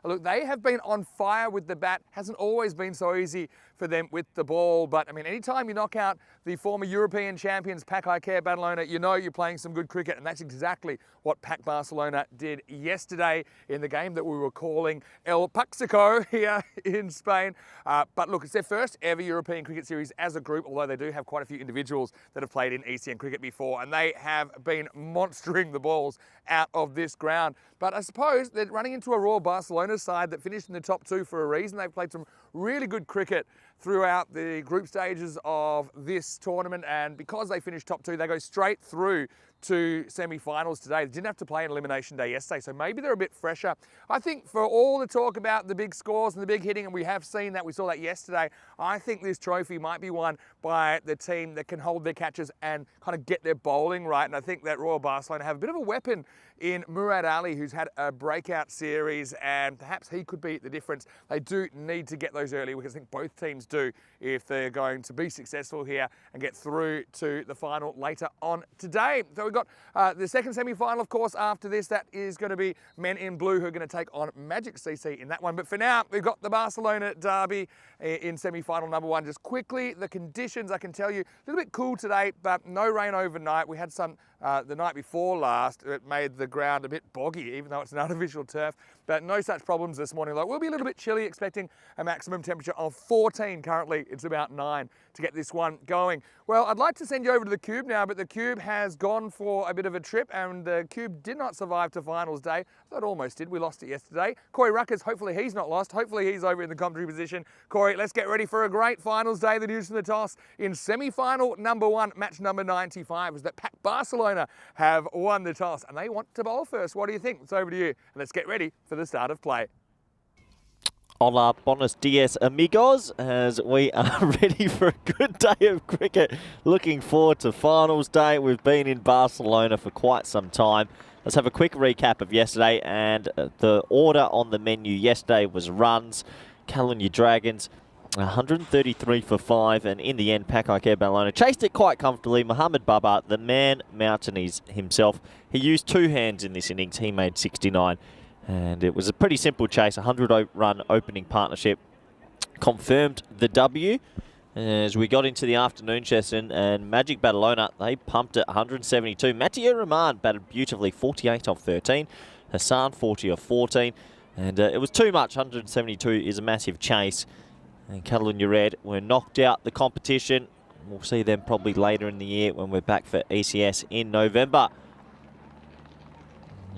Look, they have been on fire with the bat. Hasn't always been so easy for them with the ball. But, I mean, anytime you knock out the former European champions, PAC Ikea Barcelona, you know you're playing some good cricket. And that's exactly what PAC Barcelona did yesterday in the game that we were calling El Paxico here in Spain. But look, it's their first ever European cricket series as a group, although they do have quite a few individuals that have played in ECN cricket before, and they have been monstering the balls out of this ground. But I suppose they're running into a Royal Barcelona side that finished in the top 2 for a reason. They've played some really good cricket throughout the group stages of this tournament, and because they finished top 2, they go straight through to semi-finals today. They didn't have to play an elimination day yesterday, so maybe they're a bit fresher. I think for all the talk about the big scores and the big hitting, and we have seen that, we saw that yesterday, I think this trophy might be won by the team that can hold their catches and kind of get their bowling right. And I think that Royal Barcelona have a bit of a weapon in Murad Ali, who's had a breakout series, and perhaps he could be the difference. They do need to get those early wickets. I think both teams do if they're going to be successful here and get through to the final later on today. So we've got the second semi-final, of course, after this. That is going to be men in blue who are going to take on Magic CC in that one. But for now, we've got the Barcelona derby in semi-final number 1. Just quickly, the conditions, I can tell you, a little bit cool today, but no rain overnight. We had some the night before last. It made the ground a bit boggy, even though it's an artificial turf. But no such problems this morning. Like, we'll be a little bit chilly, expecting a maximum temperature of 14. Currently, it's about 9 to get this one going. Well, I'd like to send you over to the Cube now, but the Cube has gone for a bit of a trip, and the Cube did not survive to finals day. I thought it almost did. We lost it yesterday. Corey Ruckers, hopefully he's not lost. Hopefully he's over in the commentary position. Corey, let's get ready for a great finals day. The news from the toss in semi-final number 1, match number 95, was that PAC Barcelona have won the toss, and they want to bowl first. What do you think? It's over to you. And let's get ready for the start of play. Hola, buenos dias, amigos, as we are ready for a good day of cricket. Looking forward to finals day. We've been in Barcelona for quite some time. Let's have a quick recap of yesterday, and the order on the menu yesterday was runs. Catalunya Dragons, 133 for 5, and in the end, PAC Ikea Barcelona chased it quite comfortably. Mohamed Baba, the man Mountainese himself, he used 2 hands in this innings. He made 69. And it was a pretty simple chase. 100-run opening partnership confirmed the W. As we got into the afternoon session, and Magic Barcelona, they pumped it 172. Mattia Rahman batted beautifully, 48 off 13. Hassan, 40 off 14. And it was too much. 172 is a massive chase. And Catalunya Red were knocked out the competition. We'll see them probably later in the year when we're back for ECS in November.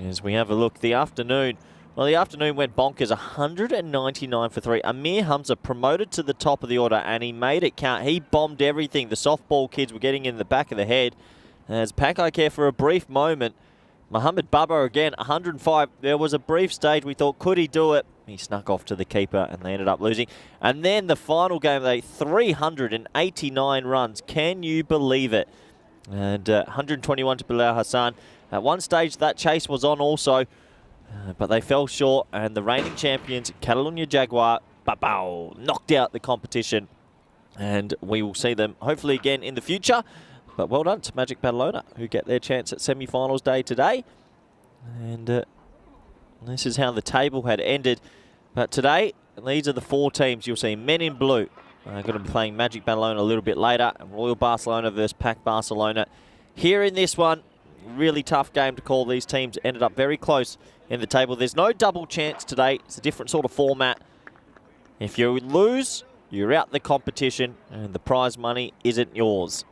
As we have a look, the afternoon went bonkers, 199 for 3. Amir Hamza promoted to the top of the order, and he made it count. He bombed everything. The softball kids were getting in the back of the head. As PAC Ikea for a brief moment, Mohamed Baba again, 105. There was a brief stage we thought, could he do it? He snuck off to the keeper, and they ended up losing. And then the final game, 389 runs. Can you believe it? And 121 to Bilal Hassan. At one stage, that chase was on also, but they fell short, and the reigning champions, Catalunya Jaguar, knocked out the competition. And we will see them hopefully again in the future. But well done to Magic Barcelona, who get their chance at semi-finals day today. And this is how the table had ended. But today, these are the 4 teams. You'll see men in blue. Going to be playing Magic Barcelona a little bit later, and Royal Barcelona versus PAC Barcelona. Here in this one, really tough game to call. These teams ended up very close in the table. There's no double chance today. It's a different sort of format. If you lose, you're out the competition, and the prize money isn't yours.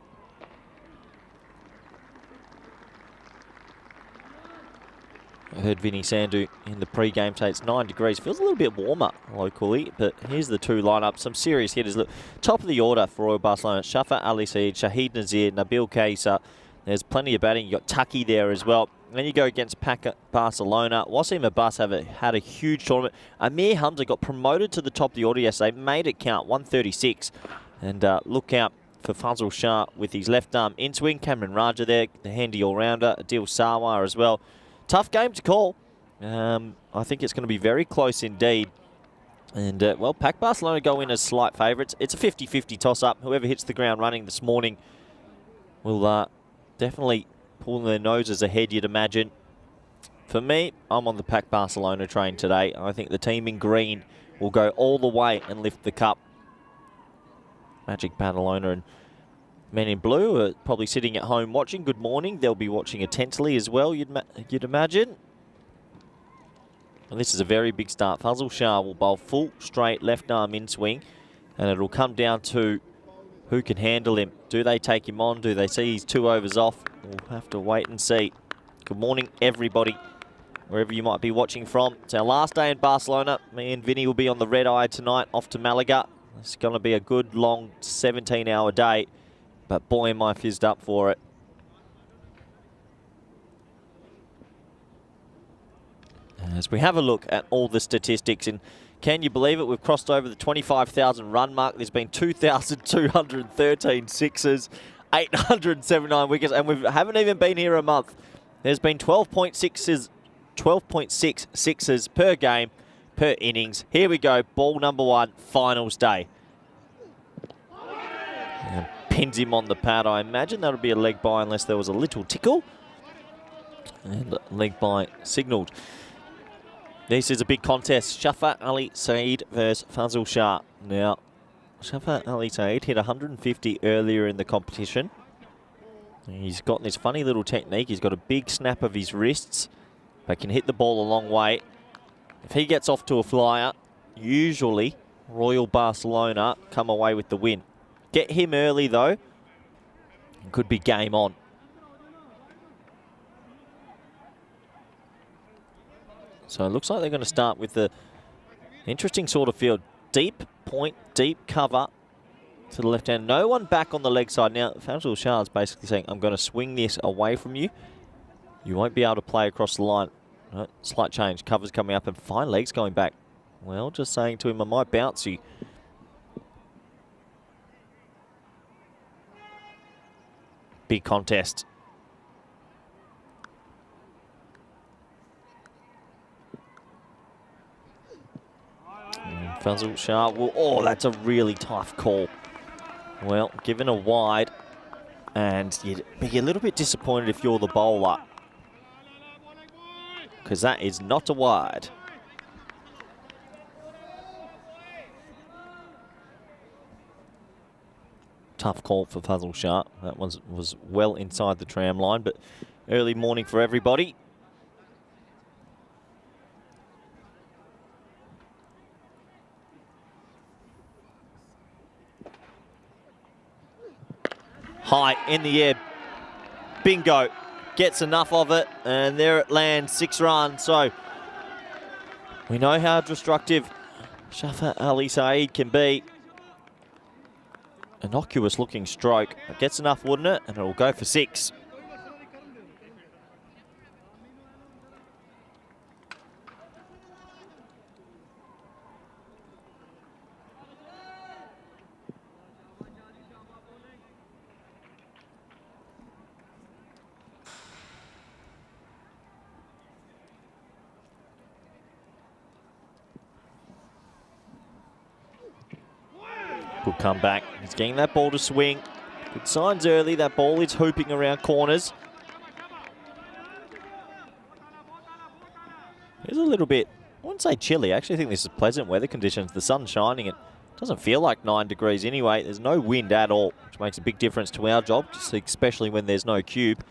I heard Vinny Sandhu in the pre-game say it's 9 degrees. Feels a little bit warmer locally, but here's the 2 lineups. Some serious hitters. Look, top of the order for Royal Barcelona. Shafa Ali Saeed, Shahid Nazir, Nabil Kaisa. There's plenty of batting. You got Taki there as well. And then you go against PAC Barcelona. Wasim Abbas had a huge tournament. Amir Hamza got promoted to the top of the order yesterday. Made it count, 136. And look out for Fazal Shah with his left arm in swing. Cameron Raja there, the handy all-rounder. Adil Sarwar as well. Tough game to call. I think it's going to be very close indeed. And, well, PAC Barcelona go in as slight favourites. It's a 50-50 toss-up. Whoever hits the ground running this morning will definitely pull their noses ahead, you'd imagine. For me, I'm on the Pack Barcelona train today. I think the team in green will go all the way and lift the cup. Magic Barcelona and men in blue are probably sitting at home watching. Good morning. They'll be watching intensely as well, you'd imagine. And this is a very big start. Fazal Shah will bowl full straight left arm in swing, and it'll come down to who can handle him. Do they take him on? Do they see he's 2 overs off? We'll have to wait and see. Good morning, everybody, wherever you might be watching from. It's our last day in Barcelona. Me and Vinny will be on the red eye tonight off to Malaga. It's going to be a good, long 17-hour day, but boy, am I fizzed up for it. As we have a look at all the statistics, and can you believe it? We've crossed over the 25,000 run mark. There's been 2,213 sixes, 879 wickets, and we haven't even been here a month. There's been 12.6 sixes per game, per innings. Here we go, ball number 1, finals day. And pins him on the pad. I imagine that'll be a leg by unless there was a little tickle. And leg by signalled. This is a big contest. Shafat Ali Saeed versus Fazal Shah. Now, Shafat Ali Saeed hit 150 earlier in the competition. He's got this funny little technique. He's got a big snap of his wrists, but can hit the ball a long way. If he gets off to a flyer, usually Royal Barcelona come away with the win. Get him early, though, could be game on. So it looks like they're going to start with the interesting sort of field. Deep point, deep cover to the left hand. No one back on the leg side. Now, Fazal Shah is basically saying, I'm going to swing this away from you. You won't be able to play across the line. Right, slight change. Cover's coming up and fine legs going back. Well, just saying to him, I might bounce you. Big contest. Fazal Shah will, oh, that's a really tough call. Well, given a wide, and you'd be a little bit disappointed if you're the bowler, because that is not a wide. Tough call for Fazal Shah. That was well inside the tram line, but early morning for everybody. High in the air, bingo, gets enough of it, and there it lands, 6 runs. So we know how destructive Shafat Ali Saeed can be. Innocuous looking stroke. It gets enough, wouldn't it? And it'll go for 6. Good comeback. He's getting that ball to swing. Good signs early. That ball is hooping around corners. It's a little bit, I wouldn't say chilly. I actually think this is pleasant weather conditions. The sun's shining. It doesn't feel like 9 degrees anyway. There's no wind at all, which makes a big difference to our job, especially when there's no cube.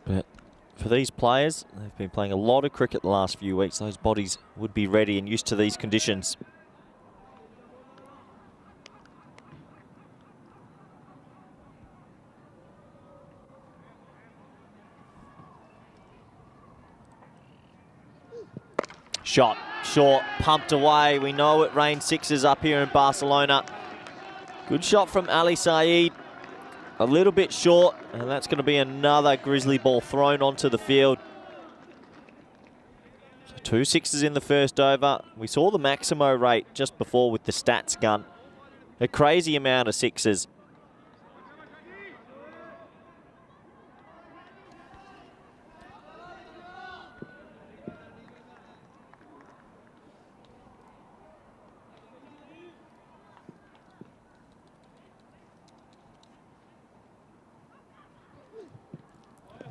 But for these players, they've been playing a lot of cricket the last few weeks. Those bodies would be ready and used to these conditions. Shot, short, pumped away. We know it rained 6s up here in Barcelona. Good shot from Ali Saeed. A little bit short, and that's going to be another grizzly ball thrown onto the field. So 2 6s in the first over. We saw the Maximo rate just before with the stats gun. A crazy amount of 6s.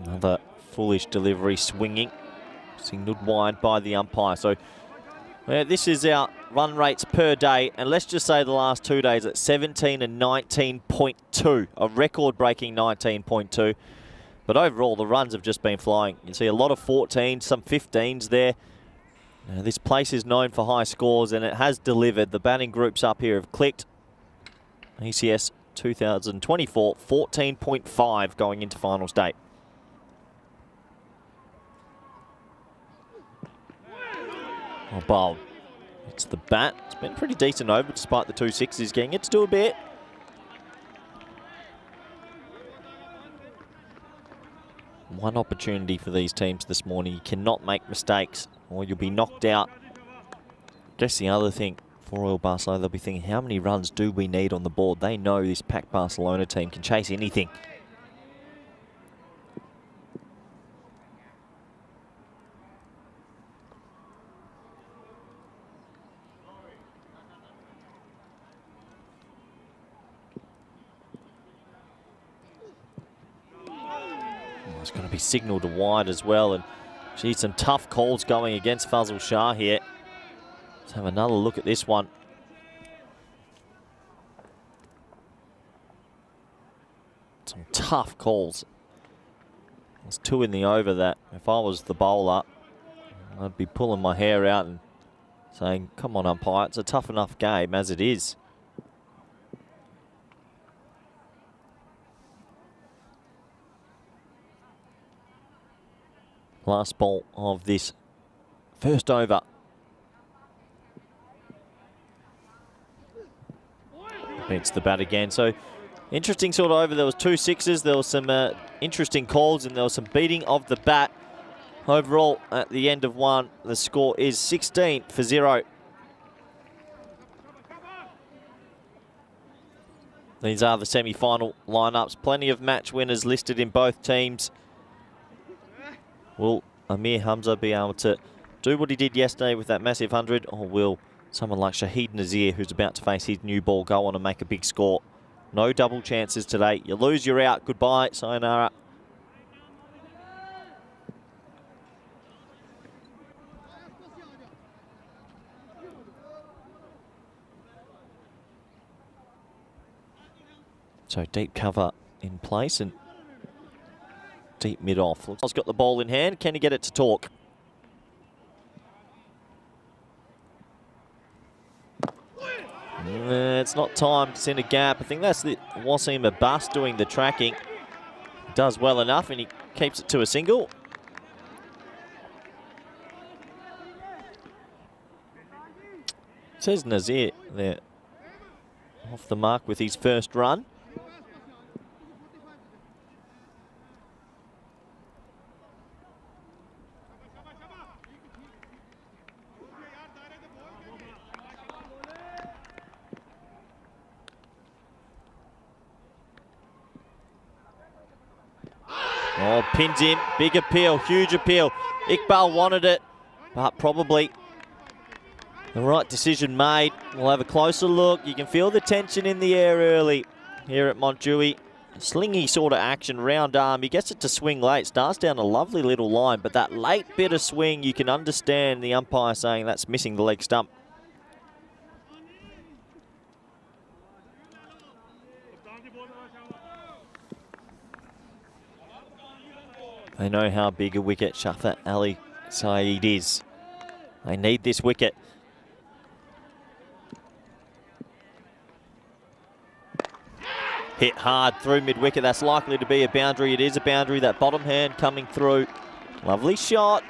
Another foolish delivery, swinging. Signalled wide by the umpire. So this is our run rates per day, and let's just say the last 2 days at 17 and 19.2, a record-breaking 19.2. But overall, the runs have just been flying. You can see a lot of 14s, some 15s there. This place is known for high scores, and it has delivered. The batting groups up here have clicked. ECS 2024, 14.5 going into finals day. Oh, bowled. It's the bat. It's been pretty decent over despite the 2 sixes, getting it to do a bit. One opportunity for these teams this morning. You cannot make mistakes or you'll be knocked out. Guess the other thing for Royal Barcelona, they'll be thinking, how many runs do we need on the board? They know this packed Barcelona team can chase anything. It's going to be signalled to wide as well, and geez, some tough calls going against Fazal Shah here. Let's have another look at this one. Some tough calls. There's 2 in the over that if I was the bowler, I'd be pulling my hair out and saying, come on umpire, it's a tough enough game as it is. Last ball of this first over. Beats the bat again. So interesting sort of over. There was 2 sixes. There was some interesting calls, and there was some beating of the bat. Overall, at the end of one, the score is 16 for 0. These are the semi-final lineups. Plenty of match winners listed in both teams. Will Amir Hamza be able to do what he did yesterday with that massive 100, or will someone like Shahid Nazir, who's about to face his new ball, go on and make a big score? No double chances today. You lose, you're out. Goodbye, sayonara. So deep cover in place and deep mid-off. He's got the ball in hand. Can he get it to talk? It's not time to send a gap. I think that's the Wasim Abbas doing the tracking. Does well enough, and he keeps it to a single. Says Nazir there, off the mark with his first run. Oh, pins him. Big appeal, huge appeal. Iqbal wanted it, but probably the right decision made. We'll have a closer look. You can feel the tension in the air early here at Montjuic. Slingy sort of action, round arm. He gets it to swing late. Starts down a lovely little line, but that late bit of swing, you can understand the umpire saying that's missing the leg stump. They know how big a wicket Shafat Ali Saeed is. They need this wicket. Hit hard through mid-wicket. That's likely to be a boundary. It is a boundary. That bottom hand coming through. Lovely shot.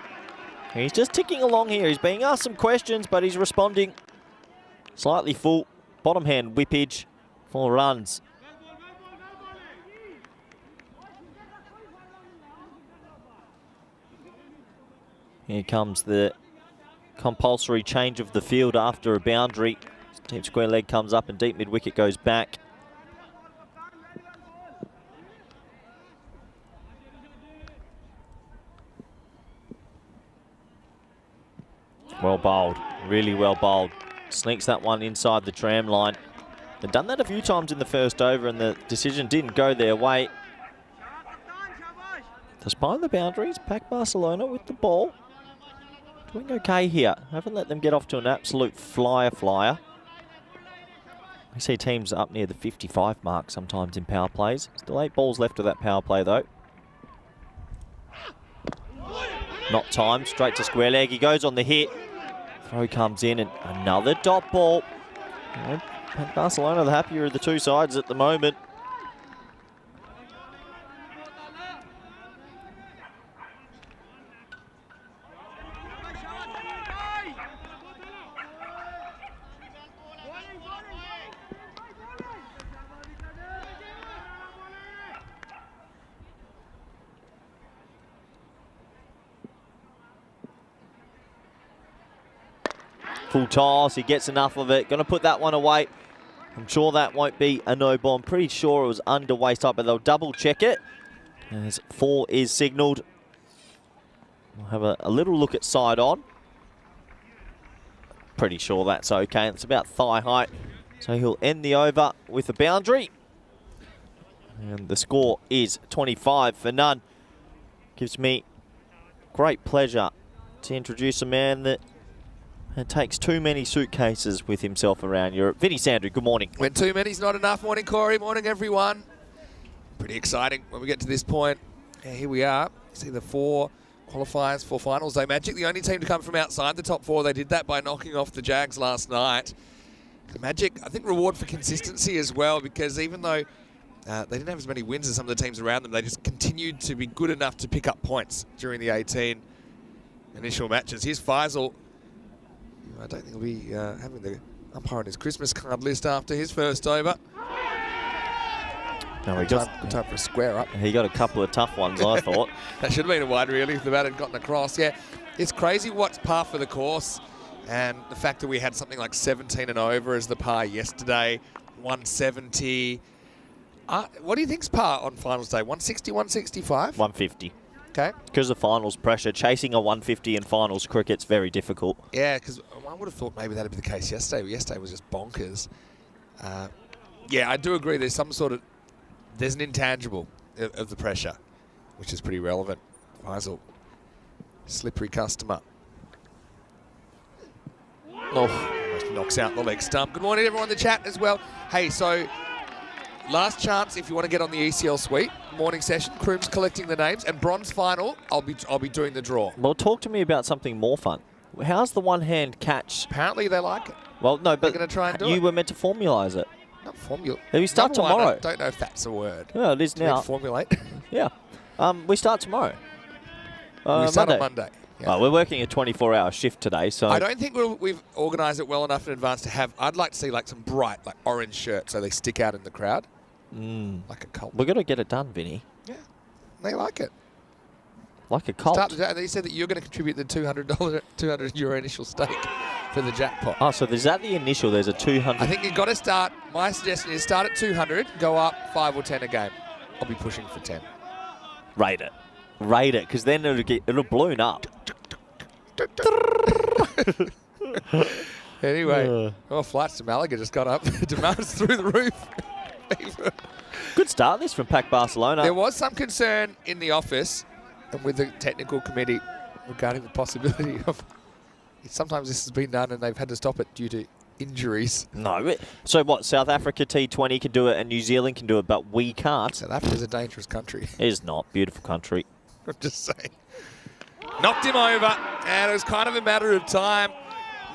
He's just ticking along here. He's being asked some questions, but he's responding. Slightly full. Bottom hand whippage. 4 runs. Here comes the compulsory change of the field after a boundary. Deep square leg comes up and deep mid-wicket goes back. Well bowled, really well bowled. Sneaks that one inside the tram line. They've done that a few times in the first over and the decision didn't go their way. Despite the boundaries, Pac Barcelona with the ball. Doing okay here. Haven't let them get off to an absolute flyer. I see teams up near the 55 mark sometimes in power plays. Still 8 balls left of that power play though. Not timed, straight to square leg. He goes on the hit. Throw comes in and another dot ball. Pac Barcelona, the happier of the two sides at the moment. Full toss, he gets enough of it. Going to put that one away. I'm sure that won't be a no ball. I'm pretty sure it was under waist up, but they'll double check it. As 4 is signalled. We'll have a little look at side on. Pretty sure that's okay. It's about thigh height. So he'll end the over with a boundary. And the score is 25 for none. Gives me great pleasure to introduce a man that takes too many suitcases with himself around Europe. Vinny Sandry, good morning. When too many's not enough. Morning, Corey. Morning, everyone. Pretty exciting when we get to this point. Yeah, here we are. See the 4 qualifiers for finals day. Magic, the only team to come from outside the top 4. They did that by knocking off the Jags last night. The Magic, I think, reward for consistency as well, because even though they didn't have as many wins as some of the teams around them, they just continued to be good enough to pick up points during the 18 initial matches. Here's Faisal. I don't think he'll be having the umpire on his Christmas card list after his first over. No, good time for a square up. He got a couple of tough ones, I thought. That should have been a wide, really, if the bat had gotten across. Yeah, it's crazy what's par for the course, and the fact that we had something like 17 and over as the par yesterday, 170. What do you think's par on finals day? 160, 165? 150. Okay. Because of finals pressure, chasing a 150 in finals cricket's very difficult. Yeah, because I would have thought maybe that'd be the case yesterday, but yesterday was just bonkers. Yeah, I do agree. There's an intangible of the pressure, which is pretty relevant. Faisal, slippery customer. Almost knocks out the leg stump. Good morning, everyone in the chat as well. Hey, so last chance if you want to get on the ECL suite. Morning session, Croom's collecting the names, and bronze final, I'll be doing the draw. Well, talk to me about something more fun. How's the one-hand catch? Apparently they like it. Well, no, but they're going to try and do you were meant to formulise it. Not formulate. We start tomorrow. I don't know if that's a word. Yeah, it is now. Formulate. Yeah. We start tomorrow. We start on Monday. Yeah. We're working a 24-hour shift today, so I don't think we've organised it well enough in advance to have. I'd like to see like some bright, like orange shirts so they stick out in the crowd, like a cult. We're gonna get it done, Vinny. Yeah, they like it. Like a cult. Start the day, they said that you're going to contribute the €200 initial stake for the jackpot. Oh, so is that the initial? There's a 200. I think you've got to start. My suggestion is start at 200, go up 5 or 10 a game. I'll be pushing for 10. Rate it, because then it'll balloon up. Anyway, flights to Malaga just got up. Demands through the roof. Good start this from Pac Barcelona. There was some concern in the office and with the technical committee regarding the possibility of sometimes this has been done and they've had to stop it due to injuries. No. So what, South Africa T20 can do it and New Zealand can do it, but we can't? South Africa's a dangerous country. It is not. Beautiful country. I'm just saying. Knocked him over, and it was kind of a matter of time.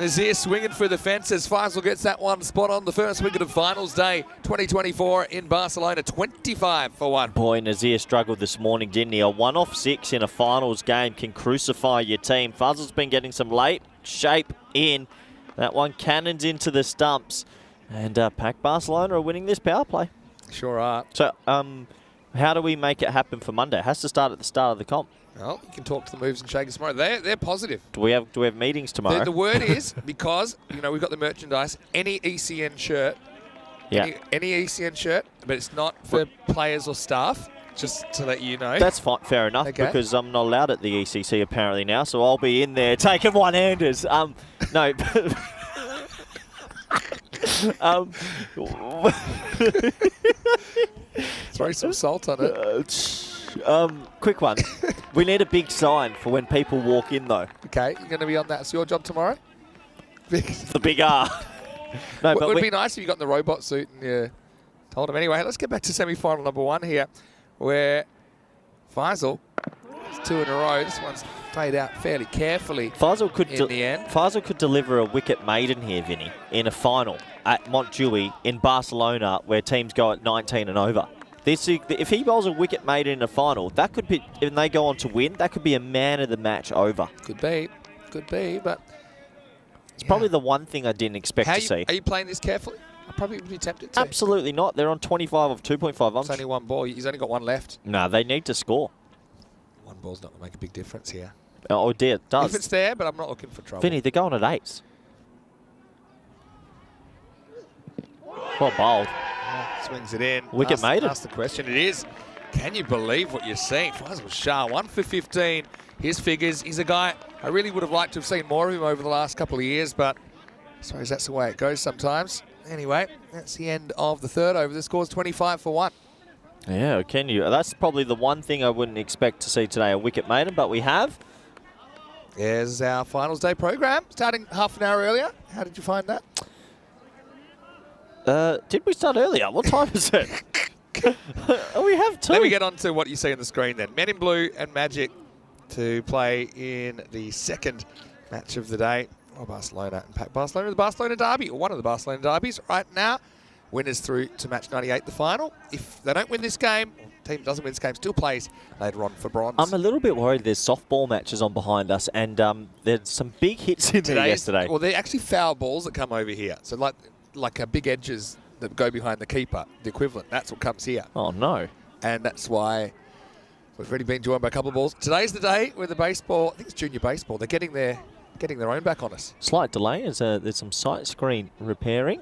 Nazir swinging for the fences. Faisal gets that one spot on the first wicket of finals day 2024 in Barcelona, 25 for 1. Boy, Nazir struggled this morning, didn't he? A 1-off-6 in a finals game can crucify your team. Fazl's been getting some late shape in. That one cannons into the stumps. And Pac Barcelona are winning this power play. Sure are. So, how do we make it happen for Monday? It has to start at the start of the comp. Well, you can talk to the moves and shakers tomorrow. They're positive. Do we have meetings tomorrow? The word is, because we've got the merchandise, any ECN shirt, any ECN shirt, but it's not for players or staff, just to let you know. That's fine, fair enough, because I'm not allowed at the ECC apparently now, so I'll be in there taking one-handers. No. Throw some salt on it. Quick one. We need a big sign for when people walk in, though. Okay, you're going to be on that. It's your job tomorrow? The big R. No, It but would be nice if you got in the robot suit and you told him. Anyway, let's get back to semi-final number 1 here, where Faisal, it's 2 in a row. This one's played out fairly carefully in the end. Faisal could deliver a wicket maiden here, Vinny, in a final at Montjuic in Barcelona, where teams go at 19 and over. If he bowls a wicket maiden in a final, that could be, if they go on to win, that could be a man of the match over. Could be, but it's probably the one thing I didn't expect to see. Are you playing this carefully? I probably would be tempted to. Absolutely not. They're on 25 of 2.5. It's only 1 ball. He's only got 1 left. No, they need to score. 1 ball's not going to make a big difference here. Oh, dear, it does. If it's there, but I'm not looking for trouble. Vinny, they're going at 8s. Well bowled. Swings it in. Wicket maiden. Ask the question. It is. Can you believe what you're seeing? Faisal Shah, 1 for 15. His figures. He's a guy I really would have liked to have seen more of him over the last couple of years, but I suppose that's the way it goes sometimes. Anyway, that's the end of the 3rd over. The score's 25 for 1. Yeah, can you? That's probably the one thing I wouldn't expect to see today, a wicket maiden, but we have. There's our finals day program, starting half an hour earlier. How did you find that? Did we start earlier? What time is it? We have 2. Let me get on to what you see on the screen then. Men in Blue and Magic to play in the 2nd match of the day. Oh, Barcelona and Pack Barcelona, the Barcelona derby, or one of the Barcelona derbies right now. Winners through to match 98, the final. If they don't win this game, or the team doesn't win this game, still plays later on for bronze. I'm a little bit worried there's softball matches on behind us, and there's some big hits in there yesterday. Well, they're actually foul balls that come over here. So like big edges that go behind the keeper, the equivalent. That's what comes here. Oh, no. And that's why we've already been joined by a couple of balls. Today's the day where the baseball, I think it's junior baseball, they're getting their own back on us. Slight delay. There's some sight screen repairing.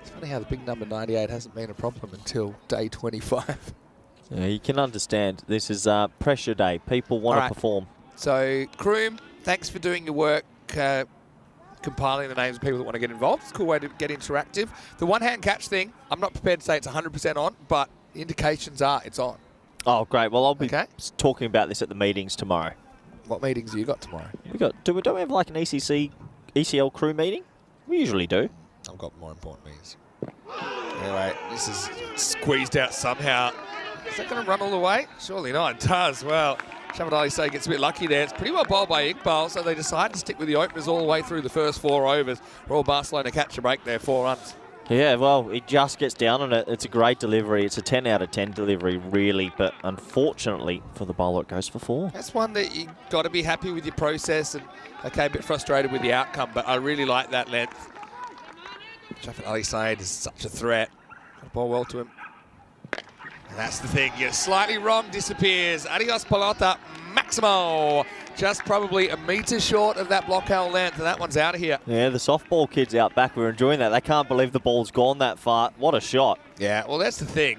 It's funny how the big number 98 hasn't been a problem until day 25. Yeah, you can understand. This is pressure day. People want to perform. So, Kroom, thanks for doing your work, compiling the names of people that want to get involved. It's a cool way to get interactive. The one-hand catch thing, I'm not prepared to say it's 100% on, but indications are it's on. Oh, great. Well, I'll be talking about this at the meetings tomorrow. What meetings have you got tomorrow? Don't we have like an ECL crew meeting? We usually do. I've got more important meetings. Anyway, this is squeezed out somehow. Is that going to run all the way? Surely not. It does. Well, Shahid Ali Say gets a bit lucky there. It's pretty well bowled by Iqbal, so they decide to stick with the openers all the way through the first 4 overs. Royal Barcelona catch a break there, 4 runs. Yeah, well, it just gets down on it. It's a great delivery. It's a 10 out of 10 delivery, really. But unfortunately for the bowler, it goes for 4. That's one that you got to be happy with your process and, okay, a bit frustrated with the outcome. But I really like that length. Shahid Ali Saeed is such a threat. Got to bowl well to him. And that's the thing. You're slightly wrong, disappears. Adios pelota maximo. Just probably a metre short of that block hole length, and that one's out of here. Yeah, the softball kids out back were enjoying that. They can't believe the ball's gone that far. What a shot. Yeah, well, that's the thing.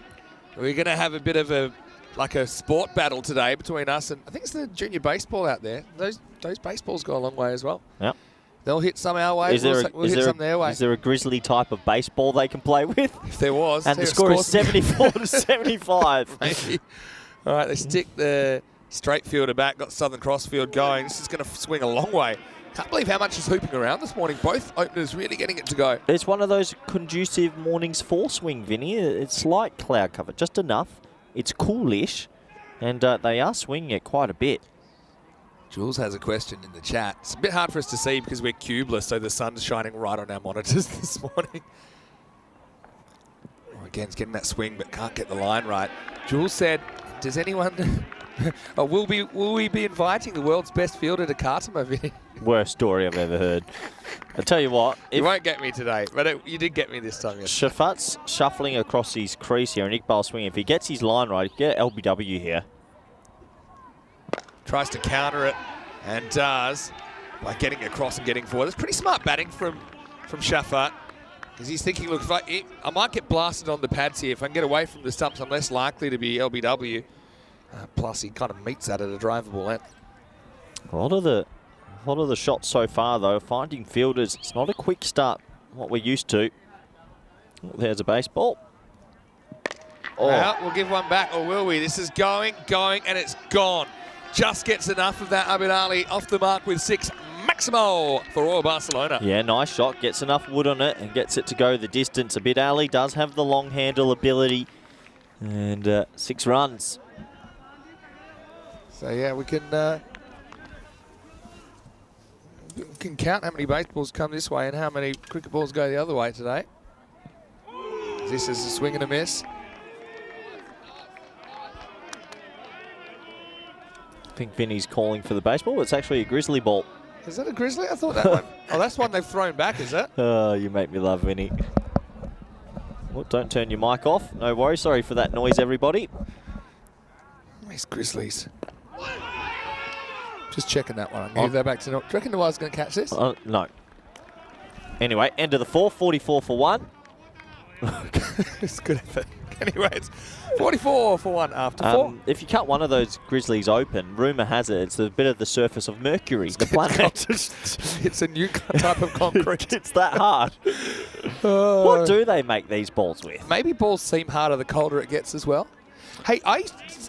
We're going to have a bit of a sport battle today between us and I think it's the junior baseball out there. Those baseballs go a long way as well. Yep. They'll hit some our way. We'll hit some their way. Is there a grizzly type of baseball they can play with? If there was. And the score is 74 to 75. Maybe. All right, they stick the straight fielder back, got Southern Crossfield going. This is going to swing a long way. Can't believe how much is hooping around this morning. Both openers really getting it to go. It's one of those conducive mornings for swing, Vinny. It's light cloud cover, just enough. It's coolish, and they are swinging it quite a bit. Jules has a question in the chat. It's a bit hard for us to see because we're cubeless, so the sun's shining right on our monitors this morning. Oh, again, it's getting that swing, but can't get the line right. Jules said, does anyone... will we be inviting the world's best fielder to Khartoum, Vinny? Worst story I've ever heard. I tell you what. You won't get me today, but you did get me this time. Shafat's shuffling across his crease here, and Iqbal swinging. If he gets his line right, he can get LBW here. Tries to counter it, and does, by getting across and getting forward. That's pretty smart batting from Shafat, because he's thinking, look, I might get blasted on the pads here. If I can get away from the stumps, I'm less likely to be LBW. Plus, he kind of meets that at a drivable length. A lot of the shots so far, though, finding fielders. It's not a quick start, what we're used to. There's a baseball. Oh. Well, we'll give one back, or will we? This is going, and it's gone. Just gets enough of that. Abid Ali off the mark with 6. Maximo for Royal Barcelona. Yeah, nice shot. Gets enough wood on it and gets it to go the distance a bit. Ali does have the long handle ability. And 6 runs. So, yeah, we can count how many baseballs come this way and how many cricket balls go the other way today. This is a swing and a miss. I think Vinny's calling for the baseball. It's actually a grizzly ball. Is that a grizzly? I thought that one. Oh, that's one they've thrown back, is it? Oh, you make me love Vinny. Well, don't turn your mic off. No worries. Sorry for that noise, everybody. These Grizzlies. Just checking that one. Move that back to... Do you reckon Noah's going to catch this? No. Anyway, end of the 4, 44 for 1. It's good effort. Anyway, it's 44 for 1 after 4. If you cut one of those grizzlies open, rumour has it it's a bit of the surface of Mercury, the planet. It's a new type of concrete. It's that hard. What do they make these balls with? Maybe balls seem harder the colder it gets as well. Hey,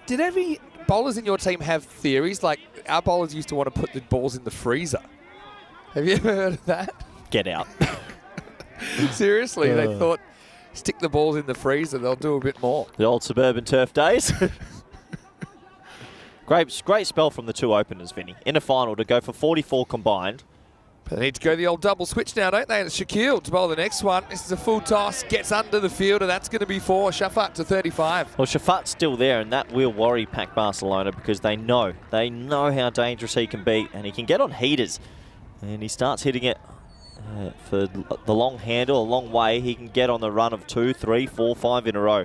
did every bowlers in your team have theories? Like, our bowlers used to want to put the balls in the freezer. Have you ever heard of that? Get out. Seriously, they thought, stick the balls in the freezer, they'll do a bit more. The old suburban turf days. Great spell from the 2 openers, Vinny. In a final to go for 44 combined. But they need to go the old double switch now, don't they? And it's Shaquille to bowl the next one. This is a full toss, gets under the fielder. That's going to be 4. Shafat to 35. Well, Shafat's still there, and that will worry Pac Barcelona because they know how dangerous he can be, and he can get on heaters. And he starts hitting it for the long handle, a long way. He can get on the run of 2, 3, 4, 5 in a row.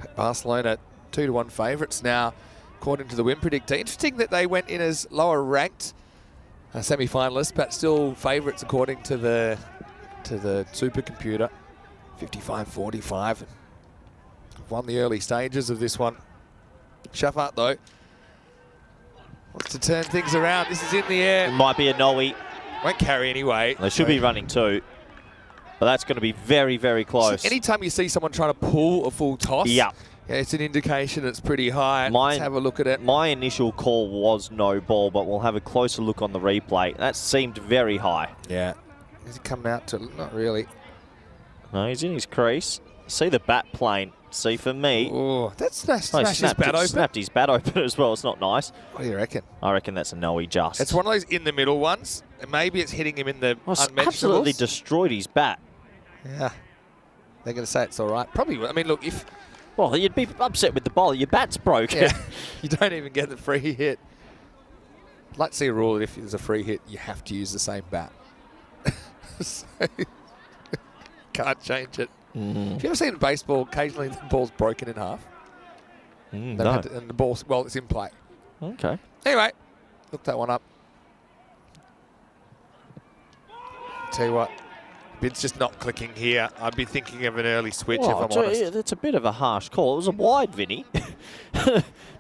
Pac Barcelona 2-1 favourites now, according to the Win Predictor. Interesting that they went in as lower ranked semi-finalists, but still favourites according to the supercomputer. 55-45. Won the early stages of this one. Shafat though wants to turn things around. This is in the air. It might be a no-eat. Won't carry anyway. They should be running 2. But that's going to be very, very close. So anytime you see someone trying to pull a full toss, yeah, it's an indication it's pretty high. Let's have a look at it. My initial call was no ball, but we'll have a closer look on the replay. That seemed very high. Yeah. Is he coming out to... Not really. No, he's in his crease. See the bat plane. See, for me... Oh, that's smashed his bat open. Snapped his bat open as well. It's not nice. What do you reckon? I reckon that's a no-he just. It's one of those in-the-middle ones. And maybe it's hitting him in the unmentionables. Absolutely destroyed his bat. Yeah. They're going to say it's all right. Probably. I mean, look, if... Well, you'd be upset with the bowler. Your bat's broken. Yeah. You don't even get the free hit. I'd like to see a rule that if there's a free hit, you have to use the same bat. So, can't change it. Have you ever seen in baseball, occasionally the ball's broken in half? No. And the ball's, well, it's in play. Okay. Anyway, look that one up. Tell you what, bid's just not clicking here. I'd be thinking of an early switch if I'm honest. That's a bit of a harsh call. It was a wide, Vinny.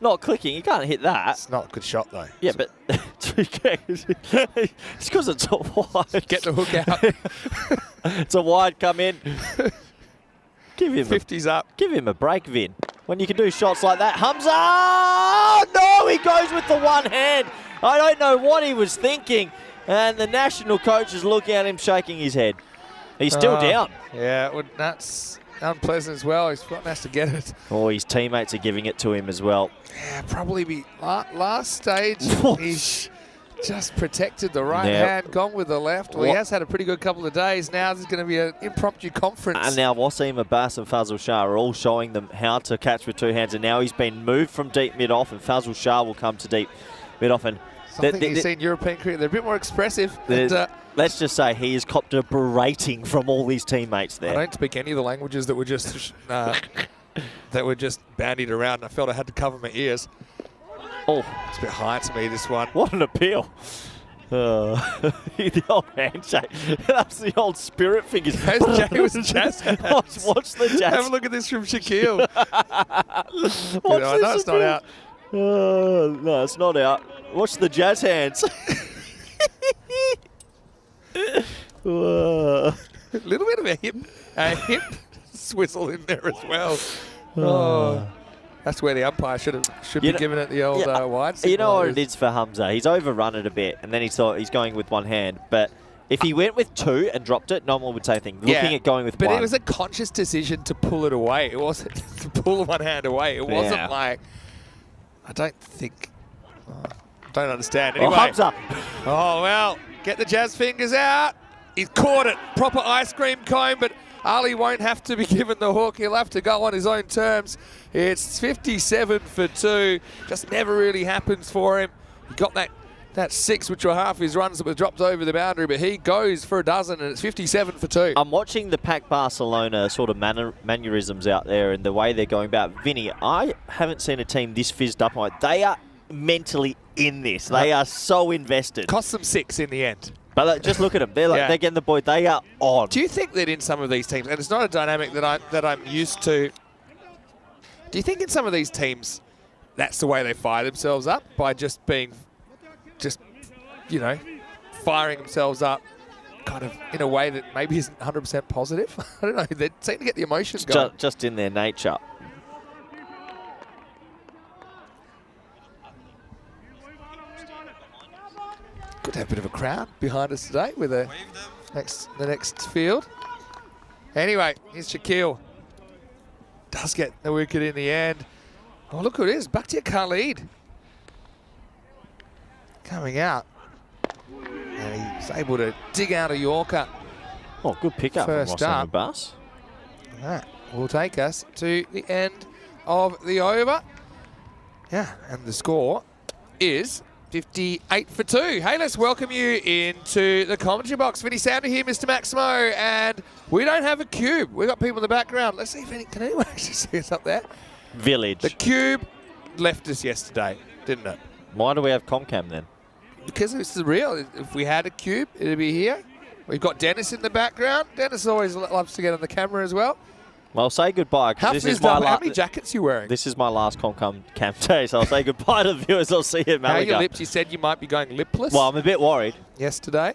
Not clicking. You can't hit that. It's not a good shot, though. Yeah, but it's because it's a wide. Get the hook out. It's a wide come in. Give him 50's up. Give him a break, Vin. When you can do shots like that. Hamza! Oh, no, he goes with the one hand. I don't know what he was thinking. And the national coach is looking at him, shaking his head. He's still down. Yeah, well, that's unpleasant as well. He's has to get it. Oh, his teammates are giving it to him as well. Yeah, probably be last stage. He's just protected the right hand, gone with the left. Well, he has had a pretty good couple of days. Now there's going to be an impromptu conference. And now Wasim Abbas and Fazal Shah are all showing them how to catch with 2 hands. And now he's been moved from deep mid-off, and Fazal Shah will come to deep mid-off. And something you've seen European cricket, they're a bit more expressive. Let's just say he has copped a berating from all his teammates there. I don't speak any of the languages that were just bandied around. I felt I had to cover my ears. Oh, it's a bit high to me, this one. What an appeal. The old handshake. That's the old spirit fingers. It was jazz hands. Watch the jazz. Have a look at this from Shaquille. I know it's not out. No, it's not out. Watch the jazz hands. A little bit of a hip swizzle in there as well. Oh. That's where the umpire should be giving it the old wide signal. You know what it is for Hamza? He's overrun it a bit, and then he thought he's going with one hand. But if he went with two and dropped it, no one would say anything. Looking at going with one. But it was a conscious decision to pull it away. It wasn't to pull one hand away. It wasn't like, I don't think, I don't understand. Anyway. Oh, Hamza. Oh, well, get the jazz fingers out. He's caught it. Proper ice cream cone, but Ali won't have to be given the hook. He'll have to go on his own terms. It's 57 for 2. Just never really happens for him. He got that 6, which were half his runs that were dropped over the boundary, but he goes for a dozen, and it's 57 for 2. I'm watching the Pac Barcelona sort of mannerisms out there and the way they're going about. Vinny, I haven't seen a team this fizzed up. They are mentally in this. They are so invested. Cost them 6 in the end. But just look at them. They're they're getting the boy. They are on. Do you think that in some of these teams, and it's not a dynamic that I'm used to, do you think in some of these teams that's the way they fire themselves up, by just being, firing themselves up kind of in a way that maybe isn't 100% positive? I don't know. They seem to get the emotions going. Just in their nature. Good to have a bit of a crowd behind us today with the next field. Anyway, here's Shaquille. Does get the wicket in the end. Oh, look who it is. Bakhtiar Khalid coming out. And he's able to dig out a Yorker. Oh, good pickup First from up. Bus. That will take us to the end of the over. Yeah, and the score is 58 for 2. Hey, let's welcome you into the commentary box. Vinny Sander here, Mr. Maximo, and we don't have a cube. We've got people in the background. Let's see if can anyone actually see us up there? Village. The cube left us yesterday, didn't it? Why do we have Comcam then? Because it's real. If we had a cube, it'd be here. We've got Dennis in the background. Dennis always loves to get on the camera as well. Well, say goodbye. How many jackets are you wearing? This is my last Comcam day, so I'll say goodbye to the viewers. I'll see you at Malaga. How are your lips? You said you might be going lipless. Well, I'm a bit worried. Yesterday.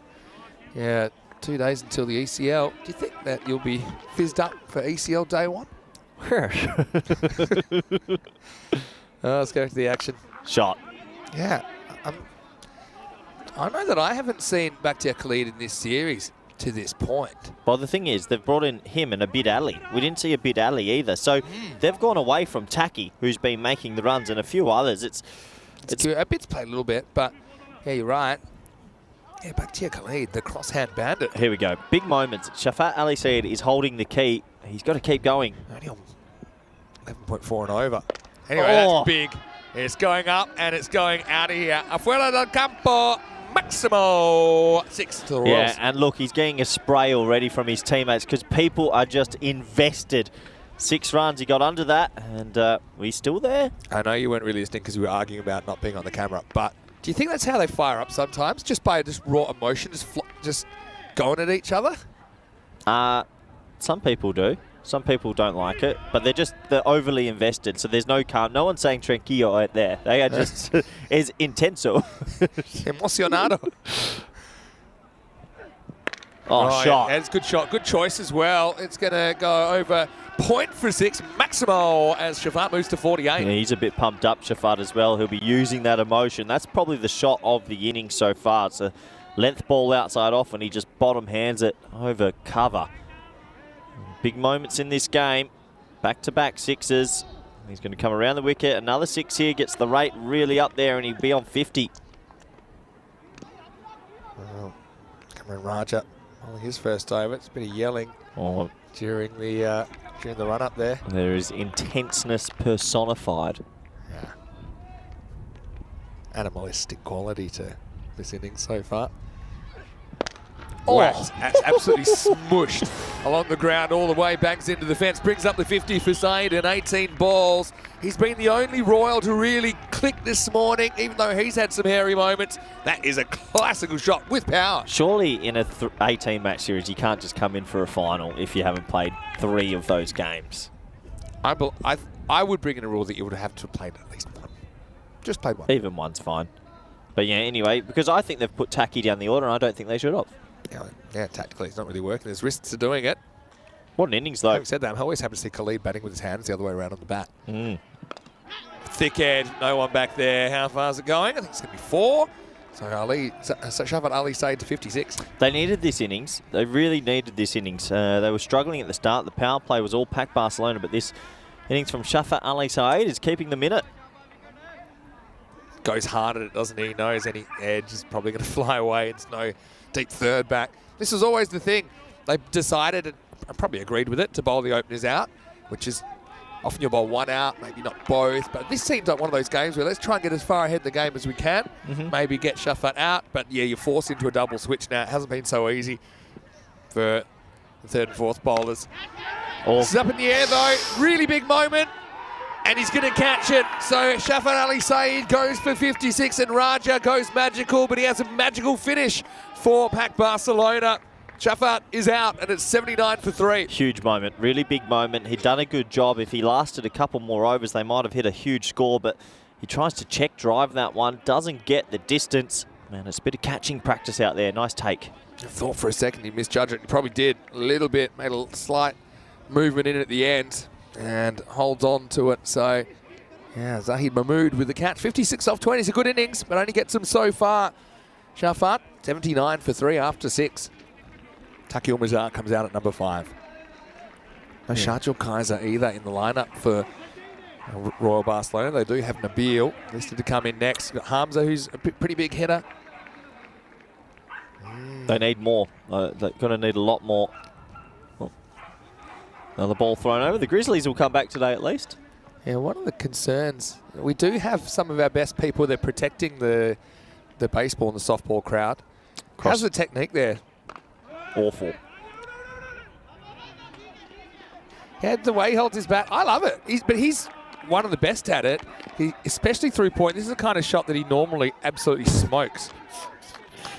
Yeah, 2 days until the ECL. Do you think that you'll be fizzed up for ECL day 1? Let's go to the action. Shot. Yeah. I know that I haven't seen Bakhtiar Khalid in this series to this point. Well, the thing is, they've brought in him and Abid Ali. We didn't see Abid Ali either. So they've gone away from Taki, who's been making the runs, and a few others. It's Abid's played a little bit, but yeah, you're right. Yeah, Bakhtiar Khalid, the cross-hand bandit. Here we go. Big moments. Shafat Ali Said is holding the key. He's got to keep going. Only on 11.4 and over. Anyway, that's big. It's going up and it's going out of here. Afuera del campo. Maximo, 6 to the Royals. Yeah, and look, he's getting a spray already from his teammates because people are just invested. 6 runs, he got under that, and he's still there. I know you weren't really listening because we were arguing about not being on the camera, but do you think that's how they fire up sometimes? Just by raw emotion, just going at each other? Some people do. Some people don't like it, but they're overly invested, so there's no calm. No one's saying tranquillo out there. They are just is intenso. Emocionado. Shot. Yeah, it's a good shot. Good choice as well. It's going to go over point for 6. Maximo as Shafat moves to 48. Yeah, he's a bit pumped up, Shafat, as well. He'll be using that emotion. That's probably the shot of the innings so far. It's a length ball outside off, and he just bottom hands it over cover. Big moments in this game. Back-to-back 6s. He's going to come around the wicket. Another 6 here. Gets the rate really up there, and he'll be on 50. Well, Cameron Raja, only his first over. It's a bit of yelling during the run-up there. There is intenseness personified. Yeah. Animalistic quality to this innings so far. Oh, that's absolutely smushed along the ground all the way, bangs into the fence, brings up the 50 for Saeed and 18 balls. He's been the only Royal to really click this morning, even though he's had some hairy moments. That is a classical shot with power. Surely in a 18-match series, you can't just come in for a final if you haven't played 3 of those games. I would bring in a rule that you would have to have played at least one. Just played one. Even one's fine. But yeah, anyway, because I think they've put Taki down the order, and I don't think they should have. Yeah, tactically it's not really working. There's risks to doing it. What an innings, though. Having said that, I'm always happy to see Khalid batting with his hands the other way around on the bat. Thick edge, no one back there. How far is it going? I think it's going to be 4. So Shafat Ali Saeed to 56. They needed this innings. They really needed this innings. They were struggling at the start. The power play was all packed Barcelona, but this innings from Shafat Ali Saeed is keeping them in it. Goes hard at it, doesn't he? Knows any edge is probably going to fly away. It's no deep third back. This was always the thing. They decided, and I probably agreed with it, to bowl the openers out, which is often you'll bowl one out, maybe not both. But this seems like one of those games where let's try and get as far ahead in the game as we can. Maybe get Shafat out. But yeah, you're forced into a double switch now. It hasn't been so easy for the third and fourth bowlers. This is up in the air though. Really big moment. And he's going to catch it. So Shafat Ali Saeed goes for 56 and Raja goes magical, but he has a magical finish for Pac Barcelona. Shafat is out and it's 79 for 3. Huge moment, really big moment. He'd done a good job. If he lasted a couple more overs, they might have hit a huge score, but he tries to check drive that one, doesn't get the distance. Man, it's a bit of catching practice out there. Nice take. I thought for a second he misjudged it. He probably did a little bit, made a slight movement in at the end and holds on to it. So, yeah, Zahid Mahmood with the catch. 56 off 20 is a good innings, but only gets him so far. Shafat, 79 for 3 after 6. Taki Mazar comes out at number 5. No Shardul Kaiser either in the lineup for Royal Barcelona. They do have Nabil listed to come in next. Got Hamza, who's a pretty big hitter. They need more. They're going to need a lot more. Another ball thrown over. The Grizzlies will come back today at least. Yeah, one of the concerns, we do have some of our best people. They're protecting the baseball and the softball crowd. How's the technique there? Awful. Yeah, the way he holds his bat, I love it. He's one of the best at it, especially through point. This is the kind of shot that he normally absolutely smokes.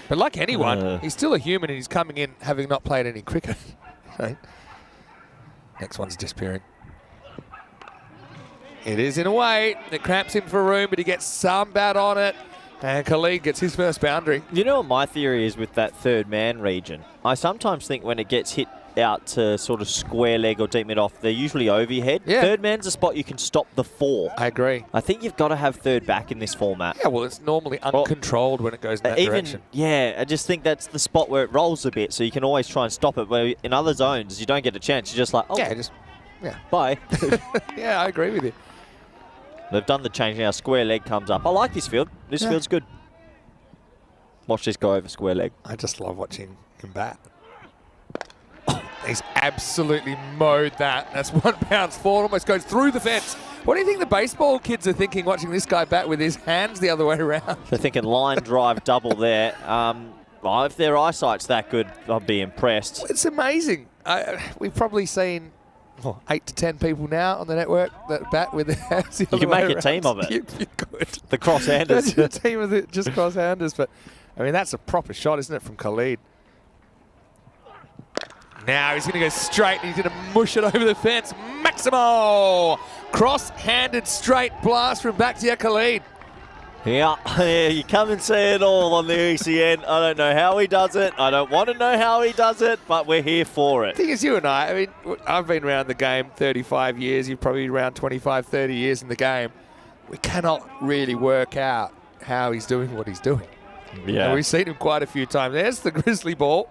But like anyone, he's still a human and he's coming in having not played any cricket. Right? Next one's disappearing. It is in a way. It cramps him for room, but he gets some bat on it. And Khalid gets his first boundary. You know what my theory is with that third man region? I sometimes think when it gets hit out to sort of square leg or deep mid off, they're usually over your head. Yeah. Third man's a spot you can stop the 4. I agree. I think you've got to have third back in this format. Yeah, well, it's normally uncontrolled when it goes in that direction. Yeah, I just think that's the spot where it rolls a bit, so you can always try and stop it. Where in other zones, you don't get a chance. You're just like, oh, yeah, bye. Yeah, I agree with you. They've done the change now. Square leg comes up. I like this field. This field's good. Watch this go over square leg. I just love watching him bat. He's absolutely mowed that. That's 1 bounce forward, almost goes through the fence. What do you think the baseball kids are thinking watching this guy bat with his hands the other way around? They're thinking line drive double there. Well, if their eyesight's that good, I'll be impressed. It's amazing. We've probably seen 8 to 10 people now on the network that bat with their hands the other way around. You can make a team of it. You could. The cross-handers. That's a team of it, just cross-handers. But, I mean, that's a proper shot, isn't it, from Khalid? Now he's going to go straight and he's going to mush it over the fence. Maximo! Cross-handed straight blast from Bakhtiar Khalid. Yeah, you come and see it all on the ECN. I don't know how he does it. I don't want to know how he does it, but we're here for it. The thing is, you and I mean, I've been around the game 35 years. You're probably around 25, 30 years in the game. We cannot really work out how he's doing what he's doing. Yeah. And we've seen him quite a few times. There's the Grizzly ball.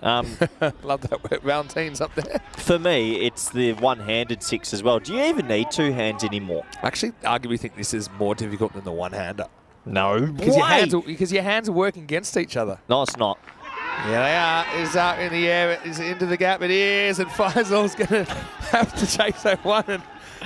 Love that. Valentine's up there. For me, it's the one-handed 6 as well. Do you even need 2 hands anymore? Actually, arguably think this is more difficult than the one-hander. No. Because your hands are working against each other. No, it's not. Yeah, they are. It's out in the air. It's into the gap. It is. And Faisal's going to have to chase that one. And,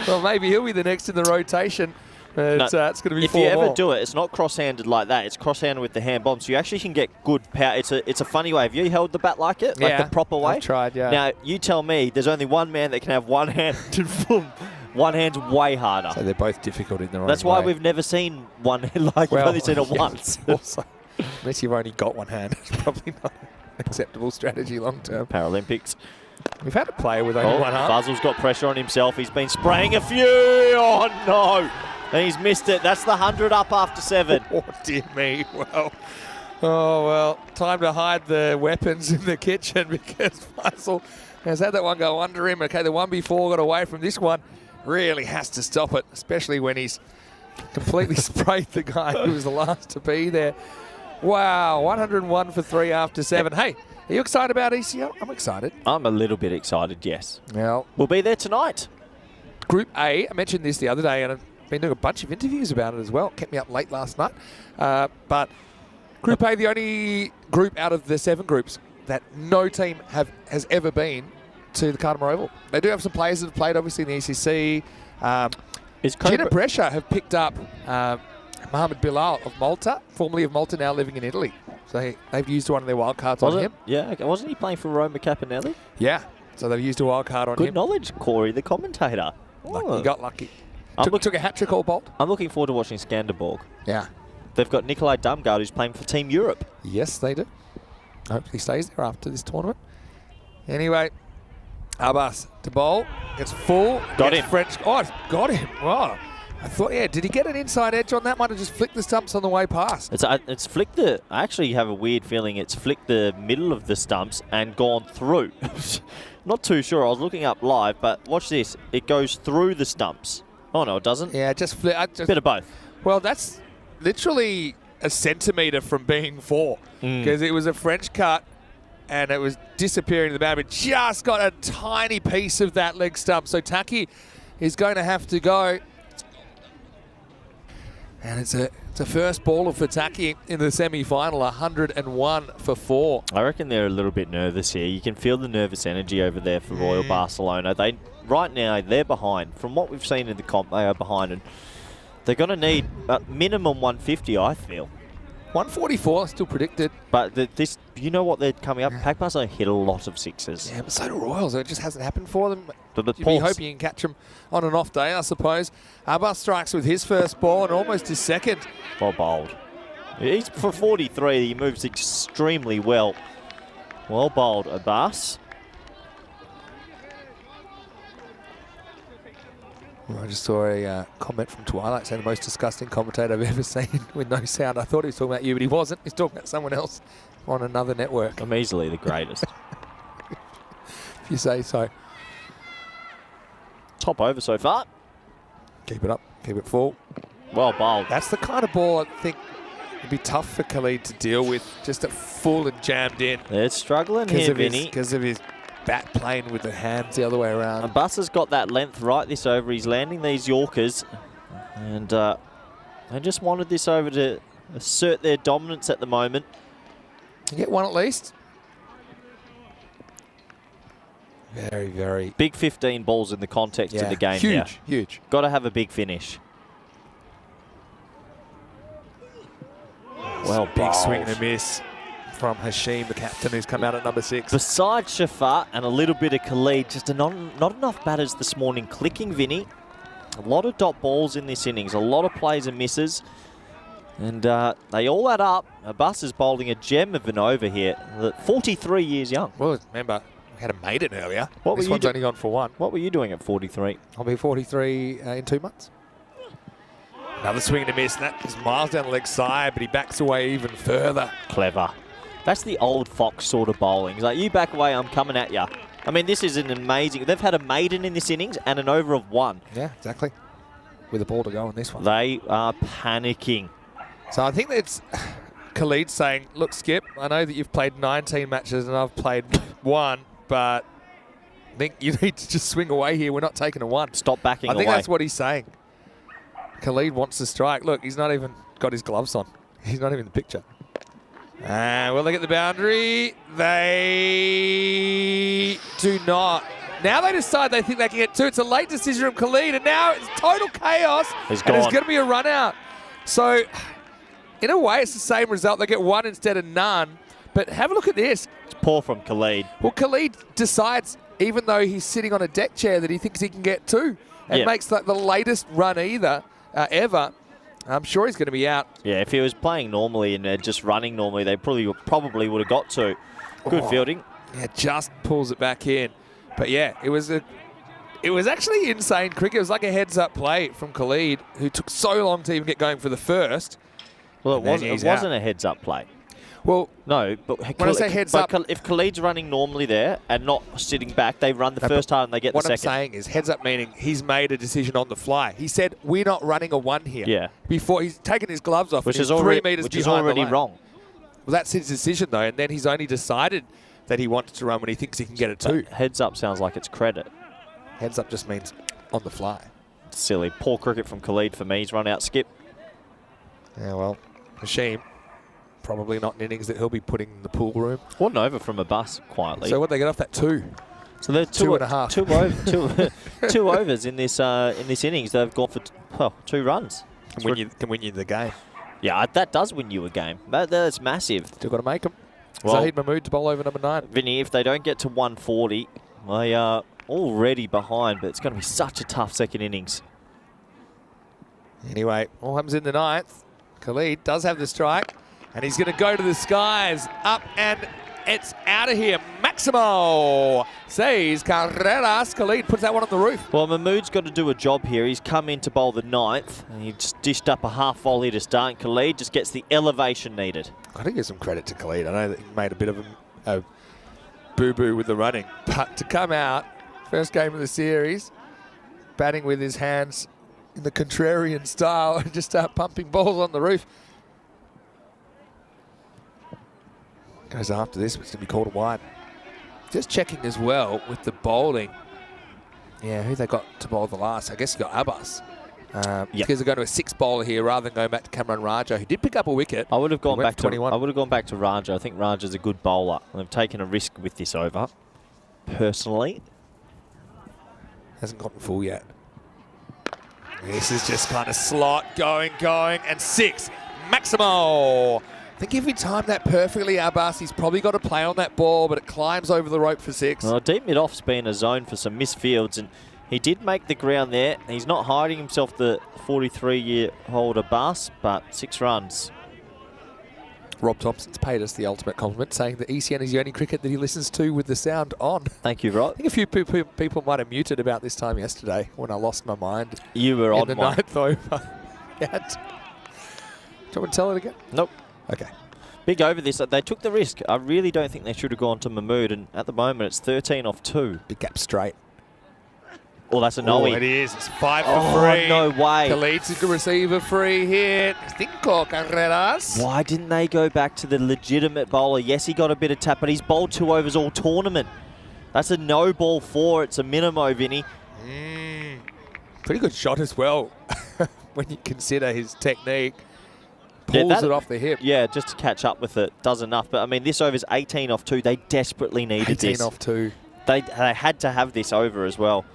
well, maybe he'll be the next in the rotation. It's going to be 4 If you ever do it, it's not cross-handed like that. It's cross-handed with the hand bomb, so you actually can get good power. It's a funny way. Have you held the bat like it? Like the proper way? I've tried, yeah. Now, you tell me there's only one man that can have one hand. One hand's way harder. So they're both difficult in their own way. That's why we've never seen one hand like you've only seen it once. Also, unless you've only got one hand, it's probably not an acceptable strategy long-term. Paralympics. We've had a player with only one arm. Fuzzle's got pressure on himself. He's been spraying a few. Oh, no. And he's missed it. That's the 100 up after 7. Oh, dear me. Well, Oh, well, time to hide the weapons in the kitchen because Faisal has had that one go under him. Okay, the one before got away from this one. Really has to stop it, especially when he's completely sprayed the guy who was the last to be there. Wow, 101 for 3 after 7. Hey, are you excited about ECL? I'm excited. I'm a little bit excited, yes. Now, We'll be there tonight. Group A, I mentioned this the other day, and I've been doing a bunch of interviews about it as well. Kept me up late last night. But Group A, the only group out of the 7 groups that no team has ever been to the Cartermore Oval. They do have some players that have played, obviously, in the ECC. Gina Brescia have picked up Mohamed Bilal of Malta, formerly of Malta, now living in Italy. So they've used one of their wild cards on him. Yeah, okay. Wasn't he playing for Roma Capinelli? Yeah, so they've used a wild card on him. Good knowledge, Corey, the commentator. He got lucky. Took a hat-trick all bolt. I'm looking forward to watching Skanderborg. Yeah. They've got Nikolai Dumgaard, who's playing for Team Europe. Yes, they do. Hopefully he stays there after this tournament. Anyway, Abbas to bowl. Gets full. Got him. French. Oh, it's got him. Wow. I thought, yeah, did he get an inside edge on that? Might have just flicked the stumps on the way past. It's flicked the... I actually have a weird feeling it's flicked the middle of the stumps and gone through. Not too sure. I was looking up live, but watch this. It goes through the stumps. Oh, no, it doesn't. Yeah, just flick. Bit of both. Well, that's literally a centimetre from being 4 because it was a French cut and it was disappearing to the boundary. Just got a tiny piece of that leg stump. So Taki is going to have to go. And it's a first baller for Taki in the semi-final, 101 for 4. I reckon they're a little bit nervous here. You can feel the nervous energy over there for Royal Barcelona. Right now, they're behind. From what we've seen in the comp, they are behind. And they're going to need minimum 150, I feel. 144, still predicted. But you know what they're coming up? Pac Barcelona hit a lot of sixes. Yeah, but so do Royals. It just hasn't happened for them. But You'd be hoping you can catch them on an off day, I suppose. Abbas strikes with his first ball and almost his second. Well bowled. He's for 43. He moves extremely well. Well bowled, Abbas. I just saw a comment from Twilight saying the most disgusting commentator I've ever seen with no sound. I thought he was talking about you, but he wasn't. He's talking about someone else on another network. I'm easily the greatest. If you say so. Top over so far. Keep it up. Keep it full. Well bowled. That's the kind of ball I think would be tough for Khalid to deal with. Just at full and jammed in. They're struggling here, Vinny. Because of his bat playing with the hands the other way around. Abbas has got that length right this over. He's landing these Yorkers. And they just wanted this over to assert their dominance at the moment. You get one at least. Very, very... Big 15 balls in the context of the game here. Huge. Got to have a big finish. Well, big swing and a miss from Hashim, the captain, who's come out at number 6. Besides Shafat and a little bit of Khalid, just not enough batters this morning clicking, Vinny. A lot of dot balls in this innings, a lot of plays and misses. And they all add up. Abbas is bowling a gem of an over here, 43 years young. Well, remember, we had a maiden earlier. This one's only gone for 1. What were you doing at 43? I'll be 43 in 2 months. Another swing and a miss. That is miles down the leg side, but he backs away even further. Clever. That's the old Fox sort of bowling. He's like, you back away, I'm coming at you. I mean, this is an amazing... They've had a maiden in this innings and an over of 1. Yeah, exactly. With a ball to go in this one. They are panicking. So I think that's Khalid saying, look, Skip, I know that you've played 19 matches and I've played 1, but I think you need to just swing away here. We're not taking a 1. Stop backing away. I think that's what he's saying. Khalid wants to strike. Look, he's not even got his gloves on. He's not even in the picture. Will they get the boundary? They do not. Now they decide they think they can get 2. It's a late decision from Khalid, and now it's total chaos. He's and gone. there's going to be a run out. So, in a way, it's the same result. They get 1 instead of none. But have a look at this. It's poor from Khalid. Well, Khalid decides, even though he's sitting on a deck chair, that he thinks he can get 2. And makes the latest run ever. I'm sure he's going to be out. Yeah, if he was playing normally and just running normally, they probably would have got 2. Good fielding. Yeah, just pulls it back in. But yeah, it was actually insane cricket. It was like a heads-up play from Khalid, who took so long to even get going for the first. Well, it wasn't a heads-up play. Well, No, but when I say heads up, if Khalid's running normally there and not sitting back, they run the first time and they get the second. What I'm saying is heads up meaning he's made a decision on the fly. He said, we're not running a 1 here. Yeah. Before he's taken his gloves off, which and is he's already, 3 meters which is behind already the line. wrong. Well, that's his decision, though, and then he's only decided that he wants to run when he thinks he can get it too. Heads up sounds like it's credit. Heads up just means on the fly. Silly. Poor cricket from Khalid for me. He's run out skip. Yeah, well, Hashim, probably not an innings that he'll be putting in the pool room. 1 over from a bus, quietly. So what they get off that 2? So they're 2.5. 2 overs in this innings. They've gone for 2 runs. Can win you the game. Yeah, that does win you a game. That's massive. Still got to make them. Well, Zahid Mahmood to bowl over number 9. Vinny, if they don't get to 140, they are already behind, but it's going to be such a tough second innings. Anyway, all happens in the 9th. Khalid does have the strike, and he's going to go to the skies. Up, and it's out of here. Maximo says Carreras. Khalid puts that one on the roof. Well, Mahmood's got to do a job here. He's come in to bowl the 9th, and he just dished up a half volley to start, and Khalid just gets the elevation needed. I've got to give some credit to Khalid. I know that he made a bit of a boo-boo with the running, but to come out, first game of the series, batting with his hands in the contrarian style and just start pumping balls on the roof. Goes after this, but it's going to be called a wide. Just checking as well with the bowling. Yeah, who they got to bowl the last? I guess you got Abbas. Because they're going to a 6 bowler here rather than going back to Cameron Raja, who did pick up a wicket. I would have gone back to 21. I would have gone back to Raja. I think Raja's a good bowler. And they've taken a risk with this over. Personally, hasn't gotten full yet. This is just kind of slot going, and 6. Maximo. I think if he timed that perfectly, Abbas, he's probably got to play on that ball, but it climbs over the rope for 6. Well, deep mid-off's been a zone for some missed fields, and he did make the ground there. He's not hiding himself, the 43-year-old Abbas, but 6 runs. Rob Thompson's paid us the ultimate compliment, saying that ECN is the only cricket that he listens to with the sound on. Thank you, Rob. I think a few people might have muted about this time yesterday when I lost my mind. You were on the one. 9th over. Do you want to tell it again? Nope. Okay. Big over this. They took the risk. I really don't think they should have gone to Mahmood, and at the moment it's 13 off 2. Big gap straight. Oh, that's a no-e. It is. It's 5 for 3. No way. Khalid's to receive a free hit. Cinco carreras. Why didn't they go back to the legitimate bowler? Yes, he got a bit of tap, but he's bowled 2 overs all tournament. That's a no ball 4. It's a minimo, Vinny. Pretty good shot as well when you consider his technique. Pulls it off the hip. Yeah, just to catch up with it. Does enough. But, I mean, this over's 18 off 2. They desperately needed this. 18 off 2. They had to have this over as well.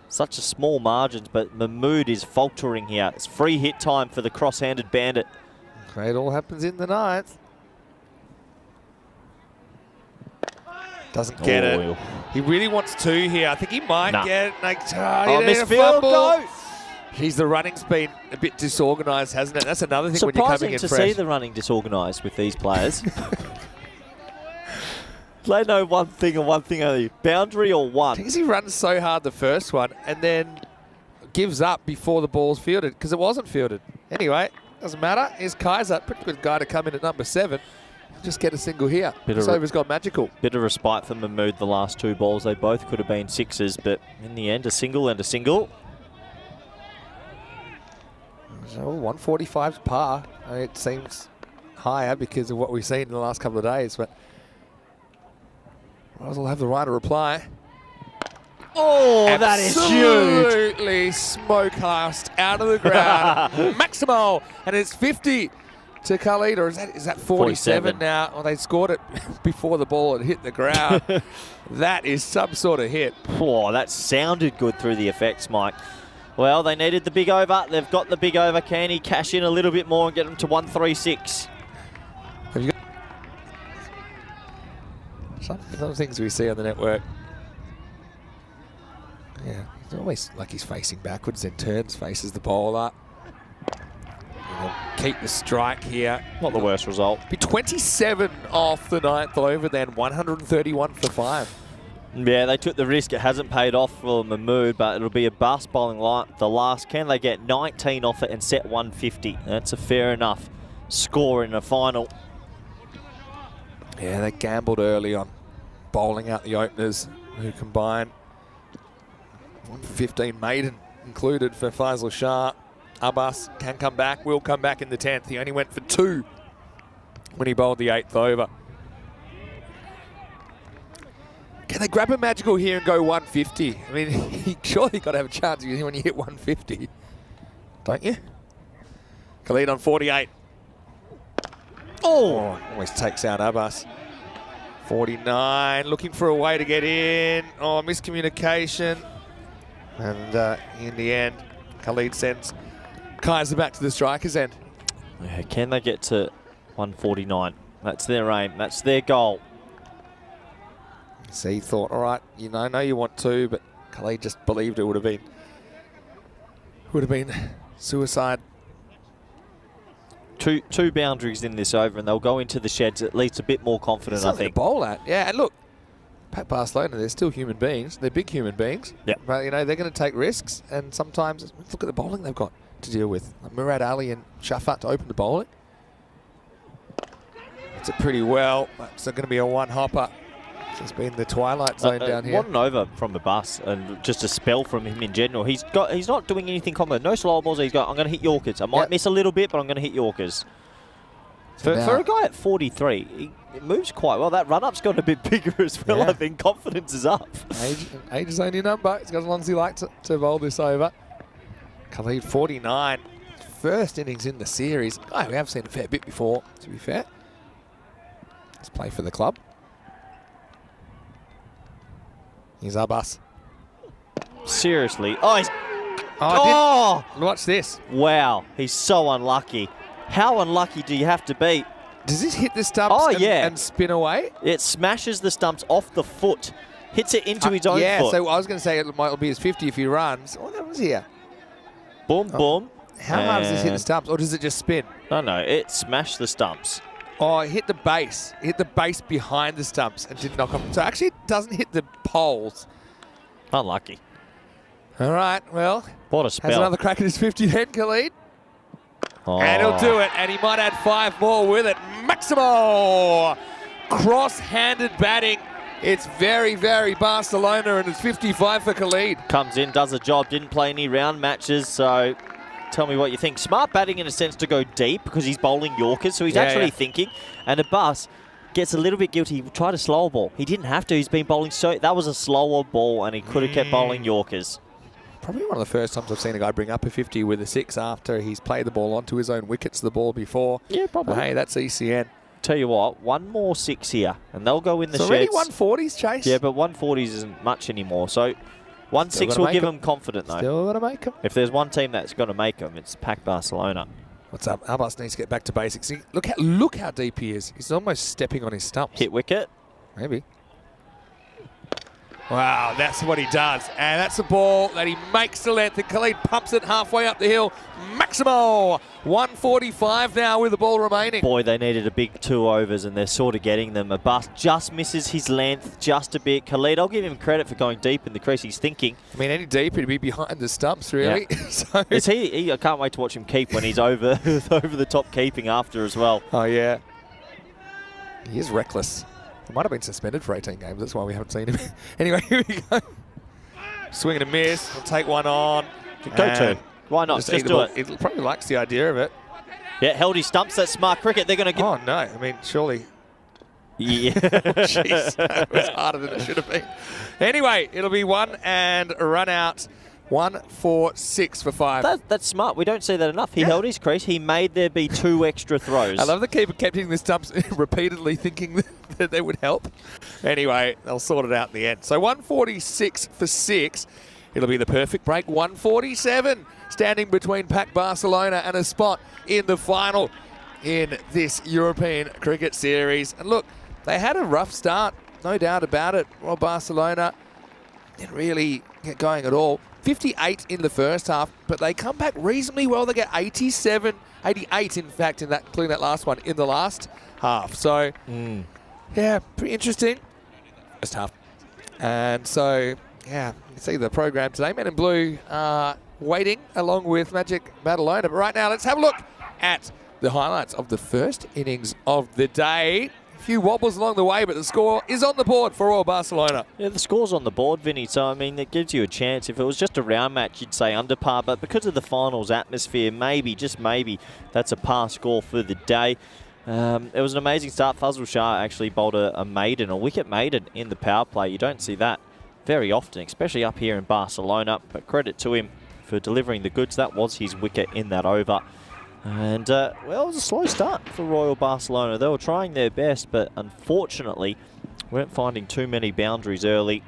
Such a small margins, but Mahmood is faltering here. It's free hit time for the cross-handed bandit. Okay, it all happens in the 9th. Doesn't get it. He really wants 2 here. I think he might get it. Missed field, go! Geez, the running's been a bit disorganised, hasn't it? That's another thing when you're coming in fresh. Surprising to see the running disorganised with these players. They know one thing and one thing only. Boundary or 1. Because he runs so hard the first one and then gives up before the ball's fielded because it wasn't fielded. Anyway, doesn't matter. Here's Kaiser, pretty good guy to come in at number 7. Just get a single here. This over's gone magical. Bit of respite for Mahmood the last 2 balls. They both could have been 6s, but in the end, a single and a single. So 145's par. It seems higher because of what we've seen in the last couple of days, but Roz will have the right to reply. Oh, that is huge. Absolutely smoke-cast out of the ground. Maximo, and it's 50 to Khalid, or is that 47 now? Well, they scored it before the ball had hit the ground. That is some sort of hit. Oh, that sounded good through the effects, Mike. Well, they needed the big over. They've got the big over. Can he cash in a little bit more and get them to 136? Some things we see on the network. Yeah, it's always like he's facing backwards, then turns, faces the bowler. Keep the strike here. Not the worst result. Be 27 off the 9th over, then 131 for 5. Yeah, they took the risk. It hasn't paid off for Mahmood, but it'll be a bust bowling the last. Can they get 19 off it and set 150? That's a fair enough score in the final. Yeah, they gambled early on bowling out the openers who combined 115 maiden included for Faisal Shah. Abbas can come back, will come back in the 10th. He only went for 2 when he bowled the 8th over. Can they grab a magical here and go 150? I mean, he surely got to have a chance when you hit 150, don't you? Khalid on 48. Oh, always takes out Abbas. 49, looking for a way to get in. Oh, miscommunication. And in the end, Khalid sends Kaiser back to the striker's end. Yeah, can they get to 149? That's their aim. That's their goal. So he thought, all right, you know, I know you want 2, but Khalid just believed it would have been suicide. Two boundaries in this over, and they'll go into the sheds at least a bit more confident, I think. To bowl at. Yeah, and look, Pat Barcelona, they're still human beings. They're big human beings. Yeah. But, you know, they're going to take risks, and sometimes, look at the bowling they've got to deal with. Like Murad Ali and Shafat to open the bowling. It's it pretty well. It's going to be a one-hopper. It's been the twilight zone down here. What an over from the bus, and just a spell from him in general. He's not doing anything common. No slow balls. He's got, I'm going to hit Yorkers. I might miss a little bit, but I'm going to hit Yorkers. So for a guy at 43, it moves quite well. That run-up's got a bit bigger as well. I think confidence is up. Age is only a number. He's got as long as he likes to bowl this over. Khalid 49. First innings in the series. Oh, we have seen a fair bit before, to be fair. Let's play for the club. Here's Abbas. Seriously. Oh, he's... Watch this. Wow, he's so unlucky. How unlucky do you have to be? Does this hit the stumps and spin away? It smashes the stumps off the foot. Hits it into his own foot. Yeah, so I was going to say it might be his 50 if he runs. What happens here? Boom, boom. How hard does this hit the stumps, or does it just spin? No, it smashed the stumps. Oh, it hit the base. It hit the base behind the stumps and didn't knock off. So actually it doesn't hit the poles. Unlucky. All right, well. What a spell. Has another crack at his 50 then, Khalid. Oh. And he'll do it, and he might add 5 more with it. Maximo! Cross-handed batting. It's very, very Barcelona, and it's 55 for Khalid. Comes in, does a job, didn't play any round matches, so tell me what you think. Smart batting in a sense to go deep because he's bowling Yorkers, so he's actually thinking. And Abbas gets a little bit guilty. He tried a slower ball. He didn't have to. He's been bowling so... That was a slower ball, and he could have kept bowling Yorkers. Probably one of the first times I've seen a guy bring up a 50 with a 6 after he's played the ball onto his own wickets, the ball before. Yeah, probably. But hey, that's ECN. Tell you what, one more 6 here, and they'll go in the sheds. Already 140s, Chase. Yeah, but 140s isn't much anymore. So 1-6 will give them confident, though. Still going to make them. If there's one team that's going to make them, it's Pac Barcelona. What's up? Abbas needs to get back to basics. Look how deep he is. He's almost stepping on his stumps. Hit wicket. Maybe. Wow, that's what he does. And that's a ball that he makes the length, and Khalid pumps it halfway up the hill. Maximo! 145 now with the ball remaining. Boy, they needed a big 2 overs, and they're sort of getting them. Abbas just misses his length just a bit. Khalid, I'll give him credit for going deep in the crease. He's thinking. I mean, any deeper, he'd be behind the stumps, really. Yeah. So is he, I can't wait to watch him keep when he's over the top keeping after as well. Oh, yeah. He is reckless. He might have been suspended for 18 games. That's why we haven't seen him. Anyway, here we go. Swing and a miss. We'll take one on. Go to. Why not? Just do it. He probably likes the idea of it. Yeah, held his stumps. That's smart cricket. They're going to get... Oh, no. I mean, surely... Yeah. Jeez, that was harder than it should have been. Anyway, it'll be 1 and a run out. 1 for 6 for 5. That's smart. We don't see that enough. He held his crease. He made there be 2 extra throws. I love the keeper kept hitting the stumps repeatedly, thinking that they would help. Anyway, they'll sort it out in the end. So 146 for 6. It'll be the perfect break. 147 standing between Pac Barcelona and a spot in the final in this European cricket series. And look, they had a rough start, no doubt about it. Well, Barcelona didn't really get going at all. 58 in the first half, but they come back reasonably well. They get 87, 88 in fact, including that last one in the last half. So, yeah, pretty interesting. First half. And so, yeah, you can see the program today. Men in Blue waiting along with Magic Badalona. But right now, let's have a look at the highlights of the first innings of the day. few wobbles along the way, but the score is on the board for Royal Barcelona. Yeah, the score's on the board, Vinny, so, I mean, it gives you a chance. If it was just a round match, you'd say under par, but because of the finals atmosphere, maybe, just maybe, that's a par score for the day. It was an amazing start. Fazal Shah actually bowled a wicket maiden in the power play. You don't see that very often, especially up here in Barcelona, but credit to him for delivering the goods. That was his wicket in that over. And, well, it was a slow start for Royal Barcelona. They were trying their best, but unfortunately weren't finding too many boundaries early.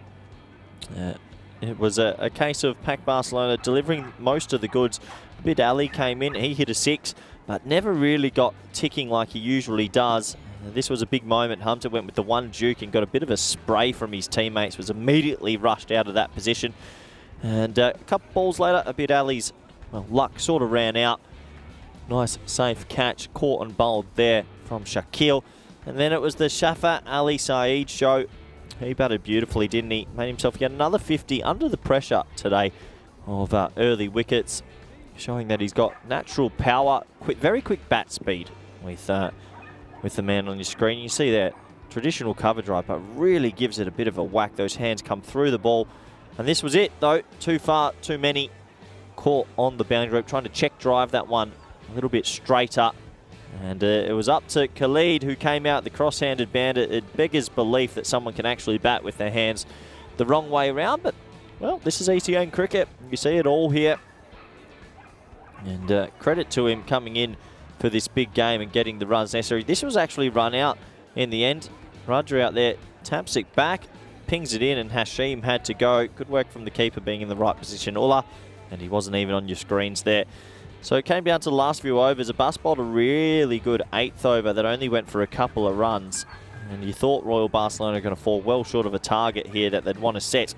It was a case of Pac Barcelona delivering most of the goods. Abid Ali came in, he hit a 6, but never really got ticking like he usually does. This was a big moment. Hunter went with the one duke and got a bit of a spray from his teammates, was immediately rushed out of that position. And a couple balls later, Abid Ali's luck sort of ran out. Nice safe catch, caught and bowled there from Shakil. And then it was the Shafat Ali Saeed show. He batted beautifully, didn't he? Made himself get another 50 under the pressure today of early wickets, showing that he's got natural power, very quick bat speed with the man on your screen. You see that traditional cover drive, but really gives it a bit of a whack. Those hands come through the ball. And this was it, though. Too far, too many. Caught on the boundary rope, trying to check drive that one a little bit straighter. And it was up to Khalid, who came out the cross-handed bandit. It beggars belief that someone can actually bat with their hands the wrong way around. But, well, this is ECN cricket. You see it all here. And credit to him coming in for this big game and getting the runs necessary. This was actually run out in the end. Roger out there taps it back, pings it in, and Hashim had to go. Good work from the keeper being in the right position. Ullah, and he wasn't even on your screens there. So it came down to the last few overs. Abbas bowled a really good 8th over that only went for a couple of runs. And you thought Royal Barcelona were going to fall well short of a target here that they'd want to set.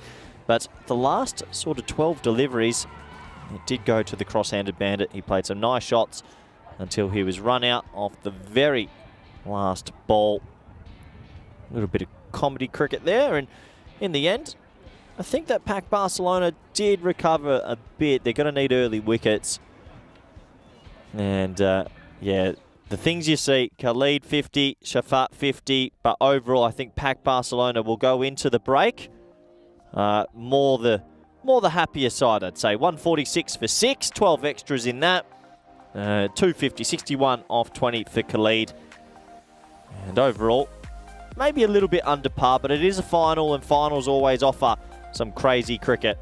But the last sort of 12 deliveries, it did go to the cross-handed bandit. He played some nice shots until he was run out off the very last ball. A little bit of comedy cricket there. And in the end, I think that Pac Barcelona did recover a bit. They're going to need early wickets. And, yeah, the things you see, Khalid 50, Shafat 50, but overall I think Pac Barcelona will go into the break more the happier side, I'd say. 146 for 6, 12 extras in that. 250, 61 off 20 for Khalid. And overall, maybe a little bit under par, but it is a final, and finals always offer some crazy cricket.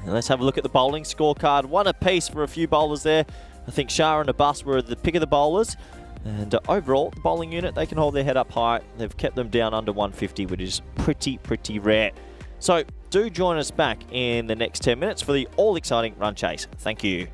Let's have a look at the bowling scorecard. One apiece for a few bowlers there. I think Shah and Abbas were the pick of the bowlers. And overall, the bowling unit, they can hold their head up high. They've kept them down under 150, which is pretty rare. So do join us back in the next 10 minutes for the all-exciting run chase. Thank you.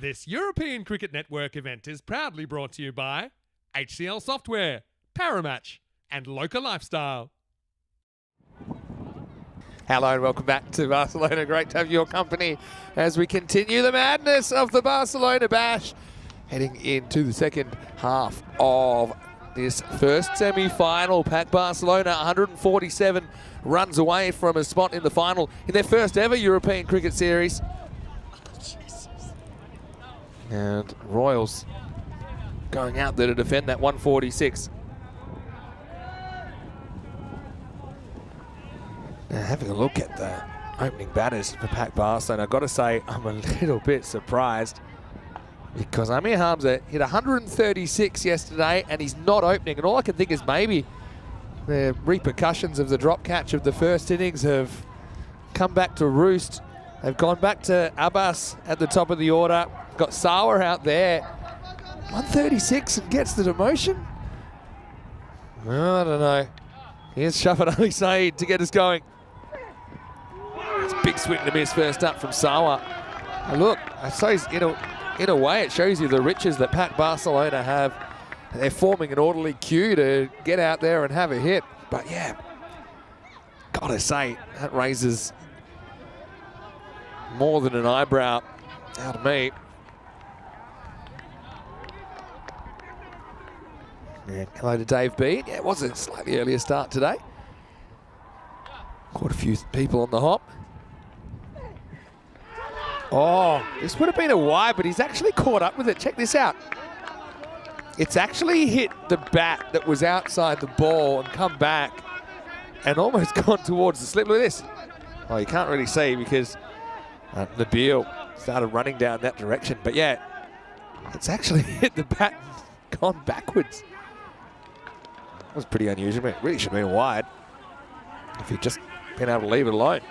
This European Cricket Network event is proudly brought to you by HCL Software, Paramatch, and Local Lifestyle. Hello and welcome back to Barcelona. Great to have your company as we continue the madness of the Barcelona Bash, heading into the second half of this first semi-final. Pack Barcelona 147 runs away from a spot in the final in their first ever European Cricket Series. And Royals going out there to defend that 146. Now having a look at the opening batters for Pack Barcelona, I've got to say I'm a little bit surprised because Amir Hamza hit 136 yesterday and he's not opening. And all I can think is maybe the repercussions of the drop catch of the first innings have come back to roost. They've gone back to Abbas at the top of the order. Got Sawa out there. 136 and gets the demotion? Well, I don't know. Here's Shafat Ali Saeed to get us going. It's a big swing to miss first up from Sawa. And look, I suppose in a way it shows you the riches that Pack Barcelona have. They're forming an orderly queue to get out there and have a hit. But yeah, gotta say, that raises more than an eyebrow out of me. Yeah, hello to Dave B. Yeah, it was a slightly earlier start today. Quite a few people on the hop. Oh, this would have been a wide, but he's actually caught up with it. Check this out. It's actually hit the bat that was outside the ball and come back and almost gone towards the slip. Look at this. Oh, you can't really see because Nabil started running down that direction. But yeah, it's actually hit the bat and gone backwards. That was pretty unusual. It really should have been wide if he'd just been able to leave it alone.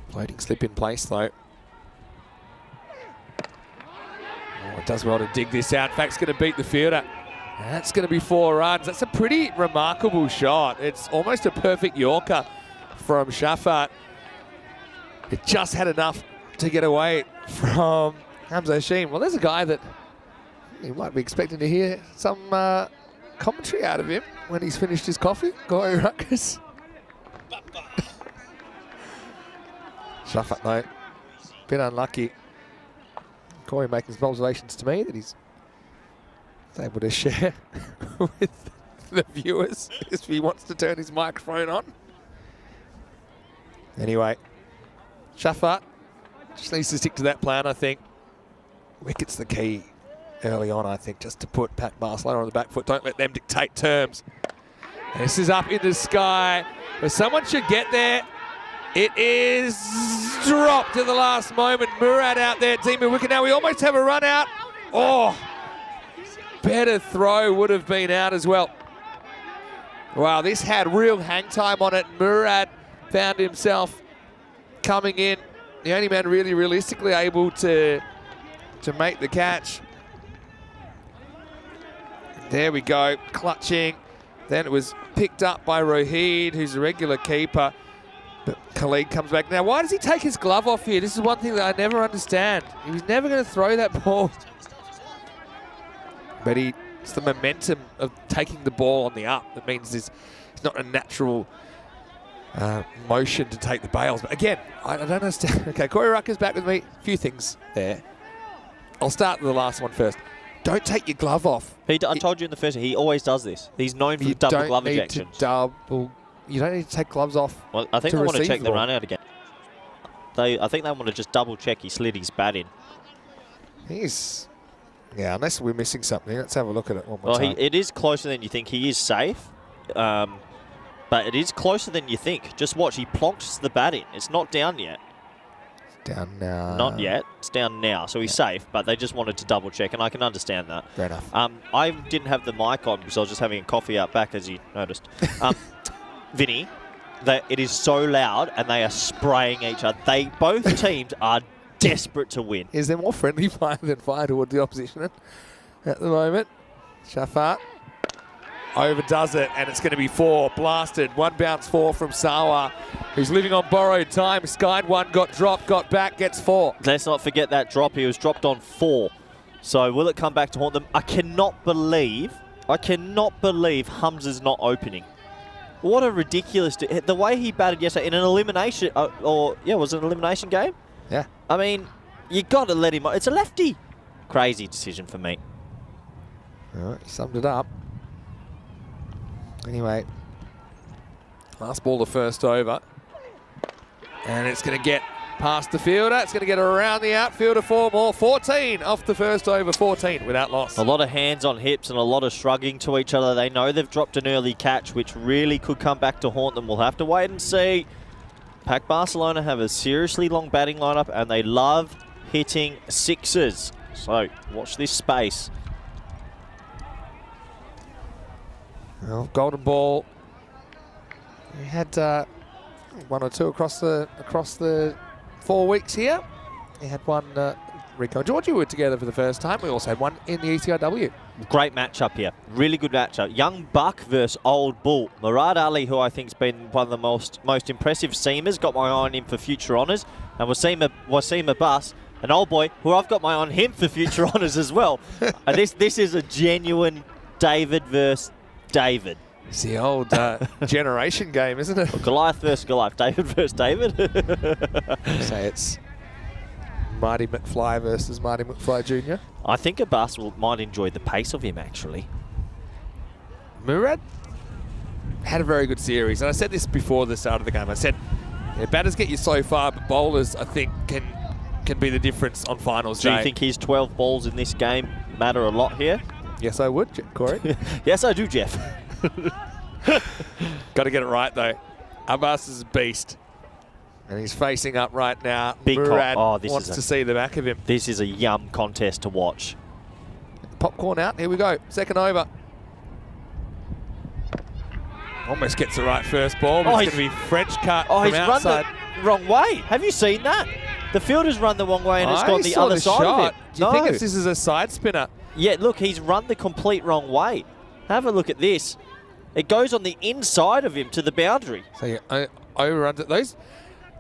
Floating slip in place though. Oh, it does well to dig this out. In fact, it's going to beat the fielder. That's going to be 4 runs. That's a pretty remarkable shot. It's almost a perfect Yorker from Shafat. It just had enough to get away from Hamza Hashim. Well, there's a guy that you might be expecting to hear some commentary out of him when he's finished his coffee. Corey Ruckus. Shafat, though, bit unlucky. Corey making some observations to me that he's able to share with the viewers if he wants to turn his microphone on. Anyway, Shafat just needs to stick to that plan, I think. Wicket's the key early on, I think, just to put Pack Barcelona on the back foot. Don't let them dictate terms. And this is up in the sky, but someone should get there. It is dropped at the last moment. Murad out there, team of wicket. Now we almost have a run out. Oh, better throw would have been out as well. Wow, this had real hang time on it. Murad found himself coming in. The only man really realistically able to make the catch. There we go, clutching. Then it was picked up by Rohid, who's a regular keeper. But Khalid comes back. Now, why does he take his glove off here? This is one thing that I never understand. He was never going to throw that ball. But it's the momentum of taking the ball on the up that means it's not a natural motion to take the bails. But again, I don't understand. Okay, Corey Rucker's back with me. A few things there. I'll start with the last one first. Don't take your glove off. I told you in the first, he always does this. He's known for double glove ejections. You don't need to take gloves off. Well, I think they want to check the run out again. I think they want to just double check he slid his bat in. Yeah, unless we're missing something. Let's have a look at it one more time. It is closer than you think. He is safe, but it is closer than you think. Just watch, he plonks the bat in. It's not down yet. It's down now. Not yet. It's down now, so he's safe, but they just wanted to double check, and I can understand that. Fair enough. I didn't have the mic on because I was just having a coffee out back, as you noticed. Vinny, it is so loud and they are spraying each other. Both teams are desperate to win. Is there more friendly fire than fire towards the opposition at the moment? Shafat. overdoes it, and it's going to be 4. Blasted. 1 bounce 4 from Sawa, who's living on borrowed time. Skied 1, got dropped, got back, gets 4. Let's not forget that drop. He was dropped on 4. So will it come back to haunt them? I cannot believe Humza's not opening. What a ridiculous... The way he batted yesterday in an elimination... was it an elimination game? Yeah. I mean, you got to let him... It's a lefty. Crazy decision for me. All right, he summed it up. Anyway, last ball the first over. And it's going to get past the fielder. It's going to get around the outfielder 4 more. 14 off the first over, 14 without loss. A lot of hands on hips and a lot of shrugging to each other. They know they've dropped an early catch, which really could come back to haunt them. We'll have to wait and see. Pac Barcelona have a seriously long batting lineup, and they love hitting sixes. So watch this space. Well, golden ball. We had 1 or 2 across the 4 weeks here. We had one. Rico and Georgie were together for the first time. We also had one in the ECIW. Great matchup here. Really good matchup. Young Buck versus Old Bull. Murad Ali, who I think has been one of the most impressive seamers, got my eye on him for future honours. And Wasim Abbas, an old boy, who I've got my eye on him for future honours as well. This is a genuine David versus David. It's the old generation game, isn't it? Well, Goliath versus Goliath. David versus David. Say it's Marty McFly versus Marty McFly Jr. I think Abbas might enjoy the pace of him, actually. Murad had a very good series. And I said this before the start of the game. I said, batters get you so far, but bowlers, I think, can be the difference on finals day. Do you think his 12 balls in this game matter a lot here? Yes, I would, Corey. Yes, I do, Jeff. Got to get it right, though. Abbas is a beast. And he's facing up right now. Big Murad this wants to see the back of him. This is a yum contest to watch. Popcorn out. Here we go. Second over. Almost gets the right first ball, but it's going to be French cut from outside. Run the wrong way. Have you seen that? The fielder's run the wrong way and it's gone the other side of it. Do you think this is a side spinner? Yeah, look, he's run the complete wrong way. Have a look at this. It goes on the inside of him to the boundary. So you overruns it.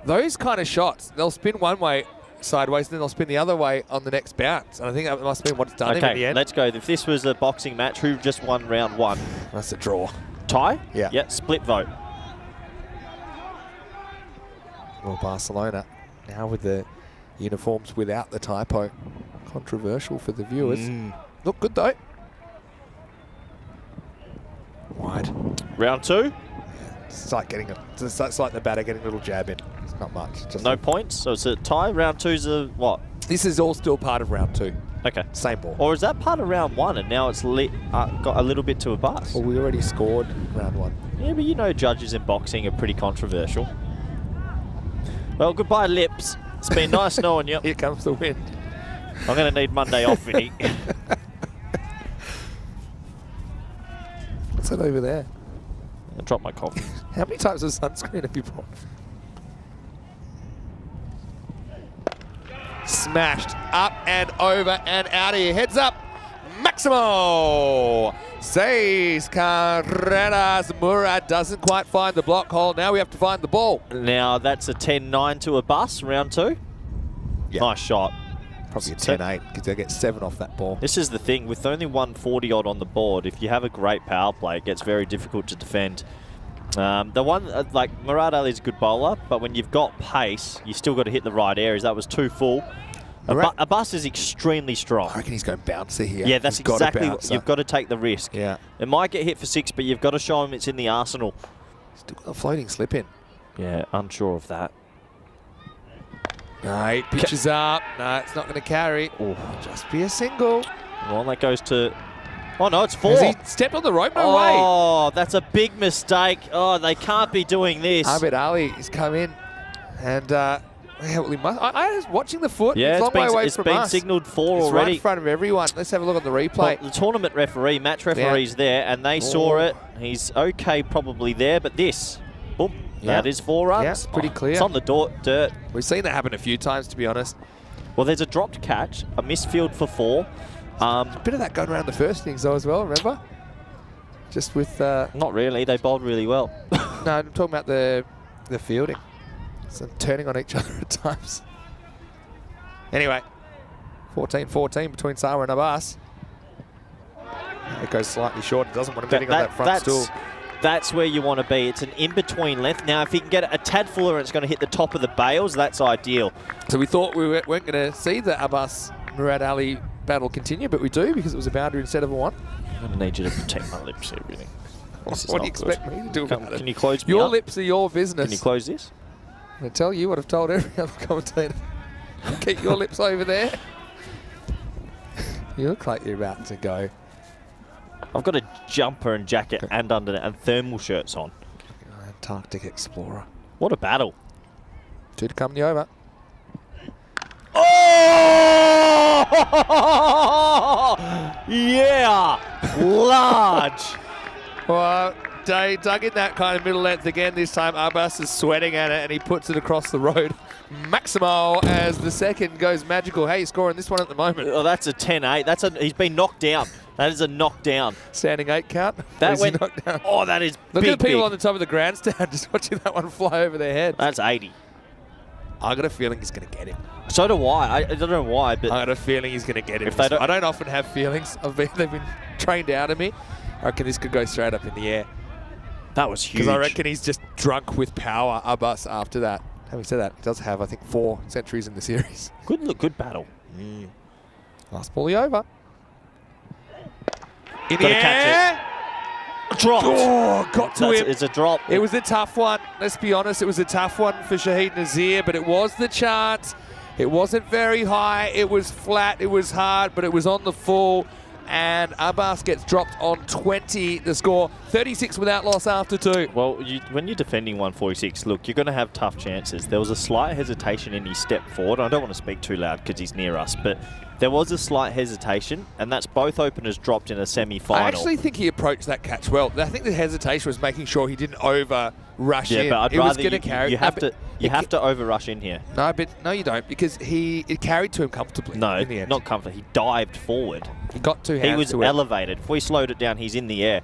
Those kind of shots, they'll spin one way sideways, then they'll spin the other way on the next bounce. And I think that must have been what's done in the end. Let's go. If this was a boxing match, who just won round 1? That's a draw. Tie? Yeah. Yeah, split vote. Well, Barcelona now with the uniforms without the typo. Controversial for the viewers. Look good, though. Wide. Round 2? It's like the batter getting a little jab in. It's not much. Just no points? So it's a tie? Round 2's a what? This is all still part of round 2. Okay. Same ball. Or is that part of round 1 and now it's got a little bit to a bus? Well, we already scored round 1. Yeah, but you know judges in boxing are pretty controversial. Well, goodbye, Lips. It's been nice knowing you. Here comes the wind. I'm going to need Monday off, Vinny. What's that over there? I dropped my coffee. How many types of sunscreen have you brought? Smashed up and over and out of here. Heads up. Maximo. 6 carreras. Murad doesn't quite find the block hole. Now we have to find the ball. Now that's a 10-9 to a bus, round 2. Yeah. Nice shot. Probably a 10-8 because they get 7 off that ball. This is the thing, with only 140 odd on the board, if you have a great power play, it gets very difficult to defend. The one, like Murad Ali's a good bowler, but when you've got pace, you still got to hit the right areas. That was too full. Abbas is extremely strong. I reckon he's going bouncer here. Yeah, that's exactly what you've got to take the risk. Yeah. It might get hit for 6, but you've got to show him it's in the arsenal. Still got a floating slip in. Yeah, unsure of that. No, he pitches up. No, it's not going to carry. Ooh. Just be a single. Well, that goes to... Oh, no, it's 4. Has he stepped on the rope? No way. Oh, that's a big mistake. Oh, they can't be doing this. Abid Ali has come in. And we must. I was watching the foot. Yeah, it's been signalled 4 it's already. Right in front of everyone. Let's have a look at the replay. Well, the tournament referee, match referee's there, and they saw it. He's okay probably there, but this, boom, that is 4 runs. Yeah, it's pretty clear. It's on the dirt. We've seen that happen a few times, to be honest. Well, there's a dropped catch, a misfield for 4. A bit of that going around the first innings, though, as well, remember? Just with... Not really. They bowled really well. No, I'm talking about the fielding. So turning on each other at times. Anyway, 14-14 between Sawa and Abbas. It goes slightly short. It doesn't want him getting on that front stool. That's where you want to be. It's an in-between length. Now, if he can get a tad fuller and it's going to hit the top of the bails, that's ideal. So we thought we weren't going to see the Abbas Murad Ali battle continue, but we do because it was a boundary instead of a one. I'm going to need you to protect my lips here, really. What do you expect me to do about it? Can you close me Your up? lips are your business. Can you close this? I'm going to tell you what I've told every other commentator. Keep your lips over there. You look like you're about to go. I've got a jumper and jacket and thermal shirts on. Antarctic Explorer. What a battle. 2 to come in the over. Oh! Yeah! Large! Well, Day dug in that kind of middle length again. This time Abbas is sweating at it and he puts it across the road. Maximo as the second goes magical. Hey, he's scoring this one at the moment. Oh, that's a 10-8. He's been knocked down. That is a knockdown. Standing 8 count. That went knocked down. Oh, that is Look big, at the people big. on the top of the grandstand just watching that one fly over their head. That's 80. I got a feeling he's going to get him. So do I. I don't know why, but I got a feeling he's going to get him. If they don't- I don't often have feelings. They've been trained out of me. I reckon this could go straight up in the air. that was huge. Because I reckon he's just drunk with power, Abbas, after that. Having said that, he does have, I think, 4 centuries in the series. Good battle. Last ball, over. In the Gotta air. catch it. Dropped. Oh, got to him. It's a drop. It was a tough one. Let's be honest, it was a tough one for Shahid Nazir, but it was the chance. It wasn't very high. It was flat. It was hard, but it was on the full. And Abbas gets dropped on 20. The score, 36 without loss after 2. Well, when you're defending 146, look, you're going to have tough chances. There was a slight hesitation in his step forward. I don't want to speak too loud because he's near us, but there was a slight hesitation, and that's both openers dropped in a semi-final. I actually think he approached that catch well. I think the hesitation was making sure he didn't over-rush in. Yeah, but I'd it was rather going to carry. you have to over-rush in here. No, you don't, because it carried to him comfortably. No, in the end. not comfortably. He dived forward. He got 2 hands He was to it. elevated. If we slowed it down, he's in the air.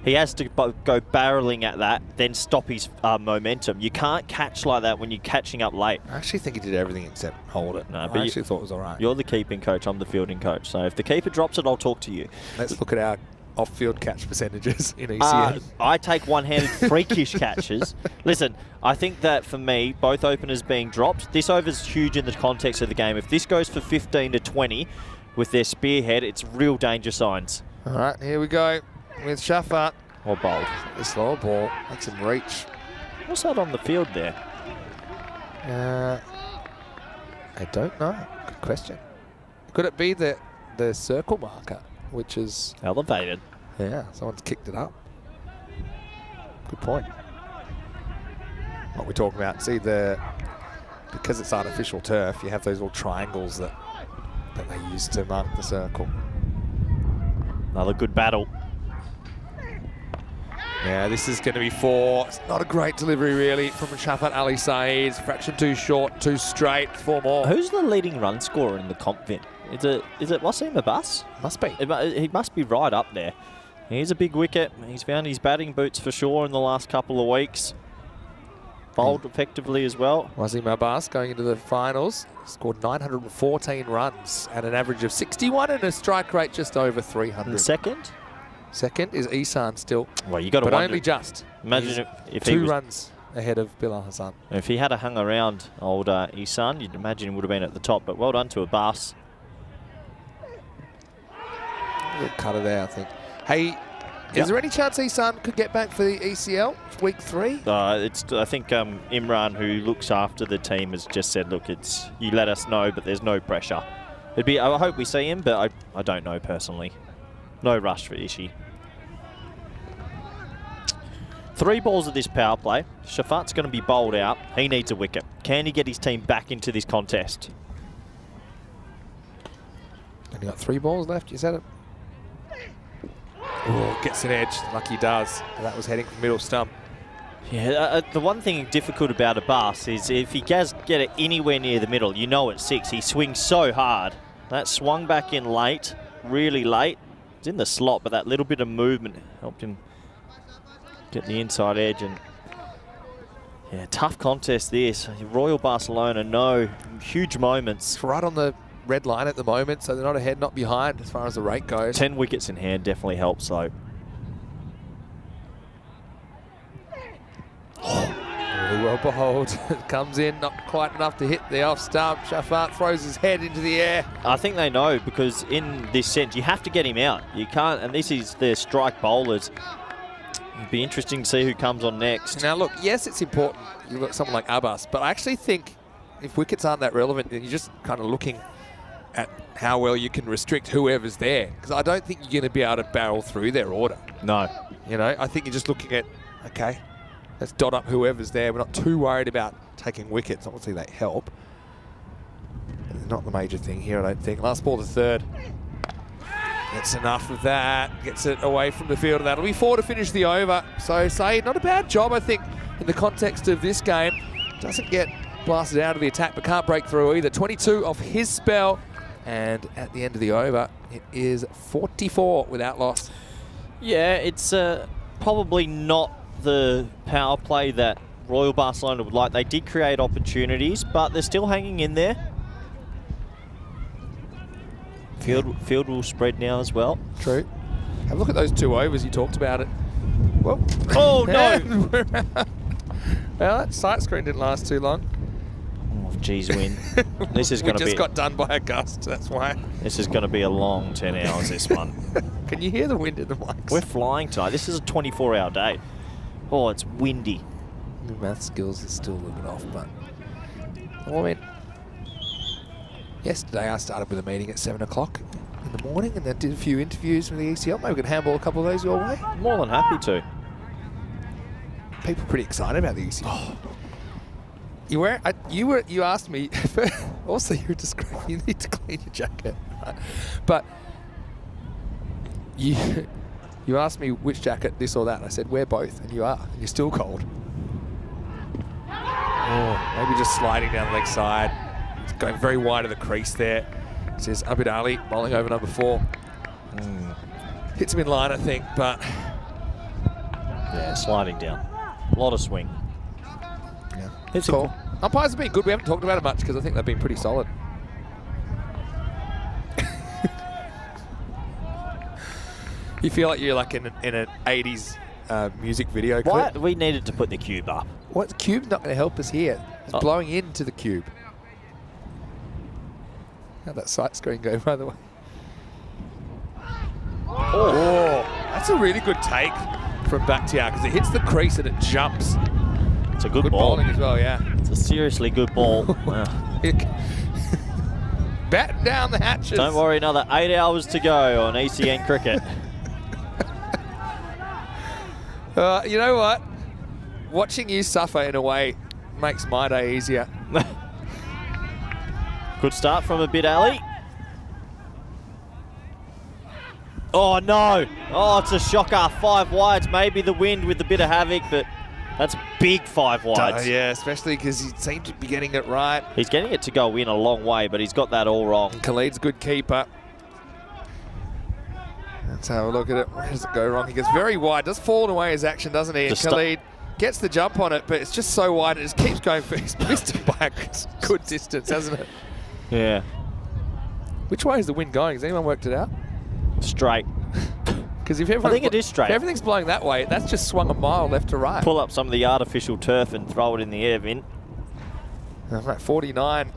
He has to go barreling at that, then stop his momentum. You can't catch like that when you're catching up late. I actually think he did everything except hold it. No, I but actually thought it was all right. You're the keeping coach. I'm the fielding coach. So if the keeper drops it, I'll talk to you. Let's look at our off-field catch percentages in ECS. I take one-handed freakish catches. Listen, I think that for me, both openers being dropped, this over's huge in the context of the game. If this goes for 15 to 20 with their spearhead, it's real danger signs. All right, here we go with Shafat. Or bold. The slower ball makes him reach. What's that on the field there? I don't know. Good question. Could it be the circle marker, which is... Elevated. Yeah, someone's kicked it up. Good point. What we're talking about, see because it's artificial turf, you have those little triangles that they use to mark the circle. Another good battle. Yeah, this is going to be 4. It's not a great delivery, really, from Shafat Ali Saeed. Fraction too short, too straight. 4 more. Who's the leading run scorer in the comp, Vin? Is it Wasim Abbas? Must be. He must be right up there. He's a big wicket. He's found his batting boots for sure in the last couple of weeks. Bowled effectively as well. Wasim Abbas going into the finals. Scored 914 runs at an average of 61 and a strike rate just over 300. And second? Second is Isan still. Well, you got to but wonder. only just. Imagine if 2 he was, runs ahead of Bilal Hassan. if he had hung around old Isan, you'd imagine he would have been at the top. But well done to Abbas. Little cutter there, I think. Hey, is there any chance Isan could get back for the ECL week 3? I think Imran, who looks after the team, has just said, look, you let us know, but there's no pressure. I hope we see him, but I don't know personally. No rush for Ishi. 3 balls at this power play. Shafat's going to be bowled out. He needs a wicket. Can he get his team back into this contest? Only got 3 balls left, you said it. Oh, gets an edge, like he does. That was heading for middle stump. Yeah, the one thing difficult about Abbas is if he does get it anywhere near the middle, you know it's 6. He swings so hard. That swung back in late, really late. It's in the slot, but that little bit of movement helped him Get the inside edge and yeah, tough contest this. Royal Barcelona, no huge moments. It's right on the red line at the moment, so they're not ahead, not behind as far as the rate goes. 10 wickets in hand definitely helps though. Really well bowled. Comes in, not quite enough to hit the off stump. Shafat throws his head into the air. I think they know, because in this sense you have to get him out. You can't, and this is their strike bowlers. It'd be interesting to see who comes on next. Now look, yes, it's important. You've got someone like Abbas, but I actually think if wickets aren't that relevant, then you're just kind of looking at how well you can restrict whoever's there. Because I don't think you're going to be able to barrel through their order. No. You know, I think you're just looking at, okay, let's dot up whoever's there. We're not too worried about taking wickets. Obviously, they help. But not the major thing here, I don't think. Last ball to third. Gets enough of that. Gets it away from the field. That'll be 4 to finish the over. So, Saeed, not a bad job, I think, in the context of this game. Doesn't get blasted out of the attack, but can't break through either. 22 off his spell. And at the end of the over, it is 44 without loss. Yeah, it's probably not the power play that Royal Barcelona would like. They did create opportunities, but they're still hanging in there. Field will spread now as well. True. Have a look at those 2 overs. You talked about it. Well, oh, no. Well, that sight screen didn't last too long. Oh, geez, Win. This is going to be... We just got done by a gust, that's why. This is going to be a long 10 hours, this one. Can you hear the wind in the mics? We're flying tonight. This is a 24-hour day. Oh, it's windy. The math skills is still a little bit off, but... Well, I mean, yesterday I started with a meeting at 7 o'clock in the morning and then did a few interviews with the ECL. Maybe we could handball a couple of those your way. More than happy to. People are pretty excited about the ECL. Oh. You asked me, also you were describing, you need to clean your jacket. Right? But you asked me which jacket, this or that, and I said, wear both, and you are, and you're still cold. Oh, maybe just sliding down the leg side. It's going very wide of the crease there. It says Abid Ali bowling over number 4. Hits him in line, I think, but... Yeah, sliding down. A lot of swing. Yeah, it's cool. Umpires have been good. We haven't talked about it much because I think they've been pretty solid. You feel like you're like in an 80s music video clip. Why? We needed to put the cube up. What? The cube's not going to help us here. It's blowing into the cube. How'd that sight screen go, by the way? Oh, that's a really good take from Bakhtiar because it hits the crease and it jumps. It's a good ball. Bowling as well, yeah. It's a seriously good ball. Batten down the hatches. Don't worry, another 8 hours to go on ECN cricket. You know what? Watching you suffer in a way makes my day easier. Good start from Abid Ali. Oh, no. Oh, it's a shocker. 5 wides. Maybe the wind with a bit of havoc, but that's big 5 wides. Yeah, especially because he seemed to be getting it right. He's getting it to go in a long way, but he's got that all wrong. And Khalid's a good keeper. Let's have a look at it. Where does it go wrong? He gets very wide. Does fall away his action, doesn't he? And Khalid gets the jump on it, but it's just so wide. It just keeps going for He's missed it by a good distance, hasn't it? Yeah. Which way is the wind going? Has anyone worked it out? Straight. Because if I think it is straight. If everything's blowing that way, that's just swung a mile left to right. Pull up some of the artificial turf and throw it in the air, Vin. Right, 49.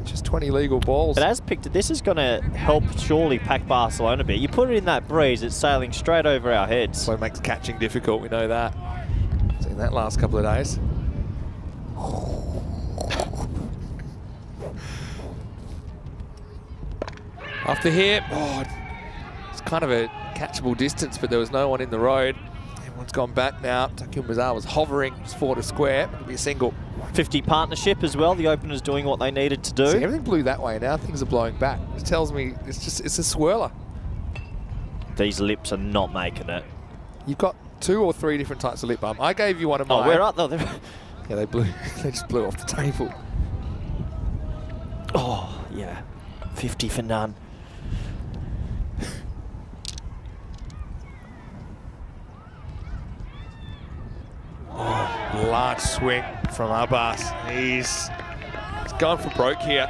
Just 20 legal balls. But as picked, this is going to help surely pack Barcelona a bit. You put it in that breeze, it's sailing straight over our heads. So it makes catching difficult, we know that. Seen that last couple of days. Off the hip. Oh, it's kind of a catchable distance, but there was no one in the road. Everyone's gone back now. Takim Bazar was hovering, just 4 to square. It'll be a single. 50 partnership as well. The openers doing what they needed to do. See, everything blew that way. Now things are blowing back. It tells me it's a swirler. These lips are not making it. You've got 2 or 3 different types of lip balm. I gave you one of mine. Oh, where are they? Yeah, they blew. They just blew off the table. Oh, yeah. 50 for none. large swing from Abbas. He's going for broke here.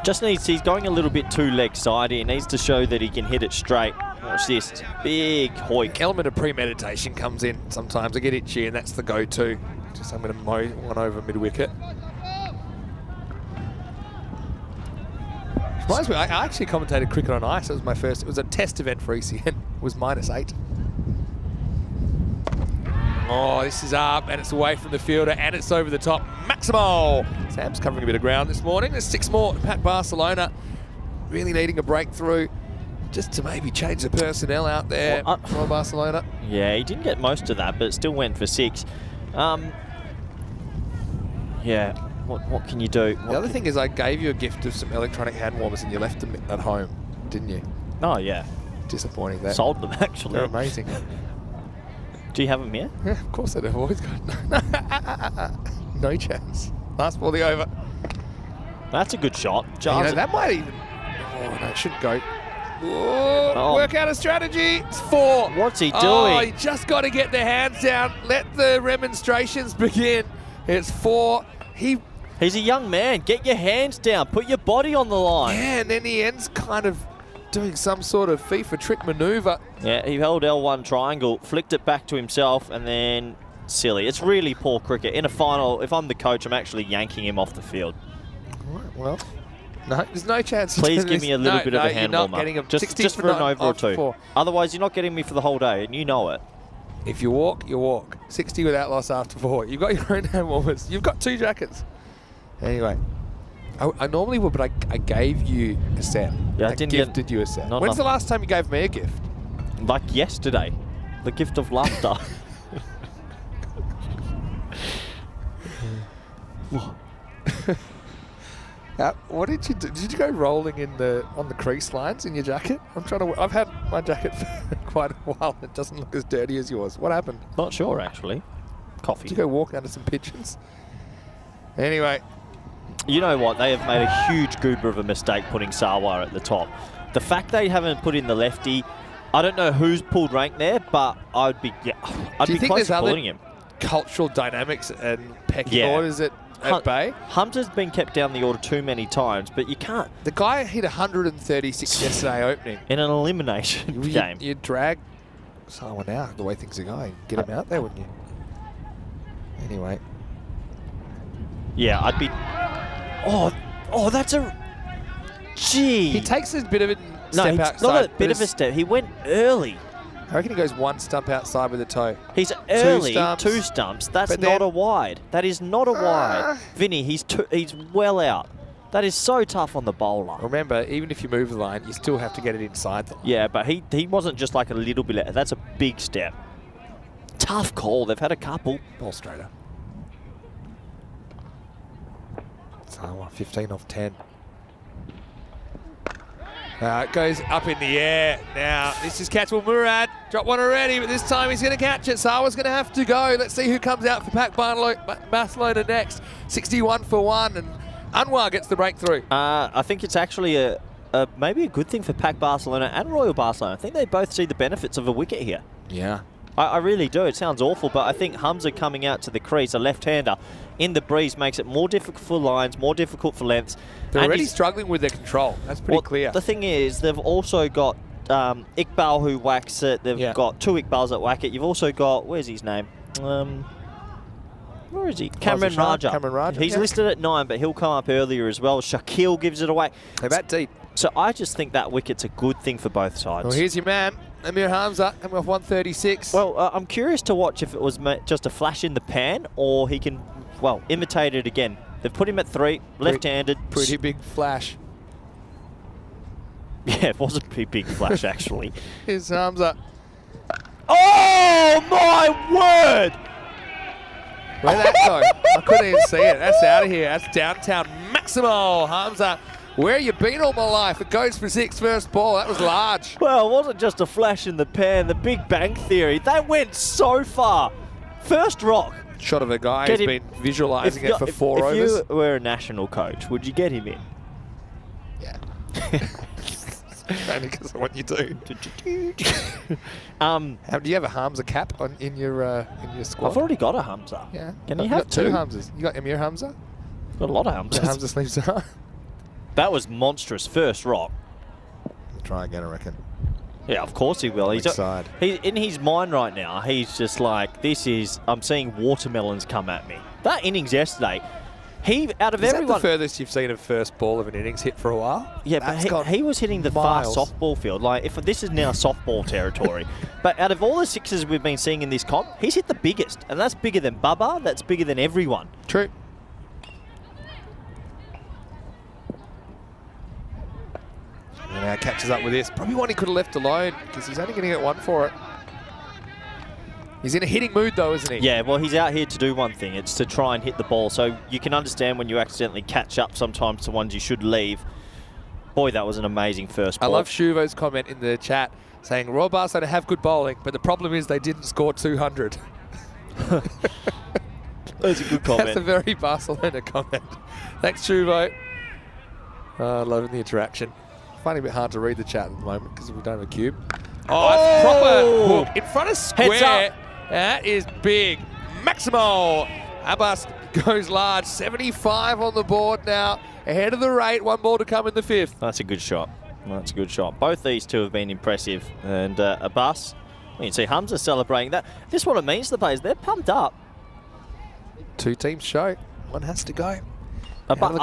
He's going a little bit too leg side. He needs to show that he can hit it straight. Watch this, big hoik. Element of premeditation comes in sometimes. I get itchy and that's the go-to. I'm going to mow one over mid-wicket. Reminds me, I actually commentated cricket on ice. It was my first. It was a test event for ECN. It was -8. Oh, this is up and it's away from the fielder and it's over the top. Maximo! Sam's covering a bit of ground this morning. There's 6 more. Pat Barcelona really needing a breakthrough just to maybe change the personnel out there for Barcelona. Yeah, he didn't get most of that, but it still went for 6. Yeah, what can you do? The other thing is I gave you a gift of some electronic hand warmers and you left them at home, didn't you? Oh, yeah. Disappointing there. Sold them, actually. They're amazing. Do you have them here? Yeah, of course I do. I've always got no chance. Last ball, the over. That's a good shot. You know, that might even... Oh, no, it shouldn't go. Oh, work out a strategy. It's 4. What's he doing? Oh, you just got to get the hands down. Let the remonstrations begin. It's 4. He's a young man. Get your hands down. Put your body on the line. Yeah, and then he ends kind of doing some sort of FIFA trick maneuver. Yeah, he held L1 triangle, flicked it back to himself, and then silly. It's really poor cricket. In a final, if I'm the coach, I'm actually yanking him off the field. All right, well, no, there's no chance. Please give me a little bit of a hand warmer. Just for an over or 2. 4. Otherwise, you're not getting me for the whole day, and you know it. If you walk, you walk. 60 without loss after 4. You've got your own hand warmers. You've got 2 jackets. Anyway, I normally would, but I gave you a set. Yeah, I gifted you a set. Not When's enough. the last time you gave me a gift? Like yesterday. The gift of laughter. What did you do? Did you go rolling on the crease lines in your jacket? I've had my jacket for quite a while. It doesn't look as dirty as yours. What happened? Not sure, actually. Coffee. Did you go walk under some pigeons? Anyway. You know what? They have made a huge goober of a mistake putting Sarwar at the top. The fact they haven't put in the lefty, I don't know who's pulled rank there, but I'd be close to pulling him. Cultural dynamics and pecking orders at bay? Hunter's been kept down the order too many times, but you can't. The guy hit 136 yesterday opening. In an elimination game. You'd drag someone out the way things are going. Get him out there, wouldn't you? Anyway. Yeah, I'd be... Oh, that's a... Gee. He takes a bit of a step outside. Not a bit of a step. He went early. I reckon he goes 1 stump outside with a toe. He's early, 2 stumps. That's not a wide. That is not a wide. Vinny, he's well out. That is so tough on the bowler. Remember, even if you move the line, you still have to get it inside the line. Yeah, but he wasn't just like a little bit out. That's a big step. Tough call. They've had a couple. Ball straighter. So 15 off 10. It goes up in the air. Now, this is catchable. Murad dropped one already, but this time he's going to catch it. Sawa's going to have to go. Let's see who comes out for Pat Barcelona next. 61 for 1, and Anwar gets the breakthrough. I think it's actually maybe a good thing for Pac Barcelona and Royal Barcelona. I think they both see the benefits of a wicket here. Yeah. I really do. It sounds awful, but I think Hamza coming out to the crease, a left-hander, in the breeze makes it more difficult for lines, more difficult for lengths. They're already struggling with their control. That's pretty clear. The thing is, they've also got Iqbal who whacks it. They've got 2 Iqbals that whack it. You've also got, where's his name? Where is he? Cameron Raja. Cameron Raja. He's listed at 9, but he'll come up earlier as well. Shakil gives it away. They bat deep. So I just think that wicket's a good thing for both sides. Well, here's your man, Amir Hamza, coming off 136. Well, I'm curious to watch if it was just a flash in the pan or he can, imitate it again. They've put him at 3, left-handed. Pretty big flash. Yeah, it was a pretty big flash, actually. Here's Hamza. Oh, my word! Where'd that go? I couldn't even see it. That's out of here. That's downtown. Maximo Hamza. Where you been all my life? It goes for 6 first ball. That was large. Well, it wasn't just a flash in the pan. The Big Bang Theory. That went so far. First rock. Shot of a guy who's been visualising it for 4 overs. If you were a national coach, would you get him in? Yeah. Only because of what you do. Do you have a Hamza cap in your squad? I've already got a Hamza. Yeah. Can you You've have got two two? Hamzas. You got Emir Hamza? Got a lot of Hamzas. Hamza sleeps on. That was monstrous first rock. Try again, I reckon. Yeah, of course he will. He's side. in his mind right now. He's just like, I'm seeing watermelons come at me. That innings yesterday, out of Is everyone, that the furthest you've seen a first ball of an innings hit for a while? Yeah, but he was hitting the far softball field. Like, if this is now softball territory. But out of all the sixes we've been seeing in this comp, he's hit the biggest, and that's bigger than Bubba. That's bigger than everyone. True. And now catches up with this. Probably one he could have left alone because he's only going to get one for it. He's in a hitting mood though, isn't he? Yeah, well, he's out here to do one thing. It's to try and hit the ball. So you can understand when you accidentally catch up sometimes to ones you should leave. Boy, that was an amazing first ball. I love Shuvo's comment in the chat saying, Royal Barcelona have good bowling, but the problem is they didn't score 200. That's a good comment. That's a very Barcelona comment. Thanks, Shuvo. Loving the interaction. Finding it a bit hard to read the chat at the moment because we don't have a cube. Oh, that's proper hook in front of square. That is big. Maximo. Abbas goes large. 75 on the board now. Ahead of the rate. One ball to come in the fifth. That's a good shot. That's a good shot. Both these two have been impressive. And Abbas, you can see Hamza celebrating that. This is what it means to the players. They're pumped up. Two teams show. One has to go. But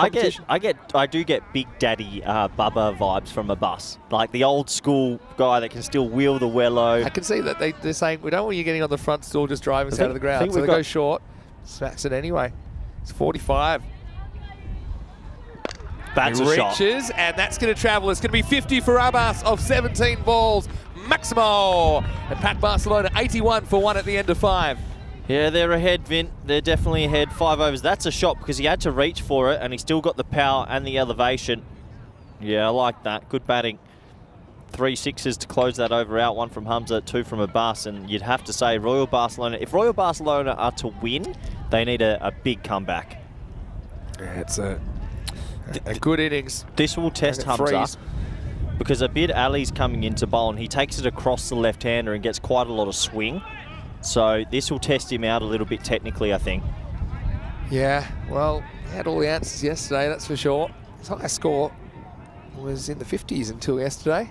I do get Big Daddy Bubba vibes from Abbas, like the old school guy that can still wheel the wello. I can see that they're saying we don't want you getting on the front stool just driving us out of the ground. So they go short, smacks it anyway. It's 45. That's a shot. Reaches, and that's going to travel. It's going to be 50 for Abbas of 17 balls. Maximo and Pac Barcelona 81 for one at the end of 5. Yeah, they're ahead, Vint. They're definitely ahead. 5 overs. That's a shot because he had to reach for it and he still got the power and the elevation. Yeah, I like that. Good batting. 3 sixes to close that over out. 1 from Hamza, 2 from Abbas. And you'd have to say Royal Barcelona, if Royal Barcelona are to win, they need a big comeback. Yeah, it's a good innings. This will test Hamza because Abid Ali's coming into bowl and he takes it across the left-hander and gets quite a lot of swing. So this will test him out a little bit technically, I think. Yeah, well, he had all the answers yesterday, that's for sure. His high score was in the 50s until yesterday.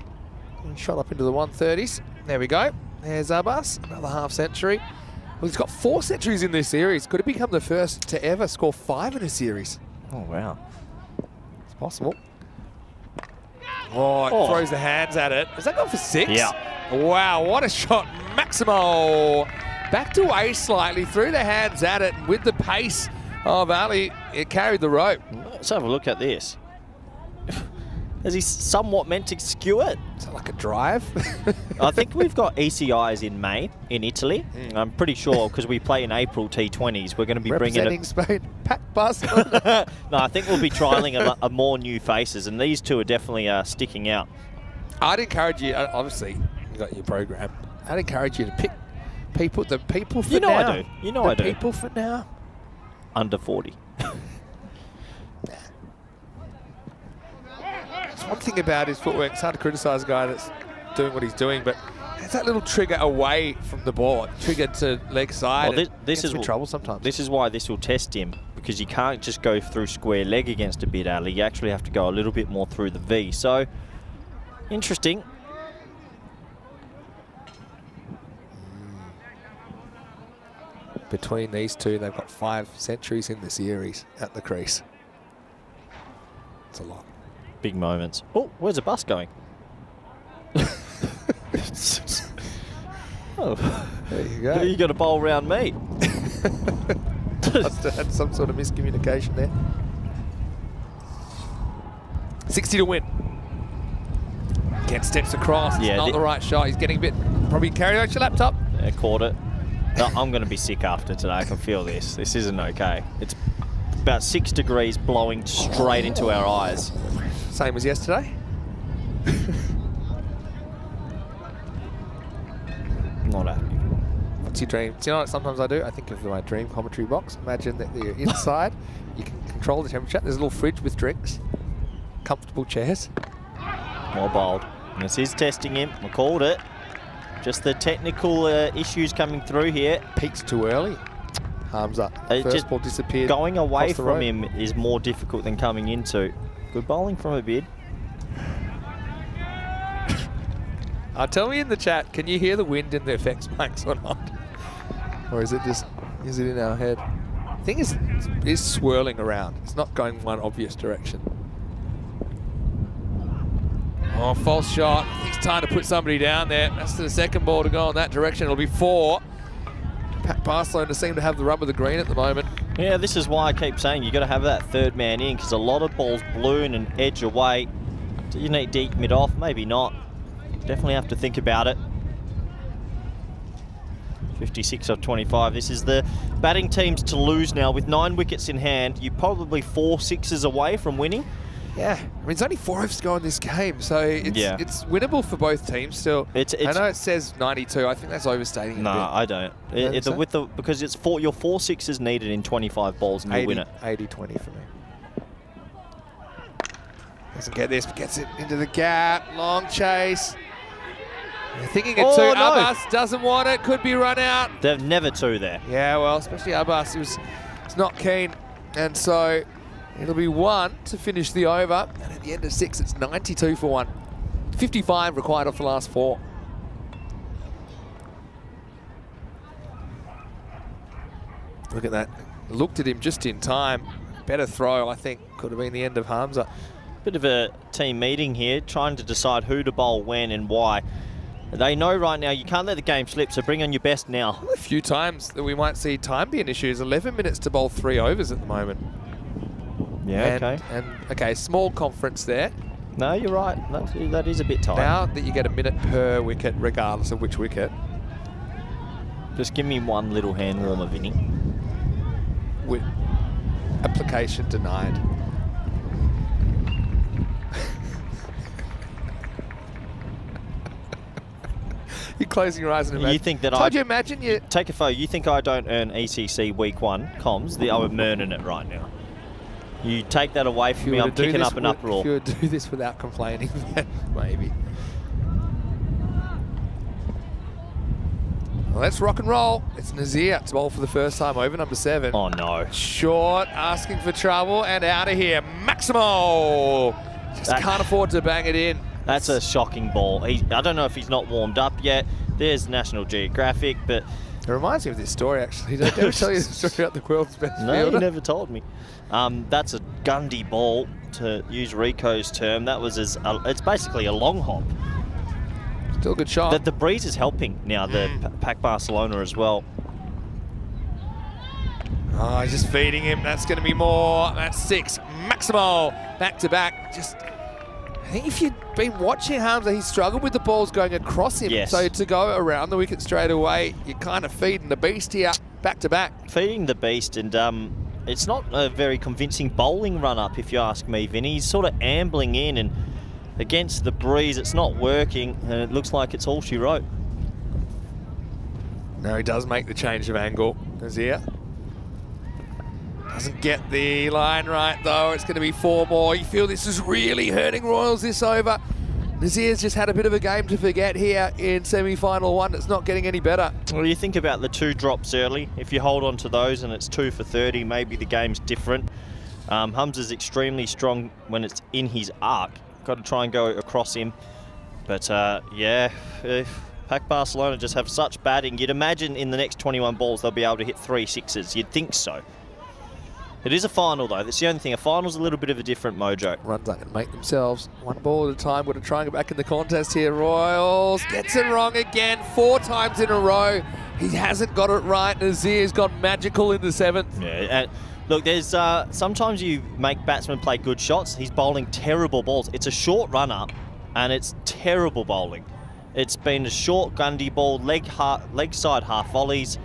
He shot up into the 130s. There we go. There's Abbas, another half century. Well, he's got 4 centuries in this series. Could it become the first to ever score 5 in a series? Oh, wow. It's possible. Oh, it throws the hands at it. Has that gone for 6? Yeah. Wow, what a shot. Maximo back to ace slightly, threw the hands at it with the pace of Ali. It carried the rope. Let's have a look at this. Is he somewhat meant to skew it? Is that like a drive? I think we've got ECIs in May in Italy. I'm pretty sure because we play in April T20s. We're going to be bringing Spain, Pac Barcelona. No, I think we'll be trialling a more new faces, and these two are definitely sticking out. I'd encourage you, obviously, you got your program. I'd encourage you to pick the people for now. You know I do. You know I do. The people for now. Under 40. One thing about his footwork, it's hard to criticise a guy that's doing what he's doing, but it's that little trigger away from the ball, trigger to leg side. Well, this is trouble sometimes. This is why this will test him, because you can't just go through square leg against a bit alley. You actually have to go a little bit more through the V. So, interesting. Between these two, they've got 5 centuries in the series at the crease. It's a lot. Big moments. Oh, where's the bus going? Oh, there you go. You got to bowl around me. Must have had some sort of miscommunication there. 60 to win. Again, steps across. It's not the right shot. He's getting a bit, probably carried out your laptop. Yeah, caught it. No, I'm going to be sick after today. I can feel this. This isn't okay. It's about 6 degrees blowing straight into our eyes. Same as yesterday. Not happy. What's your dream? Do you know what sometimes I do? I think of my dream commentary box. Imagine that you're inside. You can control the temperature. There's a little fridge with drinks. Comfortable chairs. More bold. And this is testing him. I called it. Just the technical issues coming through here. Peaks too early. Hamza. First ball disappeared. Going away from him is more difficult than coming into. Good bowling from a bid. Tell me in the chat, can you hear the wind in the effects mics or not? Or is it in our head? I think it's swirling around. It's not going one obvious direction. Oh, false shot. I think it's time to put somebody down there. That's the second ball to go in that direction. It'll be 4. Barcelona seem to have the rub of the green at the moment. Yeah, this is why I keep saying you got to have that third man in, because a lot of balls balloon and edge away. Do you need deep mid off? Maybe not. Definitely have to think about it. 56 of 25. This is the batting teams to lose now. With 9 wickets in hand, you're probably 4 sixes away from winning. Yeah, I mean, it's only 4 overs to go in this game, so it's winnable for both teams still. I know it says 92. I think that's overstating it. No, I don't. Because it's your 4 sixes needed in 25 balls and you win it. 80-20 for me. Doesn't get this, but gets it into the gap. Long chase. They're thinking it too. No. Abbas doesn't want it. Could be run out. They've never 2 there. Yeah, well, especially Abbas. He's not keen. And so it'll be 1 to finish the over. And at the end of 6, it's 92 for 1. 55 required off the last 4. Look at that. Looked at him just in time. Better throw, I think, could have been the end of Hamza. Bit of a team meeting here, trying to decide who to bowl when and why. They know right now you can't let the game slip, so bring on your best now. A few times that we might see time being issues. 11 minutes to bowl 3 overs at the moment. Yeah, okay, small conference there. No, you're right. That is a bit tight. Now that you get a minute per wicket, regardless of which wicket. Just give me one little hand warmer, Vinny. With application denied. You're closing your eyes and imagine. You think that Told you imagine you... Take a photo. You think I don't earn ECC week 1 comms? I'm earning it right now. You take that away from me, I'm kicking up an uproar. If you would do this without complaining, then maybe. Well, let's rock and roll. It's Nazir to bowl for the first time over number 7. Oh, no. Short, asking for trouble, and out of here. Maximo! Just can't afford to bang it in. That's a shocking ball. I don't know if he's not warmed up yet. There's National Geographic, but... It reminds me of this story, actually. Did I ever tell you the story about the world's best fielder? No, you never told me. That's a Gundy ball, to use Rico's term. That was it's basically a long hop. Still a good shot. The breeze is helping now, the Pac Barcelona as well. Oh, he's just feeding him. That's going to be more. That's 6. Maximo, back to back. I think if you've been watching Hamza, he's struggled with the balls going across him. Yes. So to go around the wicket straight away, you're kind of feeding the beast here, back to back. Feeding the beast, and it's not a very convincing bowling run-up, if you ask me, Vinny. He's sort of ambling in, and against the breeze, it's not working, and it looks like it's all she wrote. No, he does make the change of angle. Nazir. Doesn't get the line right, though. It's going to be 4 more. You feel this is really hurting Royals this over. Nazir's just had a bit of a game to forget here in semi-final 1. It's not getting any better. Well, you think about the 2 drops early. If you hold on to those and it's 2 for 30, maybe the game's different. Hamza's extremely strong when it's in his arc. Got to try and go across him. But, yeah, Pac Barcelona just have such batting. You'd imagine in the next 21 balls they'll be able to hit 3 sixes. You'd think so. It is a final, though. That's the only thing. A final's a little bit of a different mojo. Runs aren't going to make themselves. 1 ball at a time. Got to try and get back in the contest here. Royals gets it wrong again. 4 times in a row. He hasn't got it right. Nazir's gone magical in the 7th. Yeah, and look, there's sometimes you make batsmen play good shots. He's bowling terrible balls. It's a short run-up, and it's terrible bowling. It's been a short Gundy ball, leg side half volleys,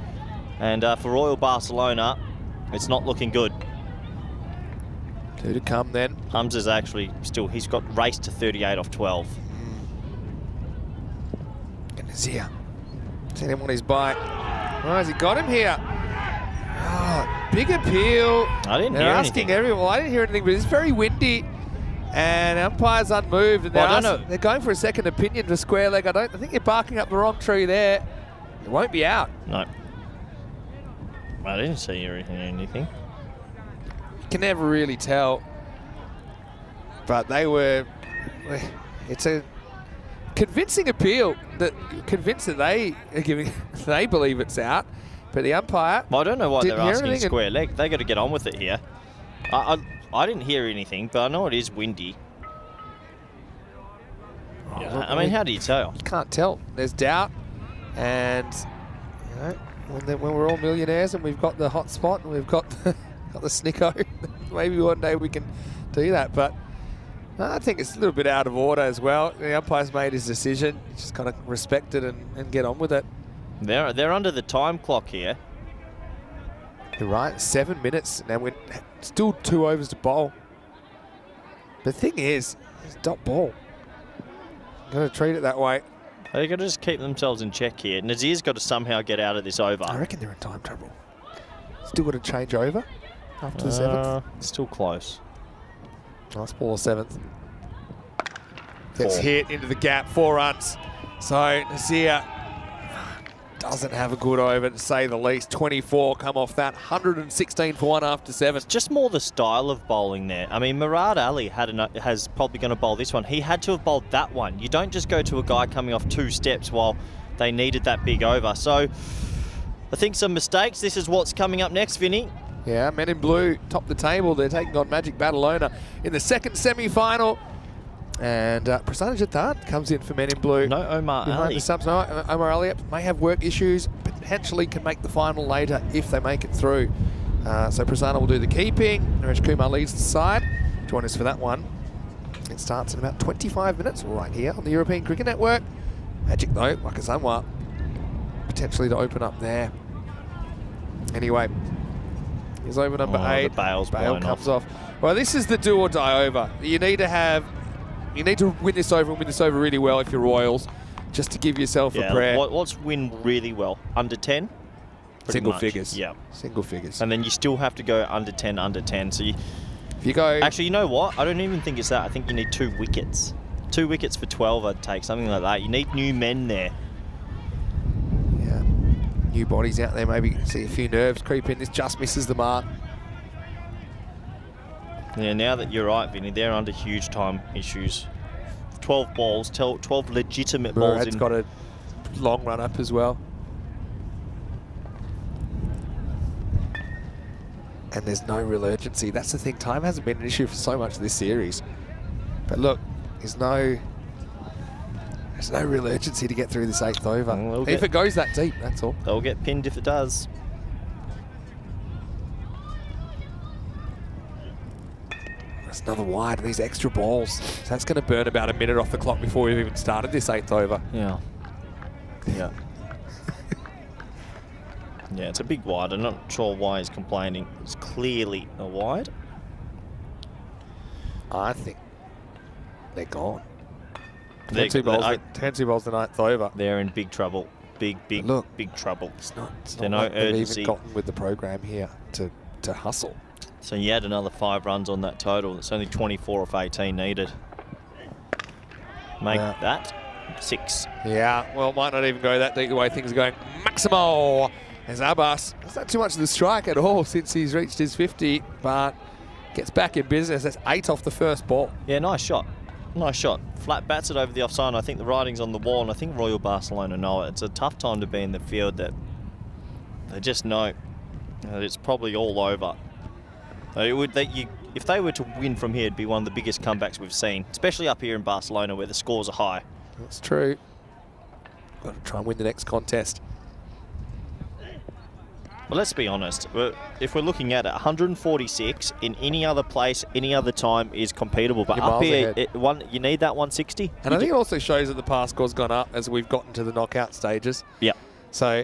and for Royal Barcelona, it's not looking good. 2 to come then. Hamza's actually he's got raced to 38 off 12. And Nazir. Seen him on his bike. Oh, has he got him here? Oh, big appeal. I didn't hear asking anything. Well, I didn't hear anything, but it's very windy. And umpire's unmoved. And Well, I don't know. they're going for a second opinion for square leg. I think you're barking up the wrong tree there. It won't be out. No. I didn't see anything. You can never really tell. But they were... It's a convincing appeal, convinced that they are giving... They believe it's out. But the umpire... Well, I don't know why they're asking anything square leg. They got to get on with it here. I didn't hear anything, but I know it is windy. Yeah, I mean, how do you tell? You can't tell. There's doubt. And, you know, when we're all millionaires and we've got the hot spot and we've got the snicko, maybe one day we can do that. But I think it's a little bit out of order as well. The umpire's made his decision. You just got to respect it and get on with it. They're under the time clock here. You're right. 7 minutes. Now we're still 2 overs to bowl. The thing is, it's dot ball. I'm going to treat it that way. They've got to just keep themselves in check here. Nazir's got to somehow get out of this over. I reckon they're in time trouble. Still got to change over after the 7th. Still close. Last ball of 7th. Gets 4. hit into the gap, 4 runs. So Nazir doesn't have a good over, to say the least. 24 come off that. 116 for 1 after 7. It's just more the style of bowling there. I mean, Murad Ali has probably going to bowl this one. He had to have bowled that one. You don't just go to a guy coming off 2 steps while they needed that big over. So I think some mistakes. This is what's coming up next, Vinny. Yeah, Men in Blue top the table. They're taking on Magic Badalona in the second semi-final. And Prasanna Jathan comes in for Men in Blue. No Omar Ali. The subs. No, Omar Ali may have work issues, potentially can make the final later if they make it through. So Prasanna will do the keeping. Naresh Kumar leads the side. Join us for that one. It starts in about 25 minutes right here on the European Cricket Network. Magic though, Wakasanwa, potentially to open up there. Anyway, here's over number 8. The bail's Bail blown comes off. Well, this is the do or die over. You need to win this over and win this over really well if you're Royals, just to give yourself a prayer. What's win really well? Under 10? Single much. figures. Yeah. Single figures. And then you still have to go under 10, under 10. So if you go... Actually, you know what? I don't even think it's that. I think you need 2 wickets. 2 wickets for 12, I'd take, something like that. You need new men there. Yeah. New bodies out there, maybe see a few nerves creep in. This just misses the mark. Yeah, now that you're right, Vinny, they're under huge time issues. 12 balls, 12 legitimate balls. Murad's got a long run up as well. And there's no real urgency. That's the thing. Time hasn't been an issue for so much of this series. But look, there's no real urgency to get through this 8th over. If it goes that deep, that's all. They'll get pinned if it does. That's another wide, these extra balls. So that's going to burn about a minute off the clock before we've even started this 8th over. Yeah. Yeah. Yeah, it's a big wide. I'm not sure why he's complaining. It's clearly a wide. I think they're gone. 10-2 balls the 9th over. They're in big trouble. Big trouble. It's not no like they've urgency. even gotten with the program here to hustle. So you add another 5 runs on that total. It's only 24 off 18 needed. Make that 6. Yeah, well, it might not even go that deep the way things are going. Maximo as Abbas. It's not too much of the strike at all since he's reached his 50, but gets back in business. That's 8 off the first ball. Yeah, nice shot. Nice shot. Flat bats it over the offside. I think the writing's on the wall, and I think Royal Barcelona know it. It's a tough time to be in the field that they just know that it's probably all over. If they were to win from here, it'd be one of the biggest comebacks we've seen, especially up here in Barcelona where the scores are high. That's true. Got to try and win the next contest. Well, let's be honest. If we're looking at it, 146 in any other place, any other time is competable. But You're up here, miles you need that 160. And I think it also shows that the pass score's gone up as we've gotten to the knockout stages. Yeah. So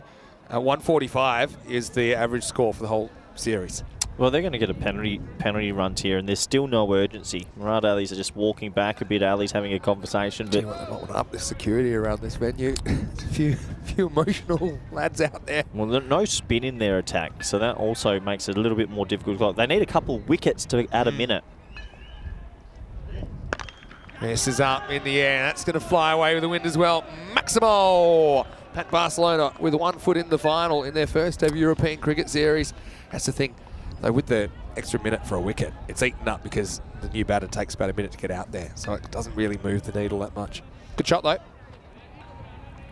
145 is the average score for the whole series. Well, they're going to get a penalty run here, and there's still no urgency. Murad Ali's are just walking back a bit. Ali's having a conversation. But They might want to up the security around this venue. There's a few emotional lads out there. Well, no spin in their attack, so that also makes it a little bit more difficult. They need a couple wickets to add a minute. This is up in the air. That's going to fly away with the wind as well. Maximo! Pat Barcelona with 1 foot in the final in their first ever European cricket series. That's the thing, though, with the extra minute for a wicket, it's eaten up because the new batter takes about a minute to get out there. So it doesn't really move the needle that much. Good shot, though.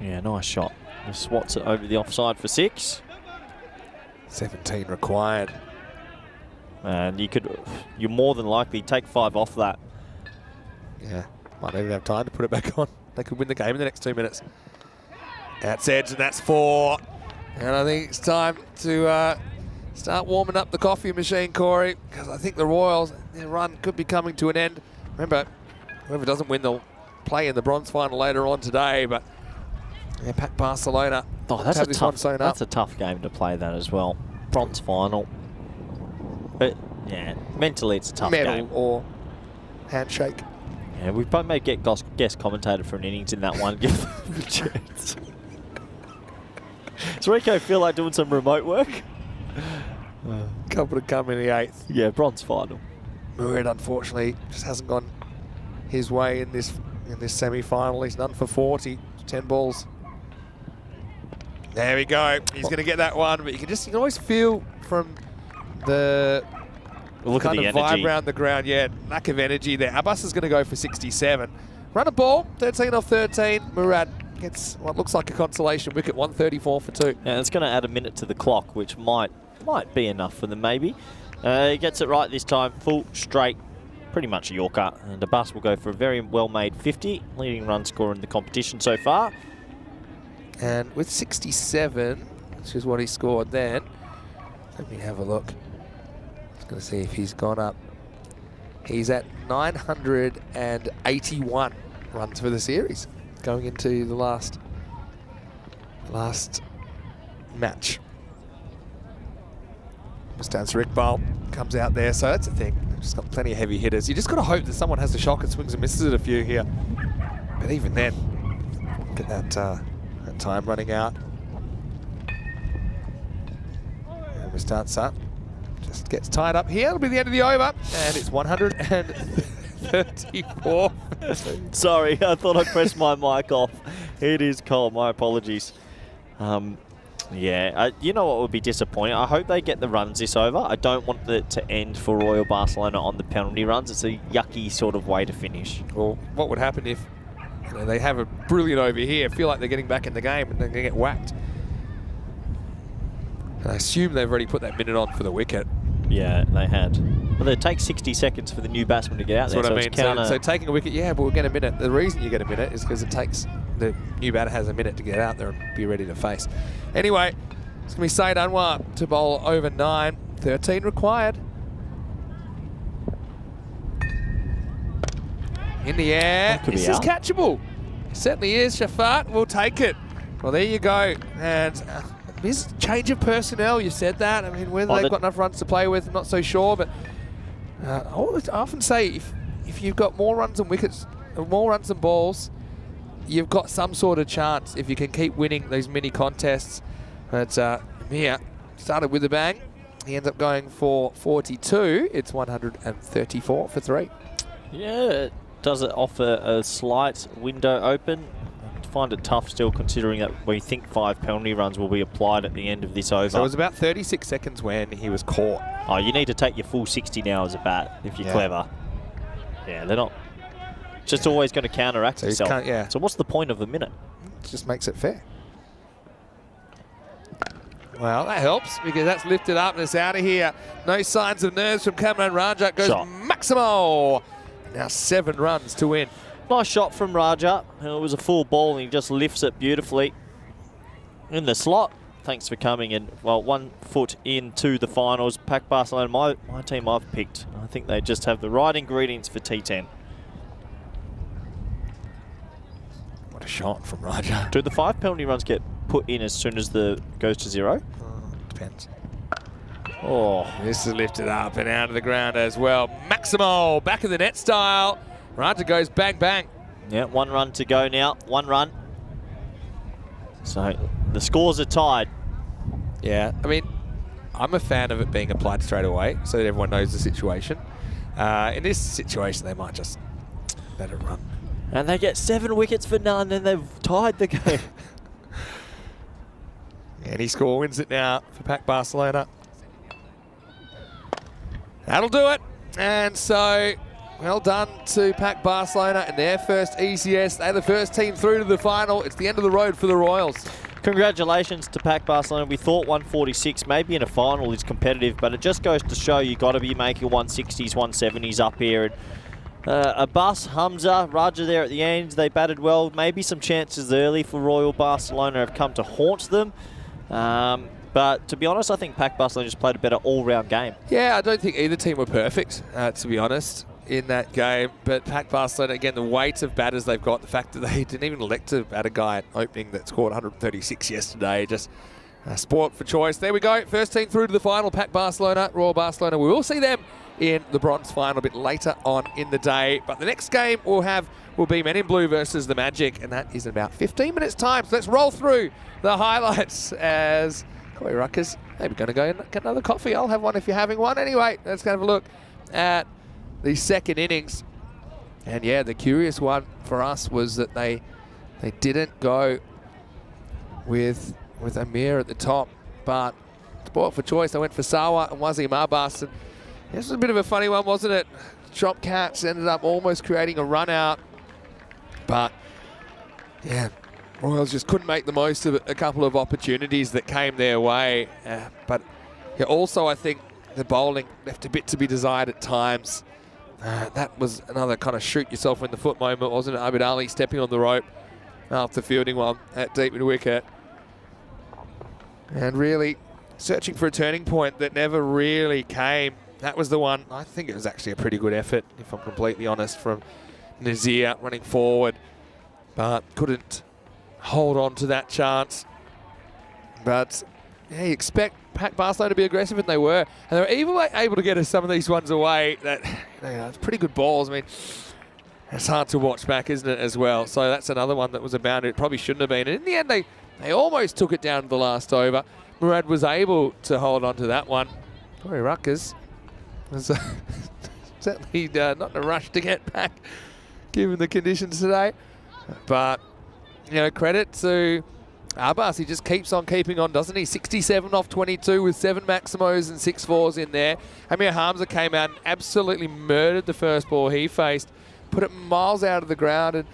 Yeah, nice shot. He swats it over the offside for 6. 17 required. And you're more than likely take 5 off that. Yeah, might not even have time to put it back on. They could win the game in the next 2 minutes. That's edge, and that's 4. And I think it's time to start warming up the coffee machine, Corey, because I think the Royals, their run could be coming to an end. Remember, whoever doesn't win, they'll play in the bronze final later on today, but yeah, Pat Barcelona. Oh, that's a tough game to play that as well. Bronze final. But yeah, mentally it's a tough game. Medal or handshake. Yeah, we probably may get guest commentator for an innings in that one. Give them a chance. Does Rico feel like doing some remote work? Couple to come in the 8th. Yeah, bronze final. Murad, unfortunately, just hasn't gone his way in this semi-final. He's none for 40, 10 balls. There we go. He's going to get that one, but you can always feel from the kind of vibe around the ground. Yeah, lack of energy there. Abbas is going to go for 67. Run a ball, 13 off 13. Murad gets what looks like a consolation wicket, 134 for 2. Yeah, it's going to add a minute to the clock, which might be enough for them maybe. He gets it right this time, full straight, pretty much a Yorker. And Abbas will go for a very well-made 50, leading run scorer in the competition so far. And with 67, which is what he scored then, let me have a look. Just going to see if he's gone up. He's at 981 runs for the series, going into the last match. Mr. Iqbal comes out there, so that's the thing. They've just got plenty of heavy hitters. You just got to hope that someone has the shock and swings and misses it a few here. But even then, look at that time running out. And Mr. just gets tied up here. It'll be the end of the over, and it's 134. Sorry, I thought I pressed my mic off. It is cold. My apologies. Yeah, you know what would be disappointing? I hope they get the runs this over. I don't want it to end for Royal Barcelona on the penalty runs. It's a yucky sort of way to finish. Well, what would happen if they have a brilliant over here, feel like they're getting back in the game, and they're going to get whacked? And I assume they've already put that minute on for the wicket. Yeah, they had. Well, it takes 60 seconds for the new batsman to get out there. That's what I mean. So taking a wicket, yeah, but we'll get a minute. The reason you get a minute is because the new batter has a minute to get out there and be ready to face. Anyway, it's going to be Saeed Anwar to bowl over 9. 13 required. In the air. This is catchable. It certainly is. Shafat will take it. Well, there you go. And this change of personnel, you said that. I mean, whether they've got enough runs to play with, I'm not so sure. But I often say if you've got more runs and wickets, more runs and balls, you've got some sort of chance if you can keep winning these mini contests. But Mia started with a bang. He ends up going for 42. It's 134 for 3. Yeah, does it offer a slight window open? I find it tough still, considering that we think 5 penalty runs will be applied at the end of this over. So it was about 36 seconds when he was caught. Oh, you need to take your full 60 now as a bat if you're clever. Yeah, they're not. Just always going to counteract itself. So what's the point of a minute? It just makes it fair. Well, that helps because that's lifted up and it's out of here. No signs of nerves from Cameron Raja. Goes Maximo. Now 7 runs to win. Nice shot from Raja. It was a full ball and he just lifts it beautifully in the slot. Thanks for coming in. Well, 1 foot into the finals. Pac Barcelona, my team I've picked. I think they just have the right ingredients for T10. What a shot from Raja. Do the 5 penalty runs get put in as soon as the goes to 0? Depends. Oh, this is lifted up and out of the ground as well. Maximo, back of the net style. Raja goes bang, bang. Yeah, 1 run to go now. 1 run. So the scores are tied. Yeah, I mean, I'm a fan of it being applied straight away so that everyone knows the situation. In this situation, they might just let it run. And they get 7 wickets for none, and they've tied the game. Any score wins it now for Pac Barcelona. That'll do it. And so, well done to Pac Barcelona and their first ECS. They're the first team through to the final. It's the end of the road for the Royals. Congratulations to Pac Barcelona. We thought 146 maybe in a final is competitive, but it just goes to show you got to be making 160s, 170s up here. And Abbas, Hamza, Raja there at the end, they batted well. Maybe some chances early for Royal Barcelona have come to haunt them. But to be honest, I think Pac Barcelona just played a better all-round game. Yeah, I don't think either team were perfect, to be honest, in that game. But Pac Barcelona, again, the weight of batters they've got, the fact that they didn't even elect to bat a guy at opening that scored 136 yesterday, just sport for choice. There we go, first team through to the final, Pac Barcelona, Royal Barcelona. We will see them in the bronze final a bit later on in the day. But the next game will be Men in Blue versus the Magic, and that is in about 15 minutes' time. So let's roll through the highlights as Corey Ruckers maybe going to go and get another coffee. I'll have one if you're having one. Anyway, let's have a look at the second innings. And yeah, the curious one for us was that they didn't go with Amir at the top, but sport for choice. They went for Sawa and Wazim Abbas. And this was a bit of a funny one, wasn't it? Chop Cats ended up almost creating a run out, but yeah, Royals just couldn't make the most of a couple of opportunities that came their way. But yeah, also I think the bowling left a bit to be desired at times. That was another kind of shoot yourself in the foot moment, wasn't it? Abid Ali stepping on the rope after fielding one at deep mid wicket. And really searching for a turning point that never really came. That was the one. I think it was actually a pretty good effort, if I'm completely honest, from Nazir running forward, but couldn't hold on to that chance. But yeah, you expect Pac Barcelona to be aggressive, and they were. And they were even able to get us some of these ones away. That, it's pretty good balls. I mean, it's hard to watch back, isn't it, as well? So that's another one that was a boundary. It probably shouldn't have been. And in the end, they almost took it down to the last over. Murad was able to hold on to that one. Corey Ruckers was certainly not in a rush to get back, given the conditions today. But, you know, credit to Abbas. He just keeps on keeping on, doesn't he? 67 off 22 with 7 Maximos and 6 fours in there. Amir Hamza came out and absolutely murdered the first ball he faced, put it miles out of the ground, and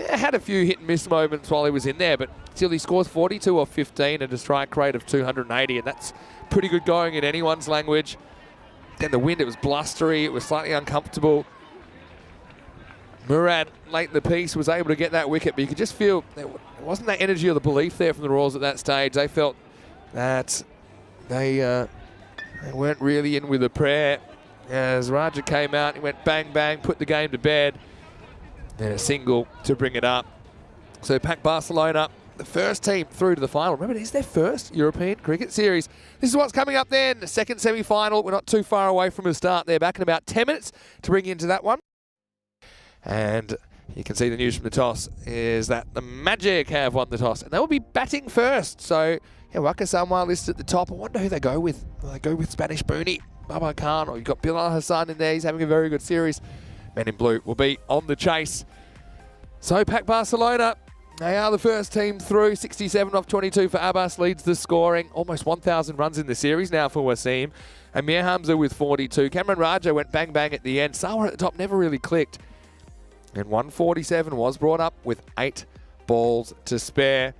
had a few hit and miss moments while he was in there, but still he scores 42 off 15 and a strike rate of 280, and that's pretty good going in anyone's language. Then the wind, it was blustery, it was slightly uncomfortable. Murad, late in the piece, was able to get that wicket, but you could just feel there wasn't that energy or the belief there from the Royals at that stage. They felt that they weren't really in with a prayer. As Raja came out, he went bang, bang, put the game to bed. Then a single to bring it up. So Pac Barcelona, the first team through to the final. Remember, it is their first European Cricket Series. This is what's coming up then. The second semi-final. We're not too far away from a start there. Back in about 10 minutes to bring you into that one. And you can see the news from the toss is that the Magic have won the toss. And they will be batting first. So, yeah, Waka Samoa listed at the top. I wonder who they go with. Will they go with Spanish Boonie, Baba Khan, or you've got Bilal Hassan in there. He's having a very good series. Men in Blue will be on the chase. So Pac Barcelona, they are the first team through. 67 off 22 for Abbas, leads the scoring. Almost 1,000 runs in the series now for Wasim. Amir Hamza with 42. Cameron Raja went bang bang at the end. Sawa at the top never really clicked. And 147 was brought up with 8 balls to spare.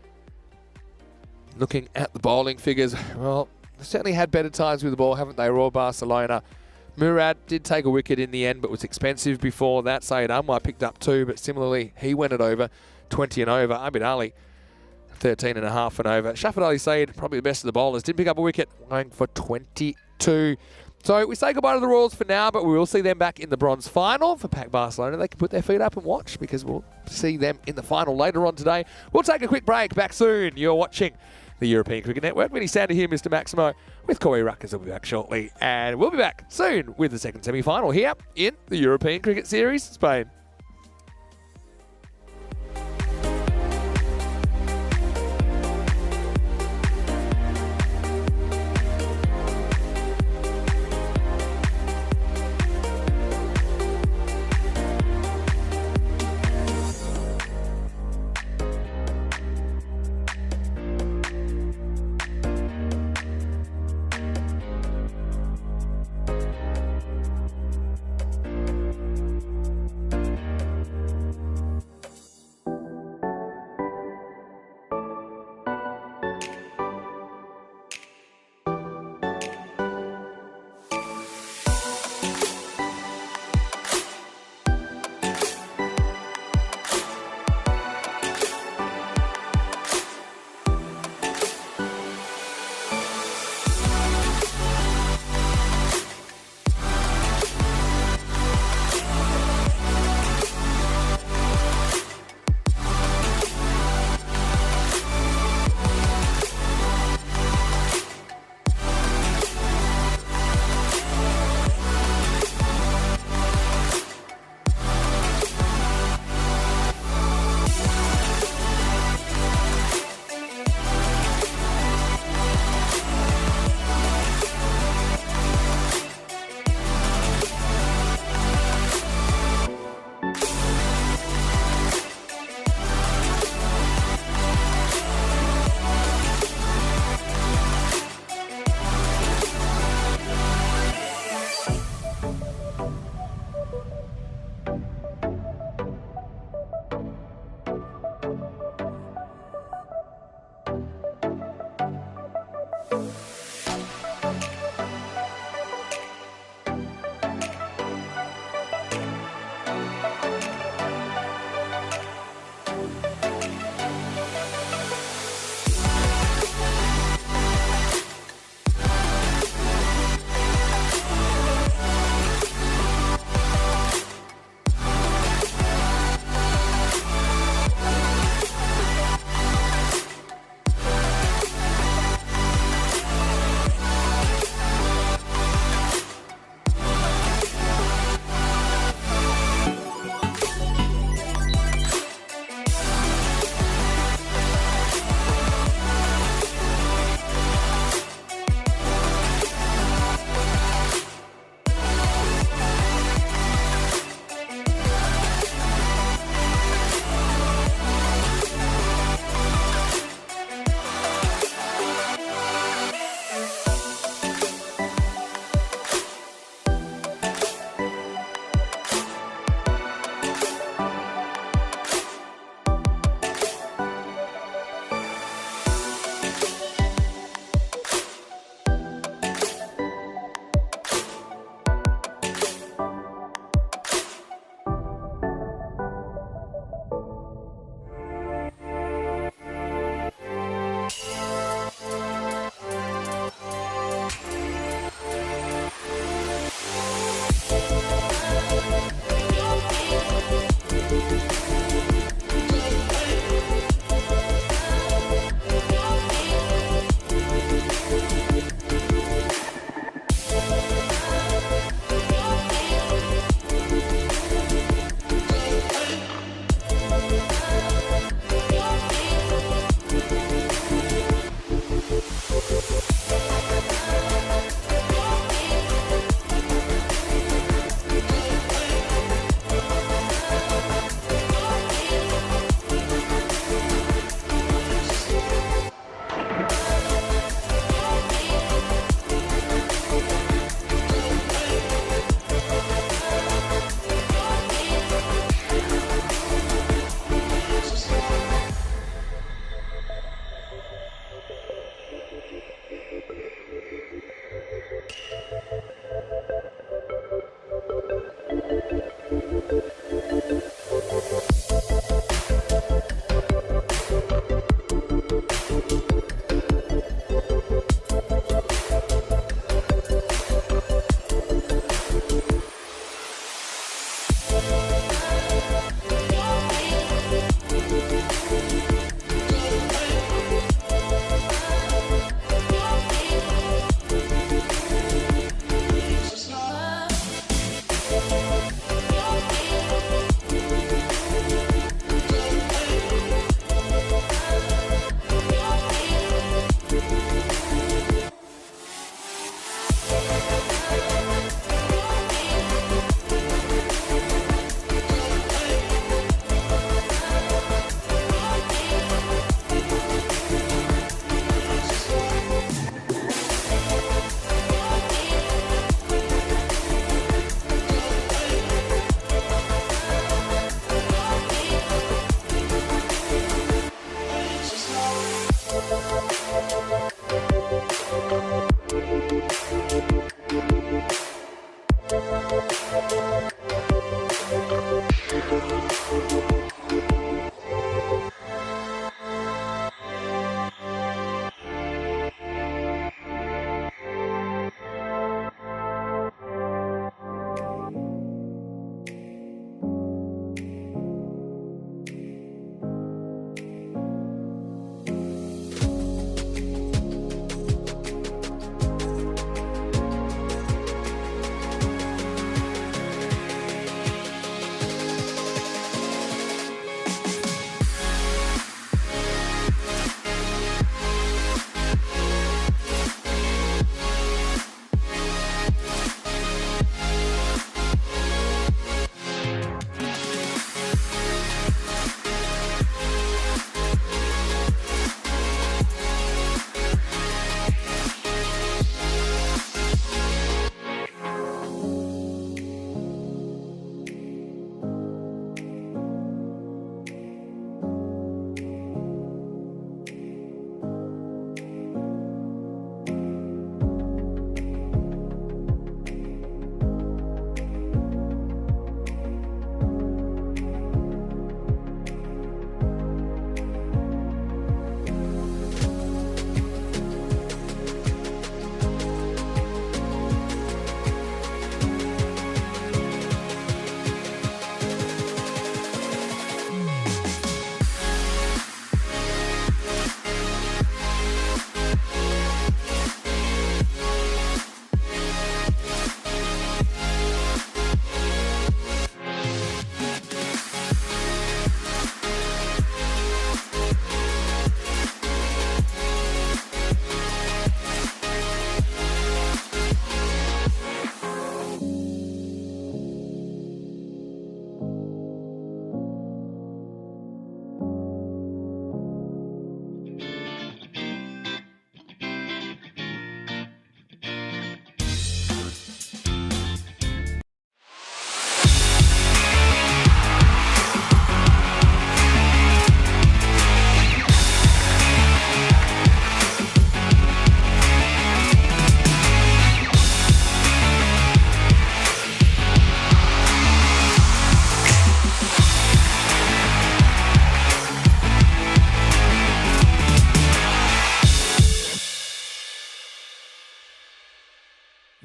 Looking at the bowling figures, well, they certainly had better times with the ball, haven't they, Royal Barcelona? Murad did take a wicket in the end, but was expensive before that. Sayed Anwar picked up 2, but similarly, he went it over, 20 and over. Abid Ali, 13 and a half and over. Shafat Ali Saeed, probably the best of the bowlers, did pick up a wicket, going for 22. So we say goodbye to the Royals for now, but we will see them back in the bronze final for Pac Barcelona. They can put their feet up and watch, because we'll see them in the final later on today. We'll take a quick break. Back soon. You're watching the European Cricket Network. Vinny Sander here, Mr. Maximo, with Corey Ruckers. Will be back shortly. And we'll be back soon with the second semi-final here in the European Cricket Series, Spain.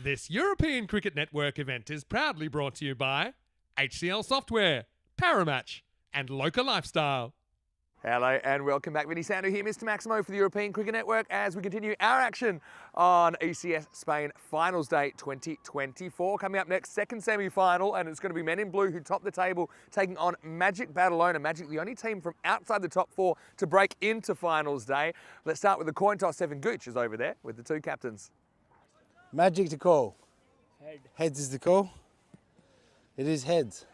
This European Cricket Network event is proudly brought to you by HCL Software, Paramatch, and Local Lifestyle. Hello and welcome back. Vinny Sandu here, Mr. Maximo for the European Cricket Network as we continue our action on ECS Spain Finals Day 2024. Coming up next, second semi-final, and it's going to be Men in Blue who top the table taking on Magic Badalona. Magic, the only team from outside the top four to break into Finals Day. Let's start with the coin toss. Seven Gooch is over there with the two captains. Magic to call. Heads is the call. It is heads.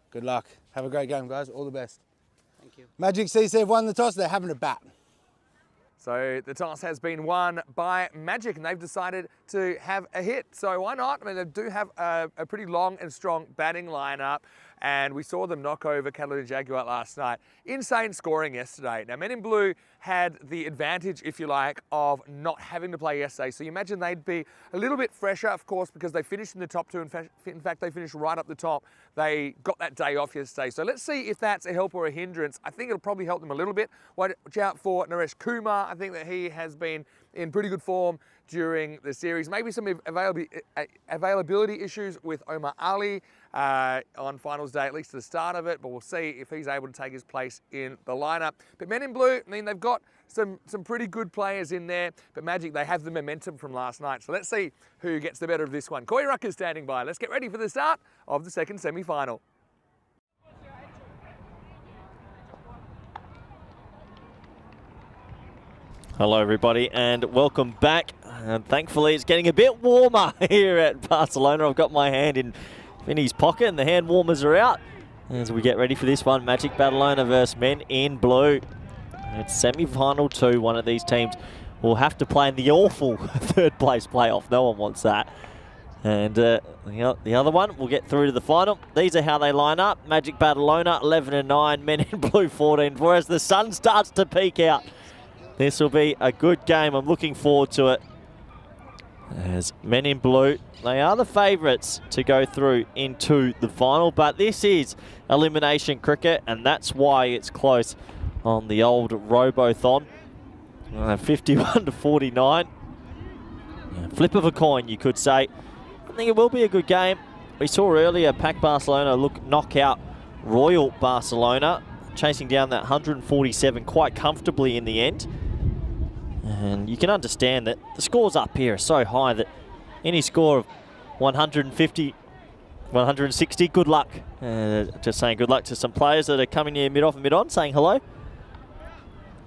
Good luck. Have a great game, guys. All the best. Thank you. Magic CC have won the toss. They're having a bat. So the toss has been won by Magic and they've decided to have a hit. So why not? I mean, they do have a pretty long and strong batting lineup, and we saw them knock over Catalina Jaguar last night. Insane scoring yesterday. Now, Men in Blue had the advantage, if you like, of not having to play yesterday. So you imagine they'd be a little bit fresher, of course, because they finished in the top two. In fact, they finished right up the top. They got that day off yesterday. So let's see if that's a help or a hindrance. I think it'll probably help them a little bit. Watch out for Naresh Kumar. I think that he has been in pretty good form during the series. Maybe some availability issues with Omar Ali on Finals Day, at least to the start of it, but we'll see if he's able to take his place in the lineup. But Men in Blue, I mean, they've got some pretty good players in there, but Magic, they have the momentum from last night. So let's see who gets the better of this one. Koi Rucker's standing by. Let's get ready for the start of the second semi-final. Hello everybody and welcome back. And thankfully it's getting a bit warmer here at Barcelona. I've got my hand in Vinny's pocket and the hand warmers are out as we get ready for this one. Magic Badalona versus Men in Blue. It's semi-final two. One of these teams will have to play in the awful third place playoff. No one wants that. And the other one will get through to the final. These are how they line up. Magic Badalona 11-9, Men in Blue 14-4 as the sun starts to peek out. This will be a good game. I'm looking forward to it. As Men in Blue, they are the favourites to go through into the final, but this is elimination cricket, and that's why it's close on the old Robothon. 51-49. Flip of a coin, you could say. I think it will be a good game. We saw earlier Pac Barcelona knock out Royal Barcelona, chasing down that 147 quite comfortably in the end. And you can understand that the scores up here are so high that any score of 150, 160, good luck. Just saying good luck to some players that are coming here mid-off and mid-on, saying hello.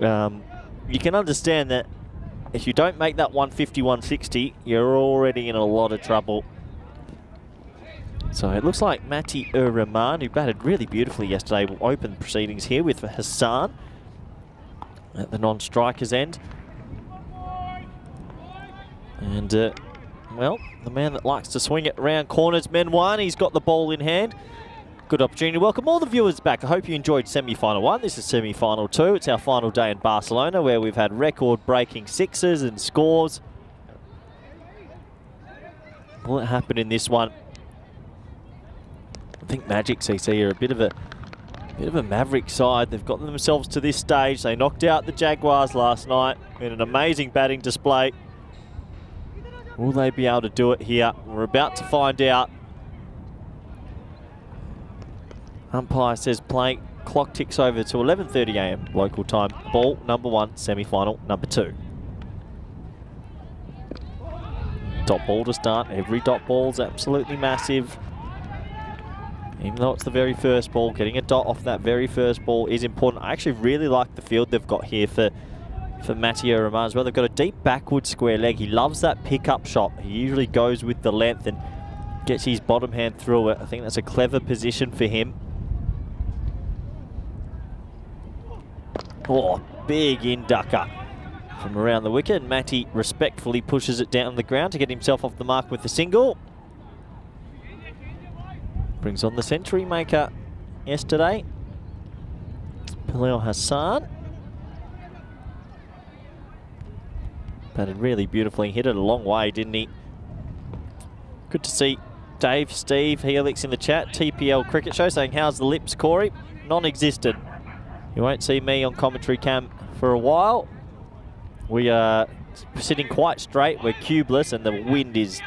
You can understand that if you don't make that 150, 160, you're already in a lot of trouble. So it looks like Mati Rahman, who batted really beautifully yesterday, will open proceedings here with Hassan at the non-striker's end. And, well, the man that likes to swing it around corners, Menwan, he's got the ball in hand. Good opportunity. Welcome all the viewers back. I hope you enjoyed semi-final one. This is semi-final two. It's our final day in Barcelona where we've had record-breaking sixes and scores. What happened in this one? I think Magic CC are a bit of a maverick side. They've gotten themselves to this stage. They knocked out the Jaguars last night in an amazing batting display. Will they be able to do it here? We're about to find out. Umpire says play. Clock ticks over to 11:30 AM local time. Ball number one, semi-final number two. Dot ball to start. Every dot ball is absolutely massive. Even though it's the very first ball, getting a dot off that very first ball is important. I actually really like the field they've got here for Matteo Rahman as well. They've got a deep backward square leg. He loves that pickup shot. He usually goes with the length and gets his bottom hand through it. I think that's a clever position for him. Oh, big inducker from around the wicket. Matty respectfully pushes it down the ground to get himself off the mark with the single. Brings on the century maker yesterday, Pilal Hassan. Batted really beautifully, hit it a long way, didn't he? Good to see Dave, Steve, Helix in the chat. TPL Cricket Show saying, how's the lips, Corey? Non-existent. You won't see me on commentary cam for a while. We are sitting quite straight. We're cubeless and the wind is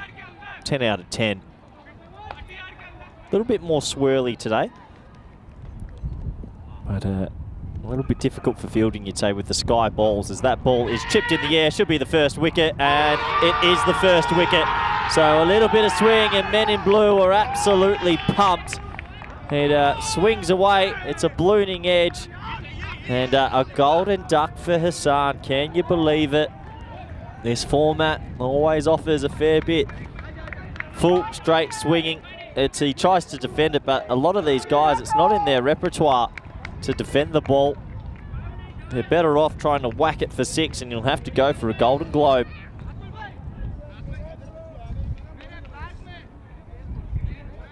10 out of 10. A little bit more swirly today. But a little bit difficult for fielding, you'd say, with the sky balls, as that ball is chipped in the air. Should be the first wicket, and it is the first wicket. So a little bit of swing, and men in blue are absolutely pumped. It swings away. It's a ballooning edge. And a golden duck for Hassan. Can you believe it? This format always offers a fair bit. Full, straight swinging. He tries to defend it, but a lot of these guys, it's not in their repertoire to defend the ball. They're better off trying to whack it for 6, and you'll have to go for a golden globe.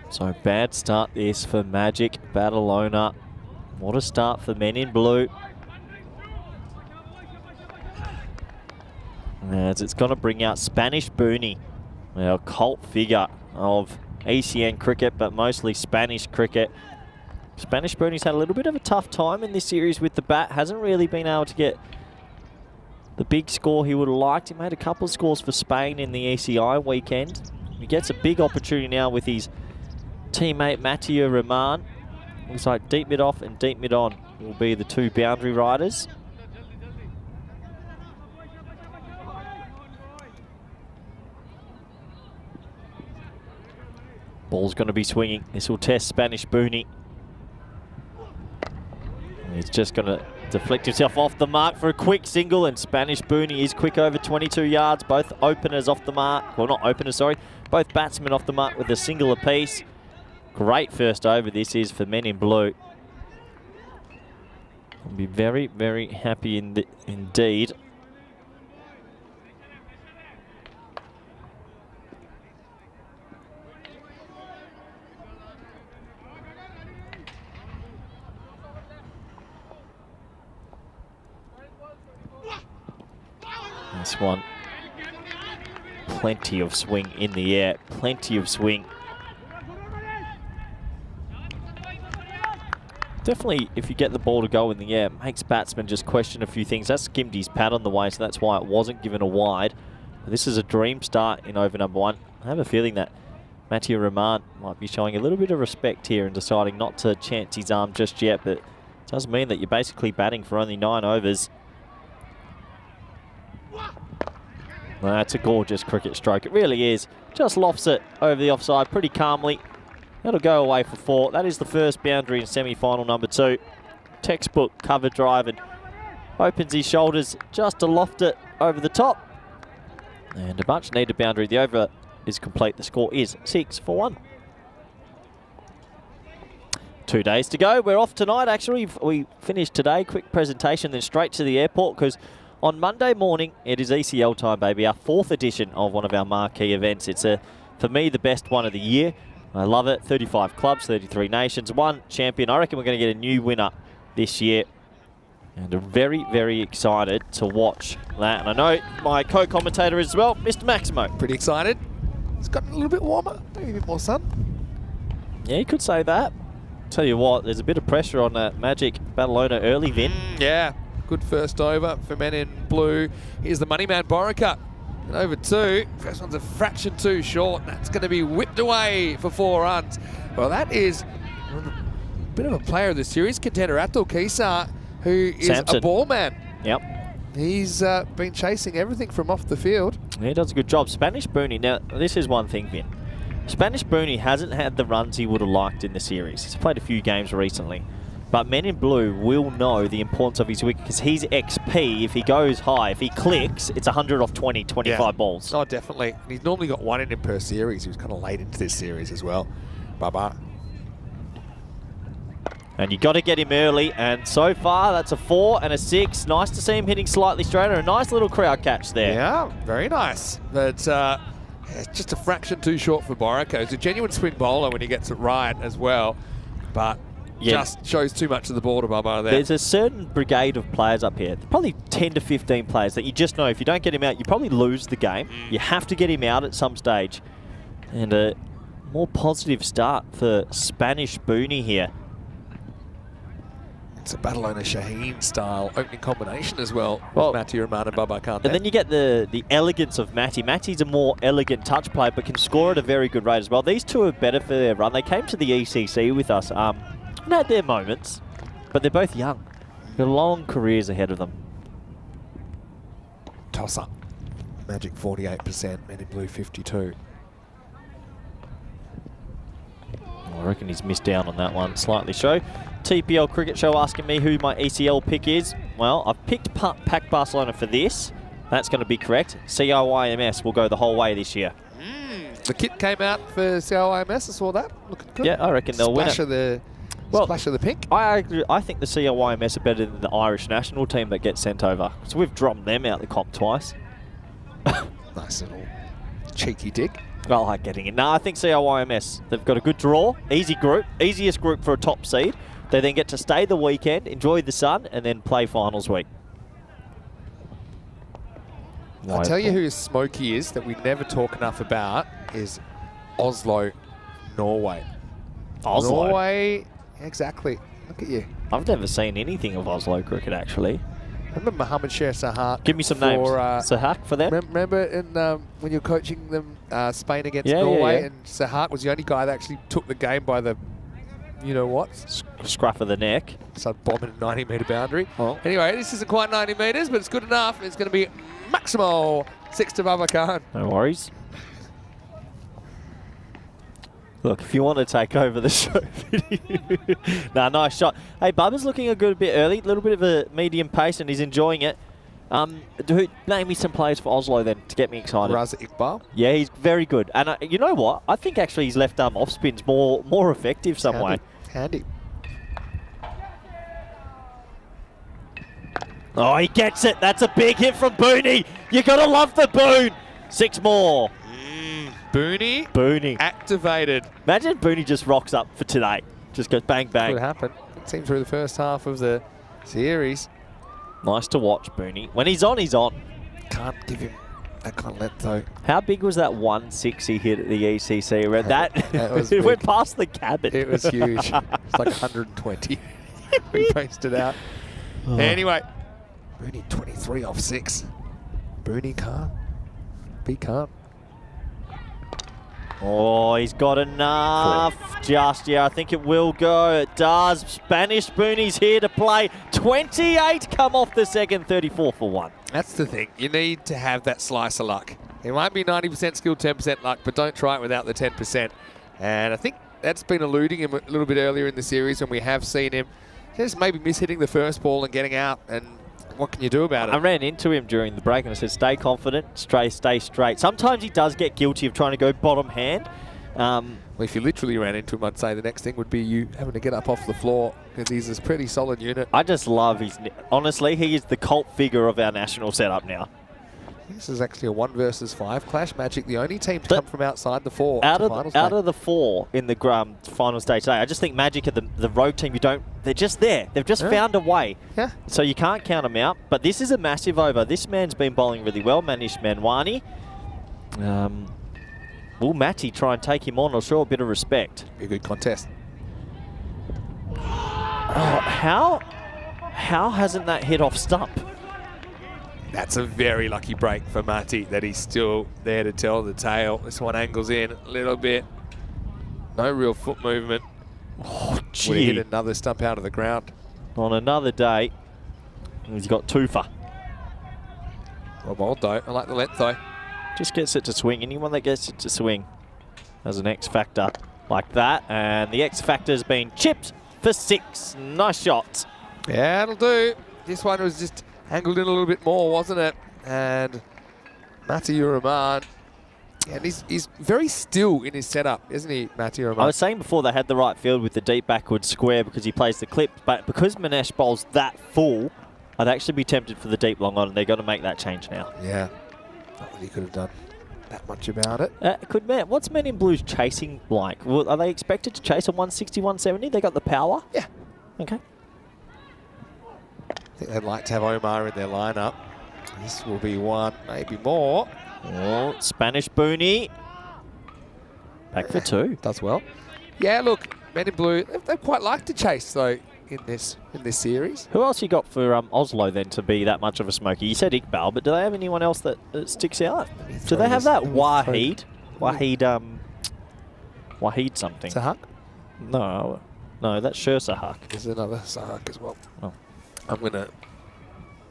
So bad start this for Magic Badalona. What a start for men in blue. As it's going to bring out Spanish Booney, a cult figure of ECN cricket, but mostly Spanish cricket. Spanish Booney's had a little bit of a tough time in this series with the bat. Hasn't really been able to get the big score he would have liked. He made a couple of scores for Spain in the ECI weekend. He gets a big opportunity now with his teammate Mathieu Rahman. Looks like deep mid off and deep mid on will be the two boundary riders. Ball's going to be swinging. This will test Spanish Booney. He's just going to deflect himself off the mark for a quick single, and Spanish Booney is quick over 22 yards. Both openers off the mark. Well, not openers, sorry. Both batsmen off the mark with a single apiece. Great first over this is for men in blue. I'll be very, very happy indeed. This one, plenty of swing in the air, plenty of swing. Definitely, if you get the ball to go in the air, it makes batsmen just question a few things. That skimmed his pad on the way, so that's why it wasn't given a wide. But this is a dream start in over number 1. I have a feeling that Mathieu Rahman might be showing a little bit of respect here and deciding not to chance his arm just yet, but it does mean that you're basically batting for only 9 overs. Well, that's a gorgeous cricket stroke. It really is. Just lofts it over the offside pretty calmly. That'll go away for 4. That is the first boundary in semi-final number 2. Textbook cover drive, and opens his shoulders just to loft it over the top. And a much needed boundary. The over is complete. The score is 6 for 1. 2 days to go. We're off tonight, actually. We finished today. Quick presentation, then straight to the airport, because on Monday morning, it is ECL time, baby. Our 4th edition of one of our marquee events. It's, for me, the best one of the year. I love it. 35 clubs, 33 nations, 1 champion. I reckon we're going to get a new winner this year. And I'm very, very excited to watch that. And I know my co-commentator as well, Mr. Maximo. Pretty excited. It's gotten a little bit warmer. Maybe a bit more sun. Yeah, you could say that. Tell you what, there's a bit of pressure on that Magic Badalona early, Vin. Yeah. Good first over for men in blue. Here's the money man, Borica. And over 2. First one's a fraction too short. That's going to be whipped away for 4 runs. Well, that is a bit of a player of the series contender, Atul Kesar, who is Samson. a ball man. Yep. He's been chasing everything from off the field. He does a good job. Spanish Booney, now this is one thing, Vin. Spanish Booney hasn't had the runs he would have liked in the series. He's played a few games recently. But men in blue will know the importance of his wicket, because he's XP. If he goes high, if he clicks, it's 100 off 20, 25 balls. Oh, definitely. And he's normally got 1 in him per series. He was kind of late into this series as well. Baba. And you got to get him early, and so far that's a 4 and a 6. Nice to see him hitting slightly straighter. A nice little crowd catch there. Yeah, very nice. But it's just a fraction too short for Borica. He's a genuine swing bowler when he gets it right as well. But just shows too much of the ball to Baba there. There's a certain brigade of players up here, probably 10 to 15 players, that you just know if you don't get him out, you probably lose the game. You have to get him out at some stage. And a more positive start for Spanish Booney here. It's a Badalona Shaheen style opening combination as well. Well, Matty Rahman and Babakante. And then you get the elegance of Matty. Matty's a more elegant touch player, but can score at a very good rate as well. These two are better for their run. They came to the ECC with us and had their moments, but they're both young. They've got long careers ahead of them. Toss up. Magic 48%, Men in Blue 52. I reckon he's missed down on that one slightly. Show TPL Cricket Show asking me who my ECL pick is. Well, I've picked Pac Barcelona for this. That's going to be correct. CIYMS will go the whole way this year. The kit came out for CIYMS. I saw that. Looking good. Yeah, I reckon they'll win it. Splash of the pink. I think the CIYMS are better than the Irish national team that gets sent over. So we've dropped them out the comp twice. Nice little cheeky dig. I like getting it. No, I think CIYMS, they've got a good draw, easy group, easiest group for a top seed. They then get to stay the weekend, enjoy the sun, and then play finals week. I'll tell you who Smokey is that we never talk enough about is Oslo, Norway. Oslo? Norway, exactly. Look at you. I've never seen anything of Oslo cricket, actually. Remember Mohammed Sher Sahak? Give me some names. Sahak for them? Remember when you were coaching them, Spain against Norway, and Sahak was the only guy that actually took the game by the, you know what? Scruff of the neck. Started bombing a 90-metre boundary. Oh. Anyway, this isn't quite 90 metres, but it's good enough. It's going to be maximal 6 to Baba Khan. No worries. Look, if you want to take over the show. Nice shot. Hey, Bubba's looking a good bit early. A little bit of a medium pace, and he's enjoying it. Name me some players for Oslo then to get me excited. Raza Iqbal. Yeah, he's very good. And you know what? I think actually his left arm off spin's more effective some way. Handy. Oh, he gets it. That's a big hit from Booney. You got to love the Boone. 6 more. Booney activated. Imagine Booney just rocks up for today. Just goes bang, bang. Could happen. It seemed through the first half of the series. Nice to watch, Booney. When he's on, he's on. Can't give him that kind of length, though. How big was that 160 hit at the ECC? That was it went past the cabin. It was huge. It's like 120. We posted out. Anyway, Booney 23 off 6. Booney can't. Be calm. Oh, he's got enough. 4. I think it will go. It does. Spanish Booney's here to play. 28 come off the second, 34 for 1. That's the thing. You need to have that slice of luck. It might be 90% skill, 10% luck, but don't try it without the 10%. And I think that's been eluding him a little bit earlier in the series when we have seen him just maybe mishitting the first ball and getting out. And what can you do about it? I ran into him during the break and I said, stay confident, stay straight. Sometimes he does get guilty of trying to go bottom hand. Well, if you literally ran into him, I'd say the next thing would be you having to get up off the floor because he's a pretty solid unit. I just love his... Honestly, he is the cult figure of our national setup now. This is actually a 1 versus 5 clash. Magic, the only team to come from outside the 4 out of the 4 in the final stage today. I just think Magic are the rogue team. They're just there. They've just found a way. Yeah. So you can't count them out. But this is a massive over. This man's been bowling really well, Manish Manwani. Will Matty try and take him on or show a bit of respect? Be a good contest. Oh, how hasn't that hit off stump? That's a very lucky break for Mati that he's still there to tell the tale. This one angles in a little bit. No real foot movement. Oh, gee. Would have hit another stump out of the ground. On another day, he's got 2 for. Well bowled though. I like the length though. Just gets it to swing. Anyone that gets it to swing has an X factor like that. And the X factor has been chipped for 6. Nice shot. Yeah, it'll do. This one was just angled in a little bit more, wasn't it? And Matty Rahman, and he's very still in his setup, isn't he, Matty Rahman? I was saying before they had the right field with the deep backward square because he plays the clip, but because Manesh bowls that full, I'd actually be tempted for the deep long on, and they're going to make that change now. Yeah, not that he could have done that much about it. What's Men in Blue's chasing like? Are they expected to chase a 160, 170? They got the power? Yeah. Okay. I think they'd like to have Omar in their lineup. This will be one, maybe more. Oh, Spanish Booney. Back for 2. Does well. Yeah, look, Men in Blue, they quite like to chase, though, in this series. Who else you got for Oslo then to be that much of a smoky? You said Iqbal, but do they have anyone else that sticks out? Do they have that Wahid? Wahid something. Sahak? No, that's Sahak. There's another Sahak as well. Oh. I'm going to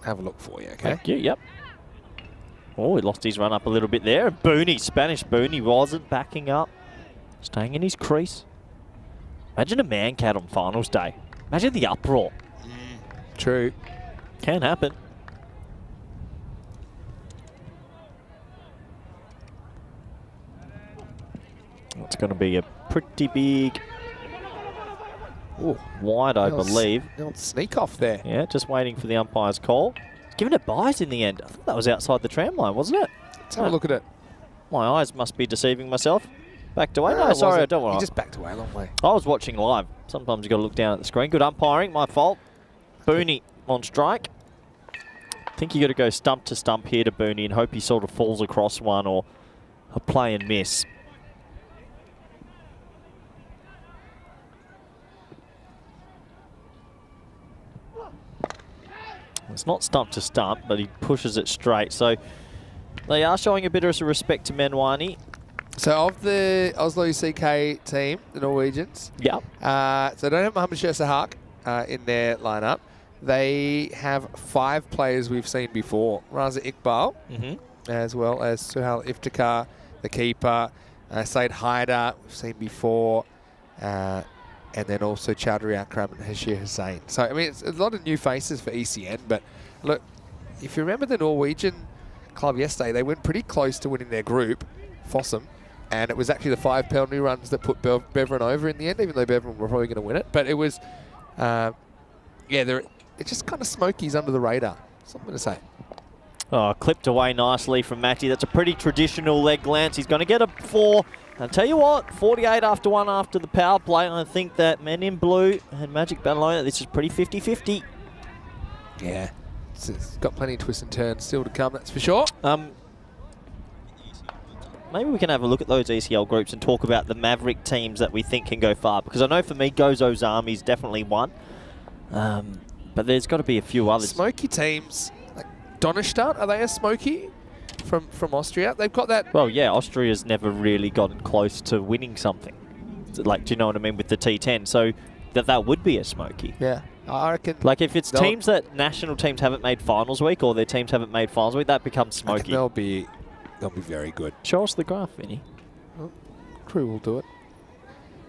have a look for you, okay? Thank you, yep. Oh, he lost his run up a little bit there. Booney, Spanish Booney wasn't backing up. Staying in his crease. Imagine a man cat on finals day. Imagine the uproar. True. Can happen. It's going to be a pretty big wide, I believe. Little sneak off there. Yeah, just waiting for the umpire's call. Giving it buys in the end. I thought that was outside the tram line, wasn't it? Let's have a look at it. My eyes must be deceiving myself. Backed away? No, sorry, I don't want to. He just backed away a long way. I was watching live. Sometimes you've got to look down at the screen. Good umpiring, my fault. Booney on strike. I think you got to go stump to stump here to Booney and hope he sort of falls across one or a play and miss. It's not stump to stump, but he pushes it straight. So they are showing a bit of respect to Menwani. So of the Oslo CK team, the Norwegians, Yeah. so they don't have Mohamed Sahak in their lineup. They have 5 players we've seen before. Raza Iqbal, as well as Suhail Iftikhar, the keeper. Said Haider, we've seen before. And then also Chowdhury Akram and Hashir Hussain. So, I mean, it's a lot of new faces for ECN. But, look, if you remember the Norwegian club yesterday, they went pretty close to winning their group, Fossum. And it was actually the 5 penalty runs that put Beveren over in the end, even though Beveren were probably going to win it. But it was, yeah, it's just kind of smokies under the radar. That's what I'm going to say. Oh, clipped away nicely from Matty. That's a pretty traditional leg glance. He's going to get a 4. I'll tell you what, 48 after 1 after the power play. I think that Men in Blue and Magic Badalona, this is pretty 50-50. Yeah, it's got plenty of twists and turns still to come, that's for sure. Maybe we can have a look at those ECL groups and talk about the Maverick teams that we think can go far. Because I know for me, Gozo's Army is definitely one. But there's got to be a few others. Smoky teams, like Donnerstadt, are they a smoky from Austria? They've got that... Well, yeah, Austria's never really gotten close to winning something. Like, do you know what I mean, with the T10? So that would be a smoky. Yeah, I reckon... Like, if it's teams that national teams haven't made finals week or their teams haven't made finals week, that becomes smoky. They'll be very good. Show us the graph, Vinny. Well, crew will do it.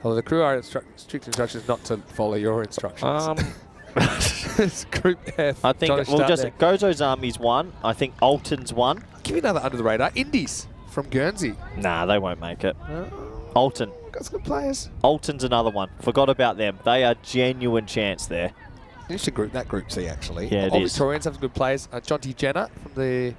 Although the crew are strict instructions not to follow your instructions. It's Group F. I think we'll just... Gozo's Army's one. I think Alton's one. Give me another under the radar. Indies from Guernsey. Nah, they won't make it. Alton. Got some good players. Alton's another one. Forgot about them. They are genuine chance there. Interesting group, that Group C, actually. Yeah, it All is. Victorians have some good players. Jonty Jenner from the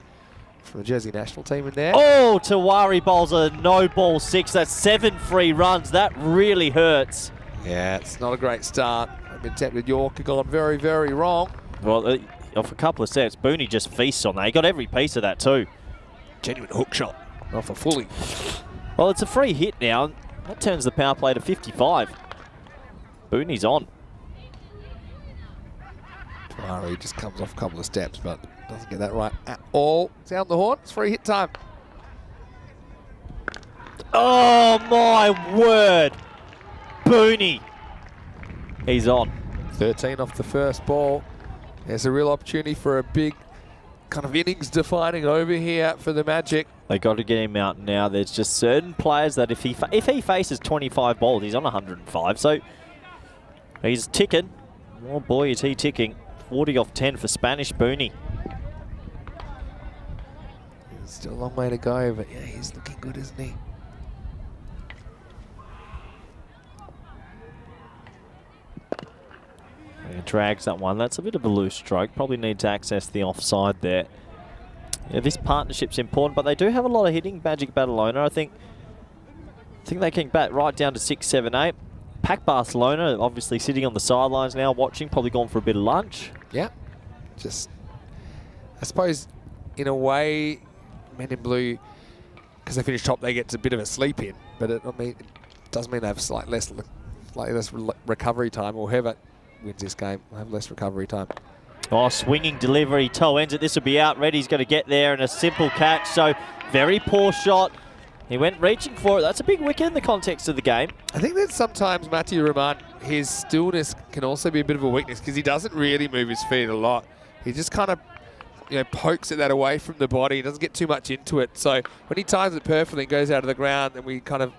Jersey national team in there. Oh, Tawari bowls a no ball 6. That's 7 free runs. That really hurts. Yeah, it's not a great start. I've been tempted. York have gone very, very wrong. Well, off a couple of sets, Booney just feasts on that. He got every piece of that too. Genuine hook shot. Off a fully. Well, it's a free hit now. That turns the power play to 55. Booney's on. Ferrari just comes off a couple of steps, but doesn't get that right at all. Sound the horn. It's free hit time. Oh, my word. Booney. He's on. 13 off the first ball. There's a real opportunity for a big kind of innings-defining over here for the Magic. They got to get him out now. There's just certain players that if he faces 25 balls, he's on 105. So he's ticking. Oh boy, is he ticking. 40 off 10 for Spanish Booney. Still a long way to go, but yeah, he's looking good, isn't he? He drags that one. That's a bit of a loose stroke. Probably need to access the offside there. Yeah, this partnership's important, but they do have a lot of hitting. Magic Badalona, I think they can bat right down to 6, 7, 8. Pack Barcelona, obviously sitting on the sidelines now, watching, probably gone for a bit of lunch. Yeah. Just, I suppose, in a way, Men in Blue, because they finish top, they get a bit of a sleep in. But it does mean they have slightly less recovery time or whatever. wins this game. We'll have less recovery time. Oh, swinging delivery. Toe ends it. This will be out. Reddy's going to get there and a simple catch. So very poor shot. He went reaching for it. That's a big wicket in the context of the game. I think that sometimes Matthew Rahman, his stillness can also be a bit of a weakness because he doesn't really move his feet a lot. He just kind of pokes at that away from the body. He doesn't get too much into it. So when he times it perfectly and goes out of the ground, then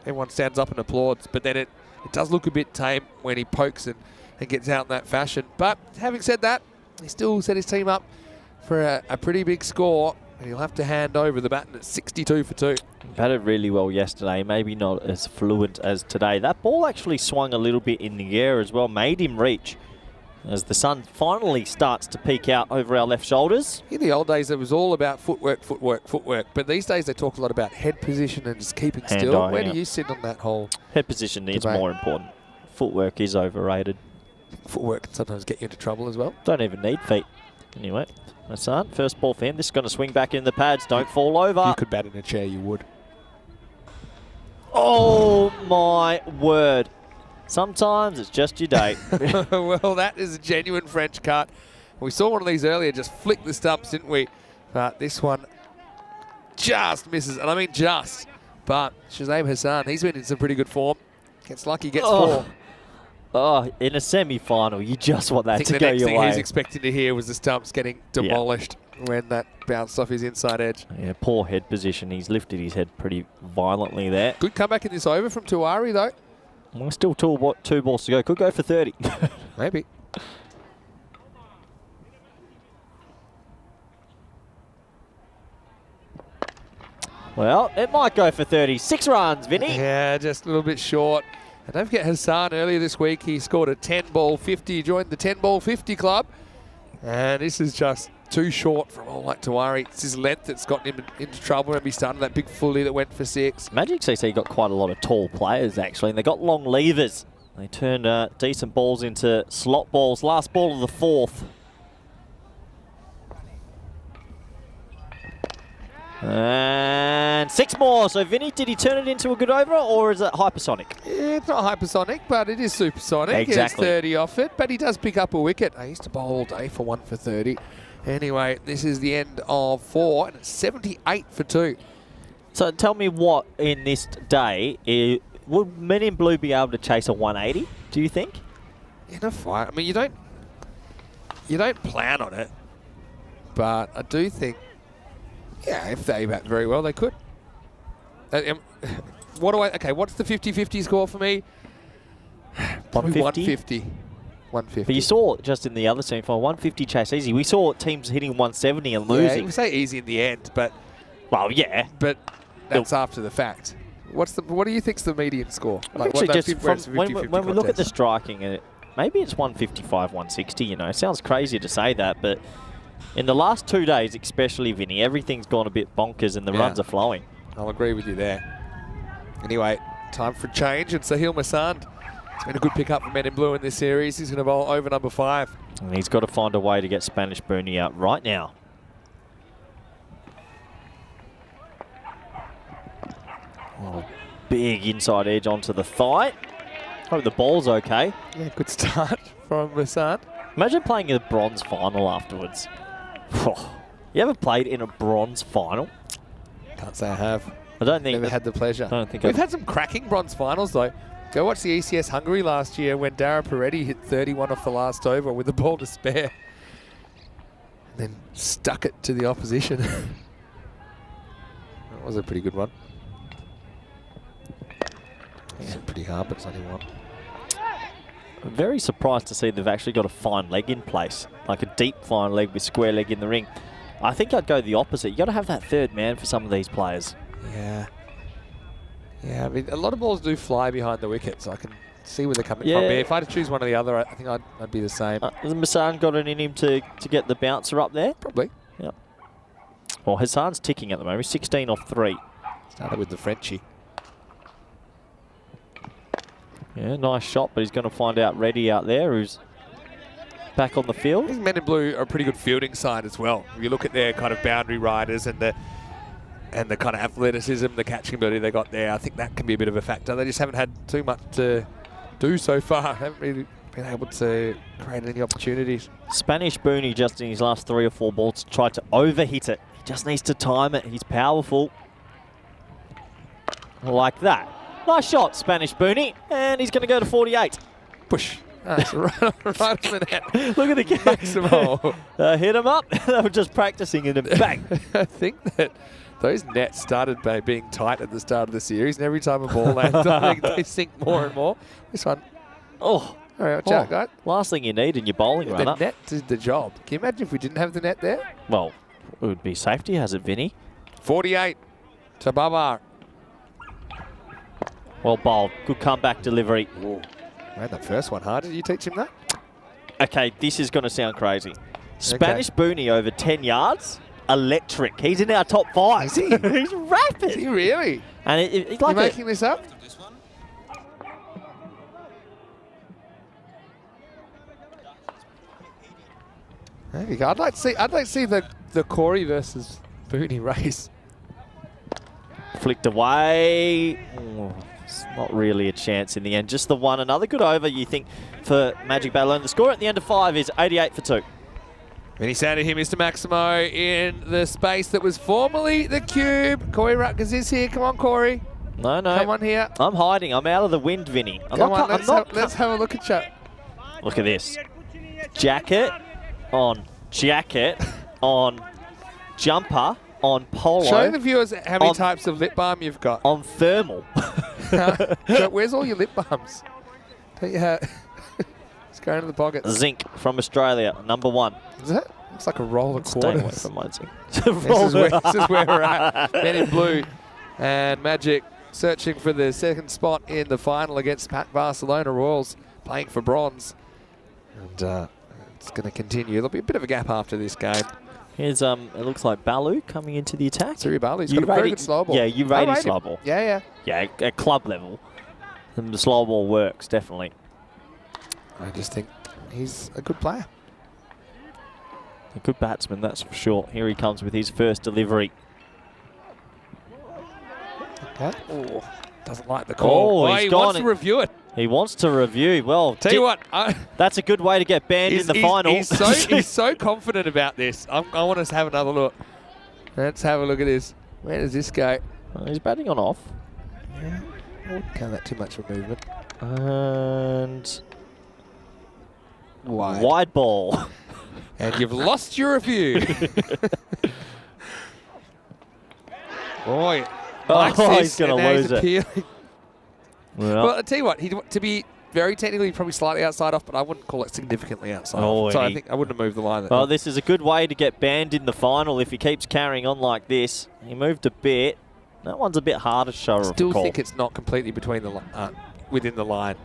everyone stands up and applauds. But then it does look a bit tame when he pokes and gets out in that fashion. But having said that, he still set his team up for a pretty big score. And he'll have to hand over the baton at 62 for 2. Batted really well yesterday, maybe not as fluent as today. That ball actually swung a little bit in the air as well, made him reach as the sun finally starts to peek out over our left shoulders. In the old days, it was all about footwork, footwork, footwork. But these days, they talk a lot about head position and just keeping still. Where do you sit on that whole head position is debate? More important. Footwork is overrated. Footwork can sometimes get you into trouble as well. Don't even need feet. Anyway, Hassan, first ball for him. This is going to swing back in the pads. Don't fall over. If you could bat in a chair, you would. Oh, my word. Sometimes it's just your day. Well, that is a genuine French cut. We saw one of these earlier just flick the stumps, didn't we? But this one just misses. And I mean just. But Shazam Hassan, he's been in some pretty good form. Gets lucky, gets 4. Oh, in a semi-final, you just want that to go your way. I think the next thing he's expecting to hear was the stumps getting demolished when that bounced off his inside edge. Yeah, poor head position. He's lifted his head pretty violently there. Good comeback in this over from Tuari, though. Well, still 2 balls to go. Could go for 30. Maybe. Well, it might go for 30. 6 runs, Vinny. Yeah, just a little bit short. And don't forget Hassan, earlier this week, he scored a 10-ball 50. He joined the 10-ball 50 club. And this is just too short from all like Tuari. It's his length that's gotten him into trouble. Remember, he started that big fully that went for 6. Magic CC got quite a lot of tall players, actually, and they got long levers. They turned decent balls into slot balls. Last ball of the 4th. And 6 more. So, Vinny, did he turn it into a good over, or is it hypersonic? Yeah, it's not hypersonic, but it is supersonic. Exactly. It's 30 off it, but he does pick up a wicket. I used to bowl all day for 1 for 30. Anyway, this is the end of 4, and it's 78 for 2. So, tell me what in this day, would Men in Blue be able to chase a 180, do you think? In a fight, I mean, you don't plan on it, but I do think, yeah, if they bat very well, they could. What's the 50-50 score for me? 150. 150. But you saw just in the other semi-final, 150 chase easy. We saw teams hitting 170 and losing. Yeah, we say easy in the end, but... Well, yeah. But that's after the fact. What do you think's the median score? Like actually, just when we look at the striking, maybe it's 155, 160, you know. Sounds crazy to say that, but... In the last 2 days, especially, Vinny, everything's gone a bit bonkers and the runs are flowing. I'll agree with you there. Anyway, time for a change. And Sahil Masand. It's been a good pickup for Men in Blue in this series. He's going to bowl over number 5. And he's got to find a way to get Spanish Booney out right now. Oh, big inside edge onto the thigh. Hope the ball's okay. Yeah, good start from Masand. Imagine playing a bronze final afterwards. You ever played in a bronze final? Can't say I have. I don't think. Never had the pleasure. I don't think We've had some cracking bronze finals though. Go watch the ECS Hungary last year when Dara Peretti hit 31 off the last over with the ball to spare. And then stuck it to the opposition. That was a pretty good one. Yeah, pretty hard, but it's only one. I'm very surprised to see they've actually got a fine leg in place, like a deep fine leg with square leg in the ring. I think I'd go the opposite. You got to have that third man for some of these players. Yeah. Yeah, I mean, a lot of balls do fly behind the wicket, so I can see where they're coming from. Yeah, if I had to choose one or the other, I think I'd be the same. Has Massan got it in him to get the bouncer up there? Probably. Yep. Well, Hassan's ticking at the moment. 16 off 3. Started with the Frenchie. Yeah, nice shot, but he's going to find out Reddy out there, who's back on the field. I think Men in Blue are a pretty good fielding side as well. If you look at their kind of boundary riders and the kind of athleticism, the catching ability they got there, I think that can be a bit of a factor. They just haven't had too much to do so far. Haven't really been able to create any opportunities. Spanish Booney just in his last 3 or 4 balls tried to overhit it. He just needs to time it. He's powerful. Like that. Nice shot, Spanish Booney. And he's going to go to 48. Push. That's right on the net. Look at the game. Maximo. Hit him up. They were just practicing and then bang. I think that those nets started by being tight at the start of the series, and every time a ball lands, I think they sink more and more. This one. Oh. All right, watch out, guys. Last thing you need in your bowling The runner. net did the job. Can you imagine if we didn't have the net there? Well, it would be safety hazard, Vinny. 48 to Babar. Well bowled. Good comeback delivery. Whoa. Man, that first one hard. Did you teach him that? Okay, this is going to sound crazy. Spanish Booney over 10 yards. Electric. He's in our top 5. Is he? He's rapid. Is he really? And it's like You making this up? There you go. I'd like to see the Corey versus Booney race. Flicked away. Oh, it's not really a chance in the end. Just the one. Another good over, you think, for Magic Badalone. The score at the end of 5 is 88 for 2. And he's handed him Mr. Maximo in the space that was formerly the cube. Corey Rutgers is here. Come on, Corey. No. Come on here. I'm hiding. I'm out of the wind, Vinny. Come on, let's have a look at you. Look at this. Jacket on jacket on jumper on polo. Show the viewers how many types of lip balm you've got. On thermal. Where's all your lip balms? It's going into the pockets. Zinc from Australia, number 1. Is that? Looks like a roll of Stay away quarters. from my zinc. This is where we're at. Men in blue and Magic searching for the second spot in the final against Barcelona Royals, playing for bronze. And it's going to continue. There'll be a bit of a gap after this game. Here's it looks like Balu coming into the attack. Suri Balu's got a very good slow ball. Yeah, you rate his slow ball. Yeah. Yeah, at club level, the slow ball works, definitely. I just think he's a good player. A good batsman, that's for sure. Here he comes with his first delivery. Okay. Oh, doesn't like the call. Oh, he's he gone. wants to review it. He wants to review. Well, Tell you what, that's a good way to get banned in the final. He's so confident about this. I want us to have another look. Let's have a look at this. Where does this go? He's batting on off. Yeah, I wouldn't count that too much for movement. And wide. Wide ball. And you've lost your review. Boy. He's going to lose it. Well, I'll tell you what, to be very technically probably slightly outside off, but I wouldn't call it significantly outside off. So I think I wouldn't have moved the line. Well, this is a good way to get banned in the final if he keeps carrying on like this. He moved a bit. That one's a bit harder to show. I still think it's not completely between the within the line.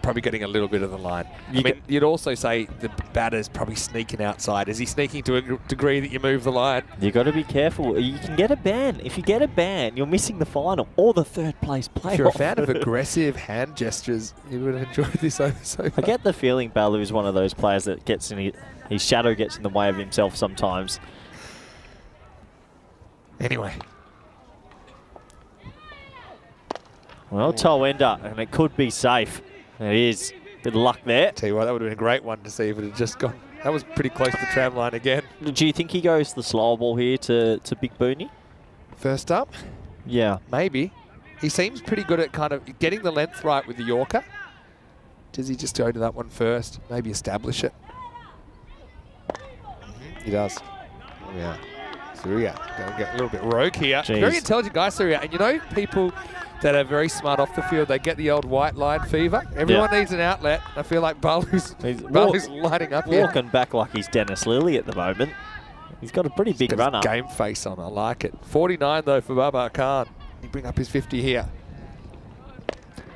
Probably getting a little bit of the line. I mean, you'd also say the batter's probably sneaking outside. Is he sneaking to a degree that you move the line? You've got to be careful. You can get a ban. If you get a ban, you're missing the final or the third place playoff. If you're a fan of aggressive hand gestures, you would have enjoyed this over so far. I get the feeling Balu is one of those players that gets in his shadow gets in the way of himself sometimes. Anyway. Well, toe ender, and it could be safe. It is. Good luck there. Tell you what, that would have been a great one to see if it had just gone. That was pretty close to the tram line again. Do you think he goes the slow ball here to Big Booney? First up? Yeah. Maybe. He seems pretty good at kind of getting the length right with the Yorker. Does he just go to that one first? Maybe establish it? He does. Yeah. Surya going to get a little bit rogue here. Jeez. Very intelligent guy, Surya. And you know, people that are very smart off the field, they get the old white line fever. Everyone needs an outlet. I feel like Balu's lighting up here. Walking back like he's Dennis Lilly at the moment. He's got a pretty big runner. Game face on, I like it. 49 though for Babar Khan. He bring up his 50 here.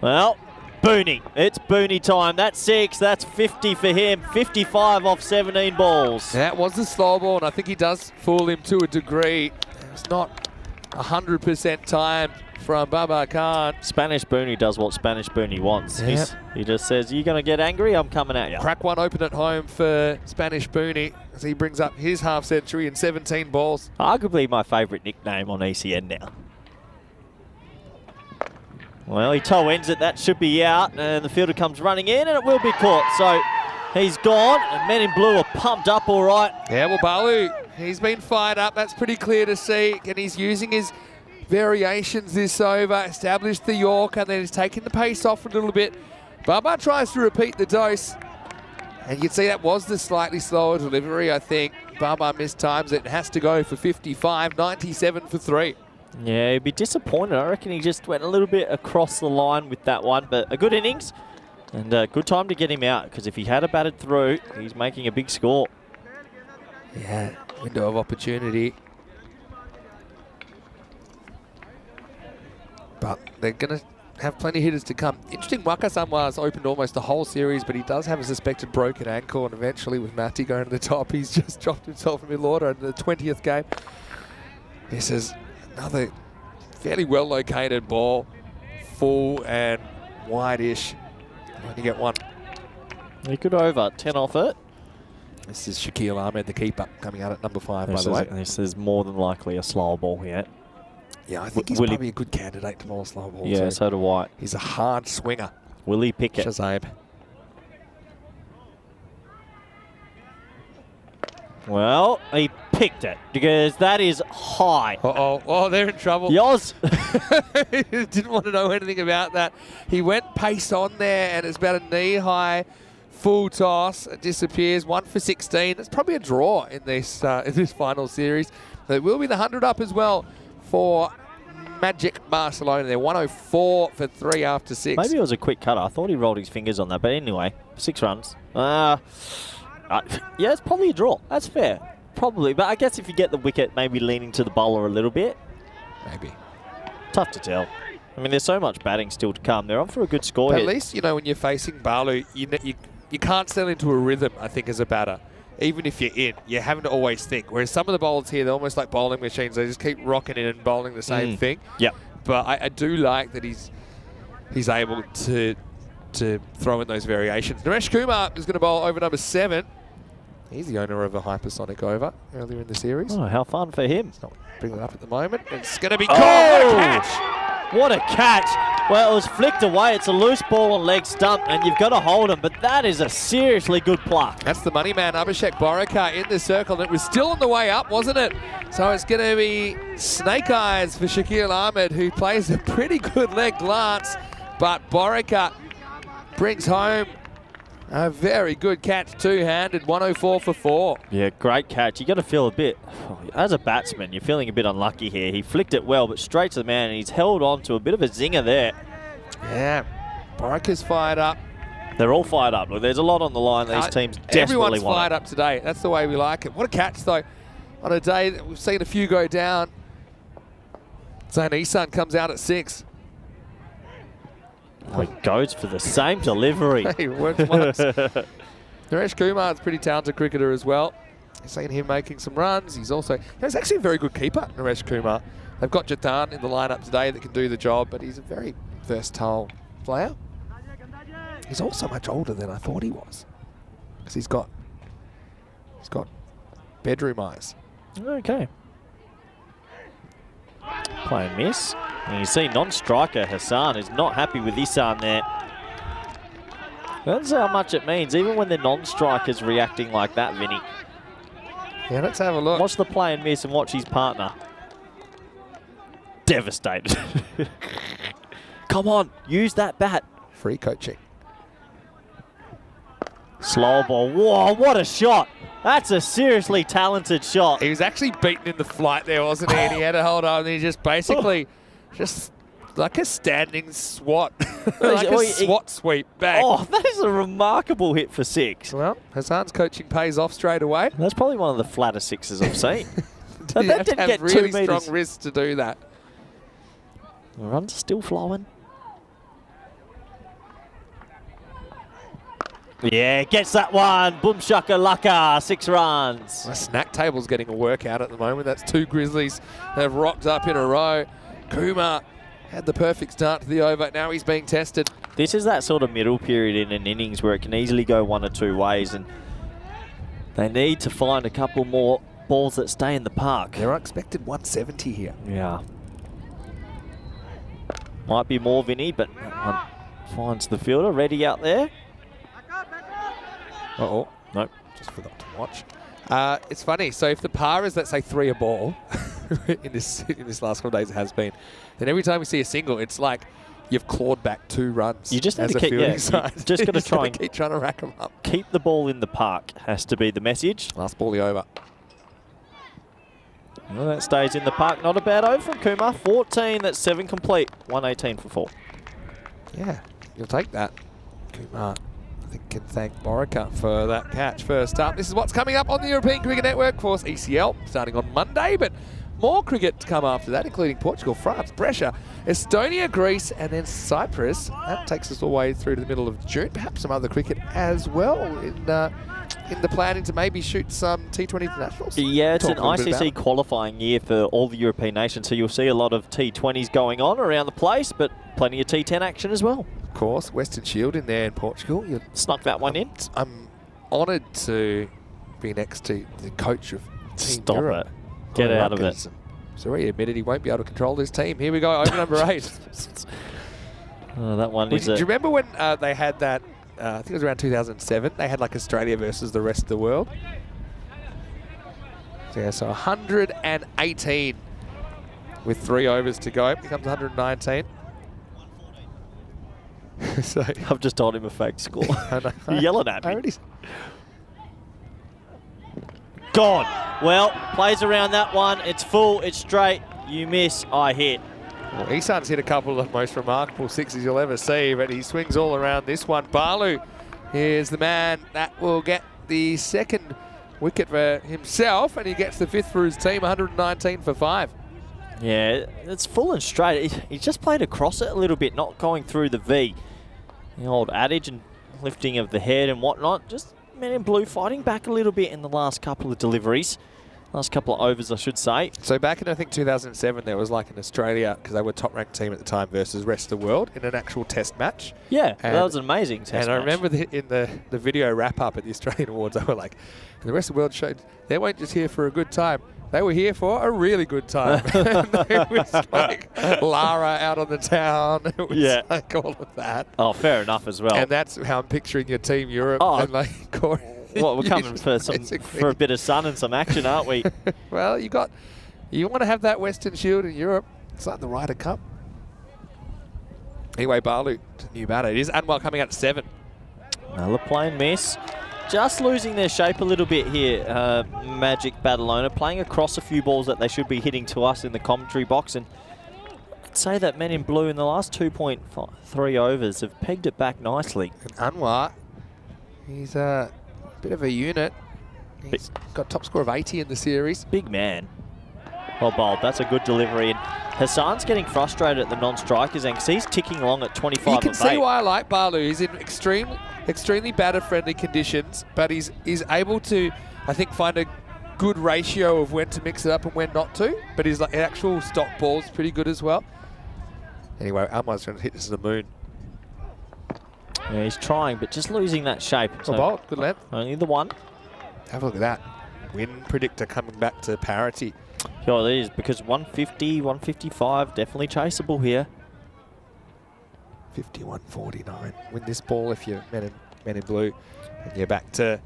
Well, Booney. It's Booney time. That's 6. That's 50 for him. 55 off 17 balls. That was the slow ball, and I think he does fool him to a degree. It's not 100% timed from Babar Khan. Spanish Booney does what Spanish Booney wants. Yep. He just says, you're going to get angry, I'm coming at you. Crack one open at home for Spanish Booney as he brings up his half century in 17 balls. Arguably my favourite nickname on ECN now. Well, he toe ends it. That should be out. And the fielder comes running in, and it will be caught. So he's gone, and men in blue are pumped up all right. Yeah, well, Balu, he's been fired up. That's pretty clear to see. And he's using his variations this over. Established the York, and then he's taking the pace off a little bit. Baba tries to repeat the dose. And you can see that was the slightly slower delivery, I think. Baba mistimes it and has to go for 55, 97 for 3. Yeah, he'd be disappointed. I reckon he just went a little bit across the line with that one. But a good innings and a good time to get him out, because if he had batted through, he's making a big score. Yeah, window of opportunity. But they're going to have plenty of hitters to come. Interesting, Waka Samwa's opened almost the whole series, but he does have a suspected broken ankle, and eventually with Matty going to the top, he's just dropped himself in middle order in the 20th game. This is another fairly well-located ball, full and wide-ish. Only get one. He could over 10 off it. This is Shaquille Ahmed, the keeper, coming out at number 5, by the way. This is more than likely a slower ball here. Yeah, I think he's probably a good candidate to bowl a slow ball. Yeah, too. so do I. He's a hard swinger. Will he pick it? Shazib. Well, he picked it, because that is high. Uh-oh. Oh, they're in trouble. Yoz. Didn't want to know anything about that. He went pace on there, and it's about a knee-high full toss. It disappears. 1 for 16. It's probably a draw in this final series. There will be the 100 up as well for Magic Barcelona. They're 104 for 3 after 6. Maybe it was a quick cutter. I thought he rolled his fingers on that. But anyway, 6 runs. Yeah, it's probably a draw. That's fair. Probably. But I guess if you get the wicket, maybe leaning to the bowler a little bit. Maybe. Tough to tell. I mean, there's so much batting still to come. They're on for a good score But here. at least, you know, when you're facing Balu, you can't settle into a rhythm, I think, as a batter. Even if you're in, you're having to always think. Whereas some of the bowlers here, they're almost like bowling machines. They just keep rocking in and bowling the same thing. Yep. But I do like that he's able to throw in those variations. Naresh Kumar is going to bowl over number 7. He's the owner of a hypersonic over earlier in the series. Oh, how fun for him. It's not bringing it up at the moment. It's going to be caught. What a catch! What a catch. Well, it was flicked away. It's a loose ball on leg stump, and you've got to hold him. But that is a seriously good pluck. That's the money man, Abhishek Borikar, in the circle. And it was still on the way up, wasn't it? So it's going to be snake eyes for Shaquille Ahmed, who plays a pretty good leg glance. But Borikar brings home a very good catch, two-handed, 104 for 4. Yeah, great catch. You got to feel a bit, as a batsman, you're feeling a bit unlucky here. He flicked it well, but straight to the man, and he's held on to a bit of a zinger there. Yeah, Borikar's fired up. They're all fired up. Look, there's a lot on the line. These teams desperately Everyone's want fired up today. That's the way we like it. What a catch, though. On a day that we've seen a few go down. Zain Isan comes out at 6. Oh, he goes for the same delivery. Hey, works once. Naresh Kumar is a pretty talented cricketer as well. You've seen him making some runs. He's actually a very good keeper, Naresh Kumar. They've got Jatan in the lineup today that can do the job, but he's a very versatile player. He's also much older than I thought he was, because he's got bedroom eyes. Okay. Play and miss. And you see non-striker Hassan is not happy with Isan there. That's how much it means, even when the non-striker's reacting like that, Vinny. Yeah, let's have a look. Watch the play and miss and watch his partner. Devastated. Come on, use that bat. Free coaching. Slow ball. Whoa, what a shot. That's a seriously talented shot. He was actually beaten in the flight there, wasn't he? And he had to hold on, and he just basically, just like a standing swat. like a swat sweep back. Oh, that is a remarkable hit for 6. Well, Hassan's coaching pays off straight away. That's probably one of the flatter 6s I've seen. You have to have really strong wrists to do that. The runs are still flowing. Yeah, gets that one. Boom shaka laka, 6 runs. The snack table's getting a workout at the moment. That's 2 Grizzlies that have rocked up in a row. Kumar had the perfect start to the over. Now he's being tested. This is that sort of middle period in an innings where it can easily go one or two ways, and they need to find a couple more balls that stay in the park. They're expected 170 here. Yeah. Might be more, Vinny, but that one finds the fielder. Ready out there. Uh-oh. Nope. Just forgot to watch. It's funny. So if the par is, let's say, 3 a ball, in this last couple of days it has been, then every time we see a single, it's like you've clawed back 2 runs. You just need as to a keep, fielding side. you just got to try and keep trying to rack them up. keep the ball in the park has to be the message. Last ball over. Well, that stays in the park. Not a bad over from Kumar. 14, that's 7 complete. 118 for 4. Yeah, you'll take that. Kumar, I think, can thank Borica for that catch first up. This is what's coming up on the European Cricket Network. Of course, ECL starting on Monday, but more cricket to come after that, including Portugal, France, Brescia, Estonia, Greece, and then Cyprus. That takes us all the way through to the middle of June. Perhaps some other cricket as well in the planning to maybe shoot some T20 internationals. Yeah, it's Talk an a little bit ICC about qualifying year for all the European nations, so you'll see a lot of T20s going on around the place, but plenty of T10 action as well. Of course, Western Shield in there in Portugal. Snuck that one in. I'm honoured to be next to the coach of Team Stop Europe. it. Get out of it. So he admitted he won't be able to control this team. Here we go, over number 8. Oh, that one Do is you remember when they had that, I think it was around 2007, they had like Australia versus the rest of the world? So, yeah, so 118 with 3 overs to go. Becomes 119. So I've just told him a fake score. I know. You're yelling at I me. already Gone. Well, plays around that one. It's full, it's straight. You miss, I hit. Well, Isan's hit a couple of the most remarkable 6s you'll ever see, but he swings all around this one. Balu is the man that will get the 2nd wicket for himself, and he gets the 5th for his team, 119 for 5. Yeah, it's full and straight. He just played across it a little bit, not going through the V. The old adage and lifting of the head and whatnot. Just Men in Blue fighting back a little bit in the last couple of deliveries. Last couple of overs, I should say. So back in, I think, 2007, there was like in Australia, because they were top-ranked team at the time, versus rest of the world in an actual test match. Yeah, and that was an amazing test And I match. remember in the video wrap-up at the Australian Awards, they were like, and the rest of the world showed they weren't just here for a good time. They were here for a really good time. It was like Lara out on the town. It was like all of that. Oh, fair enough as well. And that's how I'm picturing your Team Europe. Oh. And like Corey. Well, we're coming for a bit of sun and some action, aren't we? Well, you want to have that Western Shield in Europe. It's like the Ryder Cup. Anyway, Balu, new batter. It is Anwar coming out at 7. Another plain miss. Just losing their shape a little bit here, Magic Badalona, playing across a few balls that they should be hitting to us in the commentary box. And I'd say that Men in Blue in the last 2.3 overs have pegged it back nicely. And Anwar, he's a bit of a unit. He's got top score of 80 in the series. Big man. Well bowled. That's a good delivery. And Hassan's getting frustrated at the non-strikers end because he's ticking along at 25. You can see why I like Balu. He's in extremely batter-friendly conditions, but he's able to, I think, find a good ratio of when to mix it up and when not to. But his actual stop ball's pretty good as well. Anyway, Anwar's trying to hit this to the moon. Yeah, he's trying, but just losing that shape. Well bowled, good length. Only the one. Have a look at that. Win predictor coming back to parity. Sure, it is, because 150, 155, definitely chaseable here. 51-49. Win this ball if you're men in Blue, and you're back to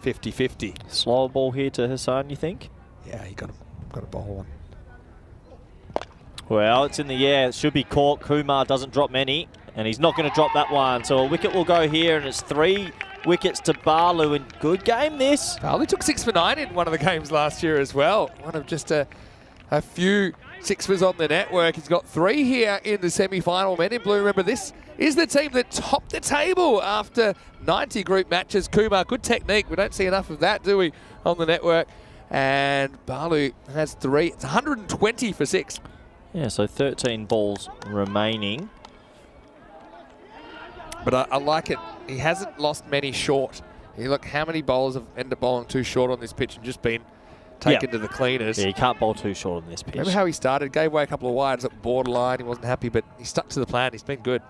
50-50. Slower ball here to Hassan, you think? Yeah, you got to bowl one. Well, it's in the air. It should be caught. Kumar doesn't drop many, and he's not going to drop that one. So a wicket will go here, and it's 3 wickets to Balu. And good game this. Balu took 6 for 9 in one of the games last year as well. One of just a few 6-fers on the network. He's got 3 here in the semi-final. Men in Blue, remember, this is the team that topped the table after 90 group matches. Kumar, good technique. We don't see enough of that, do we, on the network? And Balu has 3. It's 120 for 6. Yeah, so 13 balls remaining. But I like it. He hasn't lost many short. You look how many bowlers have ended up bowling too short on this pitch and just been taken to the cleaners. Yeah, you can't bowl too short on this pitch. Remember how he started? Gave away a couple of wides at borderline. He wasn't happy, but he stuck to the plan. He's been good.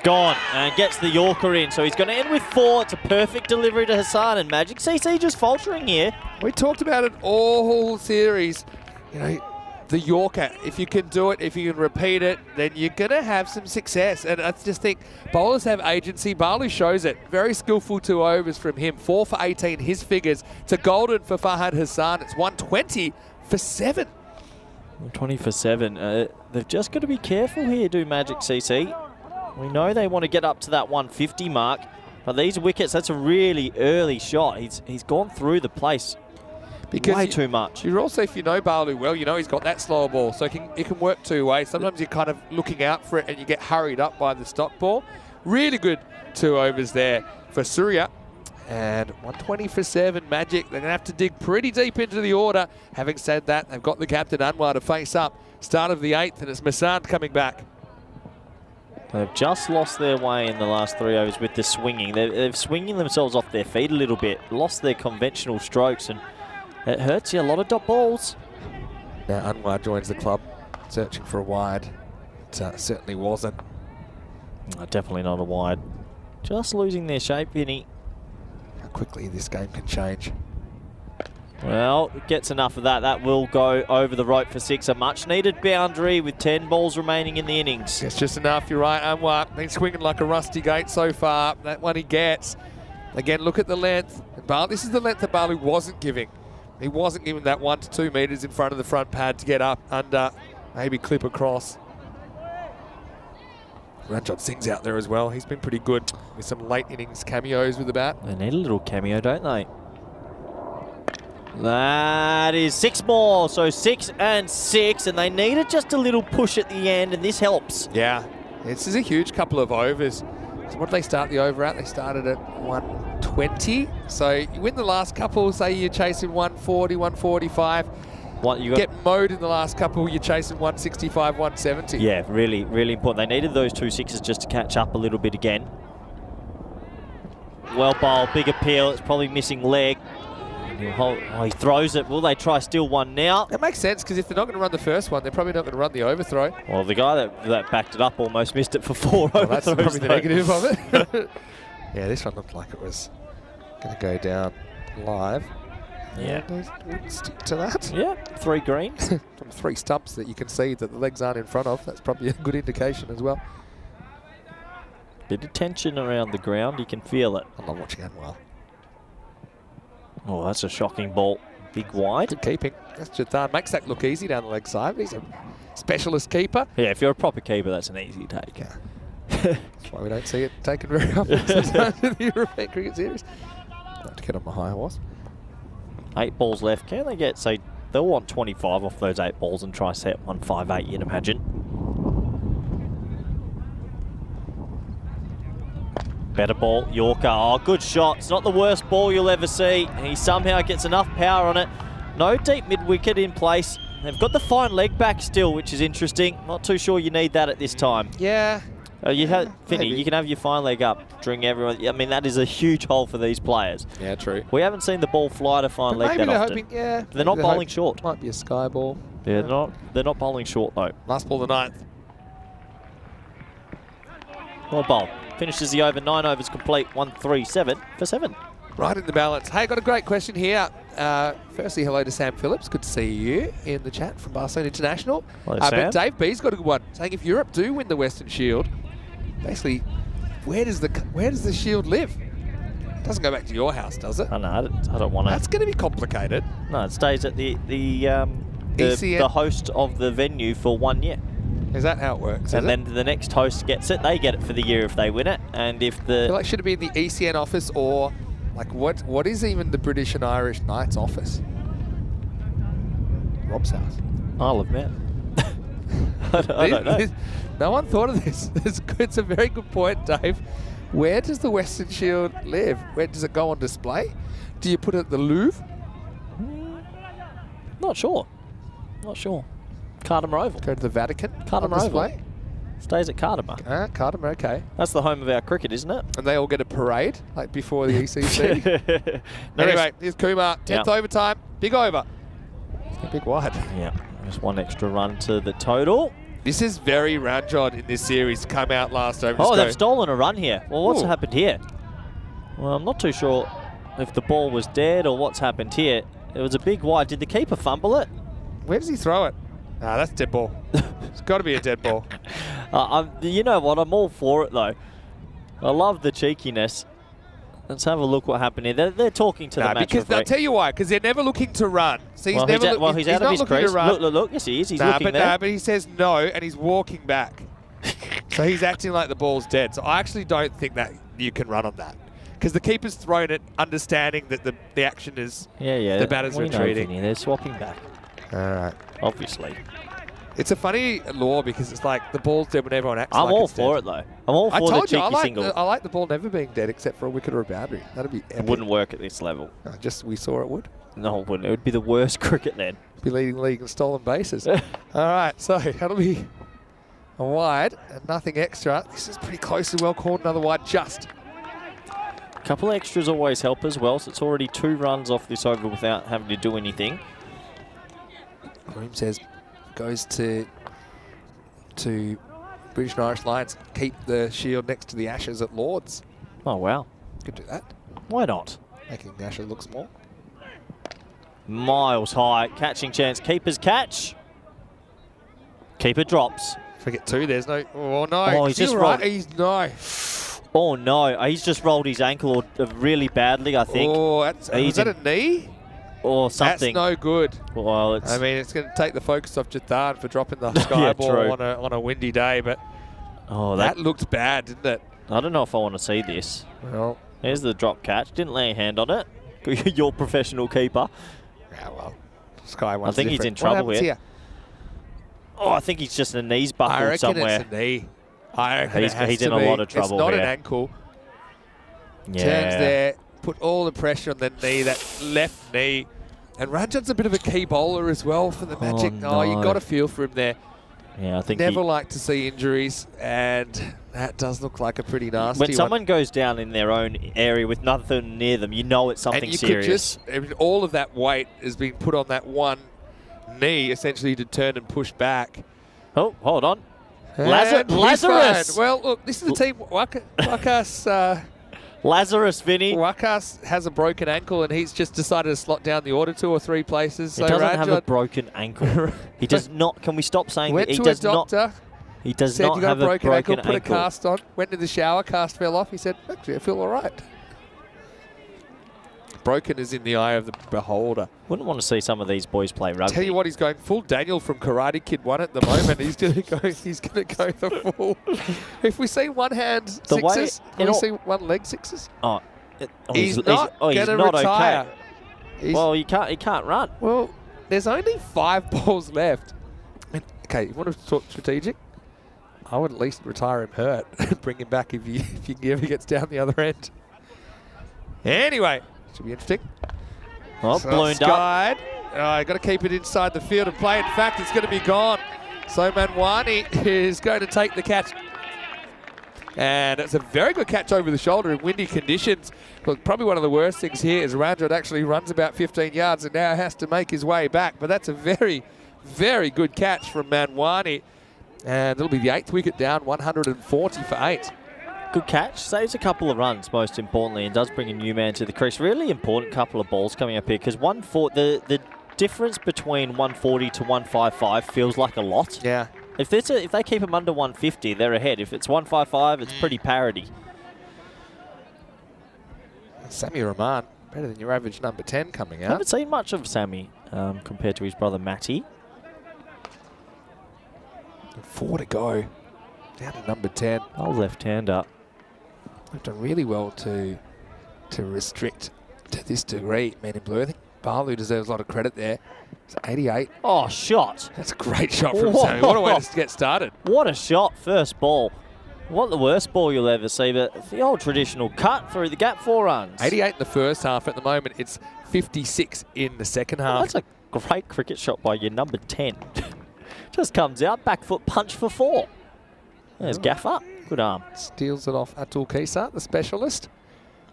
Gone, and gets the Yorker in. So he's going to end with 4. It's a perfect delivery to Hassan, and Magic CC just faltering here. We talked about it all series. You know, the Yorker. If you can do it, if you can repeat it, then you're going to have some success. And I just think bowlers have agency. Balu shows it. Very skillful 2 overs from him. 4 for 18, his figures. To golden for Fahad Hassan. It's 120 for 7. 20 for 7. They've just got to be careful here, do Magic CC. We know they want to get up to that 150 mark. But these wickets, that's a really early shot. He's gone through the place. Because way too much. You're also, if you know Balu well, you know he's got that slower ball, so it can work 2 ways. Sometimes you're kind of looking out for it and you get hurried up by the stop ball. Really good 2 overs there for Surya. And 120 for 7, Magic. They're going to have to dig pretty deep into the order. Having said that, they've got the captain Anwar to face up. Start of the 8th, and it's Masand coming back. They've just lost their way in the last 3 overs with the swinging. They've swinging themselves off their feet a little bit, lost their conventional strokes, and it hurts you. A lot of dot balls. Now Anwar joins the club, searching for a wide. It certainly wasn't. Definitely not a wide. Just losing their shape, Vinny. How quickly this game can change. Well, it gets enough of that. That will go over the rope for 6. A much-needed boundary with 10 balls remaining in the innings. It's just enough. You're right, Anwar. Been swinging like a rusty gate so far. That one he gets. Again, look at the length. This is the length that Balu wasn't giving. He wasn't given that 1 to 2 metres in front of the front pad to get up, under, maybe clip across. Ranjot Singh's out there as well. He's been pretty good with some late innings cameos with the bat. They need a little cameo, don't they? That is 6 more, so 6 and 6, and they needed just a little push at the end, and this helps. Yeah, this is a huge couple of overs. So what did they start the over at? They started at 120. So you win the last couple, say you're chasing 140, 145. You get mowed in the last couple, you're chasing 165, 170. Yeah, really, really important. They needed those 2 6s just to catch up a little bit again. Well bowled, big appeal. It's probably missing leg. He throws it. Will they try steal one now? That makes sense, because if they're not going to run the first one, they're probably not going to run the overthrow. Well, the guy that backed it up almost missed it for 4 overthrows. That's probably the negative of it. Yeah, this one looked like it was going to go down live. Yeah. We'll stick to that. Yeah, 3 greens. From 3 stumps that you can see that the legs aren't in front of. That's probably a good indication as well. Bit of tension around the ground. You can feel it. I love watching Anwar. Oh, that's a shocking ball. Big wide. Good keeping. That's Jathan. Makes that look easy down the leg side. He's a specialist keeper. Yeah, if you're a proper keeper, that's an easy take. Yeah. That's why we don't see it taken very often sometimes in the European Cricket Series. Have to get on my high horse. 8 balls left. Can they get, say, they'll want 25 off those 8 balls and try set 158, you'd imagine. Better ball, Yorker. Oh, good shot. It's not the worst ball you'll ever see. He somehow gets enough power on it. No deep mid-wicket in place. They've got the fine leg back still, which is interesting. Not too sure you need that at this time. Yeah. Finny, you can have your fine leg up during everyone. I mean, that is a huge hole for these players. Yeah, true. We haven't seen the ball fly to fine leg that often. Hoping, yeah. They're not bowling short. Might be a sky ball. They're not bowling short, though. Last ball of the 9th. Well bowled. Finishes the over. 9 overs complete. 137 for 7. Right in the balance. Hey, got a great question here. Firstly, hello to Sam Phillips. Good to see you in the chat from Barcelona International. Hello, Sam. But Dave B's got a good one, saying if Europe do win the Western Shield, basically, where does the Shield live? It doesn't go back to your house, does it? I know. I don't want to. That's going to be complicated. No, it stays at the ECS. the host of the venue for 1 year. Is that how it works? And then the next host gets it. They get it for the year if they win it. And if I feel like should it be in the ECN office, or like what is even the British and Irish Knights office? Rob's house. Isle of Man. I don't know. No one thought of this. It's a very good point, Dave. Where does the Western Shield live? Where does it go on display? Do you put it at the Louvre? Not sure. Cardimer Oval. Go to the Vatican? Cardimer Oval. Stays at Cardimer. Cardimer, okay. That's the home of our cricket, isn't it? And they all get a parade, like before the ECC? Anyway, here's Kumar. 10th overtime. Big over. Big wide. Yeah. Just 1 extra run to the total. This is very Ranjod in this series. Come out last over. Oh, they've stolen a run here. Well, what's happened here? Well, I'm not too sure if the ball was dead or what's happened here. It was a big wide. Did the keeper fumble it? Where does he throw it? Nah, that's dead ball. It's got to be a dead ball. You know what? I'm all for it, though. I love the cheekiness. Let's have a look what happened here. They're talking to the match because referee. I'll tell you why. Because they're never looking to run. So he's he's out of his crease. Look. Yes, he is. He's looking there. But he says no, and he's walking back. So he's acting like the ball's dead. So I actually don't think that you can run on that. Because the keeper's thrown it, understanding that the action is the batter's retreating. They're swapping back. All right. Obviously. It's a funny law because it's like the ball's dead when everyone acts I'm like all it's for dead. it, though. I'm all for the cheeky single. I like the ball never being dead except for a wicket or a boundary. That'd be epic. It wouldn't work at this level. We saw it would. No, it wouldn't. It would be the worst cricket then. Be leading the league in stolen bases. All right, so that'll be a wide and nothing extra. This is pretty closely well called. Another wide just. A couple of extras always help as well, so it's already 2 runs off this over without having to do anything. Groom says goes to British and Irish Lions. Keep the shield next to the Ashes at Lords. Oh, wow. Could do that. Why not? Making the Ashes look small. Miles high. Catching chance. Keeper's catch. Keeper drops. Forget 2. There's no. Oh, no. Oh, he's just rolled. No. Oh, no. He's just rolled his ankle really badly, I think. Oh, was that a knee? Or something. That's no good. Well, I mean, it's going to take the focus off Jathan for dropping the sky ball on a windy day, but that looked bad, didn't it? I don't know if I want to see this. Well, there's the drop catch. Didn't lay a hand on it. Your professional keeper. Yeah, well, Sky one's I think he's in trouble here. Oh, I think he's just a knees buckled somewhere. I reckon it's a knee. I reckon he's in a lot of trouble. It's not here. an ankle. Yeah. Turns there, put all the pressure on the knee, that left knee. And Ranjan's a bit of a key bowler as well for the Magic. Oh, no. You got a feel for him there. Yeah, I think never like to see injuries, and that does look like a pretty nasty one. When someone goes down in their own area with nothing near them, you know it's something serious. All of that weight has been put on that one knee, essentially to turn and push back. Oh, hold on. Lazarus! Well, look, this is the team. Wakas... Lazarus, Vinny. Wakas has a broken ankle, and he's just decided to slot down the order 2 or 3 places. He doesn't have a broken ankle. He does not. Can we stop saying that? He does not. He does not have a broken ankle. Put a cast on. Went to the shower. Cast fell off. He said, "Actually, I feel all right." Broken is in the eye of the beholder. Wouldn't want to see some of these boys play rugby. Tell you what, he's going full Daniel from Karate Kid 1 at the moment. He's going to go. He's going to go the full. If we see one hand sixes, can we see one leg sixes? He's not going to retire. Okay. Well, he can't run. Well, there's only 5 balls left. Okay, you want to talk strategic? I would at least retire him hurt and bring him back if he ever gets down the other end. Anyway. Should be interesting. Oh, ballooned up. Got to keep it inside the field and play. In fact, it's going to be gone. So Manwani is going to take the catch. And it's a very good catch over the shoulder in windy conditions. Look, probably one of the worst things here is Ranjit actually runs about 15 yards and now has to make his way back. But that's a very, very good catch from Manwani. And it'll be the 8th wicket down, 140 for 8. Good catch. Saves a couple of runs, most importantly, and does bring a new man to the crease. Really important couple of balls coming up here because the difference between 140 to 155 feels like a lot. Yeah. If they keep them under 150, they're ahead. If it's 155, it's pretty parity. Sammy Rahman, better than your average number 10 coming out. I haven't seen much of Sammy compared to his brother Matty. 4 to go. Down to number 10. Oh, left-hander. We've done really well to restrict to this degree, Man in Blue. I think Balu deserves a lot of credit there. It's 88. Oh, shot. That's a great shot from Sammy. What a way to get started. What a shot, first ball. What the worst ball you'll ever see, but the old traditional cut through the gap, 4 runs. 88 in the first half. At the moment, it's 56 in the second half. That's a great cricket shot by your number 10. Just comes out, back foot punch for 4. There's Gaffer. Good arm. Steals it off Atul Kesar, the specialist.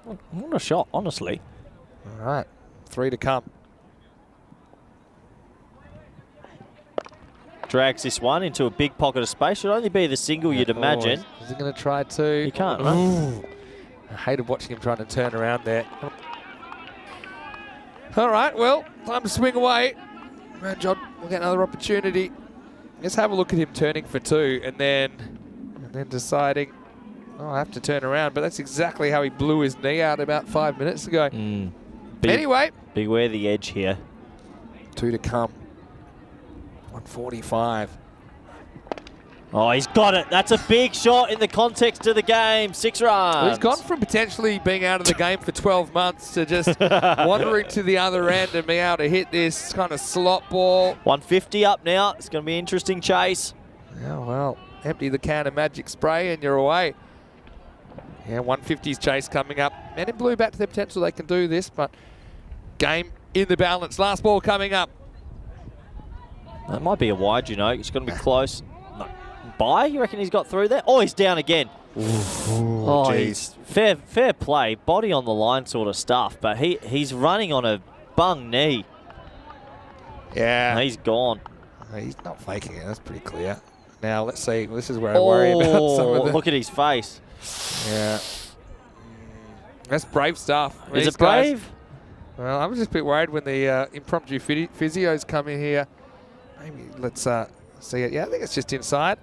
What a shot, honestly. All right, 3 to come. Drags this one into a big pocket of space. Should only be the single, you'd imagine. Is he going to try to? He can't run. I hated watching him trying to turn around there. All right, well, time to swing away. Ranjot will get another opportunity. Just have a look at him turning for 2 and then deciding, oh, I have to turn around. But that's exactly how he blew his knee out about 5 minutes ago. Anyway. Beware the edge here. 2 to come. 145. Oh, he's got it. That's a big shot in the context of the game. 6 runs. Well, he's gone from potentially being out of the game for 12 months to just wandering to the other end and being able to hit this kind of slot ball. 150 up now. It's going to be an interesting chase. Yeah, well, empty the can of magic spray and you're away. Yeah, 150's chase coming up. Men in blue back to their potential. They can do this, but game in the balance. Last ball coming up. That might be a wide, you know. It's going to be close. No. By? You reckon he's got through there? Oh, he's down again. Oh, he's fair play. Body on the line sort of stuff, but he's running on a bung knee. Yeah. He's gone. He's not faking it. That's pretty clear. Now, let's see. This is where I worry about some of the... Look at his face. Yeah. That's brave stuff. Is it brave? Well, I was just a bit worried when the impromptu physios come in here. Maybe let's see it. Yeah, I think it's just inside.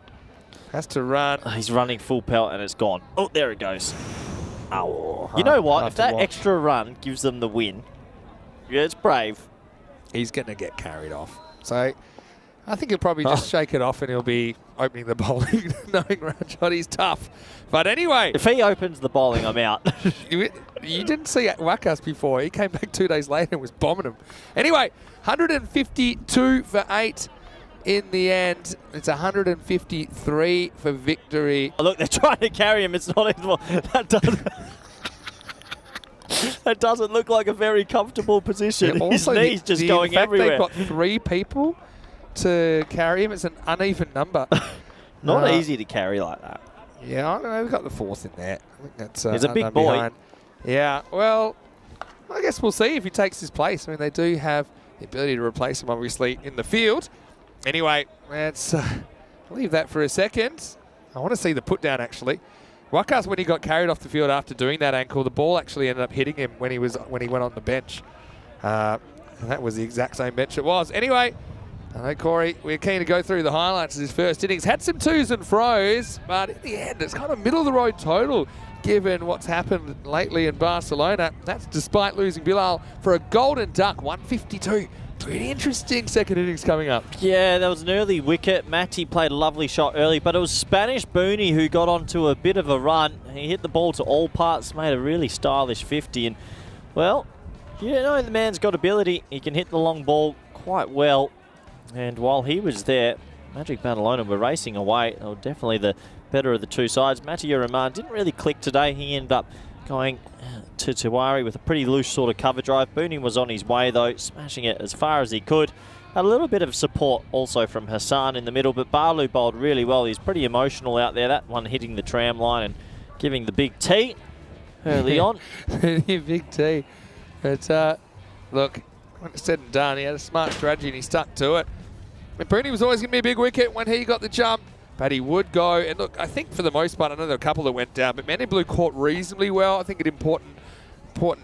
Has to run. He's running full pelt and it's gone. Oh, there it goes. Oh. You know what? If that extra run gives them the win, yeah, it's brave. He's going to get carried off. So I think he'll probably just shake it off and he'll be opening the bowling, knowing Rajotti's tough. But anyway. If he opens the bowling, I'm out. You didn't see Wakas before. He came back 2 days later and was bombing him. Anyway, 152 for 8 in the end. It's 153 for victory. Oh, look, they're trying to carry him. It's not his fault. That doesn't look like a very comfortable position. Yeah, his knee's just going everywhere. They've got 3 people to carry him. It's an uneven number. Not easy to carry like that. Yeah, I don't know. We've got the 4th in there. I think that's he's a big boy. Behind. Yeah, well, I guess we'll see if he takes his place. I mean, they do have the ability to replace him, obviously, in the field. Anyway, let's leave that for a second. I want to see the put down, actually. Wakas, when he got carried off the field after doing that ankle, the ball actually ended up hitting him when he went on the bench. And that was the exact same bench it was. Anyway, I know, Corey, we're keen to go through the highlights of his first innings. Had some 2s and fro's, but in the end, it's kind of middle-of-the-road total, given what's happened lately in Barcelona. That's despite losing Bilal for a golden duck, 152. Pretty interesting second innings coming up. Yeah, there was an early wicket. Matty played a lovely shot early, but it was Spanish Booney who got onto a bit of a run. He hit the ball to all parts, made a really stylish 50. And, well, you know the man's got ability. He can hit the long ball quite well. And while he was there, Magic Badalona were racing away. They were definitely the better of the 2 sides. Matty Rahman didn't really click today. He ended up going to Tiwari with a pretty loose sort of cover drive. Booney was on his way though, smashing it as far as he could. Had a little bit of support also from Hassan in the middle, but Balu bowled really well. He's pretty emotional out there. That one hitting the tram line and giving the big T early on. Big T. But look, when it's said and done, he had a smart strategy and he stuck to it. And Booney was always going to be a big wicket when he got the jump. But he would go, and look, I think for the most part, I know there were a couple that went down, but Men in Blue caught reasonably well, I think at important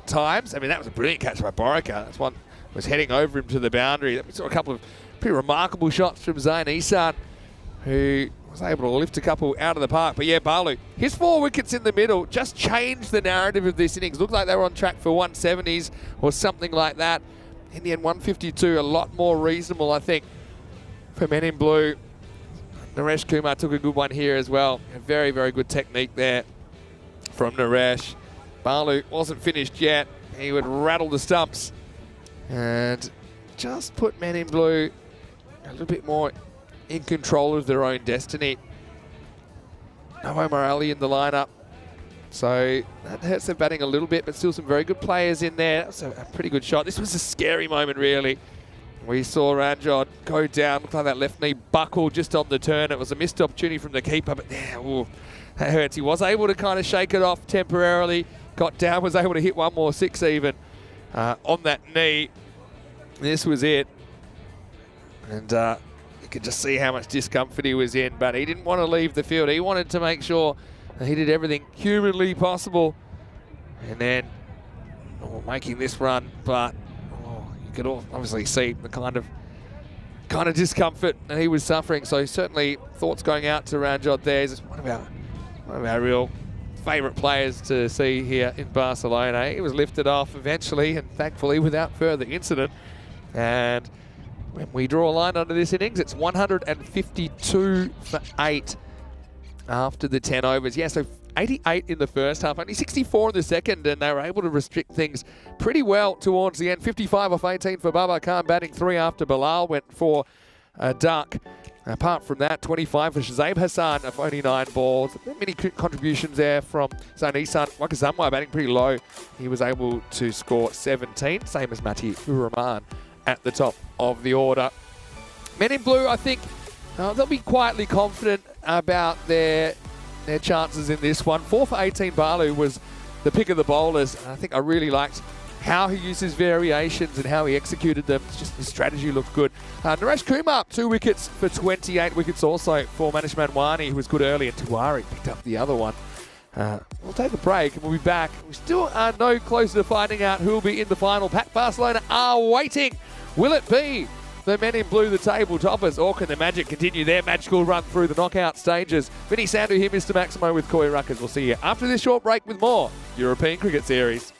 times. I mean, that was a brilliant catch by Borika. That's one was heading over him to the boundary. We saw a couple of pretty remarkable shots from Zain Isan, who was able to lift a couple out of the park. But yeah, Balu, his 4 wickets in the middle just changed the narrative of this innings. Looked like they were on track for 170s or something like that. In the end, 152, a lot more reasonable, I think, for Men in Blue. Naresh Kumar took a good one here as well. A very, very good technique there from Naresh. Balu wasn't finished yet. He would rattle the stumps and just put Men in Blue a little bit more in control of their own destiny. No Omar Ali in the lineup, so that hurts their batting a little bit, but still some very good players in there. That was a pretty good shot. This was a scary moment, really. We saw Ranjot go down, looked like that left knee buckled just on the turn. It was a missed opportunity from the keeper, but yeah, ooh, that hurts. He was able to kind of shake it off temporarily, got down, was able to hit one more 6 even on that knee. This was it. And you could just see how much discomfort he was in, but he didn't want to leave the field. He wanted to make sure that he did everything humanly possible. And then making this run, but you could obviously see the kind kind of discomfort that he was suffering. So certainly thoughts going out to Ranjot there. He's one of our real favourite players to see here in Barcelona. He was lifted off eventually and thankfully without further incident. And when we draw a line under this innings, it's 152 for 8 after the 10 overs. Yeah, so 88 in the first half, only 64 in the second, and they were able to restrict things pretty well towards the end. 55 off 18 for Babar Khan, batting 3 after Bilal went for a duck. Apart from that, 25 for Shazaib Hassan of only 9 balls. Many contributions there from Zain Isan. Wakazamwa batting pretty low. He was able to score 17, same as Mati Uraman at the top of the order. Men in Blue, I think they'll be quietly confident about their chances in this one. 4 for 18 Balu was the pick of the bowlers. I think I really liked how he used his variations and how he executed them. It's just his strategy looked good. Naresh Kumar, 2 wickets for 28 wickets also for Manish Manwani, who was good early, and Tiwari picked up the other one. We'll take a break and we'll be back. We still are no closer to finding out who will be in the final. Pack Barcelona are waiting. Will it be the Men in Blue, the table toppers, or can the Magic continue their magical run through the knockout stages? Vinny Sandhu here, Mr. Maximo with Koi Ruckers. We'll see you after this short break with more European Cricket Series.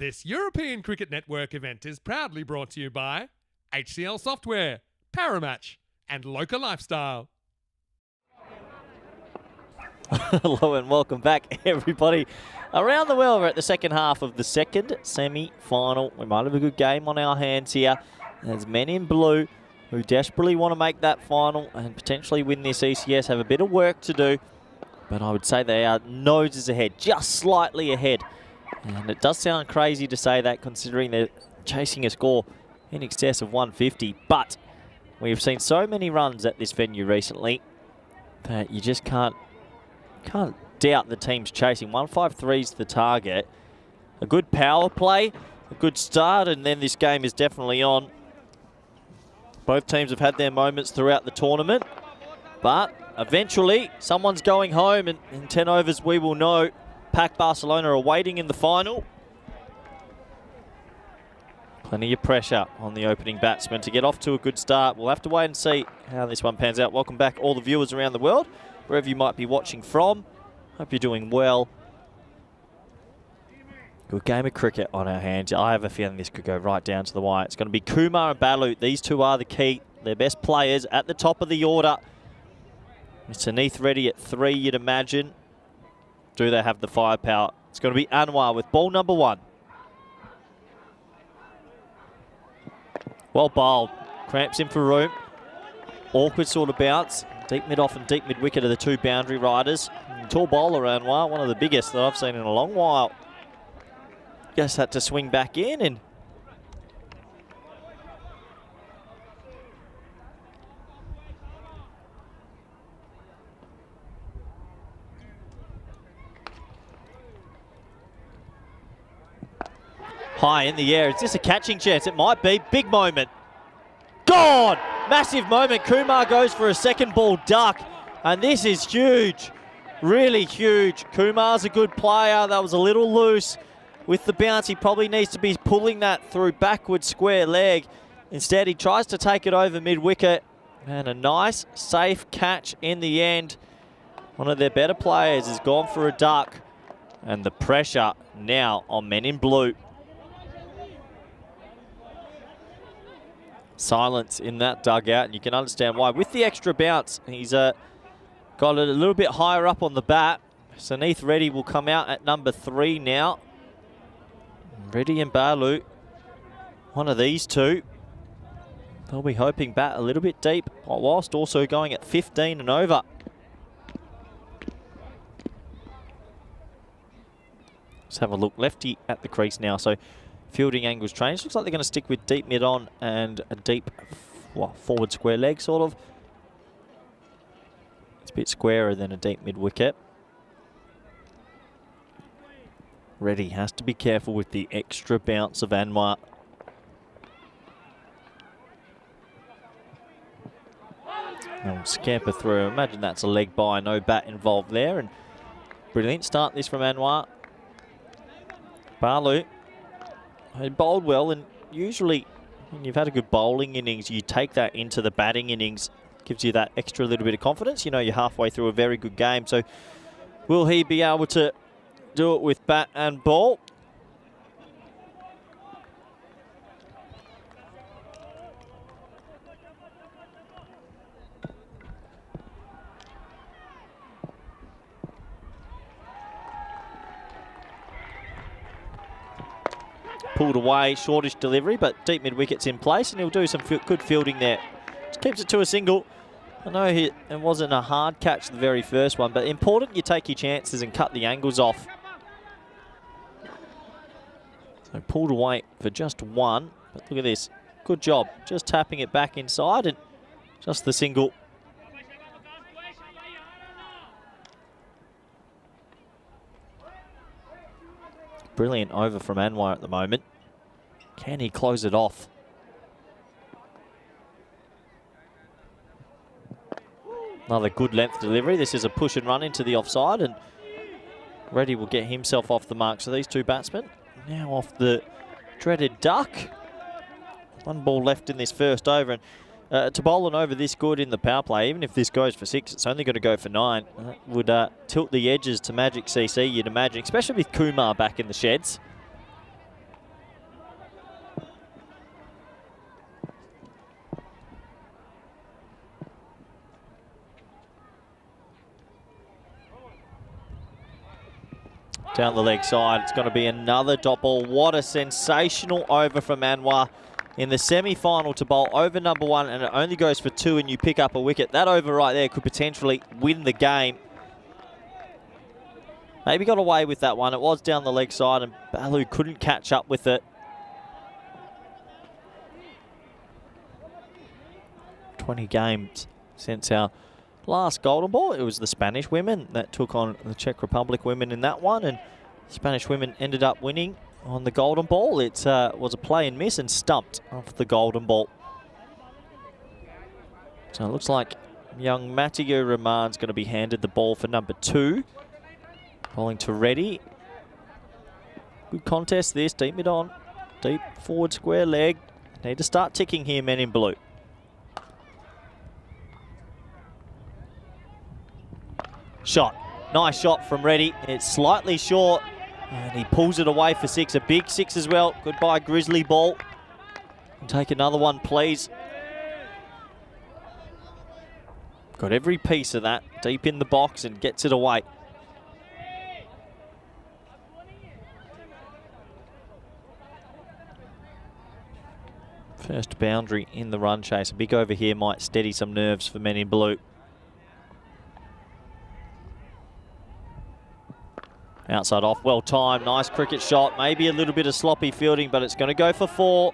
This European Cricket Network event is proudly brought to you by HCL Software, Paramatch, and Local Lifestyle. Hello and welcome back, everybody. Around the world, we're at the second half of the second semi-final. We might have a good game on our hands here. There's men in blue who desperately want to make that final and potentially win this ECS, have a bit of work to do. But I would say they are noses ahead, just slightly ahead. And it does sound crazy to say that considering they're chasing a score in excess of 150. But we've seen so many runs at this venue recently that you just can't doubt the team's chasing. 153 is the target. A good power play, a good start, and then this game is definitely on. Both teams have had their moments throughout the tournament, but eventually someone's going home, and in 10 overs we will know. PAC Barcelona are waiting in the final. Plenty of pressure on the opening batsman to get off to a good start. We'll have to wait and see how this one pans out. Welcome back all the viewers around the world, wherever you might be watching from. Hope you're doing well. Good game of cricket on our hands. I have a feeling this could go right down to the wire. It's going to be Kumar and Balu. These two are the key. They're best players at the top of the order. It's Neith Reddy at 3, you'd imagine. Do they have the firepower? It's going to be Anwar with ball number 1. Well bowled. Cramps in for room. Awkward sort of bounce. Deep mid off and deep mid wicket are the two boundary riders. Tall bowler Anwar, one of the biggest that I've seen in a long while. Just had to swing back in and high in the air. Is this a catching chance? It might be. Big moment. Gone! Massive moment. Kumar goes for a second ball duck. And this is huge. Really huge. Kumar's a good player. That was a little loose. With the bounce, he probably needs to be pulling that through backward square leg. Instead, he tries to take it over mid-wicket. And a nice, safe catch in the end. One of their better players has gone for a duck. And the pressure now on men in blue. Silence in that dugout, and you can understand why. With the extra bounce, he's got it a little bit higher up on the bat. So Neith Reddy will come out at number 3 now. Reddy and Balu, one of these two. They'll be hoping bat a little bit deep, whilst also going at 15 and over. Let's have a look. Lefty at the crease now, so fielding angles changed. Looks like they're going to stick with deep mid on and a deep forward square leg, sort of. It's a bit squarer than a deep mid wicket. Reddy has to be careful with the extra bounce of Anwar. They'll scamper through. Imagine that's a leg by, no bat involved there. And brilliant start this from Anwar. Balu. He bowled well, and usually when you've had a good bowling innings, you take that into the batting innings. Gives you that extra little bit of confidence. You know you're halfway through a very good game. So will he be able to do it with bat and ball? Pulled away, shortish delivery, but deep mid-wicket's in place, and he'll do some good fielding there. Just keeps it to a single. I know it wasn't a hard catch, the very first one, but important you take your chances and cut the angles off. So pulled away for just 1, but look at this. Good job, just tapping it back inside and just the single. Brilliant over from Anwar at the moment. Can he close it off? Another good length delivery. This is a push and run into the offside, and Reddy will get himself off the mark. So these two batsmen now off the dreaded duck. 1 ball left in this first over, and to bowl an over this good in the power play, even if this goes for 6, it's only going to go for 9. That would tilt the edges to Magic CC, you'd imagine, especially with Kumar back in the sheds. Down the leg side, it's going to be another dot ball. What a sensational over from Anwar in the semi-final to bowl over number 1, and it only goes for 2 and you pick up a wicket. That over right there could potentially win the game. Maybe got away with that one. It was down the leg side and Balu couldn't catch up with it. 20 games since our last golden ball. It was the Spanish women that took on the Czech Republic women in that one, and the Spanish women ended up winning on the golden ball. It was a play and miss and stumped off the golden ball. So it looks like young Matthew Rahman's going to be handed the ball for number 2. Bowling to Reddy. Good contest this, deep mid on. Deep forward square leg. Need to start ticking here, men in blue. Shot. Nice shot from Reddy. It's slightly short. And he pulls it away for 6. A big 6 as well. Goodbye, Grizzly ball. And take another one, please. Got every piece of that deep in the box and gets it away. First boundary in the run chase. A big over here might steady some nerves for men in blue. Outside off, well timed, nice cricket shot. Maybe a little bit of sloppy fielding, but it's going to go for 4.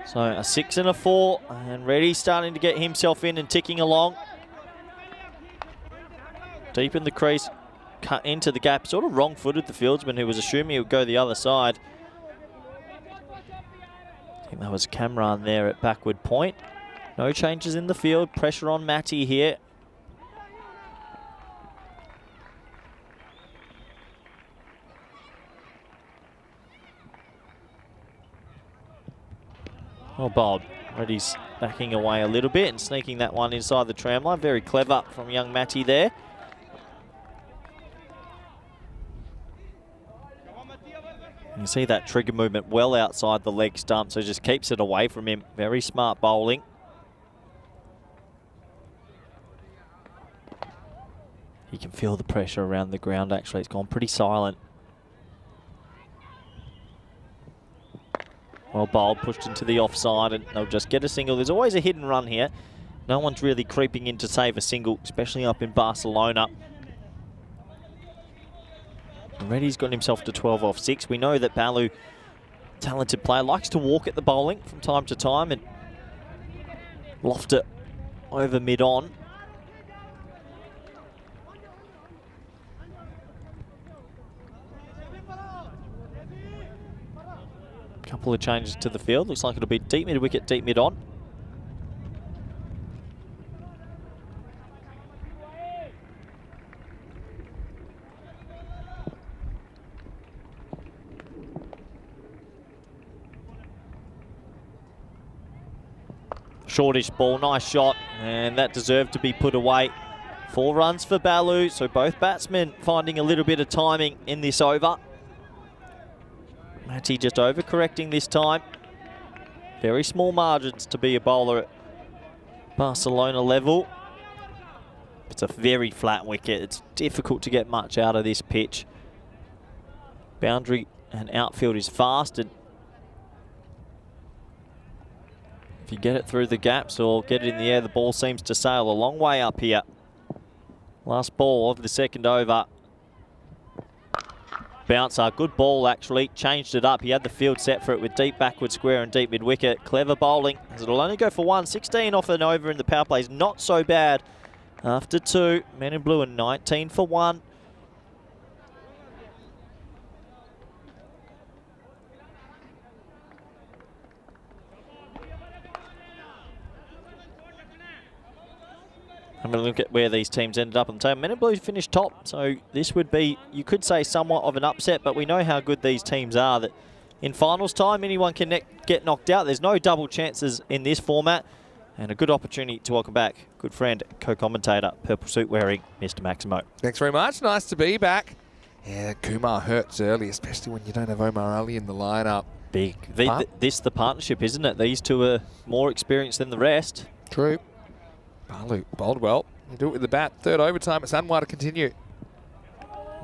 So a 6 and a 4, and Reddy starting to get himself in and ticking along. Deep in the crease, cut into the gap. Sort of wrong-footed the fieldsman who was assuming he would go the other side. I think that was Kamran there at backward point. No changes in the field, pressure on Matty here. Well bowled. Reddy's backing away a little bit and sneaking that one inside the tram line. Very clever from young Matty there. You can see that trigger movement well outside the leg stump, so just keeps it away from him. Very smart bowling. You can feel the pressure around the ground actually. It's gone pretty silent. Well bowled, pushed into the offside, and they'll just get a single. There's always a hidden run here. No one's really creeping in to save a single, especially up in Barcelona. Reddy's got himself to 12 off 6. We know that Balu, talented player, likes to walk at the bowling from time to time and loft it over mid-on. Couple of changes to the field. Looks like it'll be deep mid-wicket, deep mid-on. Shortish ball, nice shot, and that deserved to be put away. 4 runs for Balu, so both batsmen finding a little bit of timing in this over. Matty just overcorrecting this time. Very small margins to be a bowler at Barcelona level. It's a very flat wicket. It's difficult to get much out of this pitch. Boundary and outfield is fast, and if you get it through the gaps or get it in the air, the ball seems to sail a long way up here. Last ball of the second over. Bouncer, good ball actually, changed it up. He had the field set for it with deep backward square and deep mid-wicket. Clever bowling, as it'll only go for 1. 16 off and over in the power play is not so bad. After 2, men in blue are 19 for 1. I'm going to look at where these teams ended up on the table. Men in blue finished top, so this would be, you could say, somewhat of an upset, but we know how good these teams are, that in finals time, anyone can get knocked out. There's no double chances in this format, and a good opportunity to welcome back good friend, co-commentator, purple suit wearing Mr. Maximo. Thanks very much. Nice to be back. Yeah, Kumar hurts early, especially when you don't have Omar Ali in the lineup. Big. This the partnership, isn't it? These two are more experienced than the rest. True. Balu bowled well. You do it with the bat. 3rd overtime. It's Anwar to continue.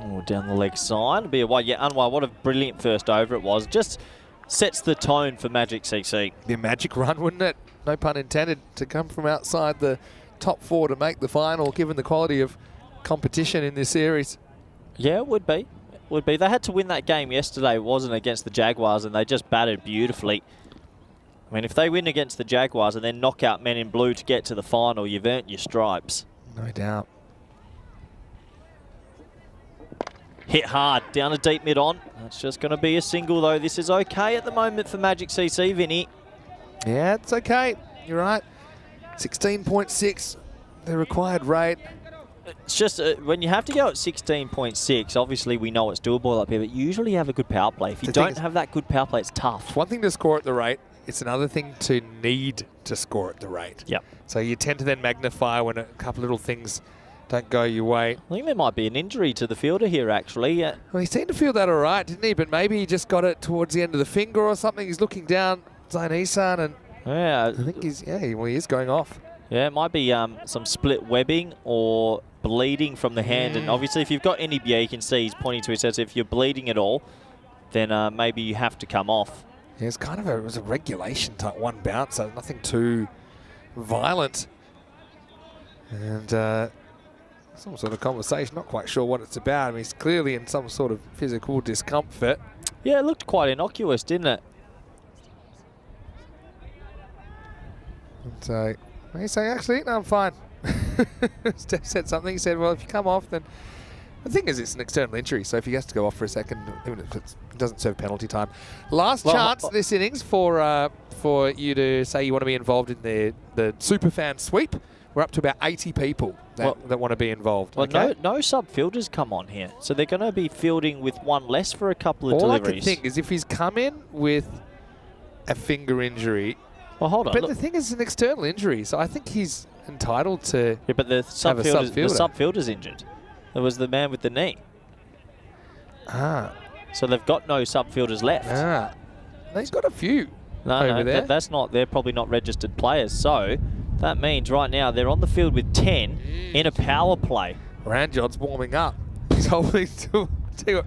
Oh, down the leg side. It'll be a wide. Yeah, Anwar, what a brilliant first over it was. Just sets the tone for Magic CC. Be a magic run, wouldn't it? No pun intended, to come from outside the top 4 to make the final, given the quality of competition in this series. Yeah, it would be. Would be. They had to win that game yesterday, wasn't it, against the Jaguars, and they just batted beautifully. I mean, if they win against the Jaguars and then knock out Men in Blue to get to the final, you've earned your stripes. No doubt. Hit hard, down a deep mid on. That's just going to be a single, though. This is okay at the moment for Magic CC, Vinny. Yeah, it's okay. You're right. 16.6, the required rate. It's just when you have to go at 16.6, obviously we know it's doable up here, but usually you have a good power play. If you don't have that good power play, it's tough. It's one thing to score at the rate. It's another thing to need to score at the rate. Yep. So you tend to then magnify when a couple little things don't go your way. I think there might be an injury to the fielder here, actually. Well, he seemed to feel that all right, didn't he? But maybe he just got it towards the end of the finger or something. He's looking down Zain Isan, and yeah, I think he is going off. Yeah, it might be some split webbing or bleeding from the hand. And obviously, if you've got any, you can see he's pointing to his head. So if you're bleeding at all, then maybe you have to come off. Yeah, it's kind of it was a regulation type one bounce, so nothing too violent. And some sort of conversation, not quite sure what it's about. I mean, he's clearly in some sort of physical discomfort. Yeah, it looked quite innocuous, didn't it? And so he's saying, actually, no, I'm fine. Steph said something. He said, well, if you come off, then... The thing is, it's an external injury, so if he has to go off for a second, even if it doesn't serve penalty time. Last chance this innings for you to say you want to be involved in the superfan sweep. We're up to about 80 people that want to be involved. Well, okay? no sub-fielders come on here, so they're going to be fielding with one less for a couple of deliveries. All I can think is if he's come in with a finger injury... Well, hold on. But the thing is, it's an external injury, so I think he's entitled to yeah, but the sub-fielder's injured. There was the man with the knee. Ah. So they've got no sub-fielders left. Ah. No, he's got a few over there. That's not. They're probably not registered players. So that means right now they're on the field with 10 in a power play. Ranjod's warming up. He's holding to I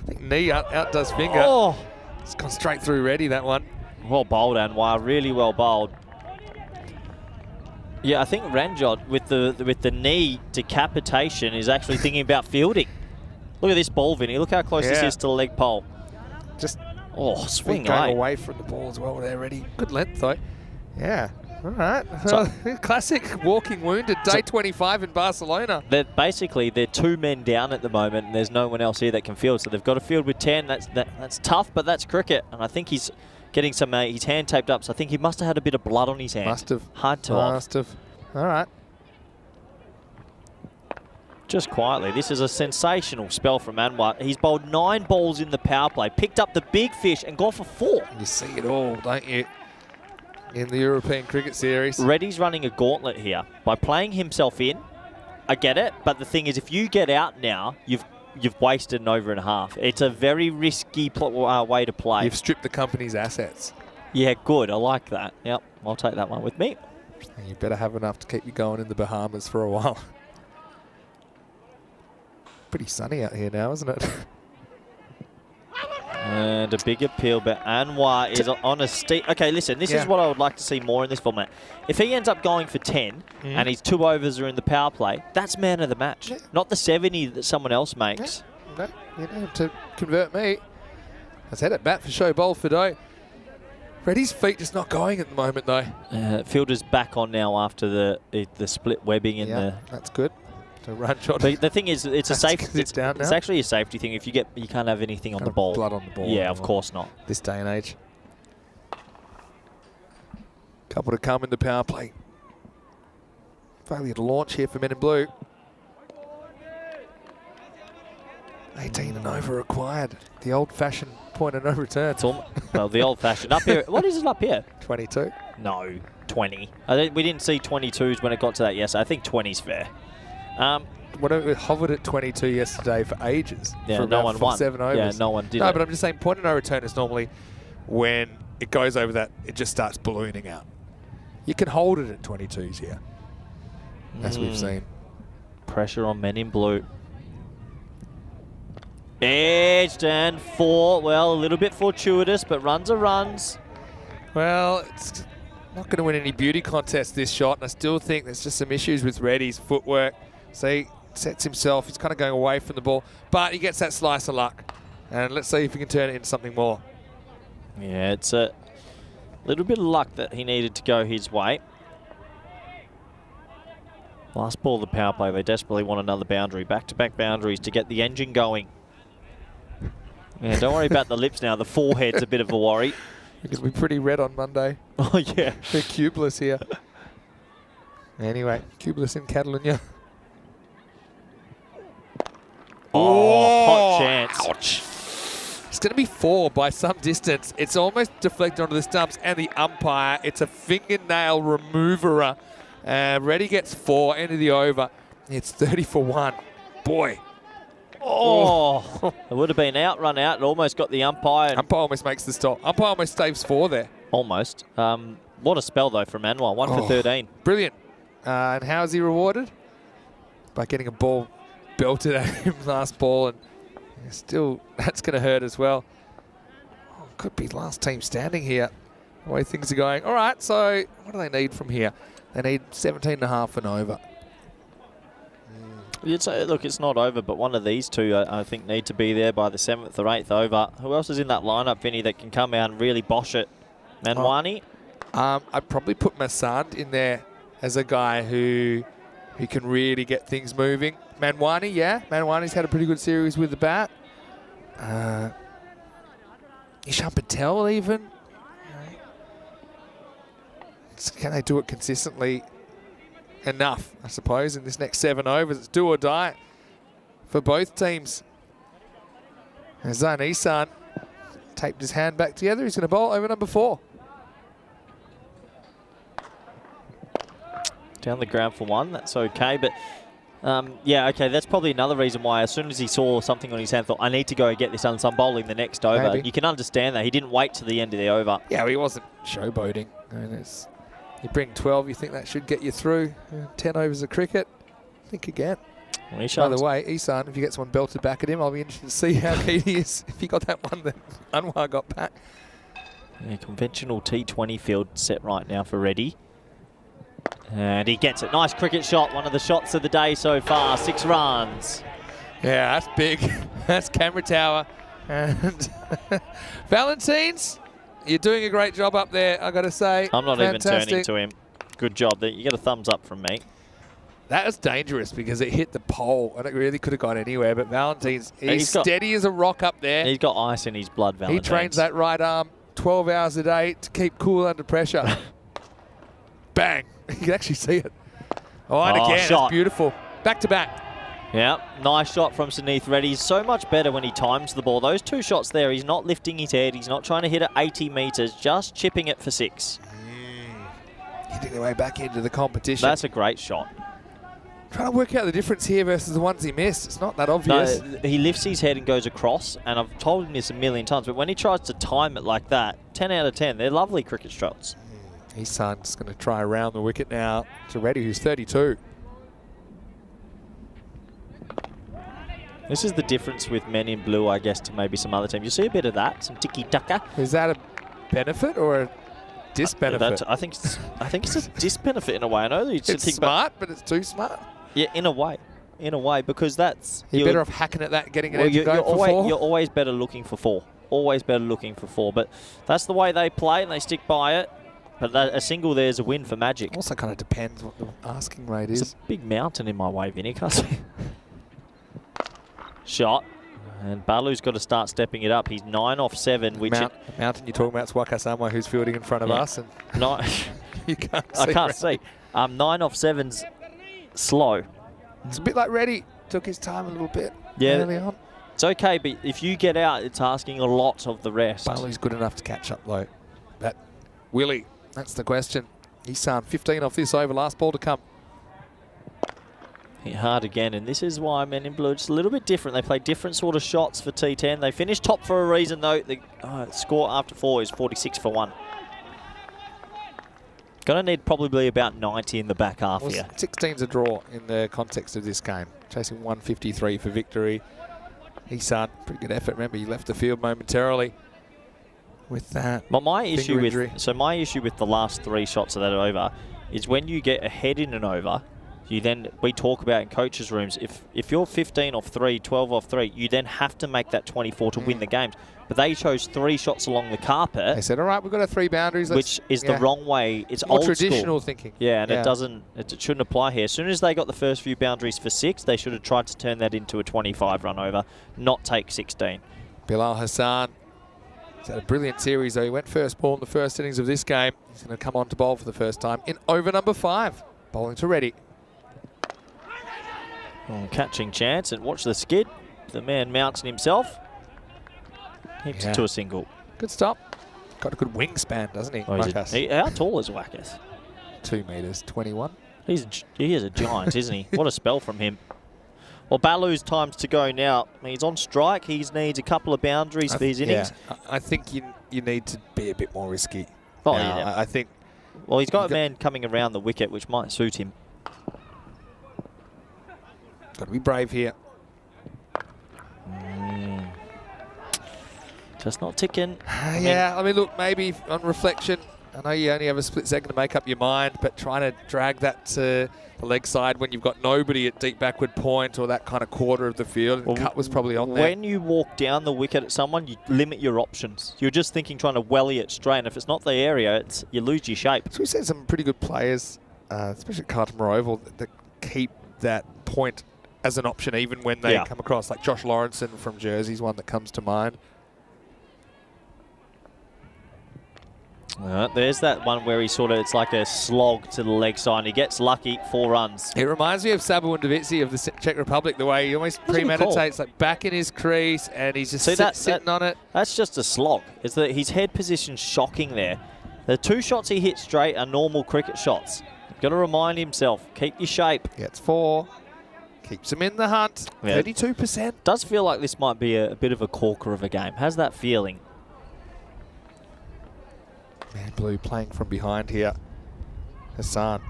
think knee outdoes finger. Oh. It's gone straight through ready, that one. Well bowled, Anwar. Really well bowled. Yeah, I think Ranjod with the knee decapitation is actually thinking about fielding. Look at this ball, Vinny. Look how close this is to the leg pole. Just swing going away from the ball as well. They're ready. Good length though. Yeah. All right. So, classic walking wounded. Day 25 in Barcelona. They're 2 men down at the moment, and there's no one else here that can field. So they've got to field with 10. That's tough, but that's cricket. And I think he's getting some his hand taped up, so I think he must have had a bit of blood on his hand. Must have. Hard to Must have. All right. Just quietly, this is a sensational spell from Anwar. He's bowled 9 balls in the power play, picked up the big fish and gone for 4. You see it all, don't you, in the European Cricket Series. Reddy's running a gauntlet here. By playing himself in, I get it, but the thing is, if you get out now, you've wasted an over and a half. It's a very risky way to play. You've stripped the company's assets. Yeah, good. I like that. Yep, I'll take that one with me. And you better have enough to keep you going in the Bahamas for a while. Pretty sunny out here now, isn't it? And a big appeal, but Anwar is on a steep... Okay, listen, this is what I would like to see more in this format. If he ends up going for 10 and his 2 overs are in the power play, that's man of the match, not the 70 that someone else makes. No, you don't have to convert me. Let's head at bat for show, bowl for dough. Reddy's feet just not going at the moment, though. Fielder's back on now after the split webbing in the... That's good. To run shot. But the thing is, it's a safety. It's down now. It's actually a safety thing. If you can't have anything on the ball. Blood on the ball. Yeah, of course not. This day and age. Couple to come in the power play. Failure to launch here for Men in Blue. 18 and over required. The old-fashioned point of no return. Well, the old-fashioned up here. What is it up here? 22. No, 20. We didn't see 22s when it got to that. Yes, I think 20's fair. It hovered at 22 yesterday for ages. Yeah, for no one won. 7 overs. Yeah, no one did. No, but I'm just saying, point of no return is normally when it goes over that, it just starts ballooning out. You can hold it at 22s here, as we've seen. Pressure on Men in Blue. Edged and 4. Well, a little bit fortuitous, but runs are runs. Well, it's not going to win any beauty contest, this shot, and I still think there's just some issues with Reddy's footwork. So he sets himself, he's kind of going away from the ball, but he gets that slice of luck. And let's see if he can turn it into something more. Yeah, it's a little bit of luck that he needed to go his way. Last ball of the power play, they desperately want another boundary. Back-to-back boundaries to get the engine going. Yeah, don't worry about the lips now. The forehead's a bit of a worry. It's going to be pretty red on Monday. Oh, yeah. They're cubeless here. Anyway, cubeless in Catalunya. Oh, hot chance. Ouch. It's going to be 4 by some distance. It's almost deflected onto the stumps and the umpire. It's a fingernail remover. Reddy gets 4 into the over. It's 30 for 1. Boy. Oh, it would have been out, run out. It almost got the umpire. Umpire almost makes the stop. Umpire almost saves 4 there. Almost. What a spell, though, from Anwar. 1 for 13. Brilliant. And how is he rewarded? By getting a ball belted at him last ball. And still, that's going to hurt as well. Oh, could be last team standing here. The way things are going. All right, so what do they need from here? They need 17.5 and over. Look, it's not over, but one of these two, I think, need to be there by the 7th or 8th over. Who else is in that lineup, Vinny, that can come out and really bosh it? Manwani? I'd probably put Masand in there as a guy who can really get things moving. Manwani, yeah. Manwani's had a pretty good series with the bat. Ishan Patel even. Can they do it consistently enough, I suppose, in this next 7 overs? It's do or die for both teams. And Zane Isan taped his hand back together. He's going to bowl over number 4. Down the ground for 1, that's okay. But, yeah, okay, that's probably another reason why as soon as he saw something on his hand, thought, I need to go and get this unsung bowling the next over. Maybe. You can understand that. He didn't wait to the end of the over. Yeah, well, he wasn't showboating. I mean, you bring 12, you think that should get you through. 10 overs of cricket, think again. Well, by the way, Isan, if you get someone belted back at him, I'll be interested to see how keen he is if he got that one that Anwar got back. Yeah, conventional T20 field set right now for Reddy. And he gets it. Nice cricket shot. One of the shots of the day so far. 6 runs. Yeah, that's big. That's camera tower. And Valentines, you're doing a great job up there, I got to say. I'm not Fantastic. even turning to him. Good job. You get a thumbs up from me. That was dangerous because it hit the pole and it really could have gone anywhere. But Valentines, he's steady as a rock up there. He's got ice in his blood, Valentines. He trains that right arm 12 hours a day to keep cool under pressure. Bang. You can actually see it. Oh, and again, shot. That's beautiful. Back to back. Yeah, nice shot from Sunith Reddy. He's so much better when he times the ball. Those 2 shots there, he's not lifting his head. He's not trying to hit it 80 metres, just chipping it for 6. Hitting their way back into the competition. That's a great shot. Trying to work out the difference here versus the ones he missed. It's not that obvious. No, he lifts his head and goes across, and I've told him this a million times, but when he tries to time it like that, 10 out of 10, they're lovely cricket shots. Isan's going to try around the wicket now to Reddy, who's 32. This is the difference with men in blue, I guess, to maybe some other teams. You see a bit of that, some tiki-taka. Is that a benefit or a disbenefit? I think it's a disbenefit in a way. I know that you it's smart, but it's too smart. Yeah, in a way, because that's... You're better off hacking at that, getting it edge and going for 4. You're always better looking for 4. Always better looking for 4. But that's the way they play, and they stick by it. But a single there's a win for Magic. Also kind of depends what the asking rate is. There's a big mountain in my way, Vinny. Can't see. Shot. And Balu's got to start stepping it up. He's 9 off 7. Which the mountain you're talking about is Wakasamwa, who's fielding in front of us. And you can't see. I can't see. 9 off 7's slow. It's a bit like Reddy. Took his time a little bit early on. It's okay, but if you get out, it's asking a lot of the rest. Balu's good enough to catch up, though. But Willie, that's the question. Isan, 15 off this over, last ball to come. Hit hard again, and this is why men in blue, just a little bit different. They play different sort of shots for T10. They finished top for a reason, though. The score after 4 is 46 for 1. Going to need probably about 90 in the back half here. 16's a draw in the context of this game. Chasing 153 for victory. Isan, pretty good effort. Remember, he left the field momentarily with that. But my issue injury. with the last 3 shots of that over is when you get ahead in an over, we talk about in coaches' rooms, if you're 15 off 3, 12 off 3, you then have to make that 24 to win the games. But they chose 3 shots along the carpet. They said, all right, we've got our 3 boundaries. Which is the wrong way. It's more old traditional school thinking. Yeah, and it shouldn't apply here. As soon as they got the first few boundaries for 6, they should have tried to turn that into a 25 run over, not take 16. Bilal Hassan. He's had a brilliant series, though. He went first ball in the first innings of this game. He's going to come on to bowl for the first time in over number 5. Bowling to Reddy. Catching chance, and watch the skid. The man mounts himself. Keeps it to a single. Good stop. Got a good wingspan, doesn't he? How tall is Wackus? 2 metres, 21. He is a giant, isn't he? What a spell from him. Well, Balu's time's to go now. He's on strike. He needs a couple of boundaries for his innings. Yeah, I think you need to be a bit more risky. Oh, yeah. I think. Well, he's got a man coming around the wicket, which might suit him. Got to be brave here. Just not ticking. I mean, look, maybe on reflection, I know you only have a split second to make up your mind, but trying to drag that to the leg side when you've got nobody at deep backward point or that kind of quarter of the field, and cut was probably on there. When you walk down the wicket at someone, you limit your options. You're just thinking trying to welly it straight, and if it's not the area, you lose your shape. So we've seen some pretty good players, especially at Carlton Oval, that keep that point as an option even when they come across, like Josh Lawrenson from Jersey's one that comes to mind. There's that one where it's like a slog to the leg side, and he gets lucky, 4 runs. It reminds me of Sabo Ndovitsy of the Czech Republic, the way he almost premeditates, like back in his crease, and he's just sitting on it. That's just a slog. It's that his head position's shocking there. The 2 shots he hit straight are normal cricket shots. You've got to remind himself, keep your shape. Gets 4. Keeps him in the hunt, 32%. Does feel like this might be a bit of a corker of a game. Has that feeling? Man Blue playing from behind here. Hassan.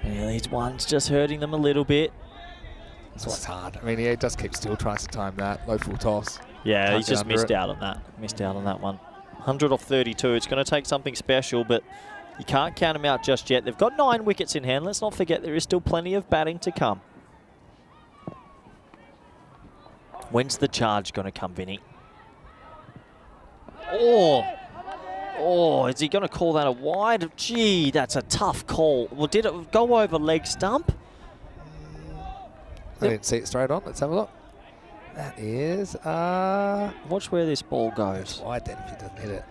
Yeah, these ones just hurting them a little bit. That's what's hard. I mean, he does keep still, tries to time that. Low full toss. Yeah, he's just missed out on that. Missed out on that one. 100 off 32. It's going to take something special, but you can't count them out just yet. They've got 9 wickets in hand. Let's not forget there is still plenty of batting to come. When's the charge going to come, Vinny? Oh, is he going to call that a wide? Gee, that's a tough call. Well, did it go over leg stump? I didn't see it straight on. Let's have a look. That is... Watch where this ball goes. It's wide then if he doesn't hit it.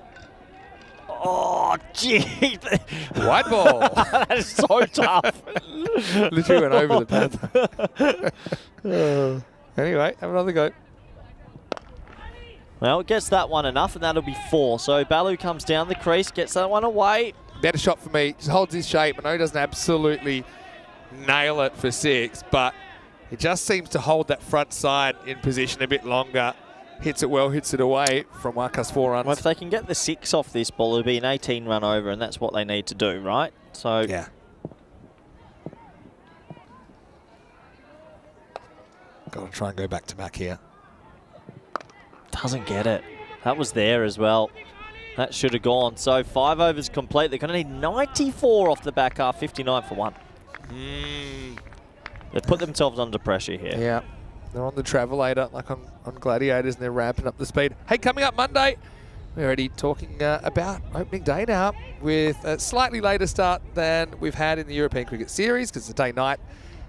Oh, gee. Wide ball. That is so tough. Literally went over the pad. Anyway, have another go. Well, it gets that one enough, and that'll be 4. So Balu comes down the crease, gets that one away. Better shot for me. Just holds his shape. I know he doesn't absolutely nail it for 6, but he just seems to hold that front side in position a bit longer. Hits it well, hits it away from Wackus 4 runs. Well, if they can get the 6 off this ball, it'll be an 18 run over, and that's what they need to do, right? So yeah. Got to try and go back to back here. Doesn't get it. That was there as well. That should have gone. So 5 overs complete. They're going to need 94 off the back half, 59 for 1. They've put themselves under pressure here. Yeah. They're on the travelator like on Gladiators, and they're ramping up the speed. Hey, coming up Monday, we're already talking about opening day now with a slightly later start than we've had in the European Cricket Series because it's a day-night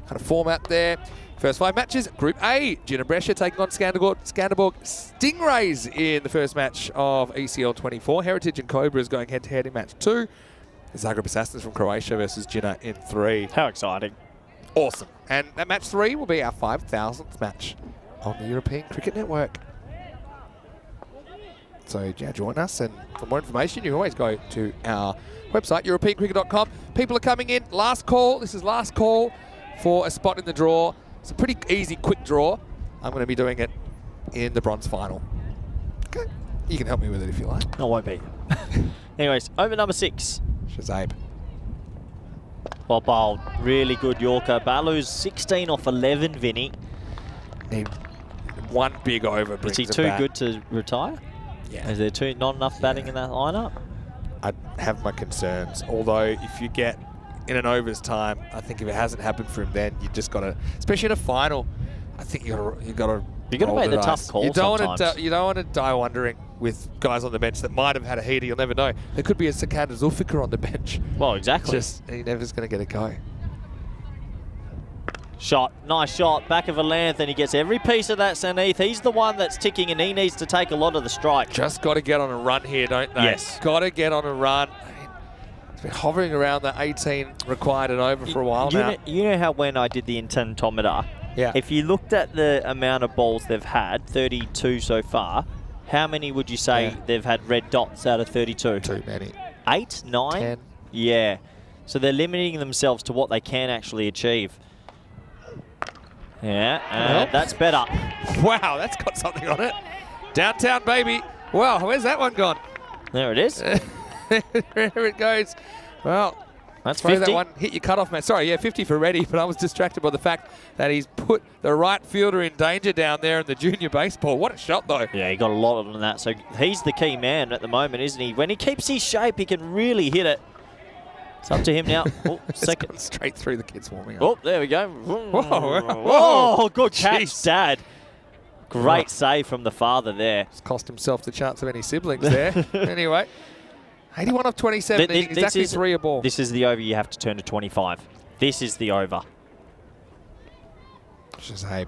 kind of format there. First 5 matches, Group A, Gina Brescia taking on Skanderborg Stingrays in the first match of ECL 24. Heritage and Cobras going head-to-head in match 2. Zagreb Assassins from Croatia versus Gina in 3. How exciting. Awesome. And that match 3 will be our 5,000th match on the European Cricket Network. So yeah, join us, and for more information, you can always go to our website, europeancricket.com. People are coming in. Last call. This is last call for a spot in the draw. It's a pretty easy, quick draw. I'm going to be doing it in the bronze final. Okay. You can help me with it if you like. I won't be. Anyways, over number 6. Shazaib. Well bowled. Really good Yorker. Balu's 16 off 11, Vinny. Need one big over. Is he too good to retire? Yeah. Is there not enough batting in that lineup? I have my concerns. Although if you get in an overs time, I think if it hasn't happened for him, then you just got to, especially in a final, I think you got to make the tough call. You don't want to die wondering with guys on the bench that might have had a heater. You'll never know. There could be a Sikandar Zulfikar on the bench. Well, exactly. He never's going to get a go. Shot, nice shot, back of a length, and he gets every piece of that, Saneeth. He's the one that's ticking, and he needs to take a lot of the strike. Just got to get on a run here, don't they? Yes. Got to get on a run. It's been hovering around the 18 required and over for a while now. You know how when I did the intentometer, yeah. If you looked at the amount of balls they've had, 32 so far, how many would you say they've had red dots out of 32? Too many. 8, 9? 10. Yeah. So they're limiting themselves to what they can actually achieve. Yeah, and that's better. Wow, that's got something on it. Downtown, baby. Wow, where's that one gone? There it is. There it goes. Well, that's throw 50. that one, hit your cutoff, man. Sorry, yeah, 50 for Reddy, but I was distracted by the fact that he's put the right fielder in danger down there in the junior baseball. What a shot, though. Yeah, he got a lot of that. So he's the key man at the moment, isn't he? When he keeps his shape, he can really hit it. It's up to him now. Oh, second. Straight through the kids warming up. Oh, there we go. Whoa, whoa. Good catch, Jeez. Dad. Great save from the father there. It's cost himself the chance of any siblings there. Anyway, 81 off 27, exactly 3 a ball. This is the over you have to turn to 25. This is the over. Shazab,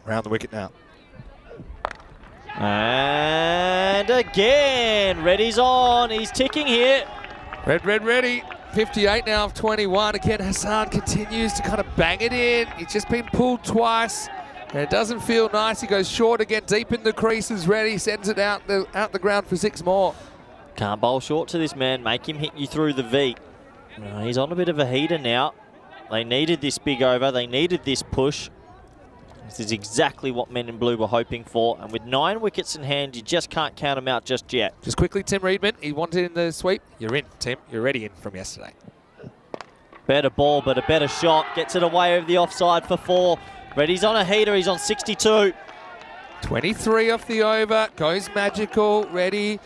round the wicket now. And again, Reddy's on. He's ticking here. Ready. 58 now of 21. Again, Hassan continues to kind of bang it in. He's just been pulled twice, and it doesn't feel nice. He goes short again, deep in the creases. Ready, sends it out the ground for 6 more. Can't bowl short to this man. Make him hit you through the V. He's on a bit of a heater now. They needed this big over. They needed this push. This is exactly what men in blue were hoping for. And with 9 wickets in hand, you just can't count them out just yet. Just quickly, Tim Reedman, he wanted in the sweep. You're in, Tim. You're already in from yesterday. Better ball, but a better shot. Gets it away over the offside for 4. Reddy's on a heater. He's on 62. 23 off the over. Goes magical. Ready.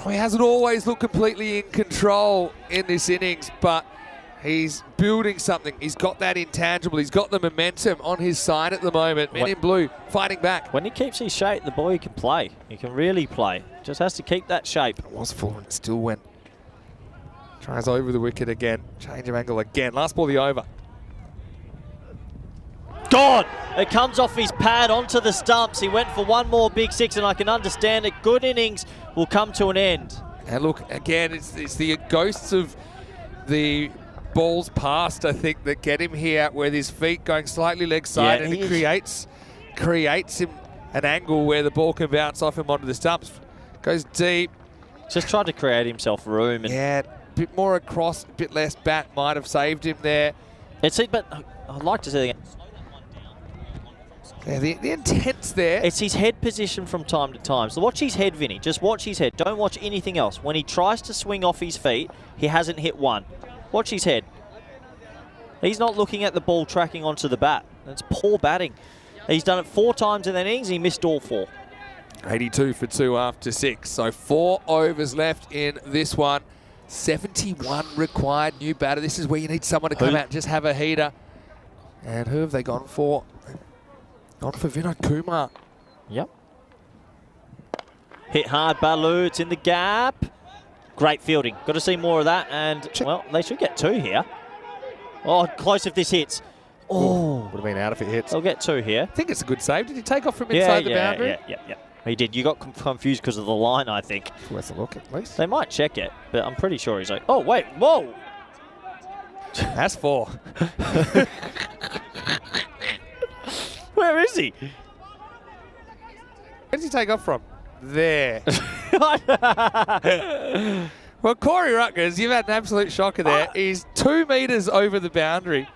He hasn't always looked completely in control in this innings, but he's building something. He's got that intangible. He's got the momentum on his side at the moment. Men in blue fighting back. When he keeps his shape, the boy can play. He can really play. Just has to keep that shape. It was full and it still went. Tries over the wicket again. Change of angle again. Last ball, the over. God! It comes off his pad onto the stumps. He went for one more big 6, and I can understand it. Good innings will come to an end. And look, again, it's the ghosts of the balls past, I think, that get him here with his feet going slightly leg side, and it creates him an angle where the ball can bounce off him onto the stumps. Goes deep. Just tried to create himself room. And yeah, a bit more across, a bit less bat might have saved him there. But I'd like to see yeah, the intent's there. It's his head position from time to time. So watch his head, Vinny. Just watch his head. Don't watch anything else. When he tries to swing off his feet, he hasn't hit one. Watch his head. He's not looking at the ball tracking onto the bat. That's poor batting. He's done it 4 times in that innings. He missed all 4. 82 for 2 after 6. So 4 overs left in this one. 71 required new batter. This is where you need someone to come out and just have a heater. And who have they gone for? Gone for Vinod Kumar. Yep. Hit hard, Balu. It's in the gap. Great fielding. Got to see more of that. And, well, they should get 2 here. Oh, close if this hits. Oh. Would have been out if it hits. They'll get 2 here. I think it's a good save. Did he take off from inside the boundary? Yeah. He did. You got confused because of the line, I think. Worth a look at least. They might check it, but I'm pretty sure he's like, oh, wait, whoa. That's 4. Where is he? Where did he take off from? There. Well, Corey Rutgers, you've had an absolute shocker there. He's 2 metres over the boundary.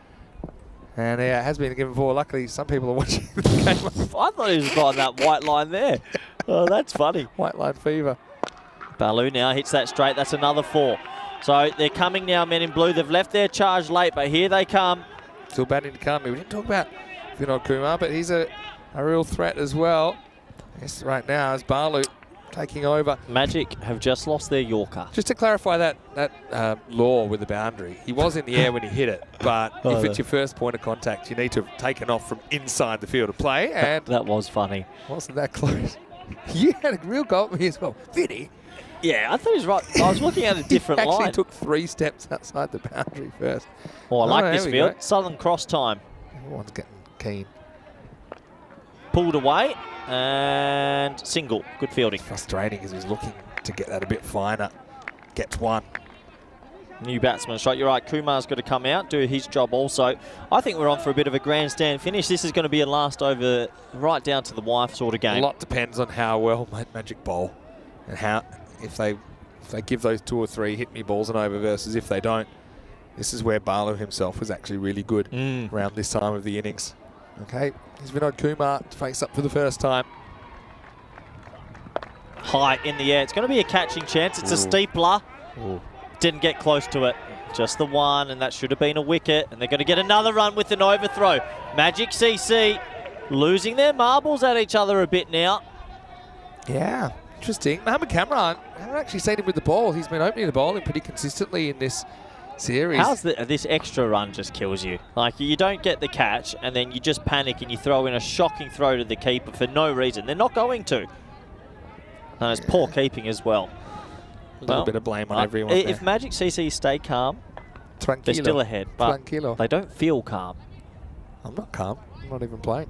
And it has been given 4. Luckily, some people are watching the game. I thought he was by that white line there. Oh, that's funny. White line fever. Balu now hits that straight. That's another 4. So they're coming now, men in blue. They've left their charge late, but here they come. Still batting to come. We didn't talk about Vinod Kumar, but he's a real threat as well. Yes, right now as Balu taking over. Magic have just lost their Yorker. Just to clarify that law with the boundary, he was in the air when he hit it, but if it's your first point of contact, you need to have taken off from inside the field of play, and That was funny. wasn't that close. You had a real goal at me as well. Vinny. Yeah, I thought he was right. I was looking at a different He actually line. took 3 steps outside the boundary first. Oh, I like there this we field. go. Southern Cross time. Everyone's getting keen. Pulled away and single. Good fielding. Frustrating because he was looking to get that a bit finer. Gets one. New batsman strike. You're right. Kumar's got to come out, do his job also. I think we're on for a bit of a grandstand finish. This is going to be a last over right down to the wife sort of A game. lot depends on how well Magic bowl and how if they give those 2 or 3 hit me balls and over versus if they don't. This is where Balu himself was actually really good around this time of the innings. Okay, here's Vinod Kumar to face up for the first time. High in the air. It's going to be a catching chance. It's a steepler. Didn't get close to it. Just the one, and that should have been a wicket. And they're going to get another run with an overthrow. Magic CC losing their marbles at each other a bit now. Yeah, interesting. Mohamed Kamran, I haven't actually seen him with the ball. He's been opening the bowling pretty consistently in this series. How's this extra run just kills you? Like, you don't get the catch, and then you just panic and you throw in a shocking throw to the keeper for no reason. They're not going to. And it's poor keeping as well. A little bit of blame on everyone If there. Magic CC stay calm, Tranquilo. they're still ahead. But Tranquilo. they don't feel calm. I'm not calm. I'm not even playing.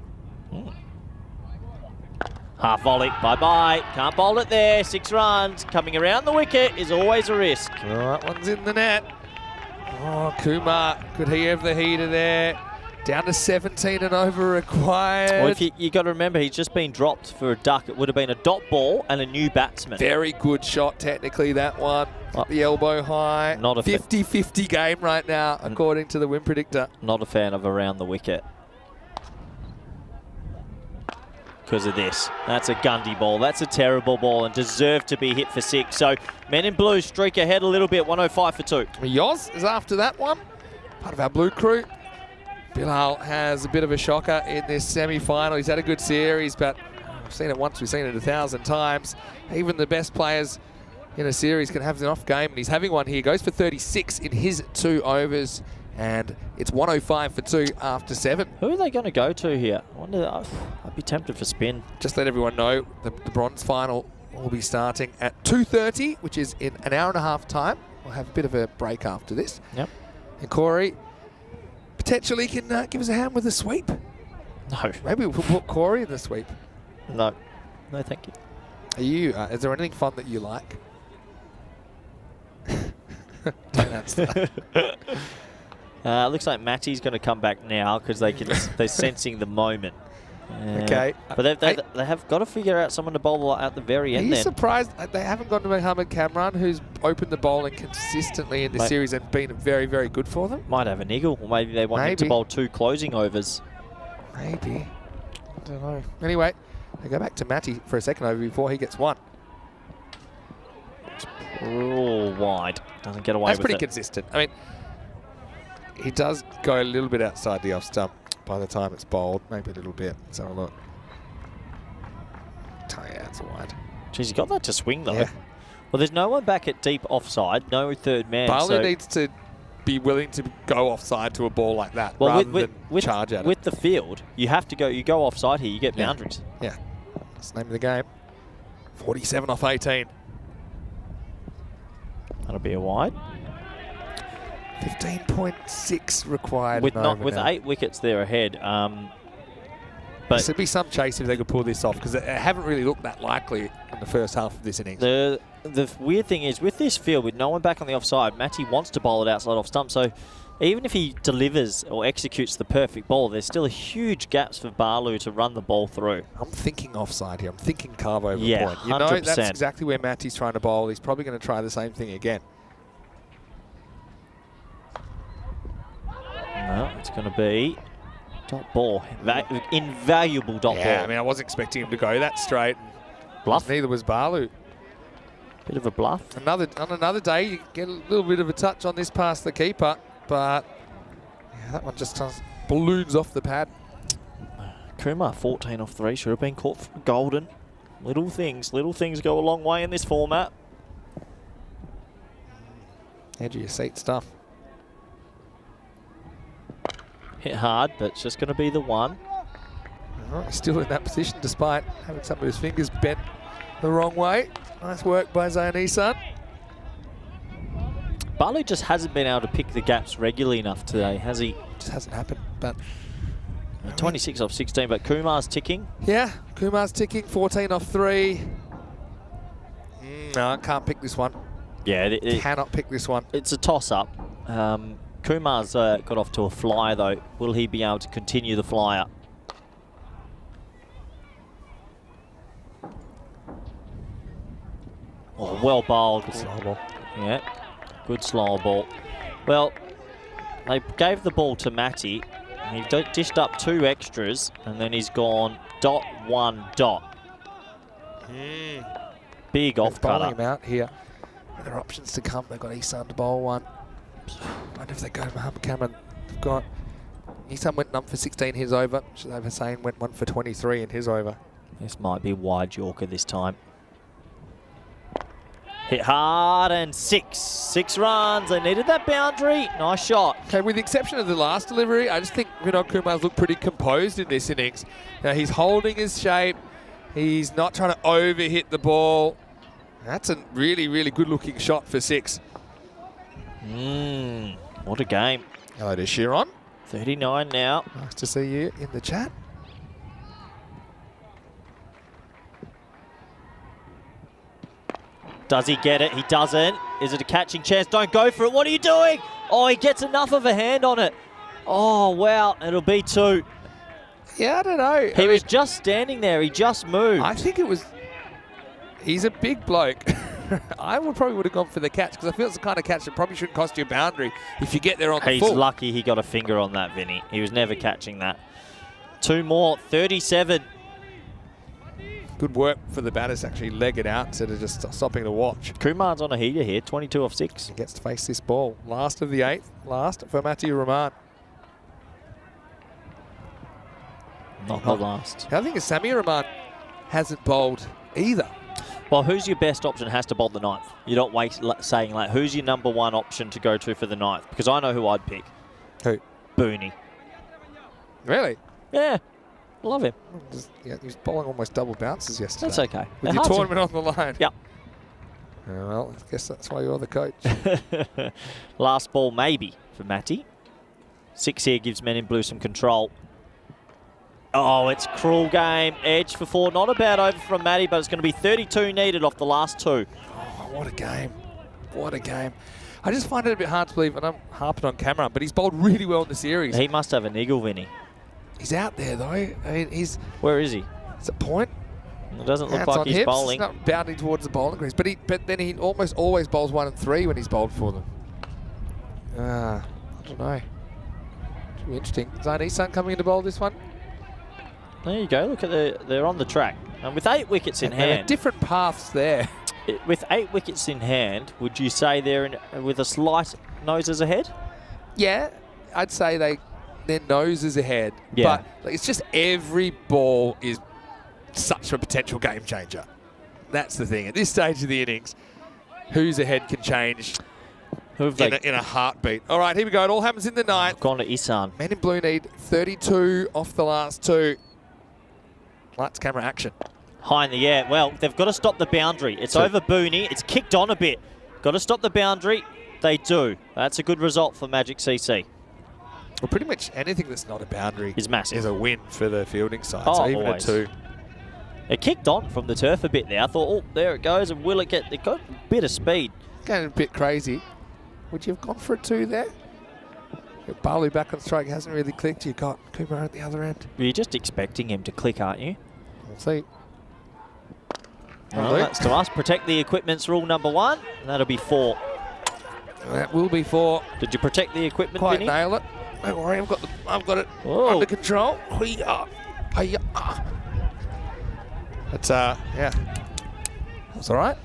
Half volley, bye-bye. Can't bowl it there. 6 runs. Coming around the wicket is always a risk. All right, one's in the net. Oh, Kumar, could he have the heater there? Down to 17 and over required. Well, if you got to remember, he's just been dropped for a duck. It would have been a dot ball and a new batsman. Very good shot, technically, that one. The elbow high. Not a 50-50 game right now, according to the win predictor. Not a fan of around the wicket. Because of this. That's a Gundy ball. That's a terrible ball and deserved to be hit for 6. So, men in blue streak ahead a little bit. 105 for 2. Yoz is after that one. Part of our blue crew. Bilal has a bit of a shocker in this semi-final. He's had a good series, but we've seen it once, we've seen it 1,000 times. Even the best players in a series can have an off game, and he's having one here. Goes for 36 in his 2 overs, and it's 105 for 2 after 7. Who are they going to go to here? I wonder, I'd be tempted for spin. Just let everyone know the bronze final will be starting at 2:30, which is in an hour and a half time. We'll have a bit of a break after this. Yep. And Corey potentially can give us a hand with a sweep. No. Maybe we'll put Corey in the sweep. No. No, thank you. Are you? Is there anything fun that you like? Don't answer that. Looks like Matty's going to come back now because they're sensing the moment. Okay. But they have got to figure out someone to bowl at the very Are end you then. surprised they haven't gone to Mohamed Kamran, who's opened the bowling consistently in the series and been very, very good for them? Might have a niggle, or maybe they want him to bowl 2 closing overs. Maybe. I don't know. Anyway, I go back to Matty for a second over before he gets one. Oh, wide. Doesn't get away That's with pretty it. consistent. I mean, he does go a little bit outside the off stump by the time it's bowled. Maybe a little bit. Let's have a look. Oh, yeah, it's wide. Jeez, he got that to swing though. Yeah. Well, there's no one back at deep offside, no third man. Balu needs to be willing to go offside to a ball like that rather than charge at it. With the field, you have to go. You go offside here, you get boundaries. Yeah, that's the name of the game. 47 off 18. That'll be a wide. 15.6 required. With 8 wickets there ahead. But there'd be some chase if they could pull this off because they haven't really looked that likely in the first half of this innings. The weird thing is with this field, with no one back on the offside, Matty wants to bowl it outside off stump. So even if he delivers or executes the perfect ball, there's still huge gaps for Balu to run the ball through. I'm thinking offside here. I'm thinking carve over Yeah, point. You know, 100%. that's exactly where Matty's trying to bowl. He's probably going to try the same thing again. No, it's going to be dot ball. Invaluable dot ball. Yeah, I mean, I wasn't expecting him to go that straight. Bluff. Neither was Balu. Bit of a bluff. On another day, you get a little bit of a touch on this past the keeper, but yeah, that one just kind of balloons off the pad. Kumar 14 off 3, should have been caught for golden. Little things go a long way in this format. Edge of your seat stuff. Hit hard, but it's just going to be the one. Oh, he's still in that position despite having some of his fingers bent the wrong way. Nice work by Zayn Isan. Balu just hasn't been able to pick the gaps regularly enough today, has he? Just hasn't happened, but 26 off 16, but Kumar's ticking. yeah, Kumar's ticking, 14 off 3. No, I can't pick this one. Yeah, Cannot pick this one. it's a toss-up. Kumar's got off to a flyer, though. Will he be able to continue the flyer? Oh, well bowled. Good slow ball. Yeah, good slow ball. Well, they gave the ball to Matty. He dished up 2 extras, and then he's gone .1. Big off Bowling cutter. him out here. Other options to come. They've got Isan to bowl one. I wonder if they go to Mohammed Cameron. They've got Isan went up for 16 his over. Shazad Hussain went 1 for 23 in his over. This might be wide Yorker this time. Hit hard and 6. 6 runs. They needed that boundary. Nice shot. Okay, with the exception of the last delivery, I just think Vinod Kumar's looked pretty composed in this innings. Now he's holding his shape. He's not trying to overhit the ball. That's a really, really good-looking shot for 6. What a game. Hello to Shiron. 39 now. Nice to see you in the chat. Does he get it? He doesn't. Is it a catching chance? Don't go for it. What are you doing? Oh, he gets enough of a hand on it. Oh, wow. It'll be 2. Yeah, I don't know. He was just standing there. He just moved. I think it was... He's a big bloke. I probably would have gone for the catch because I feel it's the kind of catch that probably shouldn't cost you a boundary if you get there on the full. He's lucky he got a finger on that, Vinny. He was never catching that. 2 more. 37. Good work for the batters actually leg it out instead of just stopping to watch. Kumar's on a heater here. 22 off 6. He gets to face this ball. Last of the 8th. Last for Matthew Rahman. Not the last. I think Samir Rahman hasn't bowled either. Well, who's your best option has to bowl the 9th. You don't wait saying, like, who's your number 1 option to go to for the 9th? Because I know who I'd pick. Who? Booney. Really? Yeah. Love him. Yeah, he was bowling almost double bounces yesterday. That's okay. With your tournament on the line. Yep. Yeah, well, I guess that's why you're the coach. Last ball maybe for Matty. 6 here gives men in blue some control. Oh, it's cruel game. Edge for 4. Not a bad over from Matty, but it's going to be 32 needed off the last 2. Oh, what a game. What a game. I just find it a bit hard to believe, and I'm harping on camera, but he's bowled really well in the series. He must have an eagle, Vinny. He's out there, though. I mean, he's... Where is he? It's a point. It doesn't look Hands like on he's hips. bowling. He's not bounding towards the bowling greens, but then he almost always bowls 1 and 3 when he's bowled for them. I don't know. Too interesting. Zayn Isan coming in to bowl this one. There you go. Look at they're on the track. And with 8 wickets in And there are hand. different paths there. With 8 wickets in hand, would you say they're with a slight noses ahead? Yeah, I'd say their nose is ahead. Yeah. But like, it's just every ball is such a potential game changer. That's the thing. At this stage of the innings, who's ahead can change in a heartbeat. All right, here we go. It all happens in the 9th. Gone to Isan. Men in blue need 32 off the last 2. Lights, camera, action. High in the air. Well, they've got to stop the boundary. It's over Booney. It's kicked on a bit. Got to stop the boundary. They do. That's a good result for Magic CC. Well, pretty much anything that's not a boundary is massive. Is a win for the fielding side. Oh, so even always. a 2. It kicked on from the turf a bit there. I thought, oh, there it goes. And will it get... It got a bit of speed. Going a bit crazy. Would you have gone for a 2 there? Balu back on strike hasn't really clicked. You got Kumar at the other end. You're just expecting him to click, aren't you? We'll see. Well, that's to us. Protect the equipment's rule number 1. And that'll be 4. That will be 4. Did you protect the equipment, Quite Vinny? nail it. Don't worry, I've got it Whoa. under control. That's yeah. That's all right.